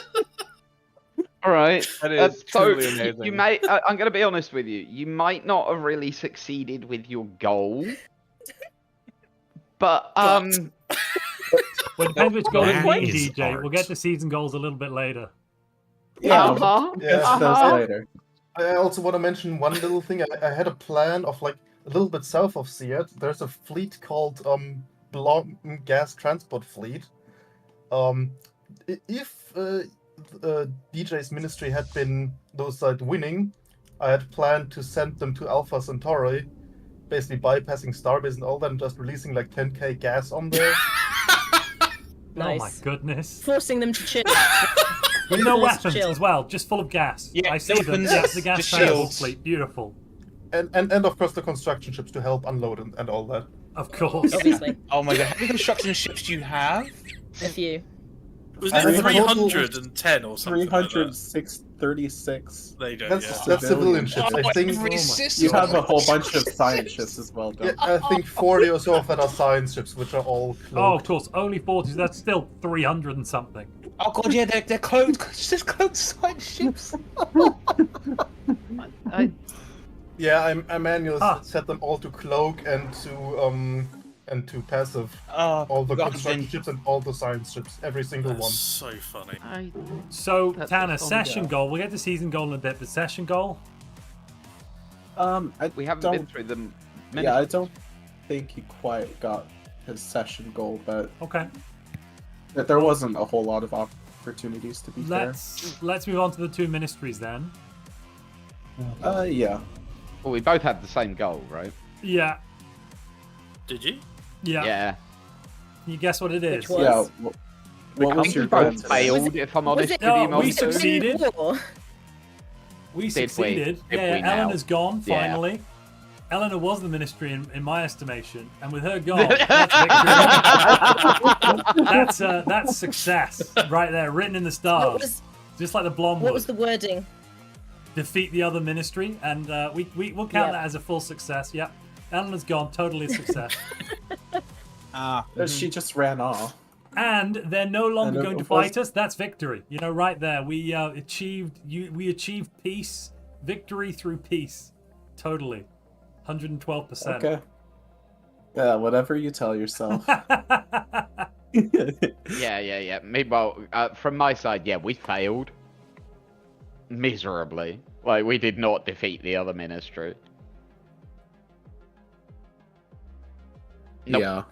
All right. That is truly amazing. You may. I'm going to be honest with you. You might not have really succeeded with your goal, but Well, it depends which goal you mean, That is DJ. hard. We'll get to season goals a little bit later. Yeah, Yeah. later. I also want to mention one little thing. I had a plan of like a little bit south of Seat. There's a fleet called Blom Gas Transport Fleet. If DJ's ministry had been those side winning, I had planned to send them to Alpha Centauri, basically bypassing Starbase and all that, and just releasing like 10k gas on there. Nice. Oh my goodness. Forcing them to chill. With no Forced weapons chill. as well, just full of gas. Yeah, I see them. weapons, Yes, the gas just transport shields. fleet. Beautiful. And of course the construction ships to help unload and all that. Of course. Obviously. Oh my god, how many construction ships do you have? A few. Was I it have a total 310 or something? Like that? 336. There you go. That's yeah. civilian ships. I think You have a whole bunch of science ships as well, yeah, don't I think 40 or so of that are science ships, which are all Oh, cloaked. of course. Only 40. That's still 300 and something. Oh god, yeah, they're cloaked. Just cloaked science ships. Yeah, I manually set them all to cloak and to passive. All the God, construction then- ships and all the science ships, every single That's one. so funny. So, That's Tanner, a fun session goal. goal. We'll get to season goal in a bit, but session goal? We haven't been through them. Yeah, I don't think he quite got his session goal, but Okay. there wasn't a whole lot of opportunities to be Let's move on to the two ministries then. fair. Yeah. Well, we both had the same goal, right? Yeah. Did you? Yeah. Yeah. Can you guess what it is? Which was? Yeah. What I was think your we both goal? failed, if I'm honest with No, you, we Montu. succeeded. War. We Did we? succeeded. Did Yeah, we now? Elena's gone, Yeah. finally. Ellena was the ministry in my estimation, and with her gone, that's victory. That's success right there, written in the stars. Just like the Blom What was the wording? Defeat the other ministry, and we'll count that as a full success. Yep. Elena's gone, totally a success. She just ran off. And they're no longer And going to of course- fight us. That's victory. You know, right there. We achieved peace, victory through peace. Totally. 112%. Okay. Yeah, whatever you tell yourself. Yeah. Meanwhile, from my side, yeah, we failed miserably. Like, we did not defeat the other ministry. Nope. Yeah.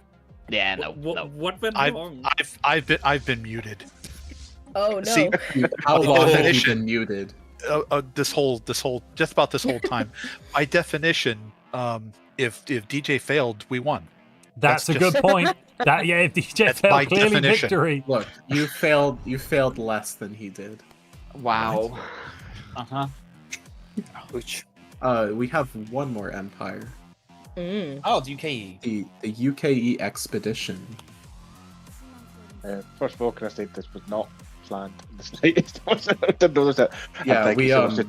Yeah, no. What went wrong? I've been muted. Oh no. See, How long have you definition- been muted? this whole just about this whole time. By definition, if DJ failed, we won. That's a just- good point. If DJ That's by failed, clearly definition. victory. Look, you failed less than he did. Wow. Uh-huh. Which We have one more empire. Oh, the UKE. The UKE expedition. First of all, can I say this was not planned in the slightest? I didn't notice that. Yeah, And we thank you so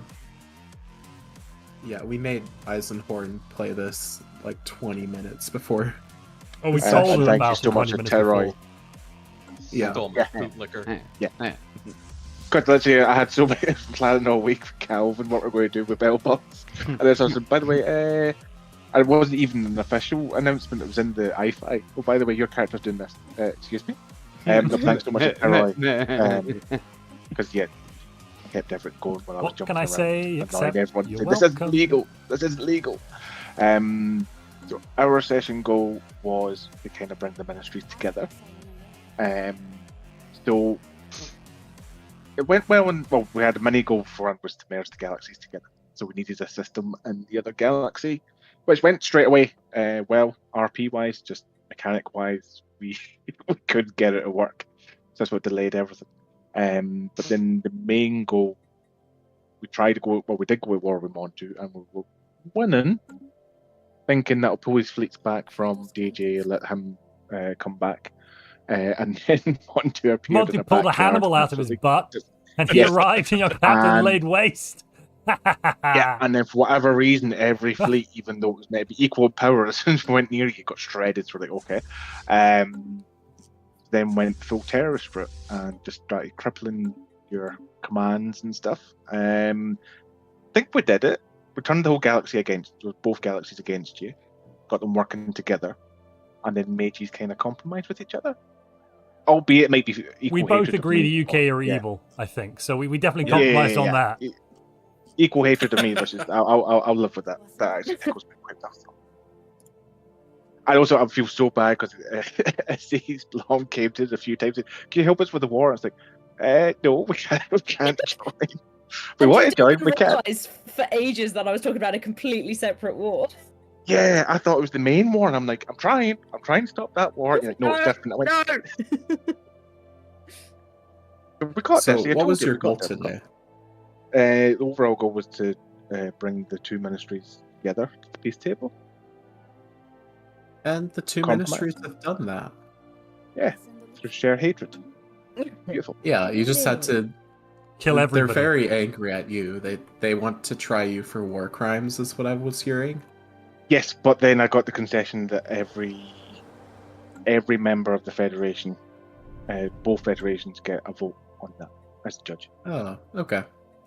much. we made Eisenhorn play this like 20 minutes before. Oh, we And told him thank you about so it much 20 to minutes Terroy. before. Yeah. Liquor. Yeah. Because literally, I had so many planning all week for Calvin what we're going to do with Bellbots. And then I said, by the way, it wasn't even an official announcement, it was in the i5. Oh, by the way, your character's doing this. Excuse me? But thanks so much to Terroy. Because, yeah, I kept everything going when I was What jumping can I around, say annoying except everyone. you're This isn't welcome. legal. This isn't legal. So our session goal was to kind of bring the ministries together. So it went well, and we had a mini goal for us was to merge the galaxies together. So we needed a system in the other galaxy, which went straight away well, RP wise, just mechanic wise, we couldn't get it to work. So that's what delayed everything. But then the main goal, we tried to go. Well, we did go with war with Montu, and we were winning, thinking that'll pull his fleets back from DJ, let him come back. And then Montu appeared. Monty in a pulled a backyard, Hannibal out of his butt, and he Yes. arrived, and your captain And- laid waste. Yeah, and then for whatever reason, every fleet, even though it was meant to be equal power, as soon as we went near you, got shredded. So we're like, okay. Then went full terrorist route and just started crippling your commands and stuff. I think we did it. We turned the whole galaxy against, both galaxies against you, got them working together, and then made you kind of compromise with each other. Albeit it might be equal We both hatred of agree me, the UK but are yeah. evil, I think. So we definitely Yeah, compromised on that. Equal hatred of me versus I'll live with that. That actually tickles me quite well. I feel so bad because SC's Blom came to us a few times. Said, can you help us with the war? I was like, no, we can't join. We want to join, we can't. Realised for ages that I was talking about a completely separate war. Yeah, I thought it was the main war, and I'm like, I'm trying to stop that war. You're like, no, it's different. I went, no. We got So this. I what told was you your we goal got this. today? The overall goal was to bring the two ministries together to the peace table. And the two Compromise. ministries have done that. Yeah, through shared hatred. Beautiful. Yeah, you just had to Kill everybody. They're very angry at you. They want to try you for war crimes, is what I was hearing. Yes, but then I got the concession that every member of the Federation, both federations, get a vote on that as a judge. Oh, okay.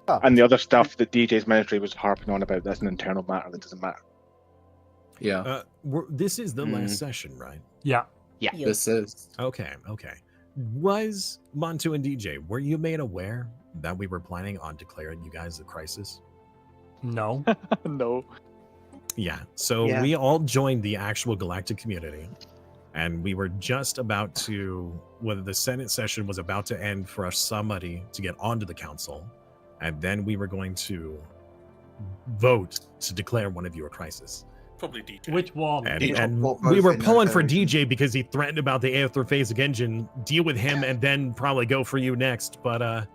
And the other stuff that DJ's ministry was harping on about, that's an internal matter that doesn't matter. Yeah. This is the last session, right? Yeah. Yeah. This is. Okay. Was Montu and DJ, were you made aware that we were planning on declaring you guys a crisis? No. No. Yeah. So Yeah. we all joined the actual galactic community, and we were just about to, whether the Senate session was about to end for somebody to get onto the council, and then we were going to vote to declare one of you a crisis. Probably DJ. Which one? And we were pulling for DJ because he threatened about the Aetherphasic engine. Deal with him and then probably go for you next. But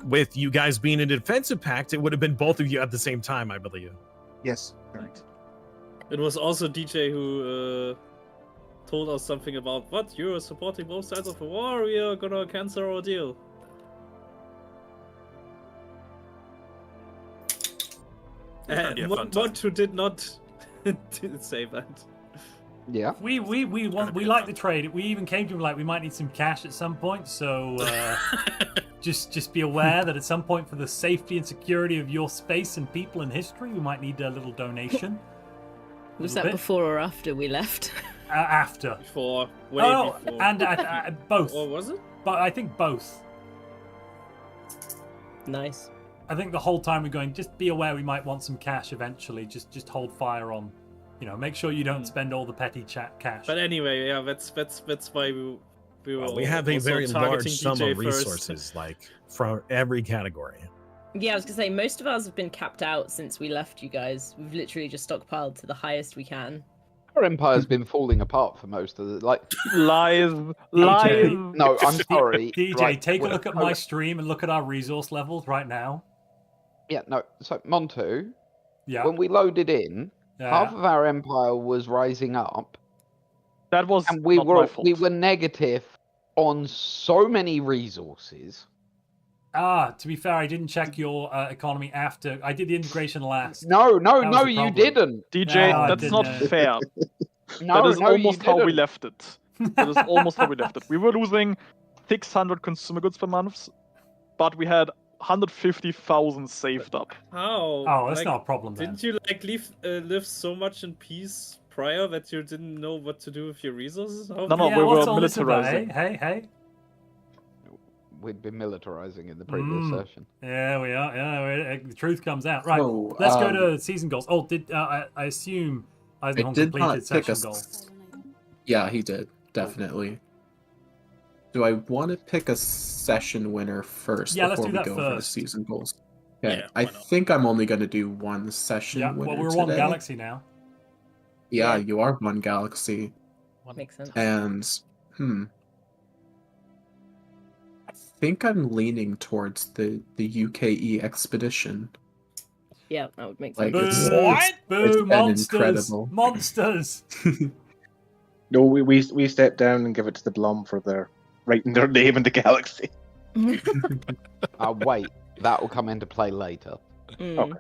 with you guys being in a defensive pact, it would have been both of you at the same time, I believe. Yes, correct. It was also DJ who told us something about what you're supporting both sides of the war. We are gonna cancel our deal. That'd be a fun time. Montu did not didn't say that. Yeah. We like the trade. We even came to him like we might need some cash at some point. So just be aware that at some point, for the safety and security of your space and people and history, we might need a little donation. Was that before or after we left? After. Before. Way before. And both. Or was it? But I think both. Nice. I think the whole time we're going, just be aware we might want some cash eventually. Just hold fire on, make sure you don't spend all the petty cash. But anyway, yeah, that's why we were. We have a also very large targeting sum DJ of first. resources, like from every category. Yeah, I was gonna say most of ours have been capped out since we left you guys. We've literally just stockpiled to the highest we can. Our empire's been falling apart for most of the lies. No, I'm sorry. DJ, Right, take a we're- look at my stream and look at our resource levels right now. Yeah, no. So Montu, Yeah. when we loaded in, half of our empire was rising up. That was and we not my fault. we were negative on so many resources. To be fair, I didn't check your economy after. I did the integration last. No, That was the you problem. didn't. DJ, No, I that's not didn't. fair. No, that is no, you almost how we didn't. left it. That is almost how we left it. We were losing 600 consumer goods per month, but we had 150,000 saved up. How? Oh, that's not a problem then. Didn't you live so much in peace prior that you didn't know what to do with your resources? How No, Yeah, we what's were all this about? militarizing. Hey. We'd been militarizing in the previous session. Yeah, we are. Yeah, the truth comes out. Right. So, Let's go to season goals. Oh, did I assume Eisenhorn I did not completed pick session a. goals? Yeah, he did definitely. Do I want to pick a session winner first Yeah, let's before do we that go over the first. season goals? Okay, Yeah, I why not? think I'm only going to do one session Yeah. winner Well, we're one today. galaxy now. Yeah, you are one galaxy, Makes sense. and I think I'm leaning towards the UKE expedition. Yeah, that would make Like, sense. it's, Boo! it's Boo! been Monsters! incredible. Monsters! No, we step down and give it to the Blom for their writing their name in the galaxy. Wait, that will come into play later. Okay.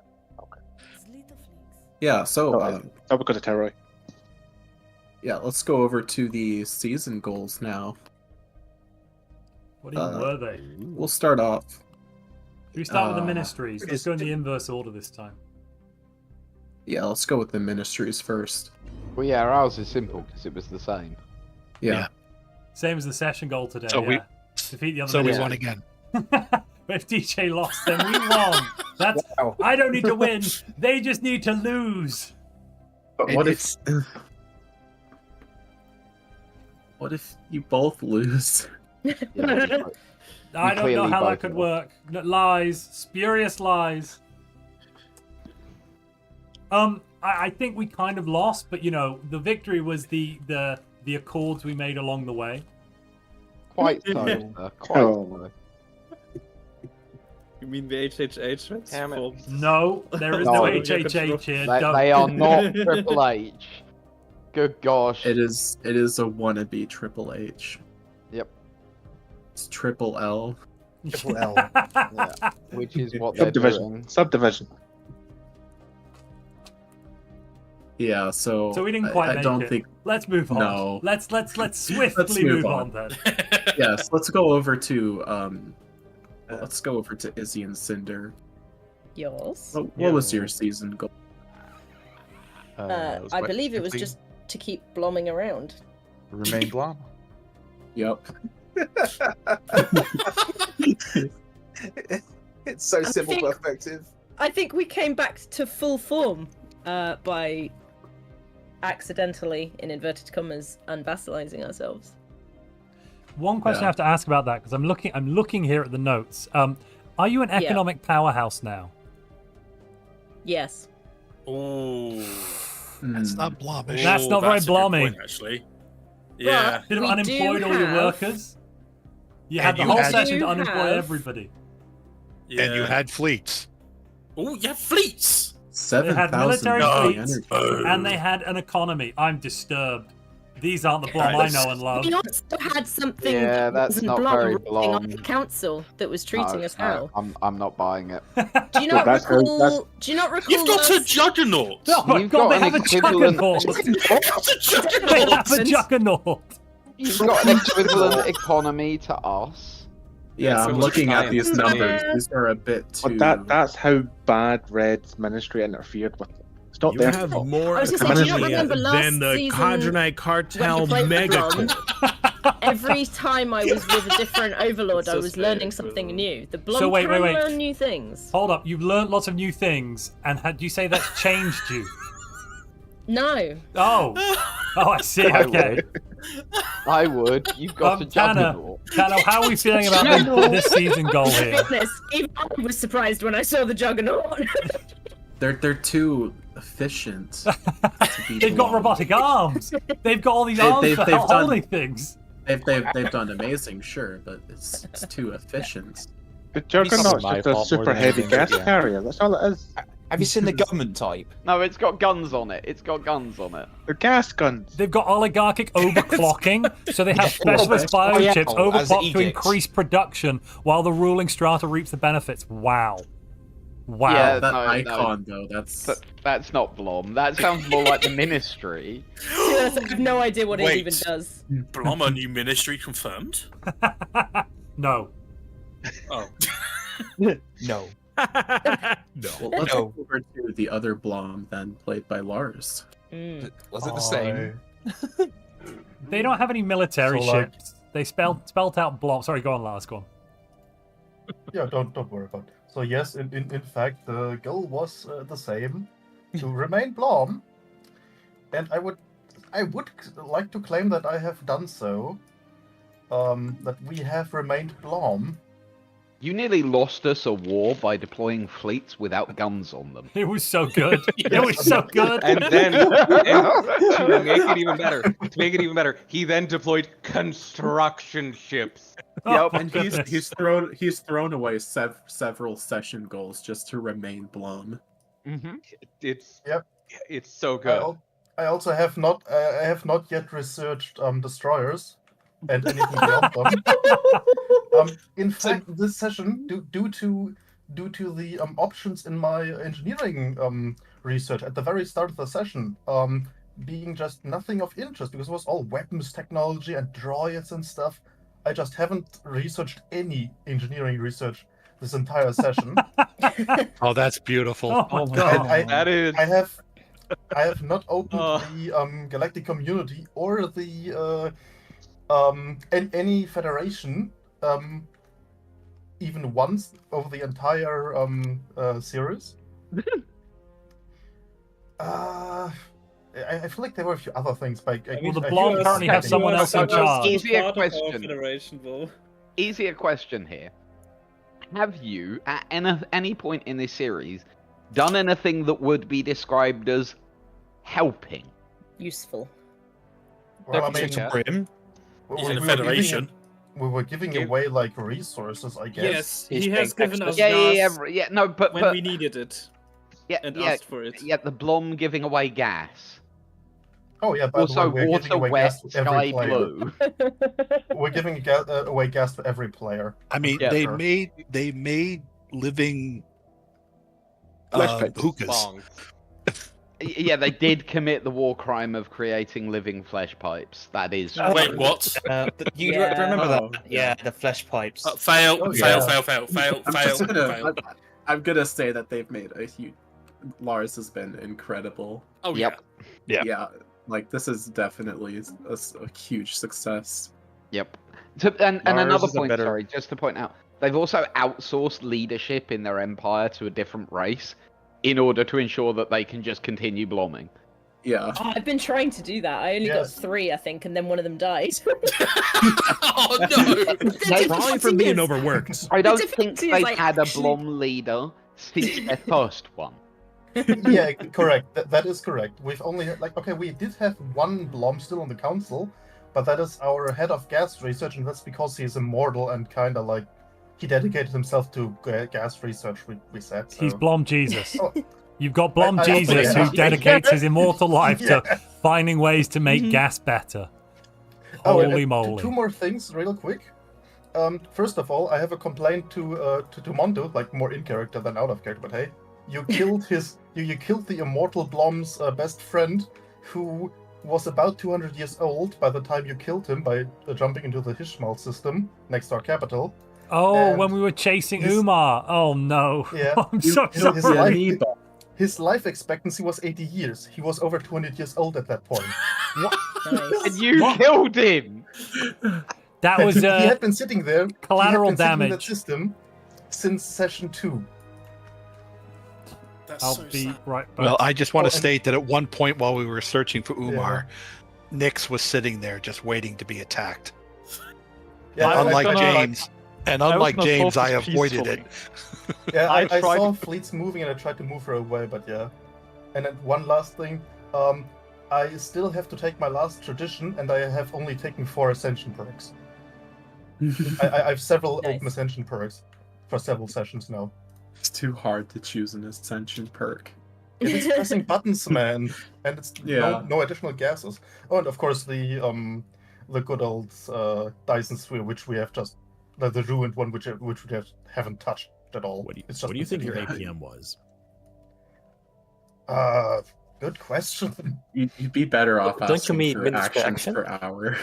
Yeah, so I'll go to Terror. yeah, let's go over to the season goals now. What even were they? We'll start off. Should we start with the ministries? Let's go in the inverse order this time. Yeah, let's go with the ministries first. Well, yeah, ours is simple because it was the same. Yeah. Same as the session goal today. So we- yeah. Defeat the other So we ministry. won again. But if DJ lost, then we won. That's. I don't need to win. They just need to lose. But what if what if you both lose? I don't know how that could work. Lies, spurious lies. I think we kind of lost, but the victory was the accords we made along the way. Quite so. Quite so. You mean the HHH? That's Damn it. formed. No, there is no HHH here. They are not Triple H. Good gosh. It is a wannabe Triple H. Yep. It's Triple L. Triple L. Yeah, which is what they're doing. Subdivision. Yeah, so So we didn't quite I make don't it. think Let's move on. No. Let's swiftly move move on on. then. yes, let's go over to let's go over to Izzy and Cinder. Yours? What was your season goal? I believe it was just to keep blomming around. Remain Blom. Yep. It's so I simple think- but effective. I think we came back to full form by accidentally, in inverted commas, unvassalizing ourselves. One question I have to ask about that because I'm looking here at the notes. Are you an economic powerhouse now? Yes. Oh, That's not blobbish. That's not very that's a good blommy. point, actually. Yeah. Did We unemployed do all your have- workers? You And had the you whole had- session to do unemploy have- everybody. Yeah. And you had fleets. Oh, you have fleets. They had 7,000 military energy. fleets and they had an economy. I'm disturbed. These aren't the Blom I know and love. We also had something Yeah, that that's wasn't not Blom very running on Blom. the council that was treating us No, well. I'm not buying it. Do you not that's- recall? that's- Do you not recall? You've got a last- juggernaut. Oh my You've god, got they an have a equivalent- juggernaut! That's a They have a juggernaut. juggernaut! You've got an equivalent economy to us. Yeah, I'm looking at these Science. numbers. These are a bit too. But that's how bad Red's ministry interfered with it. It's not You their have fault. more I was gonna say, do you not economy remember last than the season Quadranite when cartel you played with mega. Blom? every time I was with a different overlord, I was learning something new. The Blom wait. learn new things. Hold up, you've learned lots of new things, and had you say that's changed you? No. Oh, I see. Okay. I would. You've got a juggernaut. Tanner, how are we feeling about this season goal here? Even I was surprised when I saw the Juggernaut. They're too efficient. They've got robotic arms. They've got all these arms for holding things. They've done amazing, sure, but it's too efficient. The Juggernaut's just a super heavy gas carrier. That's all it is. Have you seen the government type? No, it's got guns on it. The gas guns. They've got oligarchic overclocking, so they have specialist biochips overclocked to increase production while the ruling strata reaps the benefits. Wow. Yeah, that icon though, that's not Blom. That sounds more like the Ministry. I have no idea what it even does. Blom, a new Ministry confirmed? No. Oh. No. No. Well, let's go over to the other Blom then, played by Lars. Was it the same? They don't have any military So, like- ships. They spelt out Blom. Sorry, go on, Lars. Go on. Yeah, don't worry about it. So yes, in fact, the goal was the same, to remain Blom, and I would like to claim that I have done so. That we have remained Blom. You nearly lost us a war by deploying fleets without guns on them. It was so good. It was so good. And then, to make it even better, he then deployed construction ships. Yep, and he's thrown away several session goals just to remain Blom. Mm-hmm. It's so good. I also have not yet researched destroyers and anything beyond them. In fact, this session, due to the options in my engineering research at the very start of the session, being just nothing of interest because it was all weapons technology and droids and stuff. I just haven't researched any engineering research this entire session. Oh, that's beautiful. Oh my god. I have not opened the Galactic Community or the any Federation even once over the entire series. I feel like there were a few other things, but the Blom currently have someone else in charge. Easier question here. Have you, at any point in this series, done anything that would be described as helping? Useful. Well, I mean, He's in a Federation. We were giving away like resources, I guess. Yes, he has given us but when we needed it. Asked for it. Yeah, the Blom giving away gas. Oh yeah, by also the way, we're giving water, away wet, gas to every sky player. blue. We're giving away gas to every player. I mean, Yeah, they sure. made living Flashbacks. hookahs. Yeah, they did commit the war crime of creating living flesh pipes. That is. Wait, what? You remember that? Yeah, the flesh pipes. Fail. I'm gonna say that they've made a huge. Lars has been incredible. Oh yep. Yeah. Like this is definitely a huge success. Yep. And another is a point, better- sorry, just to point out, they've also outsourced leadership in their empire to a different race in order to ensure that they can just continue blomming. Yeah. Oh, I've been trying to do that. I only got 3, I think, and then one of them died. Oh no! Try for being overworked. I don't difficulty think is, they've like, had a actually- Blom leader since their first one. Yeah, correct. That is correct. We've only had, we did have one Blom still on the council, but that is our head of gas research, and that's because he's immortal and kind of like he dedicated himself to gas research. We said so. He's Blom Jesus. Oh. You've got Blom I Jesus, also- who dedicates his immortal life to finding ways to make gas better. Holy and moly! Two more things, real quick. First of all, I have a complaint to Montu, like more in character than out of character. But hey, you killed you killed the immortal Blom's best friend, who was about 200 years old by the time you killed him by jumping into the Hishmal system next to our capital. Oh, And when we were chasing Umar. Oh no! Yeah, I'm so sorry. His life expectancy was 80 years. He was over 200 years old at that point. And you killed him! That was he had been sitting there. collateral he had been sitting in that damage. system since session 2. I'll be right back. Well, I just want Oh, to and- state that at one point while we were searching for Umar, Nyx was sitting there just waiting to be attacked. Yeah, And unlike I James, I avoided it. Yeah, I I tried- saw fleets moving and I tried to move her away, but yeah. And then one last thing, I still have to take my last tradition, and I have only taken 4 ascension perks. I have several open ascension perks for several sessions now. It's too hard to choose an ascension perk. It's pressing buttons, man, and it's no additional gases. Oh, and of course the good old Dyson sphere, which we have just the ruined one, which we haven't touched at all. What do you, It's what do you think been your sitting there. APM was? Good question. You'd be better off Don't you asking mean for minutes per actions action? per hour.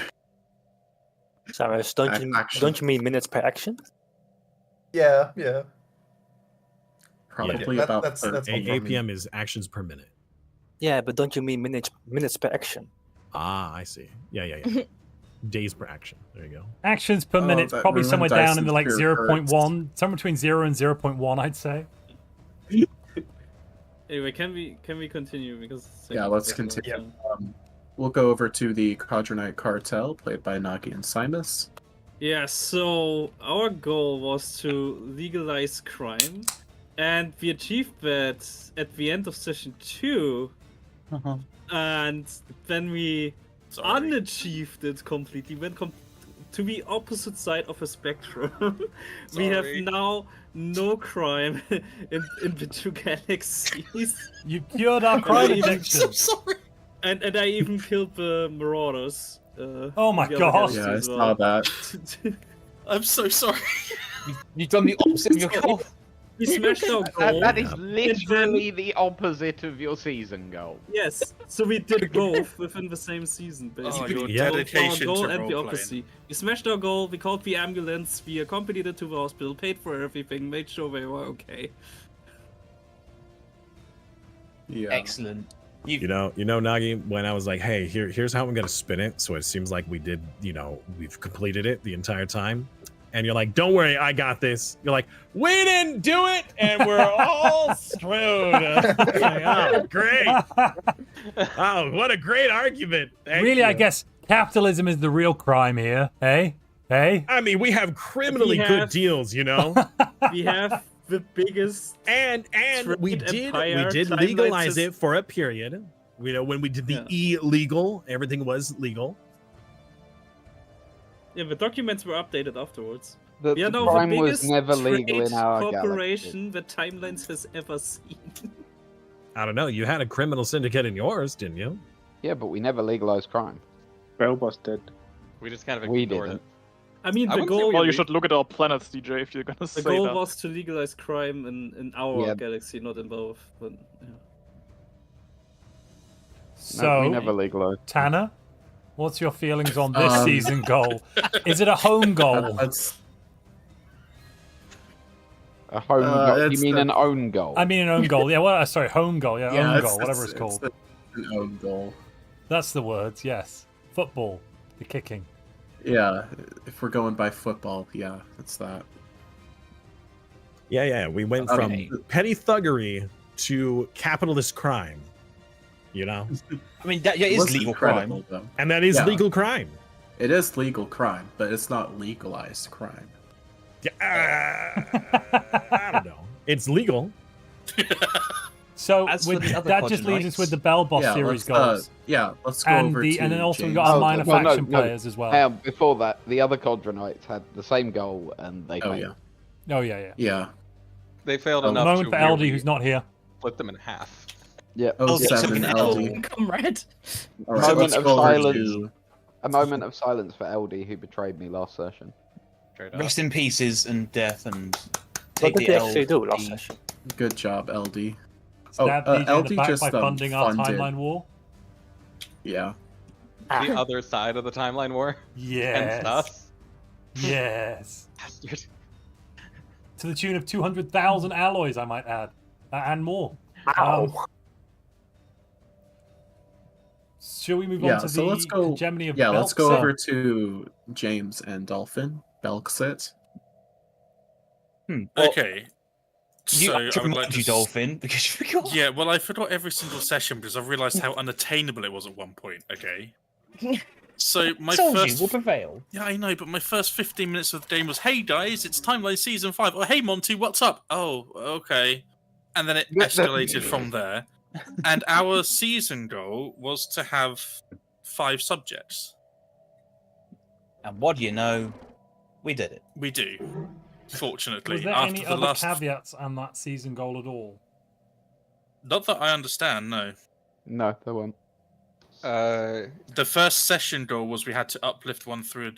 Sorry, don't you mean minutes per action? Yeah. Probably Yeah, about that's 13. APM is actions per minute. Yeah, but don't you mean minutes per action? Ah, I see. Yeah. Days per action. There you go. Actions per minute, that probably ruined somewhere down in the Dyson's like pure 0.1, somewhere between 0 and 0.1, I'd say. Anyway, can we continue because Yeah, let's continue. We'll go over to the Quadranite Cartel, played by Nagi and Simus. Yeah, so our goal was to legalize crime, and we achieved that at the end of session 2. And then we unachieved it completely. Went to the opposite side of a spectrum. We have now no crime in the 2 galaxies. You cured our crime addiction. And I even killed the Marauders. Oh my in the god. other galaxy Yeah, I as saw well. that. I'm so sorry. You've done the opposite of your goal. We smashed our goal. That is literally the opposite of your season goal. Yes, so we did both within the same season, basically. your We both dedication our goal to and the role-playing. opposite. We smashed our goal, we called the ambulance, we accompanied it to the hospital, paid for everything, made sure they were okay. Yeah. Excellent. You know, Nagi, when I was like, hey, here's how I'm gonna spin it, so it seems like we did, we've completed it the entire time. And you're like, don't worry, I got this. You're like, we didn't do it, and we're all screwed. Like, oh, great. Oh, what a great argument. Thank Really, you. I guess capitalism is the real crime here, eh? Hey? I mean, we have criminally We good have- deals, you know? We have the biggest and we trade did empire, legalize Timelines it for a period. When we did the illegal, everything was legal. Yeah, the documents were updated afterwards. The We are now crime the was biggest never legal trade in our corporation that Timelines has ever seen. I don't know. You had a criminal syndicate in yours, didn't you? Yeah, but we never legalized crime. Belboss did. We just kind of We ignored didn't. it. I mean, I the wouldn't say goal. we Well, you should look at our planets, DJ, if you're gonna The say goal that. was to legalize crime in our Yeah. galaxy, not in both. But yeah. So, we never legalized. Tanner, what's your feelings on this Um, season goal? Is it a home goal? That's A home goal? You it's mean the- an own goal? I mean an own goal. Yeah, well, sorry, home goal. Yeah, own it's- goal, whatever it's called. an own goal. That's the words, yes. Football, the kicking. Yeah, if we're going by football, yeah, it's that. Yeah. We went Okay. from petty thuggery to capitalist crime. You know? I mean, that is Wasn't legal incredible, crime. though. And that is Yeah. legal crime. It is legal crime, but it's not legalized crime. Yeah, I don't know. It's legal. So As for with, the other that just leaves us Quadronites- with the Bell Boss yeah, series let's, goals. let's go and over to and then also we've James. got our minor well, faction players as well. Before that, the other Quadronites had the same goal and they Oh, failed. Oh yeah. Yeah. They failed A enough moment to for where Eldie, we who's not here. split them in half. Yeah. Oh, 07 LD. Comrade. All right, Moment let's of go over silence. to A moment of silence for LD, who betrayed me last session. Straight up. Rest in pieces and death and What take did the they L. actually do last session? good job, LD. Stab DJ in LD the back just by funding our funded. timeline war. Yeah. The other side of the timeline war. Yes. And us. Yes. Bastard. To the tune of 200,000 alloys, I might add, and more. Ow. Shall we move on to the let's go. Hegemony of Let's go Belkset? over to James and Dolphin. Belkset. Okay. You So have to I would like remind you, to Dolphin, because you forgot. Yeah, well, I forgot every single session because I realised how unattainable it was at one point. Okay. So my Told first you, will prevail. Yeah, I know, but my first 15 minutes of the game was, "Hey guys, it's Timeline Season 5. Oh, hey Monty, what's up?" Oh, okay. And then it escalated from there. And our season goal was to have 5 subjects. And what do you know? We did it. We do. Fortunately, Was there after any the other last caveats on that season goal at all? Not that I understand, no. No, there weren't. The first session goal was we had to uplift one through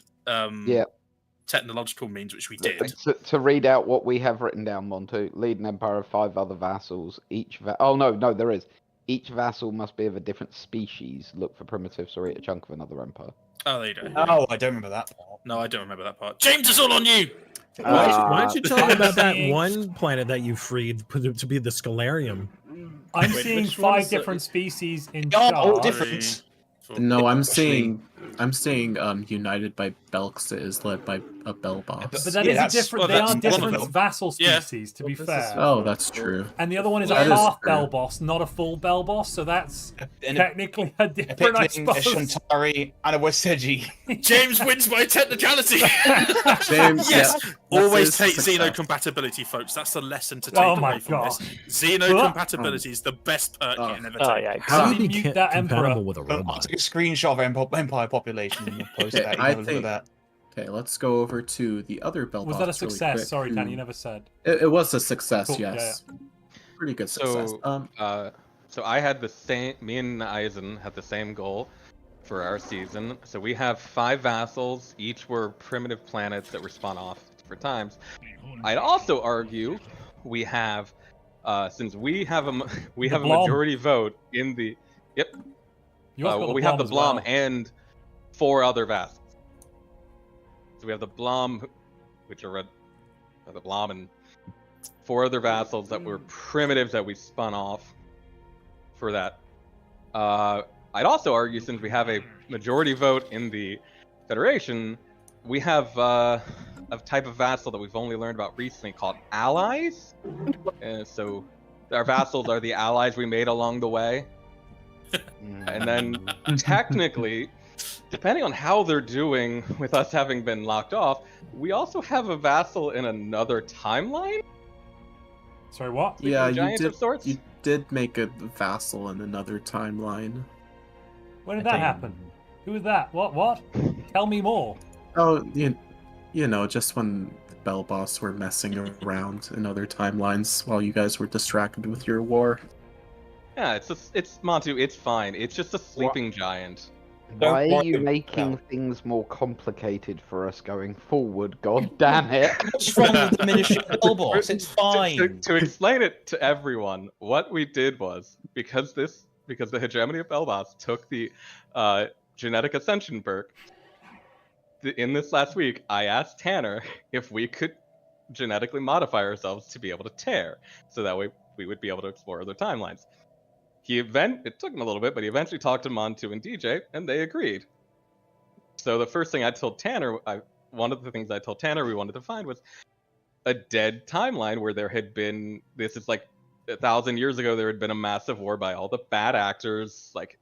technological means, which we did. To read out what we have written down, Montu, lead an empire of 5 other vassals. Each no, there is. Each vassal must be of a different species. Look for primitives or eat a chunk of another empire. Oh, there you go. Oh, I don't remember that part. No, I don't remember that part. James, it's all on you! Why don't you tell me about that seeing- one planet that you freed to be the Scalarium? I'm Wait, seeing which one 5 is it? different species in Oh, charge. different. No, I'm seeing United by Belkset is led by a Bell Boss. But that is a different. They are different vassal species, to be fair. Oh, that's true. And the other one is a That is half true. bell boss, not a full bell boss. So that's And technically a different, I Pickling, a suppose. Shantari, and a Weseji. James wins by technicality. James, yes, yeah, always that's take his Xeno success. compatibility, folks. That's the lesson to take Oh away my from God. this. Xeno compatibility is the best perk you can ever take. Oh, yeah. How do you be Mute that compatible emperor. with a I'll robot? take a screenshot of Empire population and we'll post that. I You know, look at think. that. Okay, let's go over to the other Bell Was Boss. that a really success? quick, Sorry, who- Tan, you never said. It was a success, Cool, yes. Pretty good success. So I had the same. Me and Eisen had the same goal for our season. So we have 5 vassals. Each were primitive planets that were spun off for times. I'd also argue we have, since we have a Blom. majority vote in the. Yep. You also got the we have Blom the as Blom well. and 4 other vassals. So we have the Blom, which are the Blom and 4 other vassals that were primitives that we spun off for that. I'd also argue, since we have a majority vote in the Federation, we have a type of vassal that we've only learned about recently called allies. So our vassals are the allies we made along the way. And then technically, depending on how they're doing with us having been locked off, we also have a vassal in another timeline. Sorry, what? Yeah, you giant of sorts? you did make a vassal in another timeline. When did that happen? Who was that? What? Tell me more. Oh, you know, just when the Bell Boss were messing around in other timelines while you guys were distracted with your war. Yeah, it's Montu. It's fine. It's just a sleeping giant. Why are you making things more complicated for us going forward? God damn it! What's wrong with the Ministry of Bell Boss? It's fine. To explain it to everyone, what we did was because the Hegemony of Belboss took the genetic ascension perk. In this last week, I asked Tanner if we could genetically modify ourselves to be able to tear, so that way we would be able to explore other timelines. It took him a little bit, but he eventually talked to Montu and DJ, and they agreed. So the first thing I told Tanner, one of the things I told Tanner we wanted to find was a dead timeline where there had been, this is like 1,000 years ago, there had been a massive war by all the bad actors, like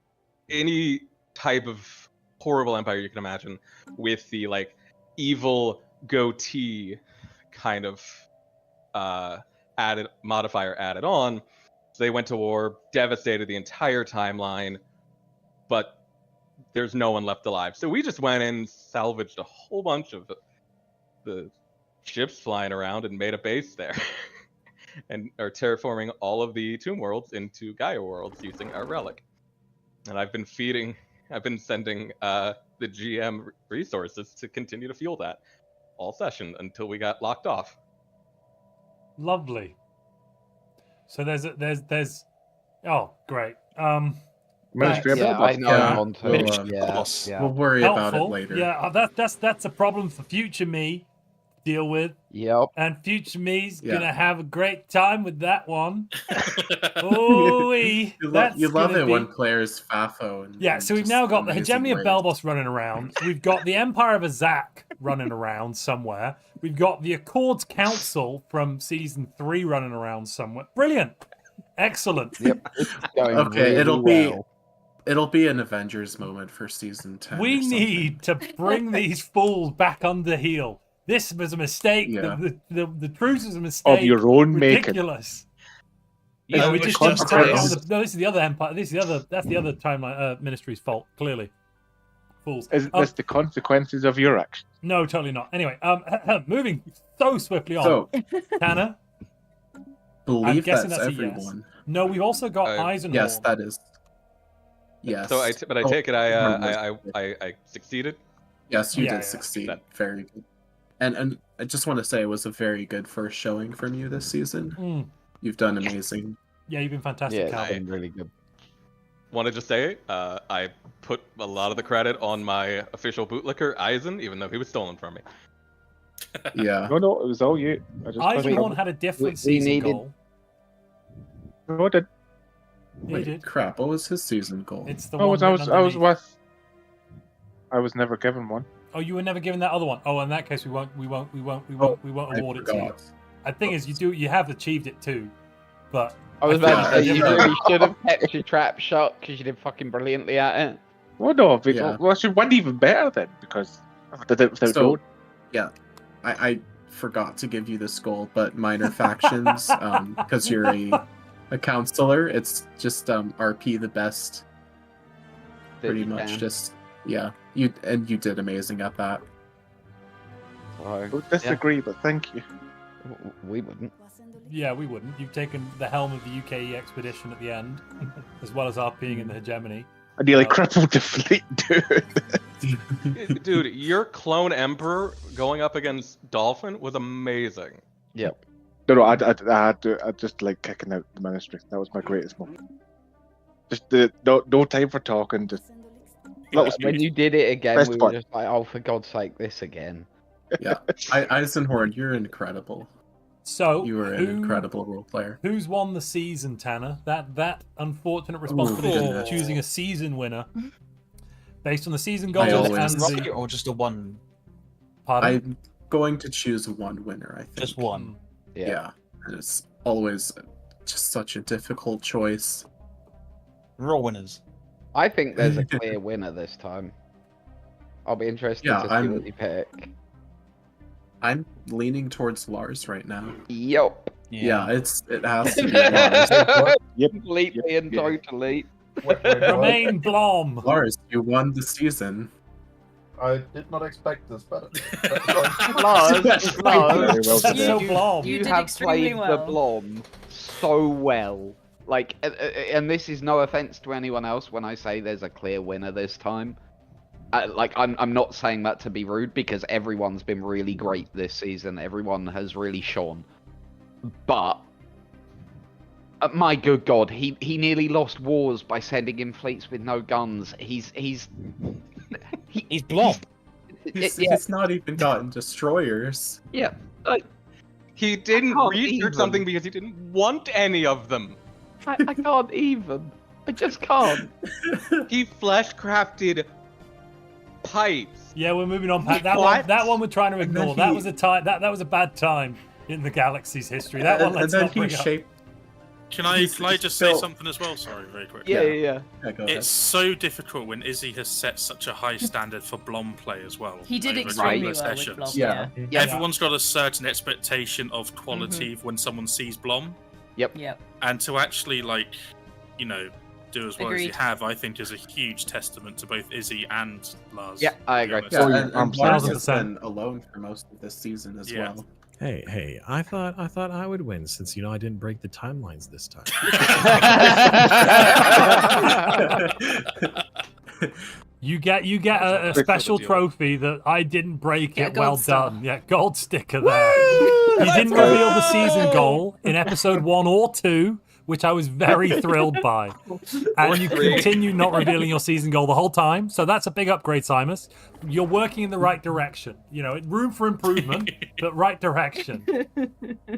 any type of horrible empire you can imagine, with the like evil goatee kind of modifier added on. So they went to war, devastated the entire timeline, but there's no one left alive. So we just went in, salvaged a whole bunch of the ships flying around and made a base there. And are terraforming all of the tomb worlds into Gaia worlds using our relic. And I've been sending the GM resources to continue to fuel that all session until we got locked off. Lovely. So there's oh great. Ministry of Yeah, Bell I know. Boss. Montu. Yeah. We'll worry about it Helpful. later. Yeah, that's a problem for future me. deal with. Yep. And future me's Yeah. gonna have a great time with that one. Oh, You love it when players FAFO. Yeah, so we've just now got the amazing Hegemony of ways. Belbos running around. We've got the Empire of Azak running around somewhere. We've got the Accords Council from Season 3 running around somewhere. Brilliant. Excellent. Yep. Okay, it'll be an Avengers moment for Season 10. We need to bring these fools back under heel. This was a mistake. Yeah. The truce was a mistake. Of your own making. Ridiculous. You No, know, we the just jumped straight on consequences- no, this is the other empire. This is the other. That's the other timeline ministry's fault. Clearly, fools. Isn't this the consequences of your action? No, totally not. Anyway, moving so swiftly on. So, Tanner, I'm believe guessing that's that's a yes. everyone. No, we've also got Eisenhorn. Yes, that is. Yes. So I Oh, take it everyone was- I succeeded. Yes, you Yeah, did yeah. succeed. Very good. And I just want to say it was a very good first showing from you this season. Mm. You've done amazing. Yeah, you've been fantastic, Calvin. really good. Wanted to say, I put a lot of the credit on my official bootlicker, Eisen, even though he was stolen from me. Yeah. No, it was all you. I just Eisenhorn had a different season goal. No, I did. Yeah, he did. Crap, what was his season goal? It's the I one. was written underneath. with. I was never given one. Oh, you were never given that other one. Oh, in that case, we won't I award it to you. forgot. The thing is, you have achieved it too, but I was about to say, you Yeah. really should have kept your trap shut because you did fucking brilliantly at it. Well, no, Yeah. well, I should win even better then because I did it without So, knowing. yeah, I forgot to give you this goal, but minor factions, because you're a counselor, it's just RP the best. That Pretty you much, can. just yeah. You did amazing at that. I would disagree, but thank you. We wouldn't. yeah, we wouldn't. You've taken the helm of the UKE expedition at the end, as well as RPing in the Hegemony. I nearly crippled the fleet, dude. Dude, your clone emperor going up against Dolphin was amazing. Yep. No, I just like kicking out the ministry. That was my greatest moment. Just no time for talking. Just little When you did it again, Best we were part. just like, oh, for God's sake, this again. Yeah, Eisenhorn, you're incredible. So You were an incredible role player. Who's won the season, Tanner? That unfortunate responsibility of goodness. choosing a season winner based on the season goals I and always- the. Or just a one? Pardon? I'm going to choose one winner, I think. Just one. Yeah. And it's always just such a difficult choice. Raw winners. I think there's a clear winner this time. I'll be interested Yeah, to see I'm- what you pick. I'm leaning towards Lars right now. Yup. Yeah, it has to be Lars. Completely and totally. Remain Blom. Lars, you won the season. I did not expect this, but Lars, So Blom. you did have extremely played well. the Blom so well. Like, and this is no offense to anyone else when I say there's a clear winner this time. I'm not saying that to be rude because everyone's been really great this season. Everyone has really shone. But my good God, he nearly lost wars by sending in fleets with no guns. He's Blom. He's not even gotten destroyers. Yeah. He didn't can't research even. something because he didn't want any of them. I can't even. I just can't. He flesh crafted pipes. Yeah, we're moving on. Pat. What? That one we're trying to And then ignore. That he- was a time. That was a bad time in the galaxy's history. That one and let's then not he bring up. shaped. Can I just say something as well? Sorry, very quick. Yeah. Yeah, go ahead. It's so difficult when Izzy has set such a high standard for Blom play as well. He did over extremely numerous well with sessions. Blom. Yeah. Yeah. Everyone's got a certain expectation of quality when someone sees Blom, Yep. and to actually do as well as you Agreed. have, I think is a huge testament to both Izzy and Lars. Yeah, I agree. to be honest. Yeah, and Lars has 1000%. been alone for most of this season as Yeah. well. Hey, I thought I would win since I didn't break the timelines this time. You get a Big special deal. trophy that I didn't break Get a it. gold Well star. done. Yeah, gold sticker there. You didn't reveal the season goal in episode 1 or 2, which I was very thrilled by. And you continue not revealing your season goal the whole time, so that's a big upgrade, Simus. You're working in the right direction. You know, room for improvement, but right direction.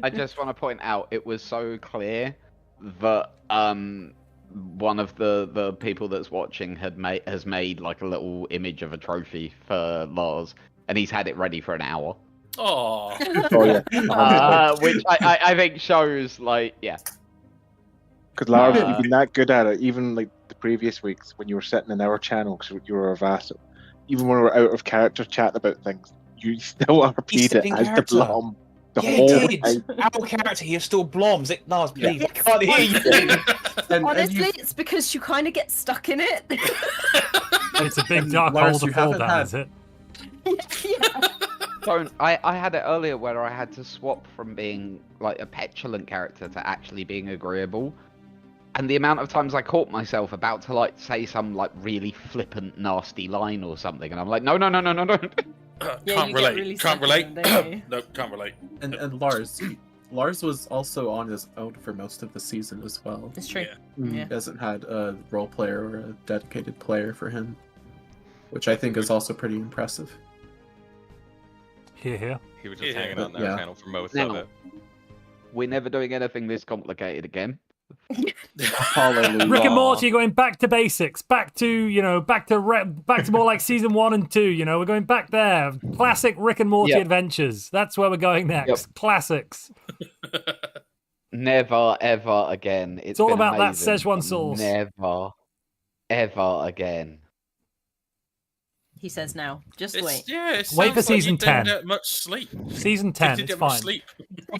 I just want to point out, it was so clear that one of the people that's watching has made like a little image of a trophy for Lars, and he's had it ready for an hour. Oh. Which I think shows, like, yeah. Because Lars, you've been that good at it, even like the previous weeks when you were sitting in our channel because you were a vassal. Even when we were out of character chatting about things, you still RP'd it as the Blom. The whole time. Our character here still Bloms. Lars, please, I can't hear you. Honestly, it's because you kind of get stuck in it. It's a big dark hole to fall down, is it? I had it earlier where I had to swap from being like a petulant character to actually being agreeable, and the amount of times I caught myself about to like say some like really flippant, nasty line or something, and I'm like, no. Can't relate. Can't relate. No, can't relate. And Lars was also on his own for most of the season as well. It's true. He hasn't had a role player or a dedicated player for him, which I think is also pretty impressive. Here. He was just hanging out in our channel for most of it. We're never doing anything this complicated again. Rick and Morty going back to basics, back to more like season 1 and 2. We're going back there. Classic Rick and Morty adventures. That's where we're going next. Yep. Classics. Never ever again. It's all about amazing. that Szechuan sauce. Never ever again. He says now. Just wait. Wait for season you 10. Don't get much sleep. Season 10, it's fine. Sleep.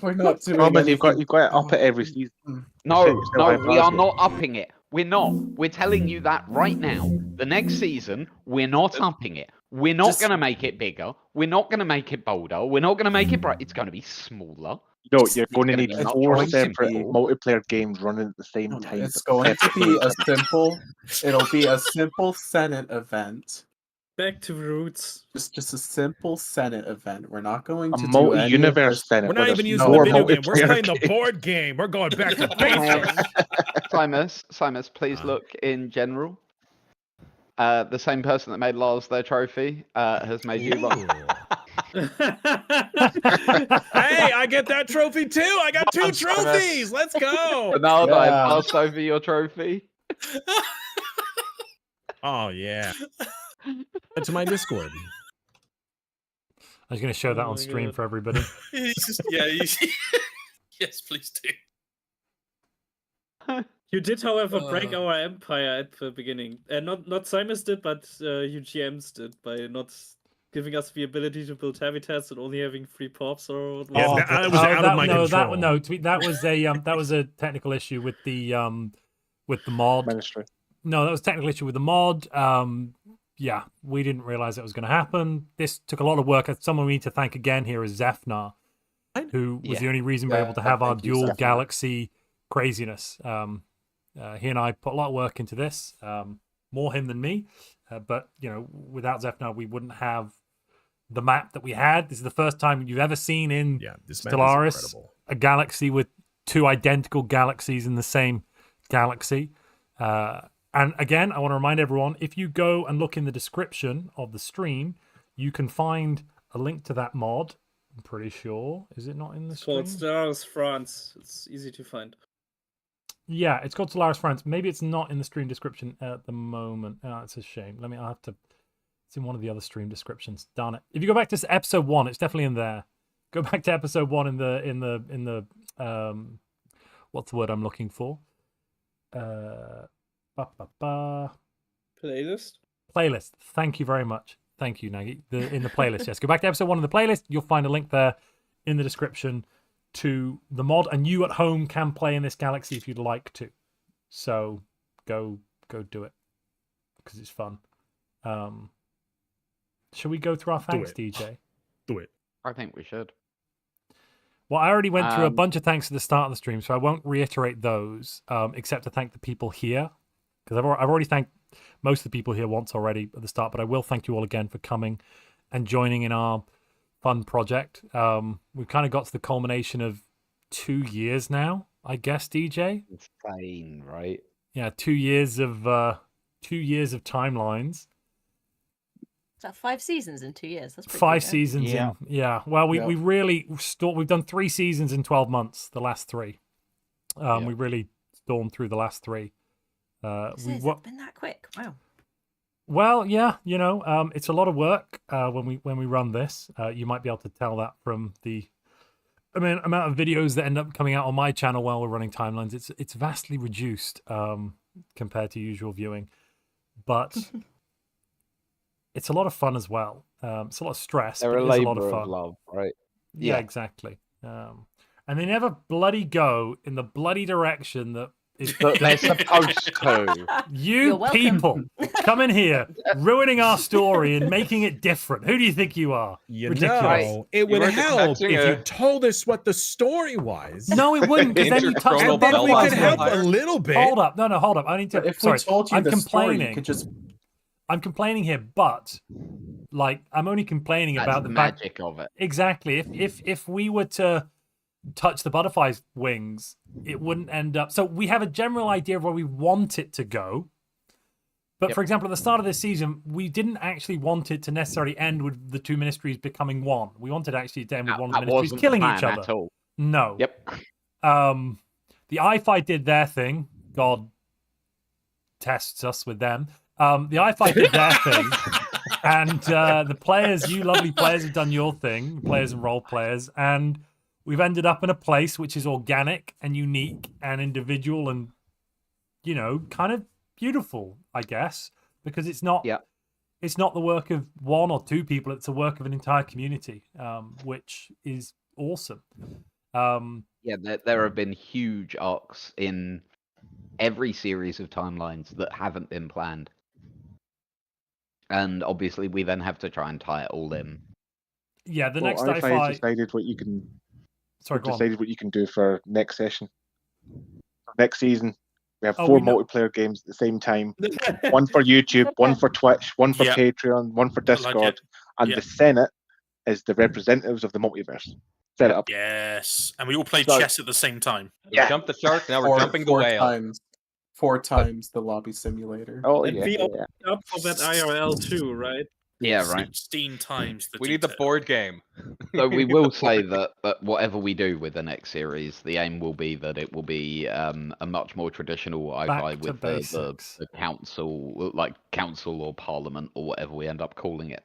We're not doing Thomas, you've got to up it every season. No, we are not upping it. We're not. We're telling you that right now. The next season, we're not upping it. We're not going to make it bigger. We're not going to make it bolder. We're not going to make it bright. It's going to be smaller. No, you're going to need 4 separate multiplayer games running at the same time. It's going to be a simple. It'll be a simple Senate event. Back to roots. Just a simple Senate event. We're not going to do multi-universe Senate. We're not even using the video game. We're playing the board game. We're going back to basics. Simus, please look in general. The same person that made Lars their trophy has made you one. Hey, I get that trophy too. I got 2 trophies. Let's go. Now that I've passed over your trophy. Oh yeah. To my Discord. I was going to show that on stream for everybody. Yes, please do. You did, however, break our empire at the beginning. Not Simus did, but you GMs did by not giving us the ability to build habitats and only having 3 pops or. That was out of my control. That was a technical issue with the mod. Ministry. No, that was a technical issue with the mod. Yeah, we didn't realize it was going to happen. This took a lot of work. Someone we need to thank again here is Zepnar, who was the only reason we're able to have our dual galaxy craziness. He and I put a lot of work into this, more him than me. But without Zepnar, we wouldn't have the map that we had. This is the first time you've ever seen in Stellaris a galaxy with 2 identical galaxies in the same galaxy. And again, I want to remind everyone, if you go and look in the description of the stream, you can find a link to that mod. I'm pretty sure. Is it not in the stream? It's called Stellaris France. It's easy to find. Yeah, it's called Stellaris France. Maybe it's not in the stream description at the moment. Oh, it's a shame. I'll have to... It's in one of the other stream descriptions. Darn it. If you go back to episode 1, it's definitely in there. Go back to episode 1 in the what's the word I'm looking for? Playlist. Thank you very much. Thank you, Nagi. In the playlist, yes. Go back to episode 1 in the playlist. You'll find a link there in the description to the mod, and you at home can play in this galaxy if you'd like to. So go do it because it's fun. Shall we go through our thanks, DJ? Do it. I think we should. Well, I already went through a bunch of thanks at the start of the stream, so I won't reiterate those, except to thank the people here. Because I've already thanked most of the people here once already at the start, but I will thank you all again for coming and joining in our fun project. We've kind of got to the culmination of 2 years now I guess, DJ. Insane, right? Yeah, 2 years of timelines. Is that 5 seasons in 2 years? That's pretty 5 good, seasons Yeah. in. Yeah. Well, we Yeah. really we've done 3 seasons in 12 months. The last 3. We really stormed through the last 3. It's been that quick. Wow. Well, yeah, it's a lot of work when we run this. You might be able to tell that from the amount of videos that end up coming out on my channel while we're running timelines. It's vastly reduced compared to usual viewing, but it's a lot of fun as well. It's a lot of stress. They're but a it is labor a lot of fun. of love, right? Yeah, exactly. And they never bloody go in the bloody direction that they're supposed to. You people come in here ruining our story and making it different. Who do you think you are? Ridiculous. It would help if you told us what the story was. No, it wouldn't, because then you touch the then we could help a little bit. Hold up. No, hold up. I need to. If Sorry, we told you I'm the complaining. story, you could just. I'm complaining here, but I'm only complaining That's about the the magic of it. Exactly. If we were to touch the butterfly's wings, it wouldn't end up. So we have a general idea of where we want it to go. But for example, at the start of this season, we didn't actually want it to necessarily end with the 2 ministries becoming one. We wanted actually to end with one of the ministries killing each other. At all. No. Yep. The I-Fi did their thing. God tests us with them. The I-Fi did their thing. And the players, you lovely players, have done your thing, players and role players. And we've ended up in a place which is organic and unique and individual and, kind of beautiful, I guess, because it's not the work of 1 or 2 people. It's the work of an entire community, which is awesome. There have been huge arcs in every series of timelines that haven't been planned. And obviously we then have to try and tie it all in. Yeah, the next I I-Fi... decided what you can... Sorry, go on. Decided what you can do for next session. Next season, we have 4 multiplayer games at the same time. 1 for YouTube, 1 for Twitch, 1 for Patreon, 1 for Discord, and the Senate is the representatives of the multiverse. Set it up. Yes, and we all play chess at the same time. We jumped the shark, now we're jumping the whale. 4 times the lobby simulator. Oh, And we opened up for that IRL too, right? Yeah, right. 16 times the We need the board game. So we will say that whatever we do with the next series, the aim will be that it will be a much more traditional I-Fi with the council, like council or parliament or whatever we end up calling it.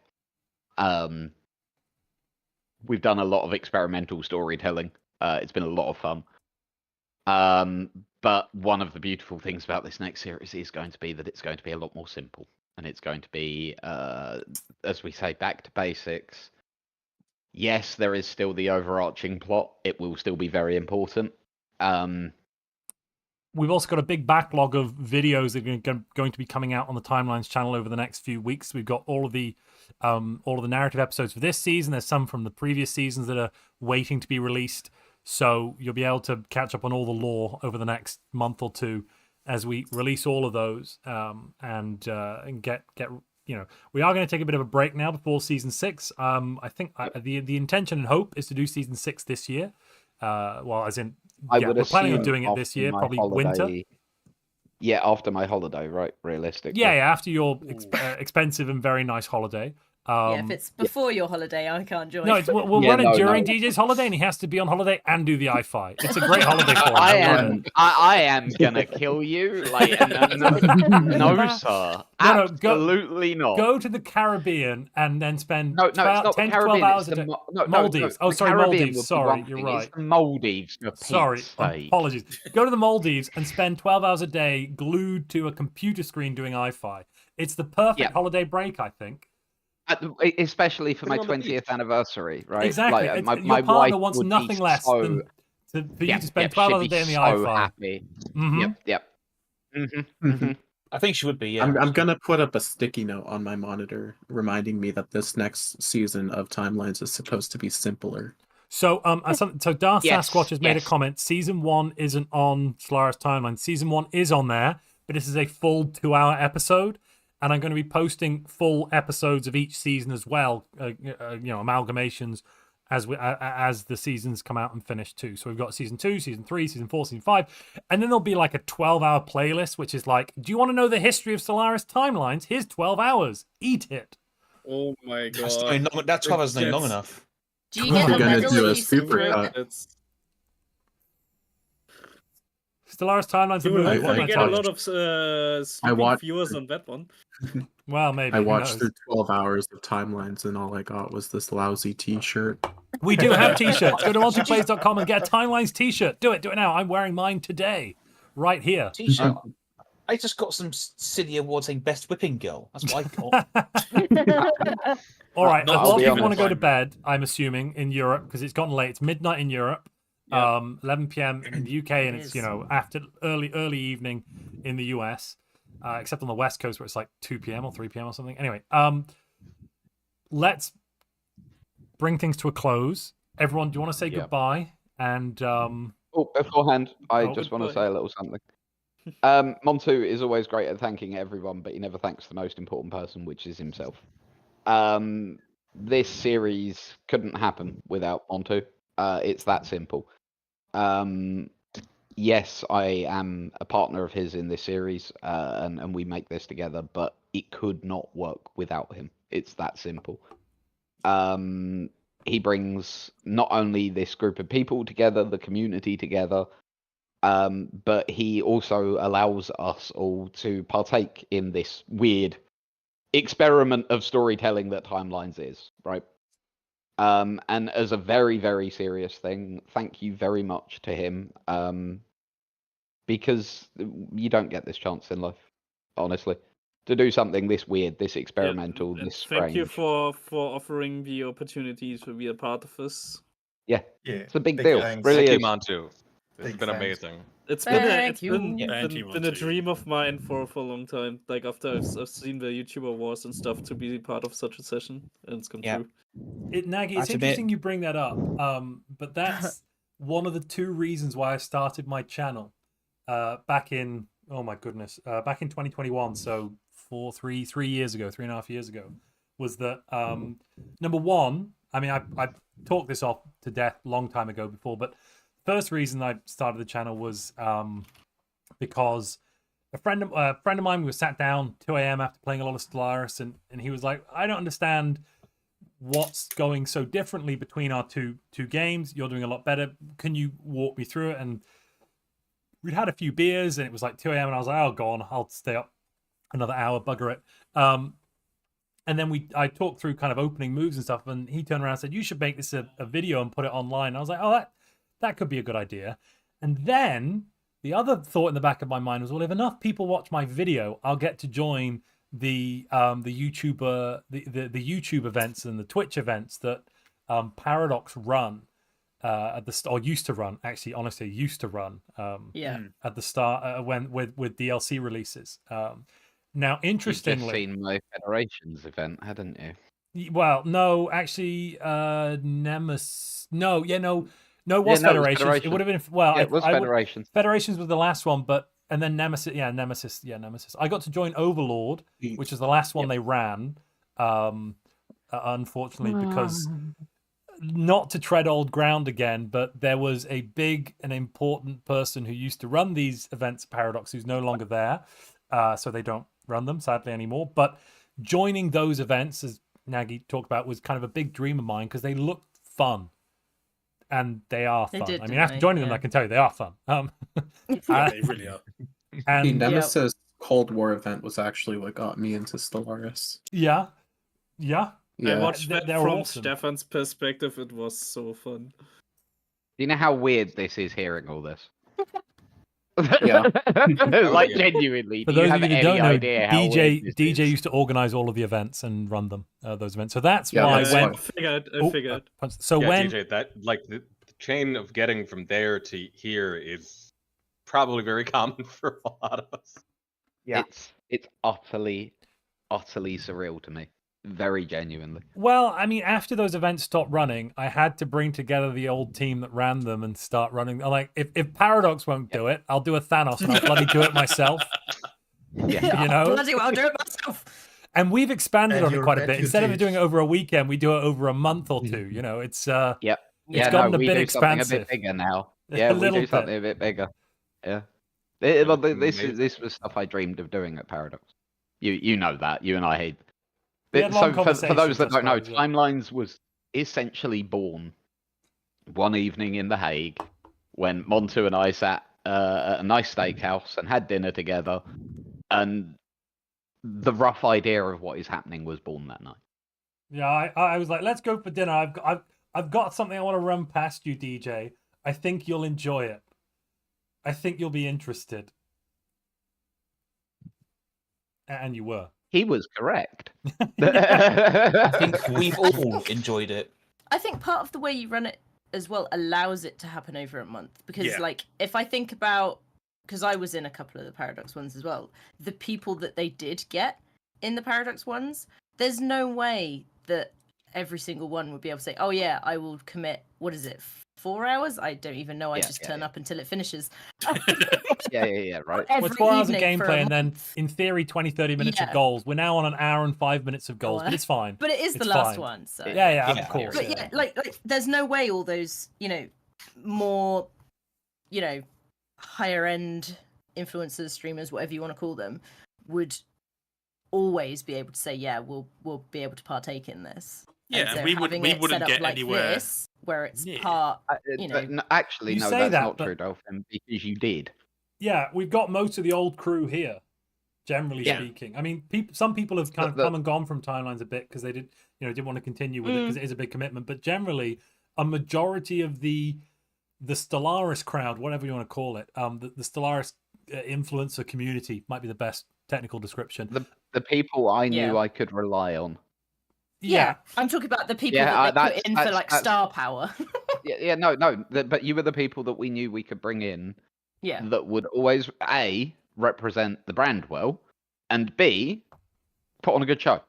We've done a lot of experimental storytelling. It's been a lot of fun. But one of the beautiful things about this next series is going to be that it's going to be a lot more simple. And it's going to be, as we say, back to basics. Yes, there is still the overarching plot. It will still be very important. We've also got a big backlog of videos that are going to be coming out on the Timelines channel over the next few weeks. We've got all of the narrative episodes for this season. There's some from the previous seasons that are waiting to be released. So you'll be able to catch up on all the lore over the next month or 2 as we release all of those and get we are going to take a bit of a break now before season 6. I think the intention and hope is to do season 6 this year. We're planning on doing it this year, probably winter. Yeah, after my holiday, right? Realistically. Yeah, after your expensive and very nice holiday. If it's before your holiday, I can't join. No, we'll run it during DJ's holiday, and he has to be on holiday and do the I-Fi. It's a great holiday for him. I am gonna kill you. Like, no, sir. Absolutely not. Go to the Caribbean and then spend 10 12 hours a day. Maldives. Oh, sorry, Maldives. Sorry, you're right. It's the Maldives. Sorry, apologies. Go to the Maldives and spend 12 hours a day glued to a computer screen doing I-Fi. It's the perfect holiday break, I think. Especially for my 20th anniversary, right? Exactly. Like, your partner wants nothing less than for you to spend 12 hours a day in the I-Fi. Happy. Mm-hmm. Yep. Mm-hmm. I think she would be. Yeah. I'm gonna put up a sticky note on my monitor reminding me that this next season of Timelines is supposed to be simpler. So Darth Sasquatch has made a comment. Season 1 isn't on Stellaris Timelines. Season 1 is on there, but this is a full 2-hour episode. And I'm going to be posting full episodes of each season as well, amalgamations as the seasons come out and finish too. So we've got season 2, season 3, season 4, season 5, and then there'll be like a 12-hour playlist, which is like, do you want to know the history of Stellaris Timelines? Here's 12 hours. Eat it. Oh my god. That's 12 hours not long enough. Do you get the medal if you subscribe? Stellaris Timelines. You will get a lot of viewers on that one. Well, maybe. I watched through 12 hours of Timelines, and all I got was this lousy T-shirt. We do have T-shirts. Go to multiplays.com and get a Timelines T-shirt. Do it now. I'm wearing mine today, right here. T-shirt. I just got some silly award saying best whipping girl. That's what I got. All right. A lot of people want to go to bed, I'm assuming, in Europe, because it's gotten late. It's midnight in Europe. 11 p.m. in the UK, and it's after early evening in the US, except on the West Coast where it's like 2 p.m. or 3 p.m. or something. Anyway, let's bring things to a close. Everyone, do you want to say goodbye? And beforehand, I just want to say a little something. Montu is always great at thanking everyone, but he never thanks the most important person, which is himself. This series couldn't happen without Montu. It's that simple. Yes, I am a partner of his in this series, and we make this together, but it could not work without him. It's that simple. He brings not only this group of people together, the community together, but he also allows us all to partake in this weird experiment of storytelling that Timelines is, right? And as a very, very serious thing, thank you very much to him, because you don't get this chance in life, honestly, to do something this weird, this experimental, this strange. Thank you for offering the opportunity to be a part of this. Yeah, it's a big deal. Thanks. Really Thank is. you, Montu. It's been amazing. It's been a dream of mine for a long time. Like after I've seen the YouTuber Wars and stuff, to be part of such a session, and it's come true. Nagi, it's interesting you bring that up. But that's one of the 2 reasons why I started my channel back in back in 2021. So 3 years ago, 3.5 years ago, was that number one. I mean, I talked this off to death a long time ago before, but first reason I started the channel was because a friend of mine, we were sat down 2 a.m. after playing a lot of Stellaris, and he was like, I don't understand what's going so differently between our two games. You're doing a lot better. Can you walk me through it? And we'd had a few beers, and it was like 2 a.m. and I was like, oh, go on, I'll stay up another hour, bugger it. And then I talked through kind of opening moves and stuff, and he turned around and said, you should make this a video and put it online. And I was like, oh, that could be a good idea. And then the other thought in the back of my mind was, well, if enough people watch my video, I'll get to join the YouTube events and the Twitch events that Paradox run or used to run. Actually, honestly, used to run. At the start when with DLC releases. Now, interestingly, you've just seen my Federations event, hadn't you? Well, no, actually, Nemesis. No, it was Federations. It would have been it was Federations. Federations was the last one, and then Nemesis. Nemesis. I got to join Overlord, which is the last one they ran. Unfortunately, because not to tread old ground again, but there was a big and important person who used to run these events, Paradox, who's no longer there, so they don't run them sadly anymore. But joining those events, as Nagi talked about, was kind of a big dream of mine because they looked fun. And they are fun. I mean, after joining them, I can tell you they are fun. They really are. And the Nemesis Cold War event was actually what got me into Stellaris. Yeah. I watched that from awesome. Stefan's perspective. It was so fun. Do you know how weird this is hearing all this? Yeah. Like, genuinely. For do you those have of you who any don't know, idea how weird this DJ is? used to organize all of the events and run them, those events. So that's Yeah, why that's when I figured. So yeah, when DJ, that like the chain of getting from there to here is probably very common for a lot of us. Yeah. It's utterly surreal to me. Very genuinely. Well, I mean, after those events stopped running, I had to bring together the old team that ran them and start running. Like, if Paradox won't do it, I'll do a Thanos and I'll bloody do it myself. Yeah. You know? Bloody well do it myself. And we've expanded And on it you're quite a bit. Instead of reputed. doing it over a weekend, we do it over a month or two. You know, it's Yep. it's gotten a we bit do something a expansive. bit bigger now. A Yeah, we little do something bit. a bit bigger. Yeah. This was stuff I dreamed of doing at Paradox. You know that. You and I hate. We had long So for those conversations, that I don't know, suppose, yeah. Timelines was essentially born one evening in The Hague when Montu and I sat at a nice steakhouse and had dinner together, and the rough idea of what is happening was born that night. Yeah, I was like, let's go for dinner. I've got something I want to run past you, DJ. I think you'll enjoy it. I think you'll be interested. And you were. He was correct. I think we've all enjoyed it. I think part of the way you run it as well allows it to happen over a month. Because, like, if I think about... Because I was in a couple of the Paradox ones as well. The people that they did get in the Paradox ones, there's no way that every single one would be able to say, oh yeah, I will commit, what is it, 4 hours? I don't even know. I just turn up until it finishes. Yeah, right. Well, it's 4 hours of gameplay and then, in theory, 20-30 minutes of goals. We're now on an hour and 5 minutes of goals, but it's fine. But it is the It's last fine. one, so... Yeah, of course. But yeah, like, there's no way all those, you know, more, you know, higher-end influencers, streamers, whatever you want to call them, would always be able to say, yeah, we'll be able to partake in this. Yeah, so we wouldn't get like anywhere. This, where it's part, you know... Actually, You no, say that's that, not but- true, Dolphin, because you did. Yeah, we've got most of the old crew here, generally speaking. I mean, some people have kind of come and gone from Timelines a bit because they didn't want to continue with it because it is a big commitment. But generally, a majority of the Stellaris crowd, whatever you want to call it, the Stellaris influencer community might be the best technical description. The people I knew I could rely on. Yeah, I'm talking about the people that they put in for like star power. No, but you were the people that we knew we could bring in. Yeah. That would always A, represent the brand well, and B, put on a good show.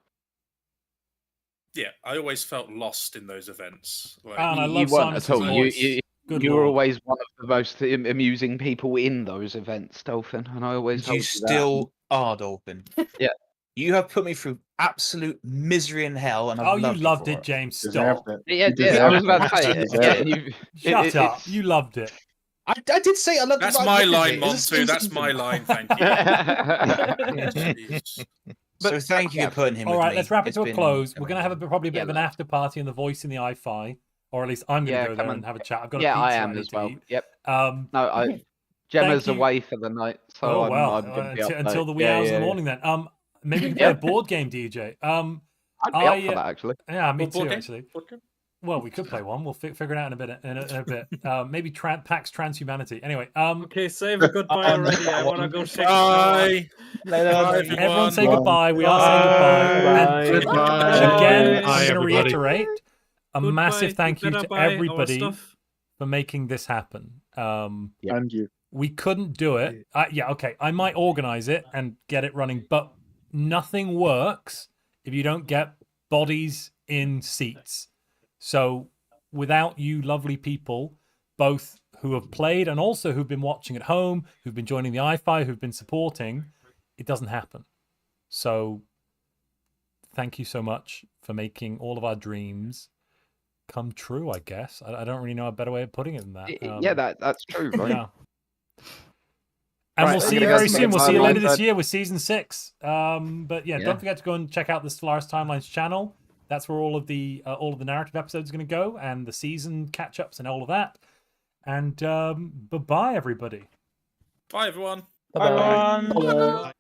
Yeah, I always felt lost in those events. Like, You weren't at all. You were always one of the most amusing people in those events, Dolphin, and I always told You still are, Dolphin. Yeah. You have put me through absolute misery and hell, and I've you loved for it, James. Stop. Yeah, I was about to say. Shut up. You loved it. I did say I loved it. That's my line, Montu. That's my line. Thank you. So thank you for putting him. All with right, me. let's wrap it It's to a been close. We're going to have probably a bit of an after party in the Voice in the i5, or at least I'm going to go there and have a chat. I've got a pizza I am need as to well. eat. Yep. No, Gemma's away for the night, so I'm going to be up until late. the wee hours of the morning. Then, maybe we can play a board game, DJ. I'd be up for that actually. Yeah, me too. Board game? Actually. Well, we could play one. We'll figure it out in a bit. Maybe PAX Transhumanity. Anyway. Okay, say a goodbye already. I want to go shake. Bye. Everyone say goodbye. We are saying goodbye. And again, I'm going to reiterate a massive thank you to everybody for making this happen. And you. We couldn't do it. Okay. I might organize it and get it running, but nothing works if you don't get bodies in seats. So without you lovely people, both who have played and also who've been watching at home, who've been joining the i5, who've been supporting, it doesn't happen. So thank you so much for making all of our dreams come true, I guess. I don't really know a better way of putting it than that. That's true, right? Yeah. And we'll see you very soon. We'll see you later this year with Season 6. But don't forget to go and check out the Stellaris Timelines channel. That's where all of the narrative episodes are going to go, and the season catch-ups and all of that. And bye-bye, everybody. Bye, everyone. Bye.